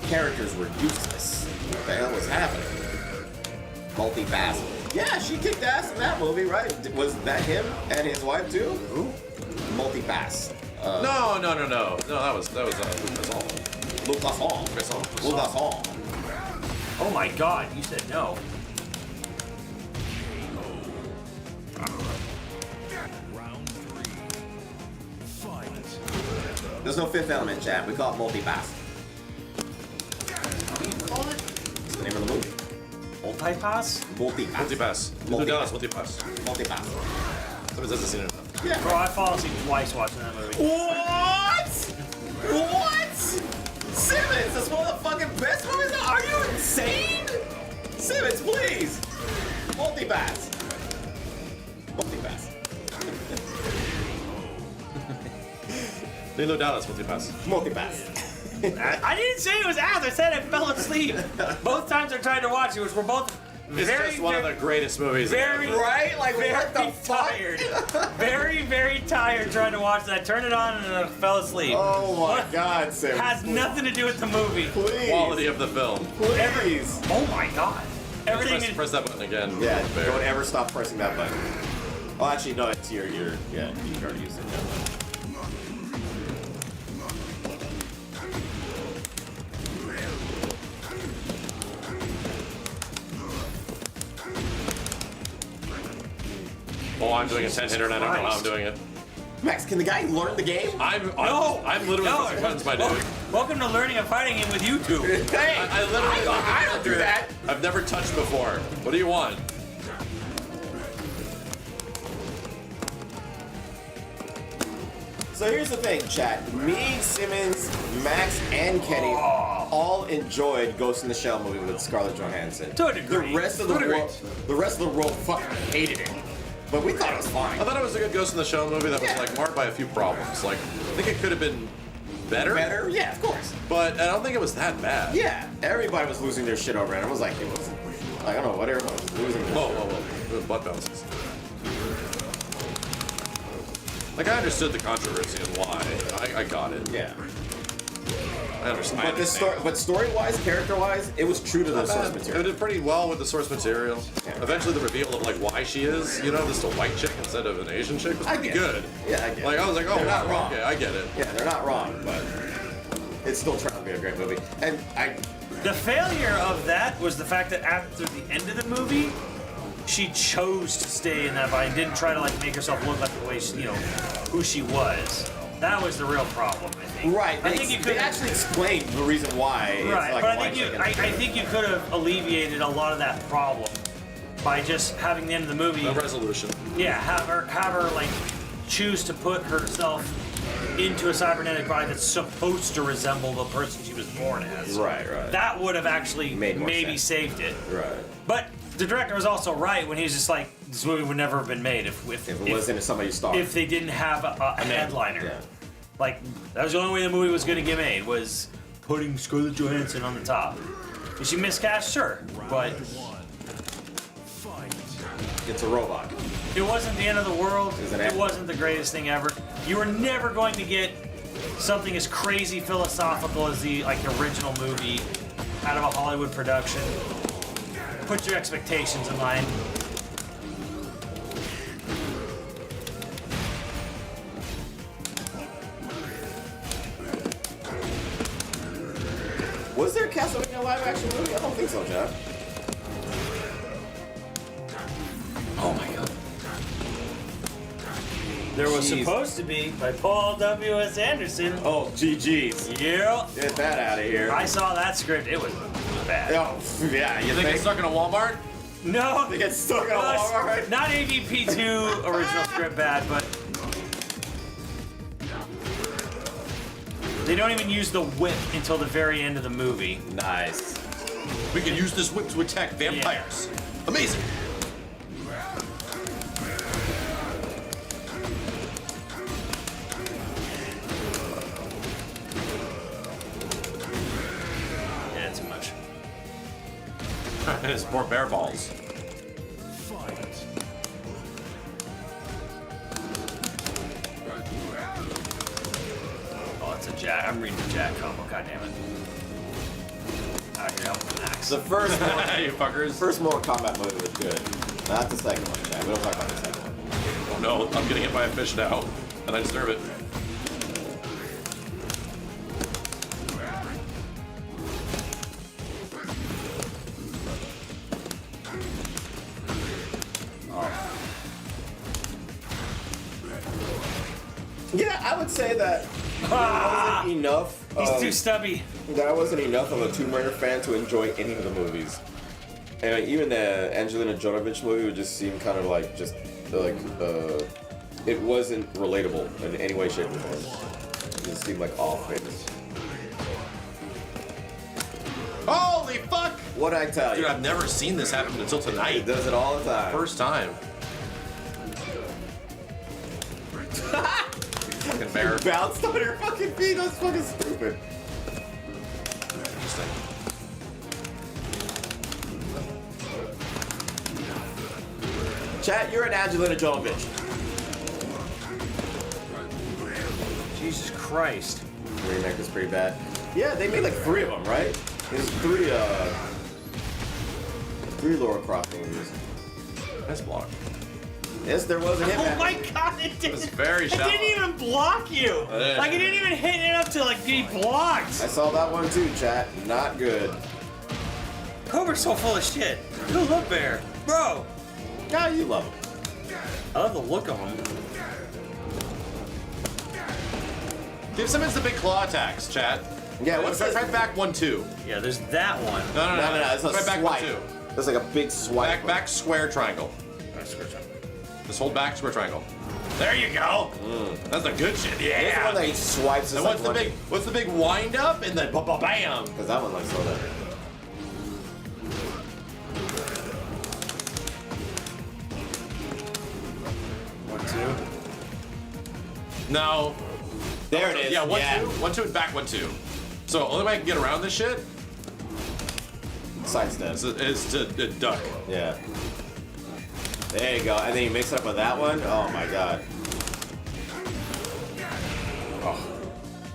Characters were useless. What the hell was happening? Multi-pass. Yeah, she kicked ass in that movie, right? Was that him and his wife too? Who? Multi-pass. No, that was Lucas. Oh my god, you said no. There's no fifth element, chat. We call it multi-pass. What's the name of the movie? Multi-pass? Multi-pass. Multi-pass. Multi-pass. Somebody hasn't seen it. Yeah. Bro, I fall asleep twice watching that movie. What? Simmons, that's one of the fucking best movies. Are you insane? Simmons, please. Multi-pass. Multi-pass. Lilo Dallas, multi-pass. Multi-pass. I didn't say it was ass. I said I fell asleep. Both times I tried to watch it, which were both It's just one of the greatest movies. Right? Like, what the fuck? Tired. Very, very tired trying to watch that. I turned it on and I fell asleep. Oh my god, Simmons. Has nothing to do with the movie. Please. Quality of the film. Please. Oh my god. Everything Press that button again. Yeah, don't ever stop pressing that button. Oh, actually, no, it's yeah, you already used it. Yeah. Oh, I'm doing a 10-hitter and I don't know how I'm doing it. Max, can the guy learn the game? I'm literally pressing buttons by dude. Welcome to learning a fighting game with YouTube. Hey, I literally I don't do that. I've never touched before. What do you want? So here's the thing, chat. Me, Simmons, Max, and Kenny all enjoyed Ghost in the Shell movie with Scarlett Johansson. To a degree. The rest of the world fucking hated it. But we thought it was fine. I thought it was a good Ghost in the Shell movie that was like marred by a few problems. Like, I think it could have been better. Better? Yeah, of course. But I don't think it was that bad. Yeah, everybody was losing their shit over it. I was like, it was, I don't know what everyone was losing. Whoa. Butt bounces. Like, I understood the controversy and why. I got it. Yeah. I understand. But story-wise, character-wise, it was true to the source material. It did pretty well with the source material. Yeah. Eventually, the reveal of like why she is, just a white chick instead of an Asian chick was pretty good. Yeah, I get it. Like, I was like, oh, They're not wrong. Yeah, I get it. Yeah, they're not wrong, but it's still trying to be a great movie. And The failure of that was the fact that after the end of the movie, she chose to stay in that body and didn't try to like make herself look like the way she, who she was. That was the real problem, I think. Right. I think you could actually explained the reason why. Right, it's like but I think you could have alleviated a lot of that problem by just having the end of the movie. A resolution. Yeah, have her like choose to put herself into a cybernetic body that's supposed to resemble the person she was born as. Right. That would have actually Made maybe sense. saved it. Right. But the director was also right when he was just like, this movie would never have been made if it wasn't somebody's star. If they didn't have a headliner. Yeah. Like, that was the only way the movie was going to get made, was putting Scarlett Johansson on the top. Is she miscast? Sure. But it's a robot. It wasn't the end of the world. Isn't It wasn't the greatest thing ever. You were never going to get something as crazy philosophical as the original movie out of a Hollywood production. Put your expectations in line. Was there a Castlevania live action movie? I don't think so, Jeff. Oh my god. There was supposed to be by Paul W.S. Anderson. Oh, GG's. Yeah. Get that out of here. I saw that script. It was bad. Oh, yeah. You think it's stuck in a Walmart? No. They get stuck in a Walmart? Not AVP2 original script bad, but they don't even use the whip until the very end of the movie. Nice. We can use this whip to attack vampires. Amazing. Yeah, too much. It's more bear balls. Oh, it's a Jack. I'm reading the Jack combo. God damn it. Out here, help the Max. The first one, you fuckers. First Mortal Kombat movie was good. Not the second one, Jack. We don't talk about the second one. Oh no, I'm getting hit by a fish now, and I deserve it. Yeah, I would say that wasn't enough. He's too stubby. That wasn't enough of a Tomb Raider fan to enjoy any of the movies. And even the Angelina Jonovich movie would just seem kind of like it wasn't relatable in any way, shape, or form. It just seemed like off base. Holy fuck! What'd I tell you? Dude, I've never seen this happen until tonight. It does it all the time. First time. Fucking bear. You bounced on your fucking feet. That's fucking stupid. Interesting. Chat, you're an Angelina Jonovich. Jesus Christ. The remake was pretty bad. Yeah, they made like 3 of them, right? There's 3 Lara Croft movies. Nice block. Yes, there was a Hitman. Oh my god, it didn't. It's very shallow. It didn't even block you. Like, it didn't even hit enough to like be blocked. I saw that one too, chat. Not good. Cobra's so full of shit. Who look bear, bro? Yeah, you love him. I love the look of him. Give Simmons the big claw attacks, chat. Yeah, what's that? Right back 1-2. Yeah, there's that one. No. It's a right back swipe. 1-2. It's like a big swipe. Back square triangle. Just hold back square triangle. There you go. That's the good shit. There's the Yeah. one that he swipes. And what's the big wind up and then bam? Because that one like so that. Now, There it is. Yeah, 1-2, 1-2, and back 1-2. So only way I can get around this shit sidestep is to duck. Yeah. There you go. And then you mix it up with that one. Oh my god. Oh.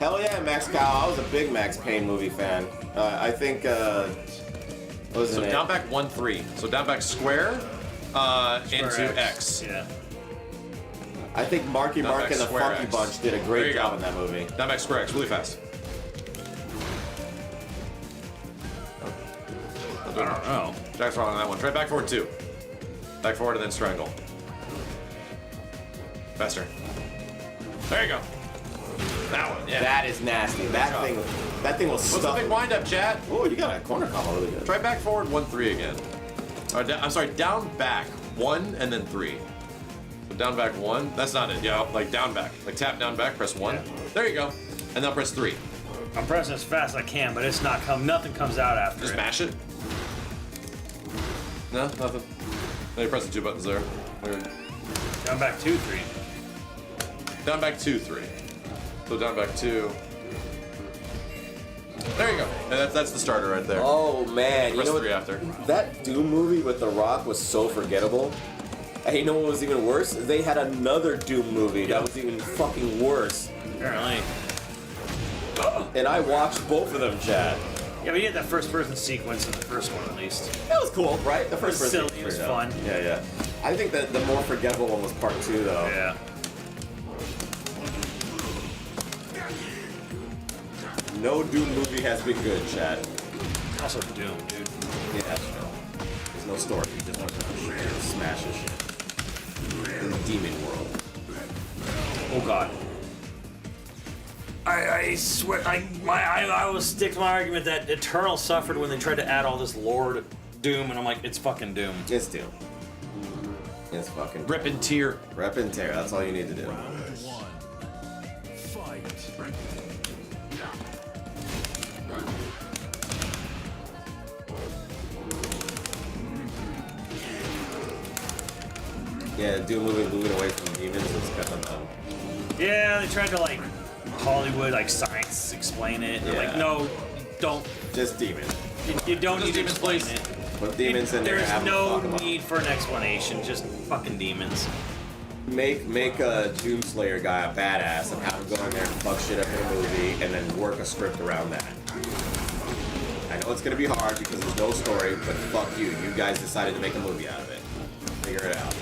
Hell yeah, Max Cow. I was a big Max Payne movie fan. I think. What was it? Down back 1-3. So down back square, into X. Yeah. I think Marky Down Mark back and the square Funky X. Bunch did a There great you job go. in that movie. Down back square X, really fast. I don't know. Jack's wrong on that one. Try back forward 2. Back forward and then strangle. Faster. There you go. That one, yeah. That is nasty. That thing was What's the stuck. big wind up, chat? Oh, you got a corner combo really good. Try back forward 1-3 again. I'm sorry, down back 1 and then 3. So down back 1. That's not it. Yeah, like down back. Like tap down back, press 1. Yeah. There you go. And now press 3. I'm pressing as fast as I can, but it's not nothing comes out after Just it. mash it. No, nothing. Now you're pressing 2 buttons there. Weird. Down back 2-3. Down back 2-3. So down back 2. There you go. And that's the starter right there. Oh man, Press you know 3 what? after. That Doom movie with The Rock was so forgettable. And you know what was even worse? They had another Doom movie that was even fucking worse. Apparently. And I watched both of them, Chad. Yeah, we did that first person sequence in the first one at least. That was cool, right? The first It was person silly, it was pretty fun. dope. Yeah, yeah. I think that the more forgettable one was part 2, though. Yeah. No Doom movie has been good, Chad. Also Doom, dude. Yeah, that's true. There's no story. You just want to smash this shit. In the demon world. Oh god. I swear, I will stick to my argument that Eternal suffered when they tried to add all this lore to Doom, and I'm like, it's fucking Doom. It's Doom. It's fucking Doom. Rip and tear. Rep and tear, that's all you need to do. Yeah, Doom moving away from demons is kind of dumb. Yeah, they tried to like Hollywood like science explain it. They're like, no, don't. Just demons. You don't need to explain it. Put demons in there. There's have them no talk about need for an explanation. Just fucking demons. Make a Doomslayer guy a badass and have him go in there and fuck shit up in a movie and then work a script around that. I know it's gonna be hard because there's no story, but fuck you. You guys decided to make a movie out of it. Figure it out.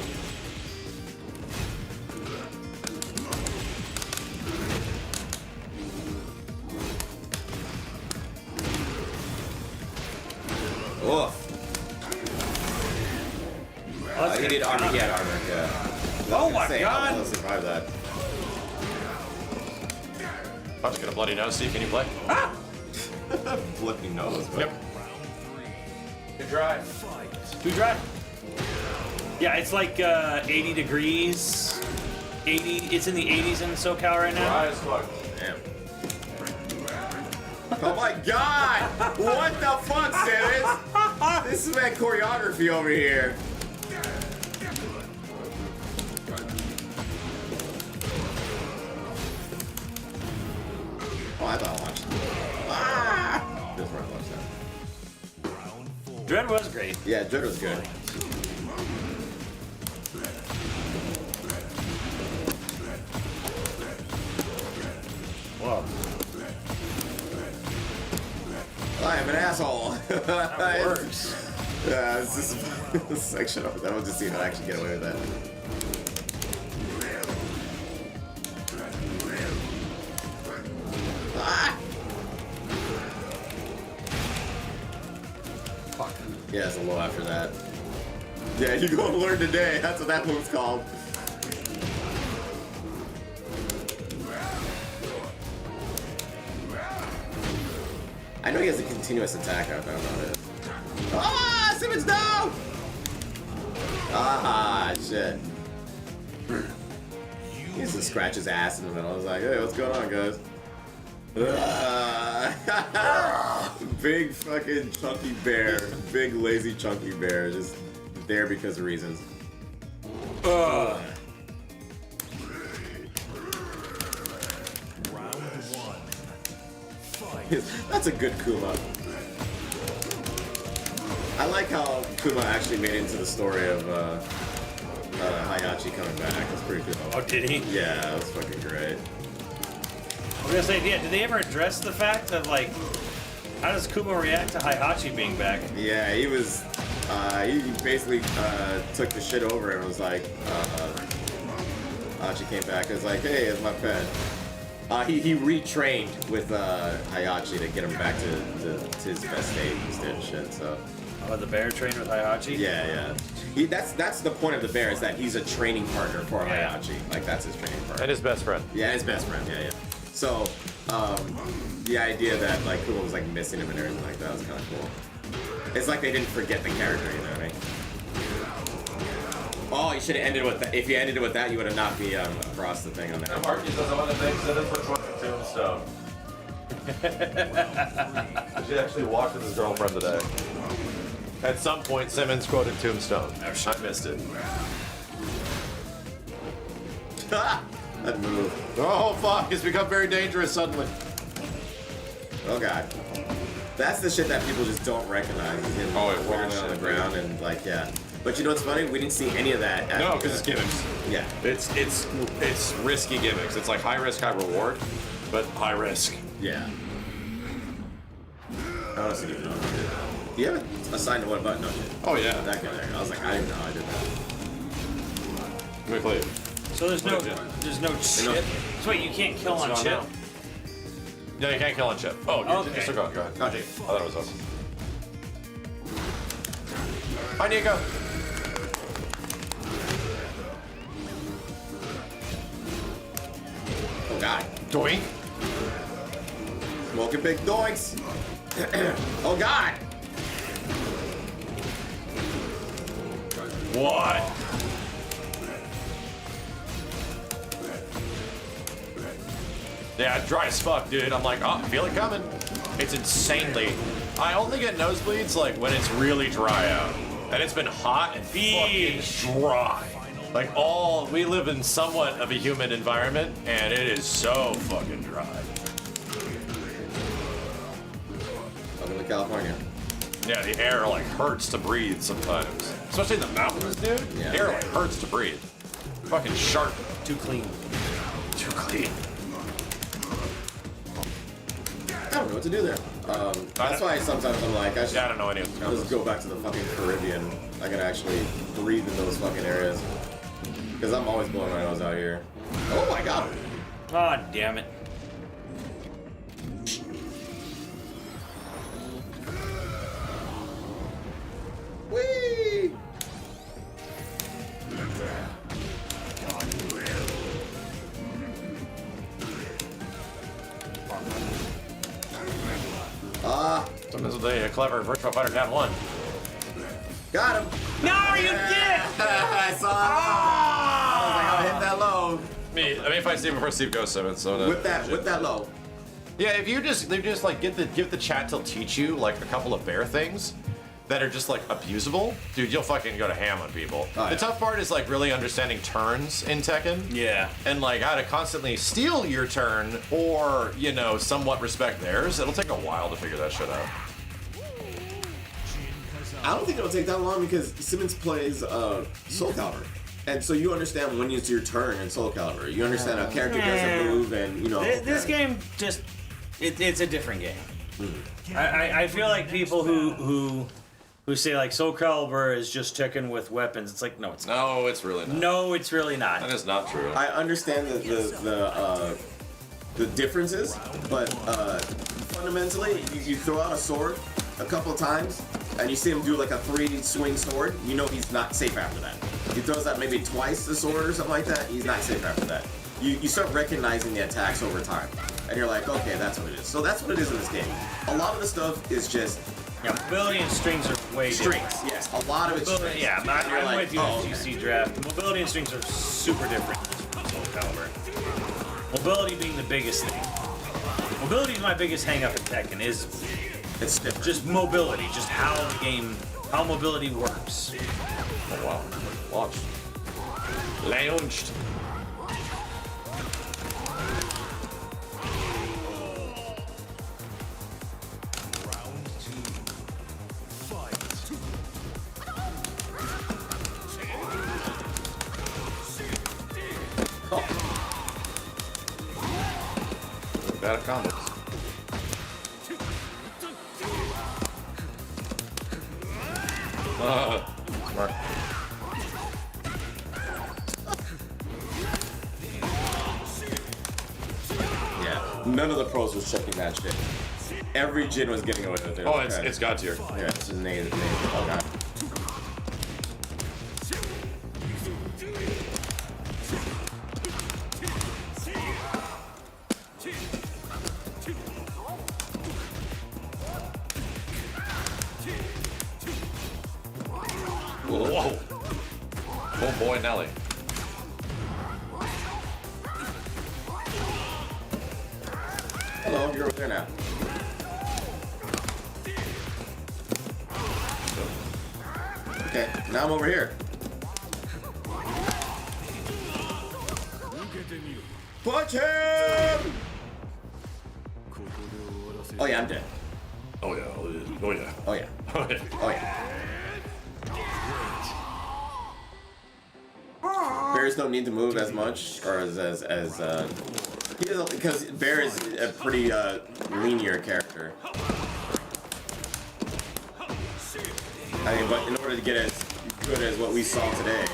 Oof. He did armor. He had armor. Yeah. Oh my God! god! I'll survive that. About to get a bloody nose. Steve, can you play? Ah! Bloody nose. But... Yep. Good drive. Who drive? Yeah, it's like 80 degrees. 80. It's in the 80s in SoCal right now. Dry as fuck. Damn. Oh my god! What the fuck, Simmons? This is that choreography over here. Oh, I thought I watched it. Ah! This is where I watched that. Dread was great. Yeah, Dread was good. Whoa. I am an asshole. That works. Yeah, it's just this section of it. I want to see if I actually get away with that. Ah! Fuck. Yeah, it's a low after that. Yeah, you gonna learn today. That's what that move's called. I know he has a continuous attack. I found out it. Ah, Simmons, no! Ah, shit. He used to scratch his ass in the middle. I was like, hey, what's going on, guys? Big fucking chunky bear. Big lazy chunky bear. Just there because of reasons. That's a good Kuma. I like how Kuma actually made it into the story of Hayachi coming back. That's pretty cool. Oh, did he? Yeah, that was fucking great. I was gonna say, yeah, did they ever address the fact of, like, how does Kuma react to Hayachi being back? Yeah, he was, he basically took the shit over and was like, Hayachi came back and was like, hey, it's my pet. He retrained with Hayachi to get him back to his best state and shit, so. Oh, the bear trained with Hayachi? Yeah. That's the point of the bear, is that he's a training partner for Hayachi. Like, that's his training partner. And his best friend. Yeah, his best friend, yeah. So, the idea that, like, Kuma was, like, missing him and everything like that was kind of cool. It's like they didn't forget the character, you know what I mean? Oh, you should have ended with that. If you ended it with that, you would have knocked me across the thing on that. Marcus doesn't want to thank Simmons for quoting Tombstone. She actually walked with his girlfriend today. At some point, Simmons quoted Tombstone. I missed it. That move. Oh, fuck. It's become very dangerous suddenly. Oh, God. That's the shit that people just don't recognize. Is him falling on the ground and, like, yeah. But you know what's funny? We didn't see any of that. No, because it's gimmicks. Yeah. It's risky gimmicks. It's like high risk, high reward, but high risk. Yeah. I honestly didn't know. Do you have it assigned to what button? No shit. Oh, yeah. That guy there. I was like, I didn't know I did that. Let me play it. So there's no chip. So wait, you can't kill on chip? No, you can't kill on chip. Oh, okay. You're still going. Go ahead. Gotcha. I thought it was us. Hi, Nico. Oh, God. Doink. Smoking big doinks. Oh, God. What? Yeah, dry as fuck, dude. I'm like, oh, I feel it coming. It's insanely. I only get nosebleeds like when it's really dry out. And it's been hot and fucking dry. Like we live in somewhat of a humid environment, and it is so fucking dry. Welcome to California. Yeah, the air like hurts to breathe sometimes. Especially in the mountains, dude. Yeah. The air like hurts to breathe. Fucking sharp. Too clean. Too clean. I don't know what to do there. That's why sometimes I'm like, I don't know any of I'll just go back to the fucking Caribbean. I can actually breathe in those fucking areas. Because I'm always blowing my nose out here. Oh my God. Oh, damn it. Whee! Sometimes with a clever virtual fighter down one. Got him. No, you did! I saw it. I was like, I'll hit that low. Let me fight Steve before Steve goes, Simmons. So With that low. Yeah, if you just like give the chat to teach you like a couple of bear things that are just like abusable, dude, you'll fucking go to ham on people. Oh, the tough part is like really understanding turns in Tekken. Yeah. And like how to constantly steal your turn or, you know, somewhat respect theirs. It'll take a while to figure that shit out. I don't think it'll take that long because Simmons plays Soul Calibur. And so you understand when it's your turn in Soul Calibur. You understand how character doesn't move and, you know. This game just, it's a different game. I feel like people who say like Soul Calibur is just Tekken with weapons. It's like, no, it's not. No, it's really not. No, it's really not. That is not true. I understand the differences, but fundamentally, you throw out a sword a couple of times, and you see him do like a 3-swing sword, you know he's not safe after that. He throws out maybe twice the sword or something like that, he's not safe after that. You start recognizing the attacks over time, and you're like, okay, that's what it is. So that's what it is in this game. A lot of the stuff is just... Yeah, mobility and strings are way different. Strings, yes. A lot of it's strings. Yeah, I'm like, with you in GC draft. Mobility and strings are super different in Soul Calibur. Mobility being the biggest thing. Mobility is my biggest hang-up in Tekken, is it's just mobility, just how mobility works. Oh wow. Launched. Launched. bad at combos. Smart. Yeah, none of the pros was checking that shit. Every Jin was getting away with it. Oh, it's God tier. Yeah, it's just name. Oh, God. Whoa. Oh boy, Nelly. Hello, you're over there now. Okay, now I'm over here. Punch him! Oh yeah, I'm dead. Oh yeah, oh yeah, oh yeah. Oh yeah. Oh yeah. Oh yeah. Bears don't need to move as much, or as he doesn't, because Bear is a pretty linear character. I mean, but in order to get as good as what we saw today.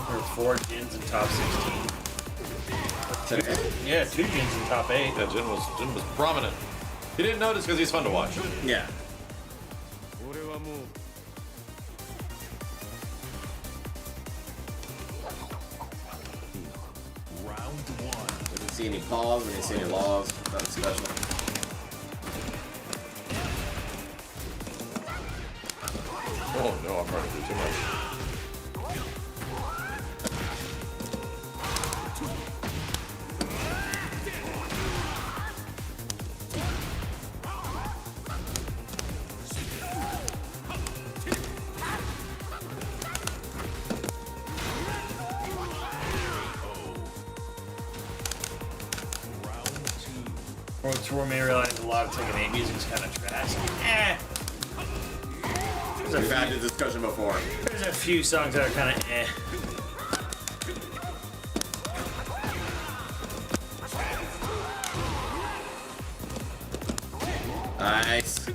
There's 4 Jins in top 16. Today? Yeah, 2 Jins in top 8. Yeah, Jin was prominent. He didn't notice because he's fun to watch. Yeah. Round 1. We didn't see any pause, we didn't see any laws, nothing special. Oh no, I'm trying to do too much. Before me realized a lot of Tekken 8 music's kind of trash. We've had this discussion before. There's a few songs that are kind of Nice.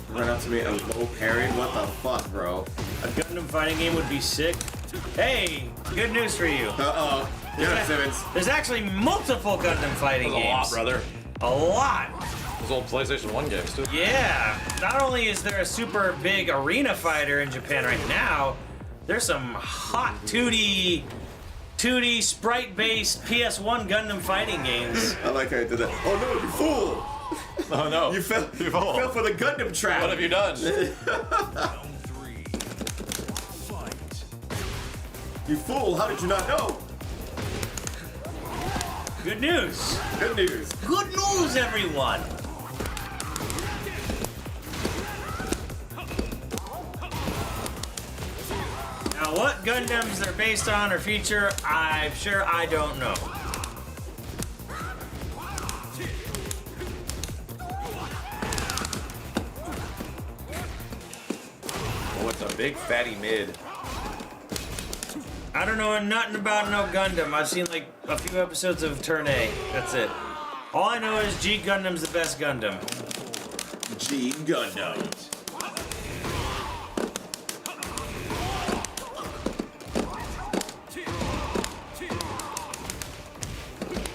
Run up to me a low parry. What the fuck, bro? A Gundam fighting game would be sick. Hey, good news for you. Uh-oh. Yeah, Simmons. There's actually multiple Gundam fighting games. A lot, brother. A lot. Those old PlayStation 1 games, too. Yeah. Not only is there a super big arena fighter in Japan right now, there's some hot 2D sprite-based PS1 Gundam fighting games. I like how you did that. Oh no, you fool! Oh no. You fell for the Gundam trap. What have you done? You fool, how did you not know? Good news. Good news. Good news, everyone. Now, what Gundams they're based on or feature, I'm sure I don't know. Oh, it's a big fatty mid. I don't know nothing about no Gundam. I've seen like a few episodes of Turn A. That's it. All I know is G Gundam's the best Gundam. G Gundam.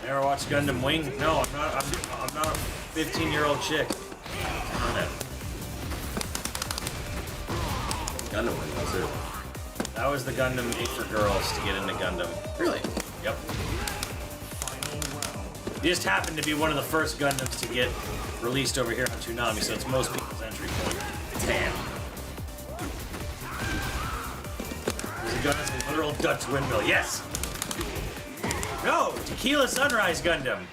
Ever watch Gundam Wing? No, I'm not a 15-year-old chick. Gundam Wing, that's it. That was the Gundam made for girls to get into Gundam. Really? Yep. It just happened to be one of the first Gundams to get released over here on Toonami, so it's most people's entry point. Damn. There's a gun that's a literal Dutch windmill. Yes! No! Tequila Sunrise Gundam!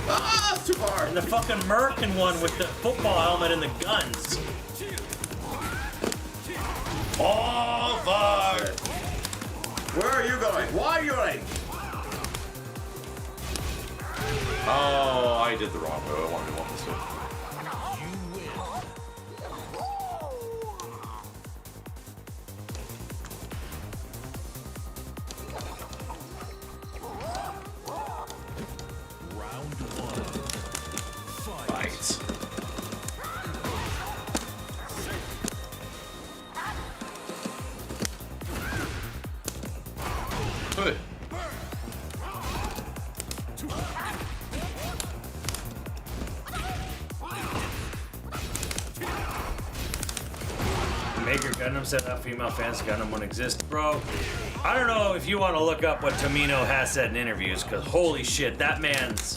Ah, it's too far! And the fucking American one with the football helmet and the guns. Oh, fuck! Where are you going? Why are you going? Oh, I did the wrong move. I wanted to want this to. Good. Maker Gundam said that female fans Gundam wouldn't exist. Bro, I don't know if you want to look up what Tomino has said in interviews, because holy shit, that man's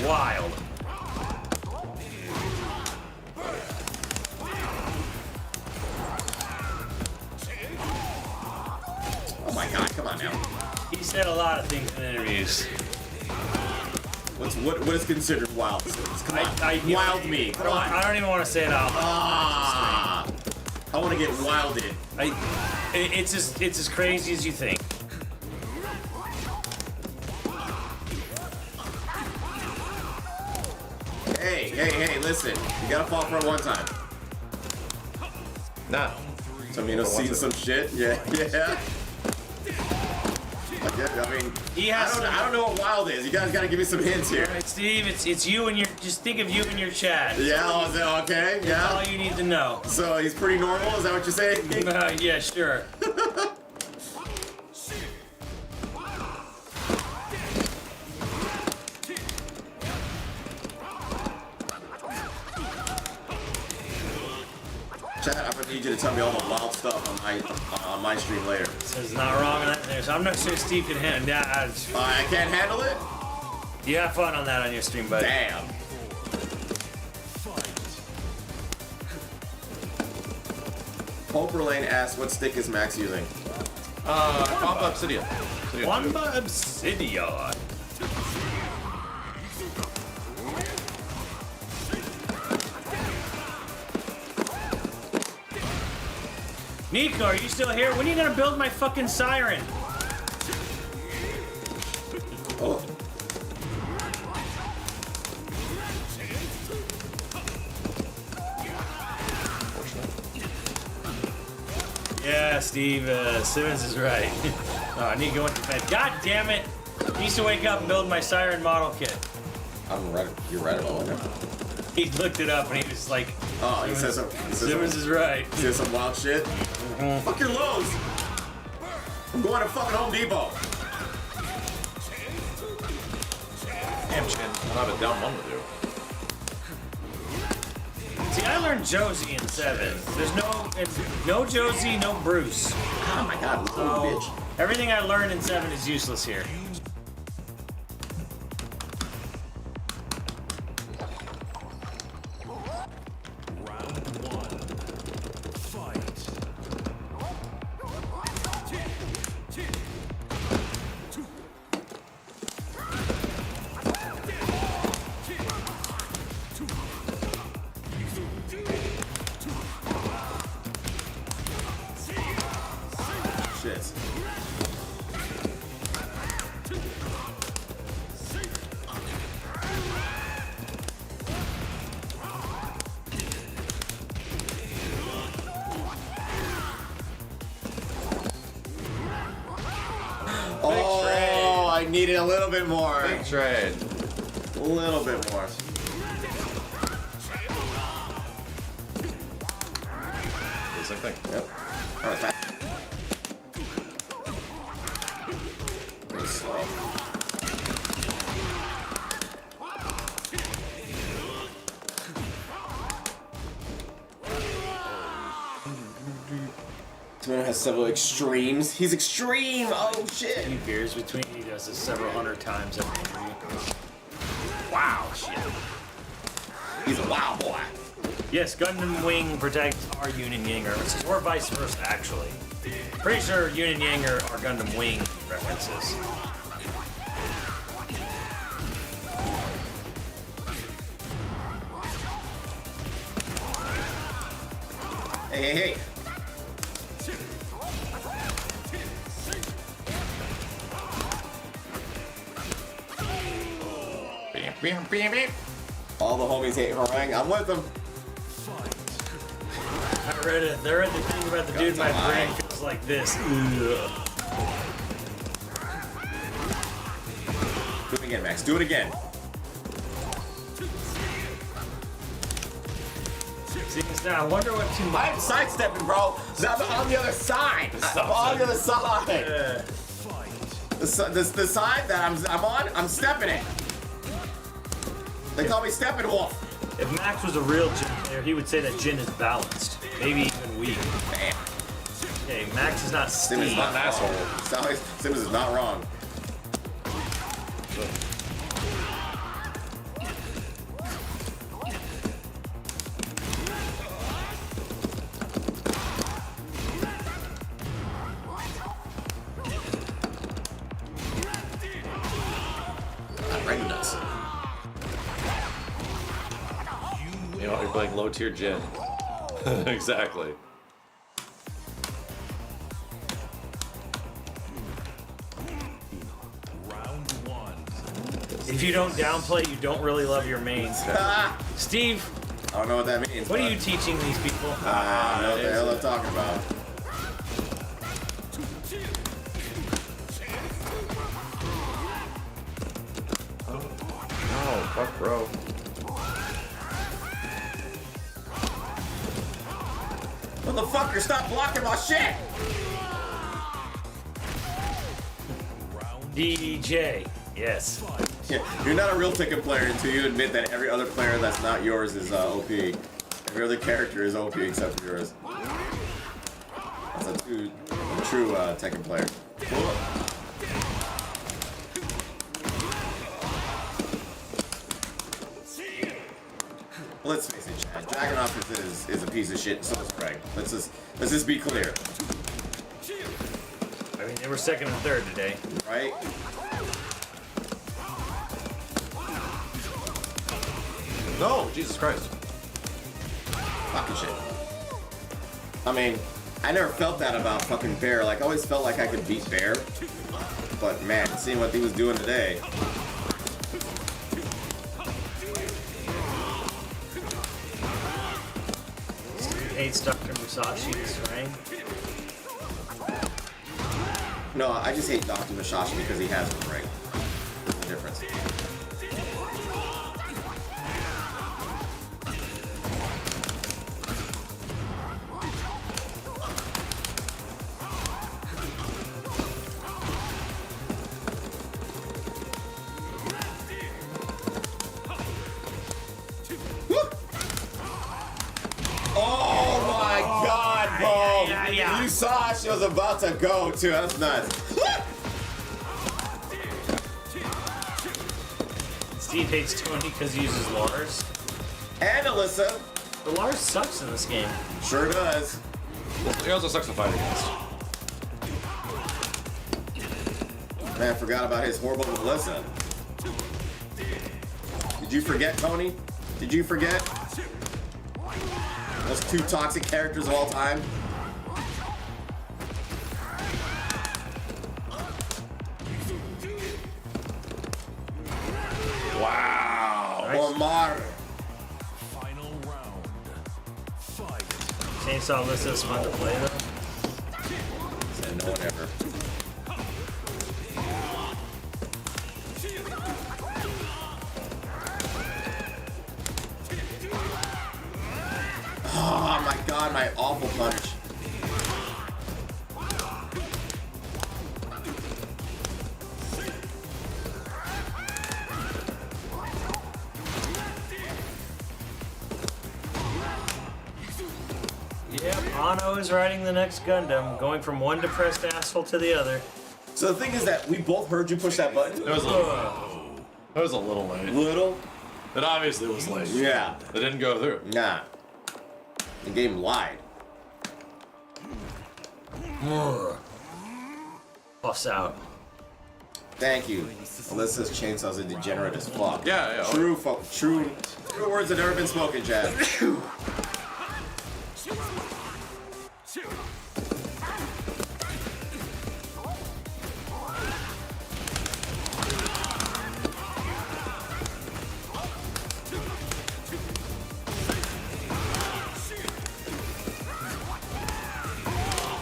wild. Oh my god, come on now. He said a lot of things in interviews. What is considered wild? Come on, wild me. Come on. I don't even want to say it out loud. I want to get wilded. It's as crazy as you think. Hey, listen. You gotta fall for it one time. Nah. So, you know, seeing some shit? Yeah. I mean, I don't know what wild is. You guys gotta give me some hints here. All right, Steve, it's you and your, just think of you and your chat. Yeah, is it okay? Yeah. That's all you need to know. So he's pretty normal, is that what you're saying? Yeah, sure. Chat, I'm gonna need you to tell me all the wild stuff on my stream later. It's not wrong on that there, so I'm not sure Steve can handle that. I can't handle it? You have fun on that on your stream, buddy. Damn. Poker Lane asks, what stick is Max using? Wamba Obsidian. Wamba Obsidian. Nico, are you still here? When are you gonna build my fucking siren? Oh. Yeah, Steve, Simmons is right. Oh, Nico went to bed. God damn it! He used to wake up and build my siren model kit. I'm right. You're right about it. He looked it up and he was like, oh, he says Simmons is right. He says some wild shit. Fuck your Lowe's. I'm going to fucking Home Depot. Damn, Chin. I'll have it down one with you. See, I learned Josie in 7. There's no Josie, no Bruce. Oh my god, little bitch. Everything I learned in 7 is useless here. Shit. Oh, I needed a little bit more. Big trade. A little bit more. Same thing. Yep. All right. Pretty slow. Tomino has several extremes. He's extreme. Oh shit. He veers between. He does this several hundred times every interview. Wow, shit. He's a wild boy. Yes, Gundam Wing protects our Yunin Yang references, or vice versa, actually. Pretty sure Yunin Yang are Gundam Wing references. Hey. All the homies hate Harangue. I'm with them. I read it. They read the thing about the dude. My brain feels like this. Ugh. Do it again, Max. Do it again. See, now I wonder what too much. I'm sidestepping, bro. I'm on the other side. I'm on the other side. The side that I'm on, I'm stepping it. They call me Stepping Wolf. If Max was a real Jin player, he would say that Jin is balanced, maybe even weak. Damn. Okay, Max is not Steve. Sim is not an asshole. Sims is not wrong. Nuts. You know, you're like low tier Jin. Exactly. Round one. If you don't downplay, you don't really love your mains. Steve. I don't know what that means. What are you teaching these people? I don't know what the hell they're talking about. No, fuck, bro. Motherfucker, stop blocking my shit! DJ. Yes. Yeah, you're not a real Tekken player until you admit that every other player that's not yours is OP. Every other character is OP except for yours. That's a true Tekken player. Let's face it, Chad. Dragunov is a piece of shit, and so is Craig. Let's just be clear. I mean, they were second and third today. Right? No, Jesus Christ. Fucking shit. I mean, I never felt that about fucking Bear. Like, I always felt like I could beat Bear. But man, seeing what he was doing today. Hates Dr. Musashi's ring. No, I just hate Dr. Musashi because he has one ring. There's a difference. Oh my god, bro! You saw she was about to go too. That's nuts. Steve hates Tony because he uses Lars. And Alyssa. But Lars sucks in this game. Sure does. He also sucks to fight against. Man, I forgot about his horrible Alyssa. Did you forget, Tony? Did you forget? Those two toxic characters of all time. Wow. Nice. Omar. Final round. Fight. Chainsaw Alyssa is fun to play though. Said no one ever. Oh my god, my awful punch. Yep, Ano is riding the next Gundam, going from one depressed asshole to the other. So the thing is that we both heard you push that button. It was a little late. It was a little late. Little? It obviously was late. Yeah. It didn't go through. Nah. The game lied. Puffs out. Thank you. Alyssa's chainsaw's a degenerate as fuck. Yeah, yeah. True words that never been spoken, Chad.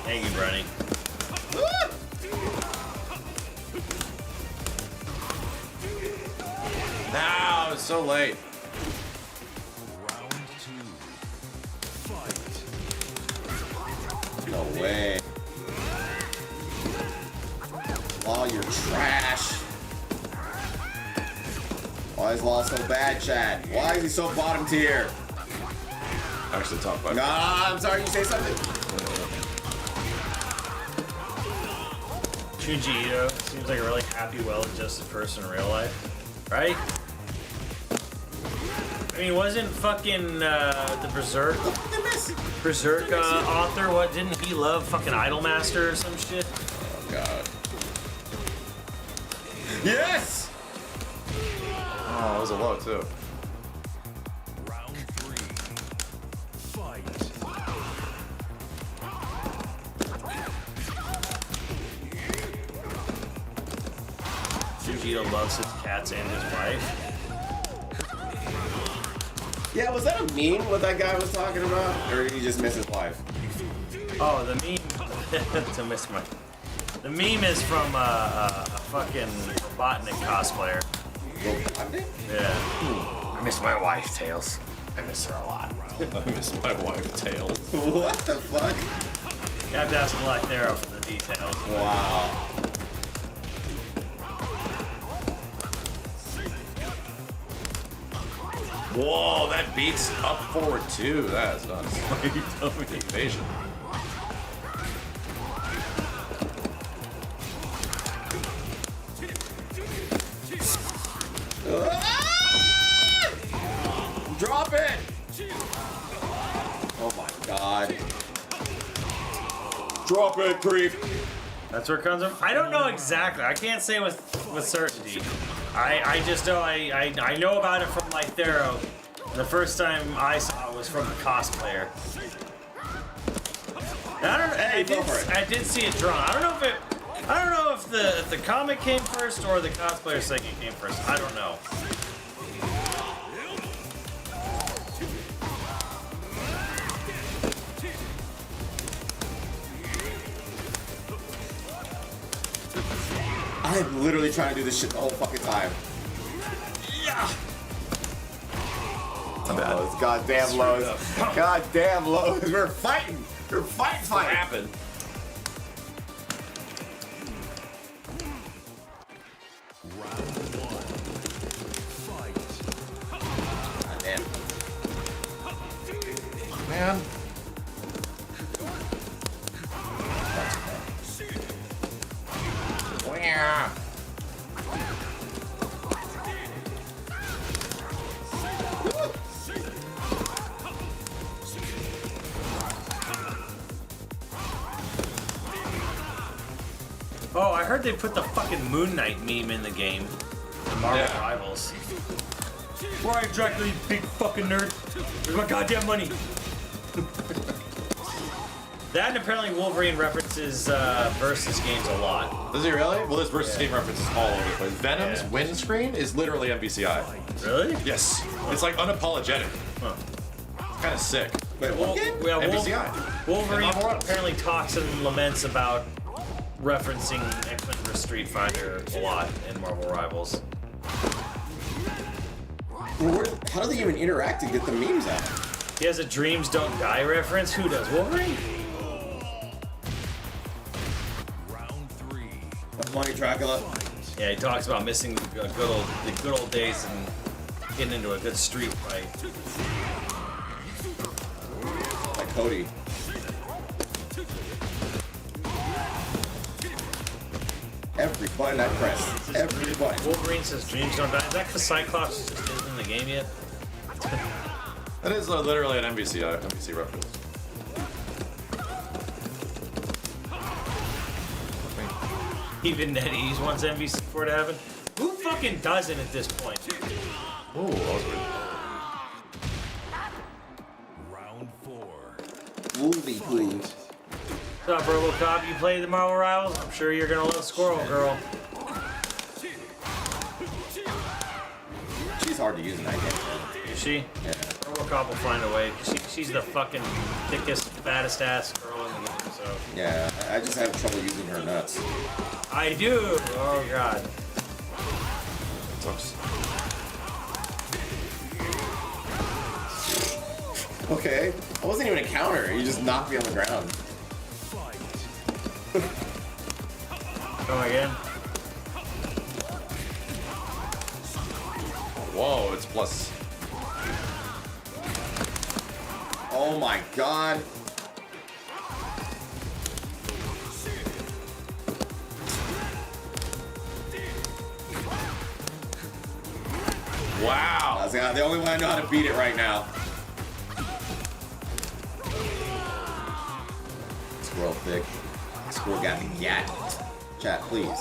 Thank you, Brenny. Now it's so late. No way. Oh, you're trash. Why is Law so bad, Chad? Why is he so bottom tier? Actually, top 5. Nah, I'm sorry, you say something. Junji Ito seems like a really happy, well-adjusted person in real life, right? I mean, wasn't fucking the Berserk author? What didn't he love fucking Idolmaster or some shit? Oh god. Yes! Oh, it was a low too. Round 3. Fight. Junji Ito loves his cats and his wife. Yeah, was that a meme what that guy was talking about? Or did he just miss his wife? Oh, the meme. To miss my. The meme is from a fucking Robotnik cosplayer. Robotnik? Yeah. I miss my wife, Tails. I miss her a lot. I miss my wife, Tails. What the fuck? You have to ask Blacknero for the details. Wow. Whoa, that beats up forward too. That is nuts. Evasion. Drop it! Oh my god. Drop it, creep. That's where it comes from. I don't know exactly. I can't say with certainty. I just know I know about it from Lythero. The first time I saw it was from a cosplayer. I did see it drawn. I don't know if the comic came first or the cosplayer second came first. I don't know. I'm literally trying to do this shit the whole fucking time. Yeah. Lows, goddamn lows. Goddamn lows. We're fighting. We're fighting. What happened? Round 1. Fight. Man. Yeah. Oh, I heard they put the fucking Moon Knight meme in the game. The Marvel Rivals. Why exactly, you big fucking nerd? Where's my goddamn money? That and apparently Wolverine references Versus games a lot. Does he really? Well, this Versus game references all over the place. Venom's windscreen is literally MVCI. Really? Yes. It's like unapologetic. Huh. It's kind of sick. Wait, what game? Yeah, MVCI. Wolverine apparently talks and laments about referencing X-Men vs. Street Fighter a lot in Marvel Rivals. Well, how do they even interact to get the memes out? He has a Dreams Don't Die reference. Who does? Wolverine? Round 3. Money Dracula. Yeah, he talks about missing the good old days and getting into a good street fight. Like Cody. Every button I press. Every button. Wolverine says Dreams Don't Die. Is that because Cyclops just isn't in the game yet? That is literally an MVC reference. Even NetEase wants MVC4 to happen. Who fucking doesn't at this point? Ooh, that was weird. Round 4. Movie, please. What's up, RoboCop? You play the Marvel Rivals? I'm sure you're gonna love Squirrel Girl. She's hard to use in that game. Is she? Yeah. RoboCop will find a way. She's the fucking thickest, fattest ass girl in the games. so. Yeah, I just have trouble using her nuts. I do. Oh god. Sucks. Okay, I wasn't even a counter. You just knocked me on the ground. Go again. Whoa, it's plus. Oh my god. Wow. That's the only way I know how to beat it right now. Squirrel thick. Squirrel got the gat. Chat, please.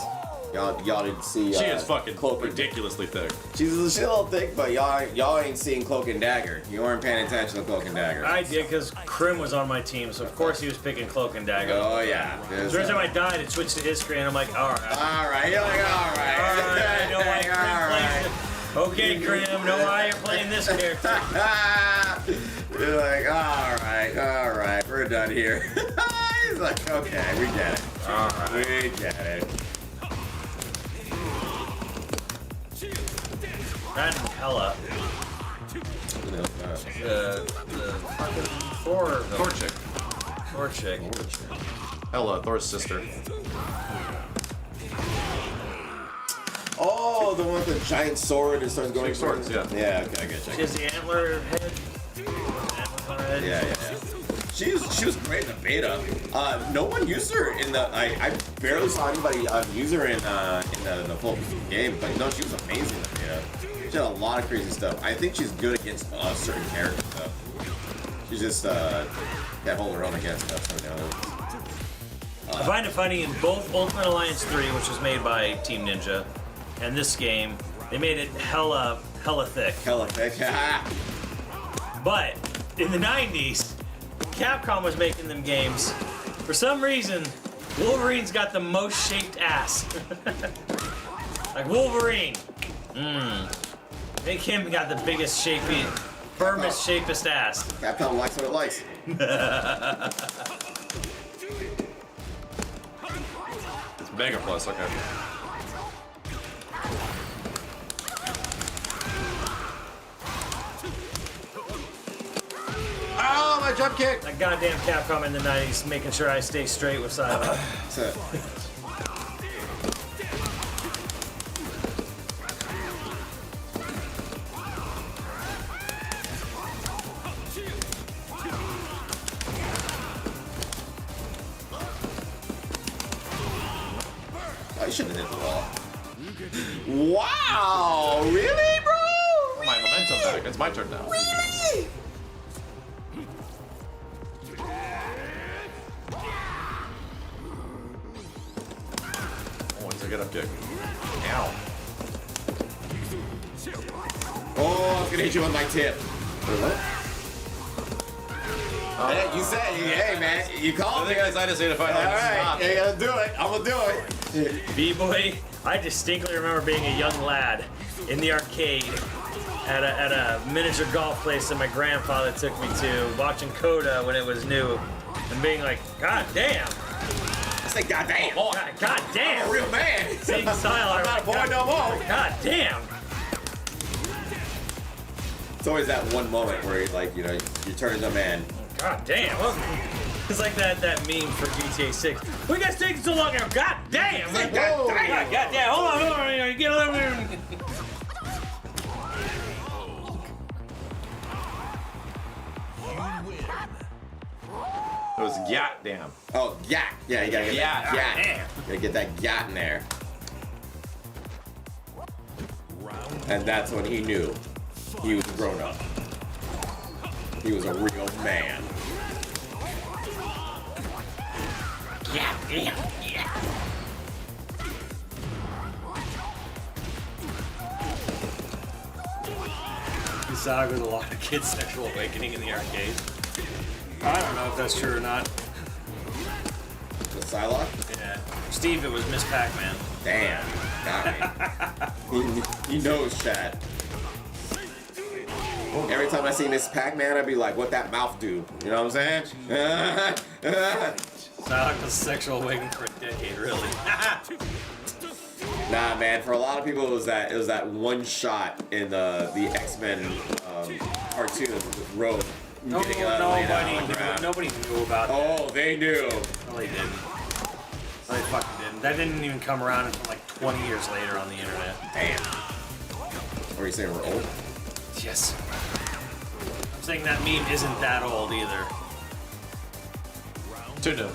Y'all didn't see. She is fucking ridiculously thick. She's a little thick, but y'all ain't seen Cloak and Dagger. You weren't paying attention to Cloak and Dagger. I did because Krim was on my team, so of course he was picking Cloak and Dagger. Oh yeah. So every time I died, it switched to history, and I'm like, all right. All right. You're like, all right. All right. I know why Krim plays it. Okay, Krim, know why you're playing this character. You're like, all right, we're done here. He's like, okay, we get it. All right, we get it. That and Hella. The fucking Thor chick. Thor chick. Hella, Thor's sister. Oh, the one with the giant sword and starts going swords, yeah. Yeah, okay, I get you. She has the antler head. Antlers on her head. Yeah. She was great in the beta. No one used her in the. I barely saw anybody use her in the full game, but no, she was amazing in the beta. She had a lot of crazy stuff. I think she's good against certain characters though. She's just can't hold her own against stuff. I find it funny in both Ultimate Alliance 3, which was made by Team Ninja, and this game, they made it hella thick. Hella thick. But in the 90s, Capcom was making them games. For some reason, Wolverine's got the most shaped ass. Like Wolverine. Make him got the biggest shapy, firmest, shapest ass. Capcom likes what it likes. It's Mega Plus, okay. Oh, my jump kick! That goddamn Capcom in the 90s making sure I stay straight with Silent. That's it. I shouldn't have hit the wall. Wow! Really, bro? My momentum back. It's my turn now. Really? Oh, it's a get up kick. Ow. Oh, I was gonna hit you with my tip. Hey, you said, hey man, you called me. I just need to find out. All right, you gotta do it. I'm gonna do it. B-boy, I distinctly remember being a young lad in the arcade at a miniature golf place that my grandfather took me to, watching Coda when it was new, and being like, God damn. I said, God damn. Oh, God damn. I'm a real man. Seeing Silent, I'm not a boy no more. God damn. It's always that one moment where you turn into a man. God damn. It's like that meme for GTA 6. We guys taking so long now. God damn. God damn. God damn. Hold on. Get over here. It was Gat damn. Oh, gat. Yeah, you gotta get that gat. Damn. You gotta get that gat in there. And that's when he knew he was grown up. He was a real man. Yeah. Saga with a lot of kids' sexual awakening in the arcade. I don't know if that's true or not. The Psylocke? Yeah. Steve, it was Miss Pac-Man. Damn. Got me. he knows, Chad. Every time I see Miss Pac-Man, I'd be like, what that mouth do? You know what I'm saying? It's not like a sexual awakening for a decade, really. Nah, man. For a lot of people, it was that one shot in the X-Men cartoon with Rogue. Nobody knew about that. Oh, they knew. No, they didn't. No, they fucking didn't. That didn't even come around until like 20 years later on the internet. Damn. Are you saying we're old? Yes. I'm saying that meme isn't that old either. 2-0.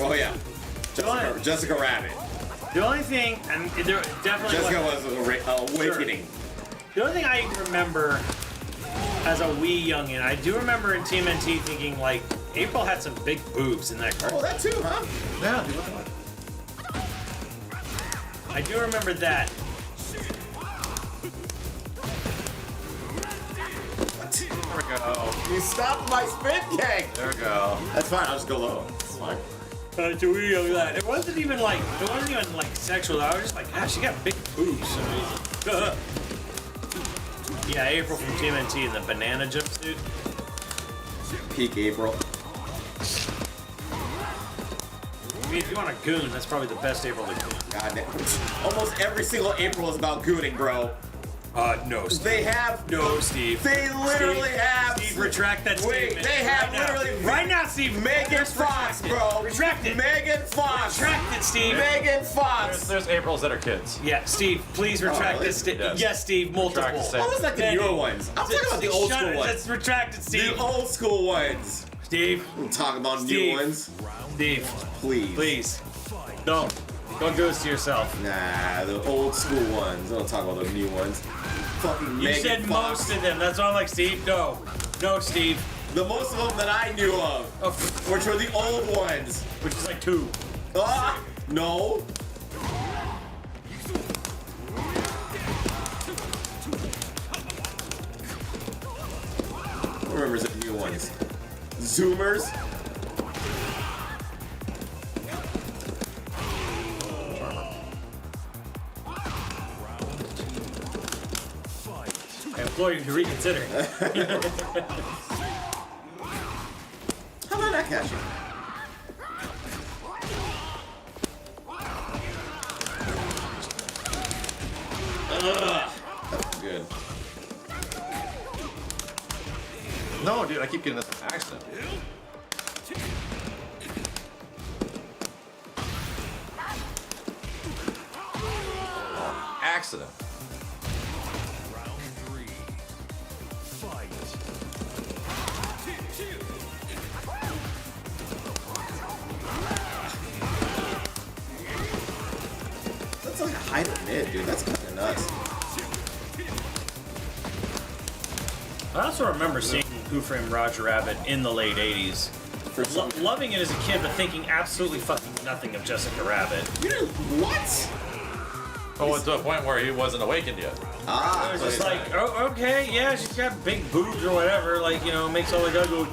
Oh yeah, Jessica Rabbit. The only thing, and there definitely Jessica was awakening. Sure. The only thing I remember as a wee youngin, I do remember in TMNT thinking like April had some big boobs in that cartoon. Oh, that too, huh? Yeah. I do remember that. There we go. You stopped my spin kick. There we go. That's fine. I'll just go low. It's fine. It wasn't even like sexual. I was just like, ah, she got big boobs. Yeah, April from TMNT in the banana jumpsuit. Peak April. I mean, if you want a goon, that's probably the best April to goon. God damn. Almost every single April is about gooning, bro. No, Steve. They have. No, Steve. They literally have. Steve, retract that statement. Wait, they have literally. Right now, Steve. Megan Fox, bro. Retract it. Megan Fox. Retract it, Steve. Megan Fox. There's Aprils that are kids. Yeah, Steve, please retract this statement. Yes, Steve, multiple. What was like the newer ones? I'm talking about the old school ones. Let's retract it, Steve. The old school ones. Steve. I'm talking about new ones. Steve. Please. Please. Don't do this to yourself. Nah, the old school ones. Don't talk about the new ones. Fucking You Megan said Fox. most of them. That's why I'm like, Steve, no. No, Steve. The most of them that I knew of, which were the old ones. Which is like 2. No. Who remembers the new ones? Zoomers. I implore you to reconsider. How about that catch? That's good. No, dude, I keep getting this accident. Accident. That's like a high to mid, dude. That's kind of nuts. I also remember seeing Who Framed Roger Rabbit in the late 80s. Loving it as a kid, but thinking absolutely fucking nothing of Jessica Rabbit. What? Oh, it's to a point where he wasn't awakened yet. I was just like, oh, okay, yeah, she's got big boobs or whatever, like, you know, makes all the guys go.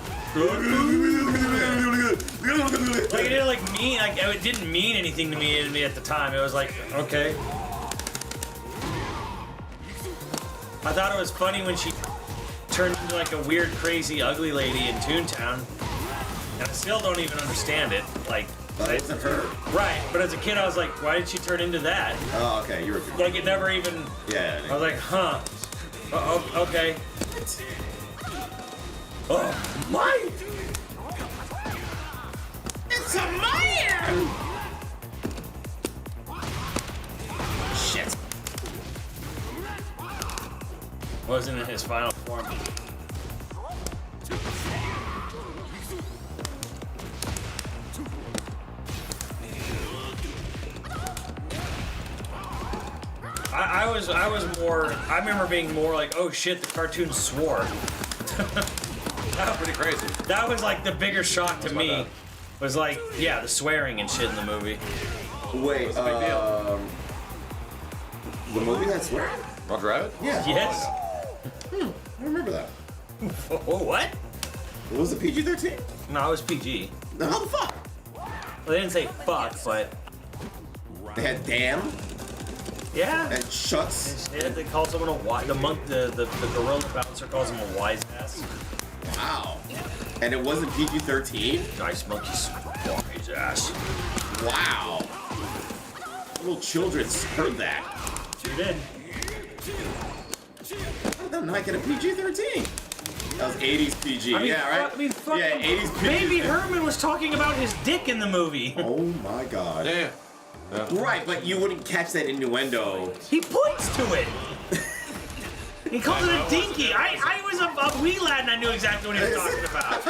Like, it didn't like mean, like, it didn't mean anything to me at the time. It was like, okay. I thought it was funny when she turned into like a weird, crazy, ugly lady in Toontown, and I still don't even understand it. Like, that wasn't her. Right, but as a kid, I was like, why did she turn into that? Oh, okay, you were. Like, it never even. Yeah. I was like, huh. Oh, okay. Oh, my! It's a man! Shit. Wasn't in his final form. I was more. I remember being more like, oh shit, the cartoon swore. That was pretty crazy. That was like the bigger shock to me. Was like, yeah, the swearing and shit in the movie. Wait, the movie had swearing? Roger Rabbit? Yeah. Yes. I remember that. Oh, what? Was it PG-13? No, it was PG. How the fuck? Well, they didn't say fuck, but They had damn yeah. and shuts. Yeah, they call someone a wise. The monk, the gorilla bouncer calls him a wise ass. Wow. And it wasn't PG-13? Nice monkey's wise ass. Wow. Little children heard that. You did. How did that not get a PG-13? That was 80s PG. I mean, yeah, right? I mean, fucking yeah, 80s PG. Baby Herman was talking about his dick in the movie. Oh my god. Yeah. Right, but you wouldn't catch that innuendo. He points to it. He calls it a dinky. I was a wee lad and I knew exactly what he was talking about.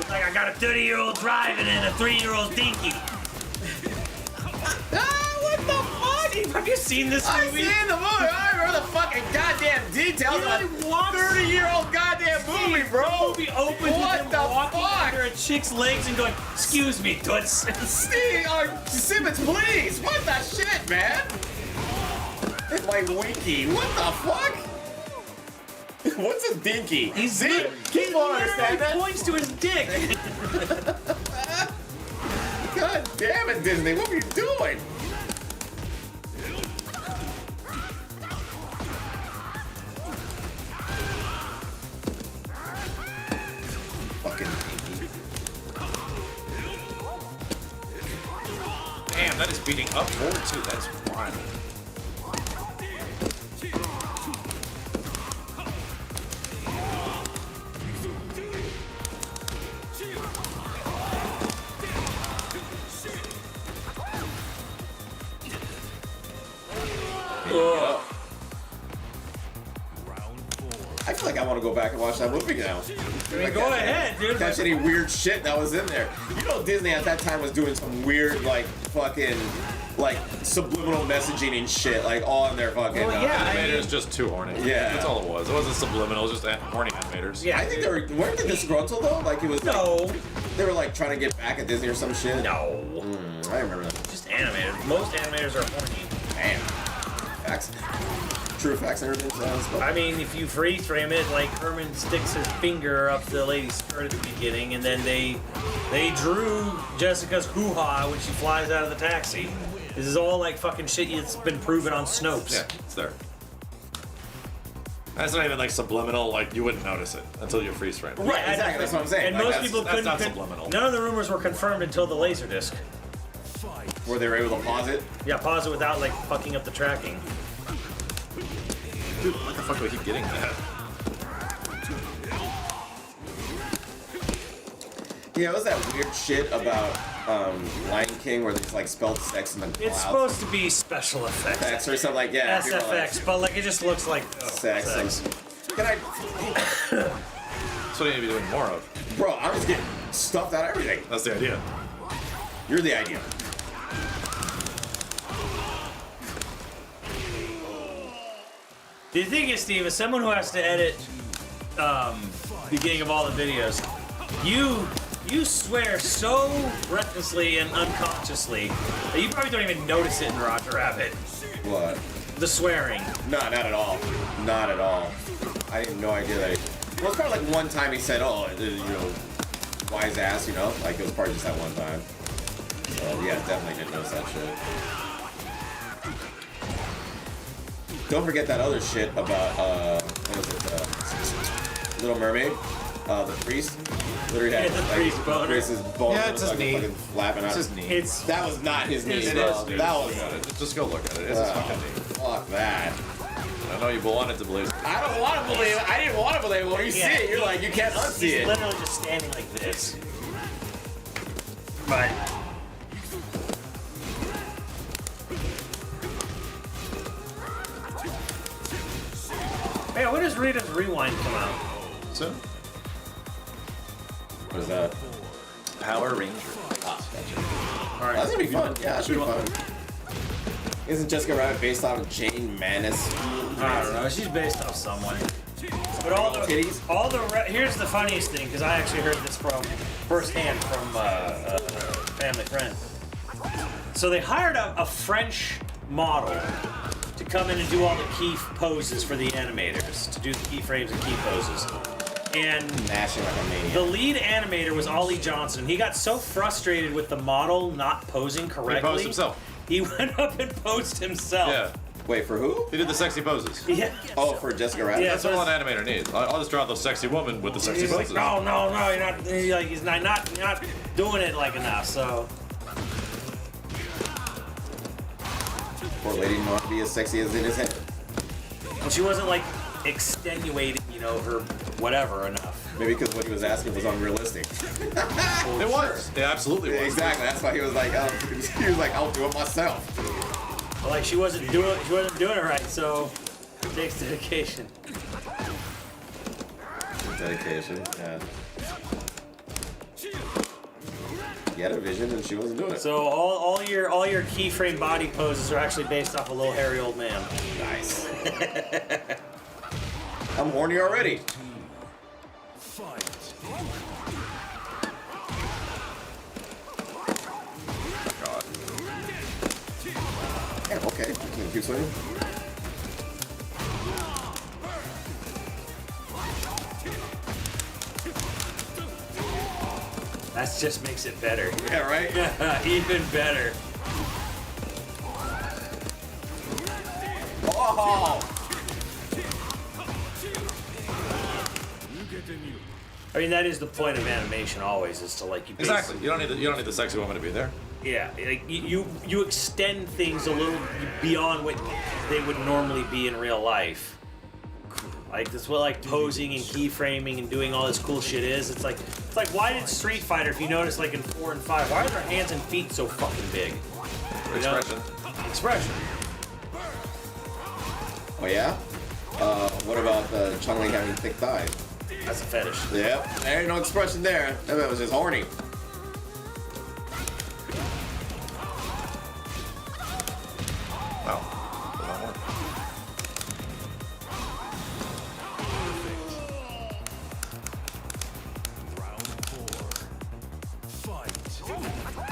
Like, I got a 30-year-old driving in a 3-year-old dinky. What the fuck? Have you seen this movie? I've seen the movie. I remember the fucking goddamn details of a 30-year-old goddamn movie, bro. The movie opens with him walking under a chick's legs and going, "Excuse me, toots." Steve, Simmons, please. What the shit, man? It's my winky. What the fuck? What's a dinky? He's People don't understand that. Points to his dick. God damn it, Disney. What are you doing? Fucking dinky. Damn, that is beating up forward too. That's wild. I feel like I want to go back and watch that movie now. Go ahead, dude. Catch any weird shit that was in there. You know, Disney at that time was doing some weird, like, fucking, like, subliminal messaging and shit, like, all in their fucking. Well, yeah, animators just too horny. Yeah, that's all it was. It wasn't subliminal. It was just horny animators. Yeah, I think weren't they disgruntled though? Like it was. No. Like, they were like trying to get back at Disney or some shit. No. I remember that. Just animators. Most animators are horny. Damn. Facts. True facts and everything. So I mean, if you freeze frame it, like Herman sticks his finger up the lady's skirt at the beginning, and then they drew Jessica's hoo-ha when she flies out of the taxi. This is all like fucking shit that's been proven on Snopes. Yeah, it's there. That's not even like subliminal. Like you wouldn't notice it until you freeze frame. Right, exactly. That's what I'm saying. And Like, most people couldn't. That's not subliminal. None of the rumors were confirmed until the Laserdisc. Were they able to pause it? Yeah, pause it without like fucking up the tracking. Dude, what the fuck do I keep getting that? Yeah, it was that weird shit about Lion King where they just like spelled sex in the clouds. It's supposed to be special effects. Sex or something like yeah. people are SFX, like, but like it just looks like sex. Can I? That's what you need to be doing more of. Bro, I'm just getting stuffed out of everything. That's the idea. You're the idea. The thing is, Steve, as someone who has to edit the beginning of all the videos, you swear so recklessly and unconsciously that you probably don't even notice it in Roger Rabbit. What? The swearing. No, not at all. Not at all. I had no idea that. Well, it's probably like one time he said, "Oh, you know, wise ass," you know, like it was probably just that one time. So yeah, definitely didn't notice that shit. Don't forget that other shit about what was it? Little Mermaid, the priest. Literally had the priest boner. Priest's boner. Yeah, it's his knee. Laughing It's out. his knee. That was not his knee. It bro. is, dude. That was. Just go look at it. It's his fucking knee. Fuck that. I know you wanted to believe it. I don't want to believe it. I didn't want to believe it. When you see it, you're like, you can't unsee He's it. literally just standing like this. But man, when does Rita's Rewind come out? Soon. What is that? Power Ranger. Ah, gotcha. All right, That's gonna be fun. Yeah, that should be fun. Isn't Jessica Rabbit based off of Jane Manis? I don't know. She's based off someone. But all the here's the funniest thing, because I actually heard this from firsthand from a family friend. So they hired a French model to come in and do all the key poses for the animators, to do the keyframes and key poses. And Mashing like a maniac. the lead animator was Ollie Johnson. He got so frustrated with the model not posing correctly. He posed himself. He went up and posed himself. Yeah. Wait, for who? He did the sexy poses. Yeah. Oh, for Jessica Rabbit? That's all an animator needs. I'll just draw the sexy woman with the sexy He's poses. like, no, you're not. He's not doing it like enough. So. Poor lady didn't want to be as sexy as it is head. And she wasn't like extenuating, her whatever enough. Maybe because what he was asking was unrealistic. It was. It absolutely was. Exactly. That's why he was like, I'll do it myself. Like she wasn't doing it right, so it takes dedication. Dedication, yeah. He had a vision and she wasn't doing it. So all your keyframe body poses are actually based off a little hairy old man. Nice. I'm horny already. God. Yeah, okay. Keep swinging. That just makes it better. Yeah, right? Even better. Oh! I mean, that is the point of animation always, is to like you. Exactly. You don't need the sexy woman to be there. Yeah, like you extend things a little beyond what they would normally be in real life. Like that's what like posing and keyframing and doing all this cool shit is. It's like why did Street Fighter, if you notice, like in 4 and 5, why are their hands and feet so fucking big? Expression. Oh yeah? What about Chun-Li having thick thighs? That's a fetish. Yep. There ain't no expression there. That was just horny. Wow.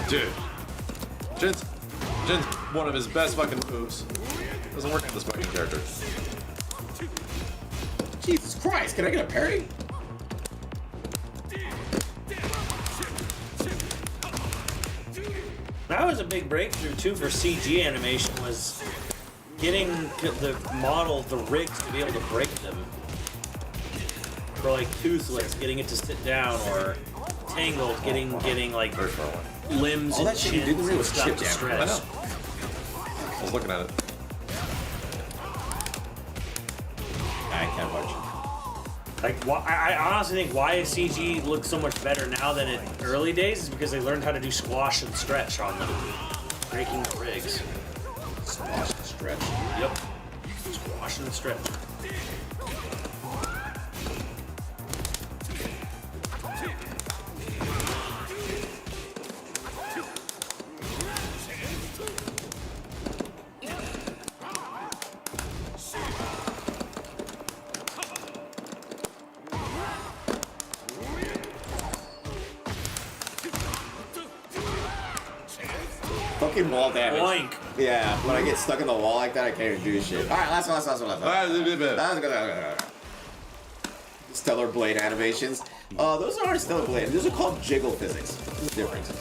Dude. Jin's one of his best fucking moves. Doesn't work on this fucking character. Jesus Christ, can I get a parry? That was a big breakthrough too for CG animation, was getting the model, the rigs, to be able to break them. For like Toothless, getting it to sit down, or Tangled, getting like limbs all and that shit you chins didn't and was stuff chip to jam. stretch. I know. I was looking at it. I can't watch. Like, I honestly think why CG looks so much better now than in early days is because they learned how to do squash and stretch on them, breaking the rigs. Squash and stretch. Yep. Squash and stretch. Fucking wall damage. Boink. Yeah, when I get stuck in the wall like that, I can't even do shit. Alright, last one. Stellar Blade animations. Those aren't Stellar Blade. Those are called jiggle physics. What's the difference?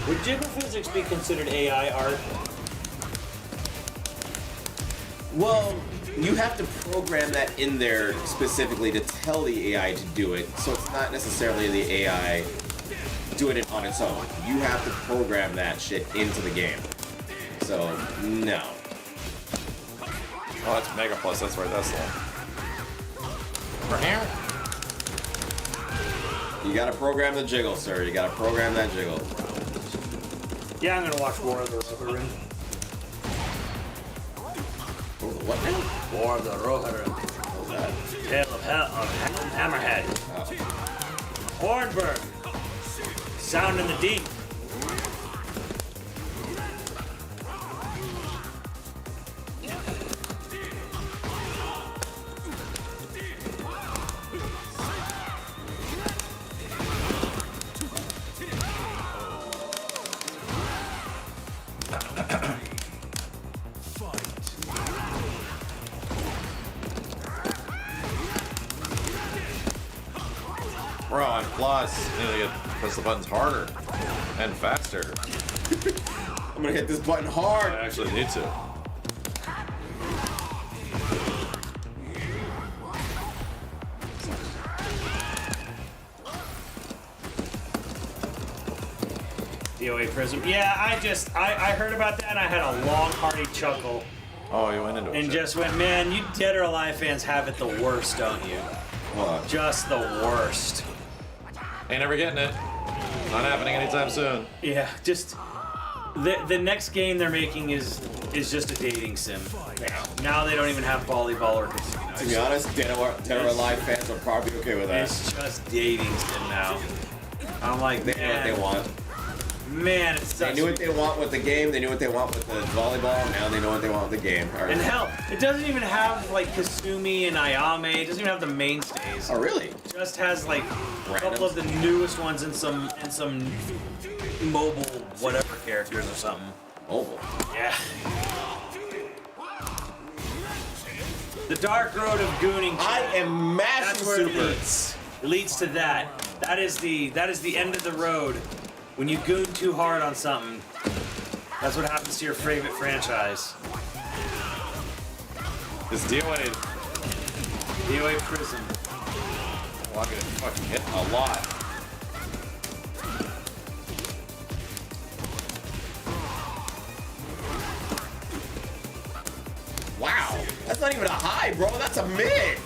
Would jiggle physics be considered AI art? Well, you have to program that in there specifically to tell the AI to do it, so it's not necessarily the AI doing it on its own. You have to program that shit into the game. So, no. Oh, that's Mega Plus. That's right. That's the one. You gotta program the jiggle, sir. You gotta program that jiggle. Yeah, I'm gonna watch War of the Rohirrim. What now? War of the Rohirrim. What's that? Tale of Hammerhead. Hornburg. Sound in the deep. Plus, you know, you press the buttons harder and faster. I'm gonna hit this button hard. I actually need to. DOA Prism. Yeah, I heard about that and I had a long, hearty chuckle. Oh, you went into it. And just went, man, you Dead or Alive fans have it the worst, don't you? What? Just the worst. Ain't never getting it. Not happening anytime soon. Yeah, just the next game they're making is just a dating sim. Now they don't even have volleyball or casino. To be honest, Dead or Alive fans will probably be okay with that. It's just dating sim now. I'm like, They know what they want. Man, it's They knew what they want with the game. They knew what they want with the volleyball. Now they know what they want with the game. And hell, it doesn't even have like Kasumi and Ayame. It doesn't even have the mainstays. Oh, really? It just has like a couple of the newest ones and some mobile whatever characters or something. Mobile. Yeah. The dark road of gooning. I am mashing That's where it super. leads. It leads to that. That is the end of the road. When you goon too hard on something, that's what happens to your favorite franchise. It's DOA. DOA Prism. Oh, I'm getting fucking hit a lot. Wow. That's not even a high, bro. That's a mid.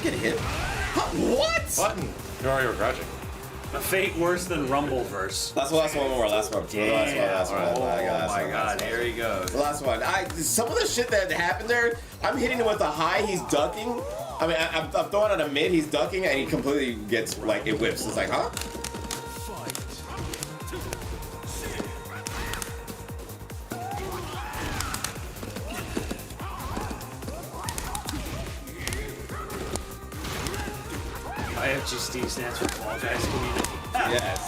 Get hit. What? Button. You were crouching. A fate worse than Rumbleverse. Last one more. Last one. Last one. Oh my god, here he goes. The last one. Some of the shit that happened there, I'm hitting him with a high, he's ducking. I mean, I'm throwing on a mid, he's ducking, and he completely gets, like, it whips. It's like, huh? IFGC stands for Fall Guys Community. Yes.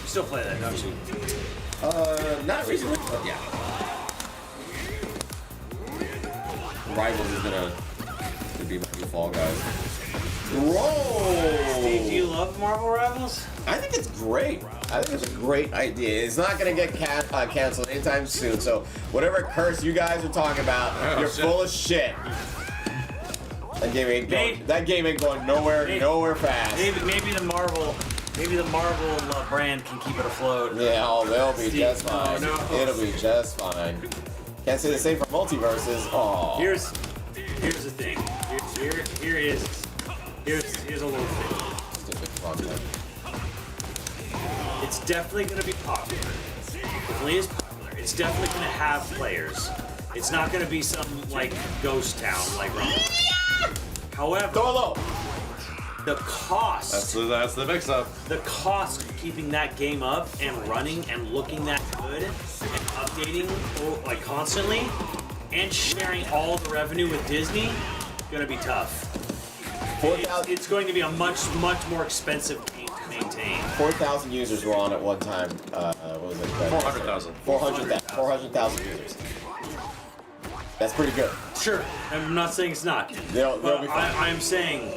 You still play that, don't you? Not recently, but yeah. Rivals is gonna be my new Fall Guys. Whoa! Steve, do you love Marvel Rivals? I think it's great. I think it's a great idea. It's not gonna get canceled anytime soon. So whatever curse you guys are talking about, you're full of shit. That game ain't going nowhere fast. Maybe the Marvel brand can keep it afloat. Yeah, oh, they'll be just fine. No. It'll be just fine. Can't say the same for multiverses. Oh. Here's the thing. Here's a little thing. Stupid fuck. It's definitely going to be popular. It definitely is popular. It's definitely going to have players. It's not going to be some like ghost town like Rumble. However, the cost. That's the mix-up. The cost of keeping that game up and running and looking that good and updating like constantly and sharing all the revenue with Disney, gonna be tough. It's going to be a much more expensive game to maintain. 4,000 users were on at one time. What was it? 400,000. 400,000 users. That's pretty good. Sure, I'm not saying it's not. They'll be fine. I'm saying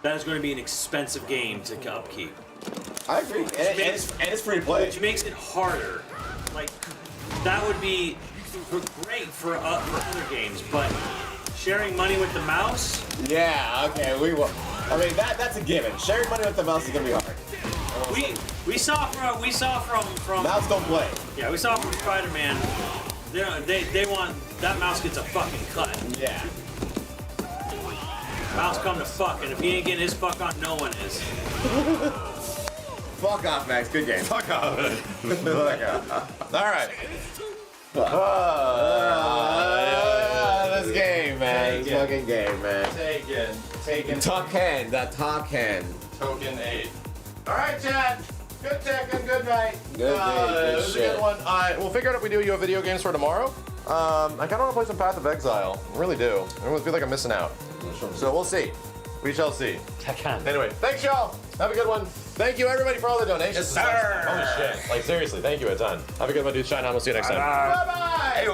that is going to be an expensive game to upkeep. I agree, and it's free to play. Which makes it harder. Like, that would be great for other games, but sharing money with the mouse? Yeah, okay, we will. I mean, that's a given. Sharing money with the mouse is gonna be hard. We saw from Mouse don't play. Yeah, we saw from Spider-Man. They want that mouse gets a fucking cut. Yeah. Mouse come to fuck, and if he ain't getting his fuck on, no one is. Fuck off, Max. Good game. Fuck off. All right. This game, man. This fucking game, man. Taken. TEKKEN. The TEKKEN. Token 8. All right, chat. Good Tekken. Good night. Good It was a good one. We'll figure out if we do your video games for tomorrow. I kind of want to play some Path of Exile. I really do. I always feel like I'm missing out. So we'll see. We shall see. TEKKEN. Anyway, thanks y'all. Have a good one. Thank you everybody for all the donations. Yes, sir. Holy shit. Like seriously, thank you a ton. Have a good one, dude. Shine on. We'll see you next time. Bye-bye.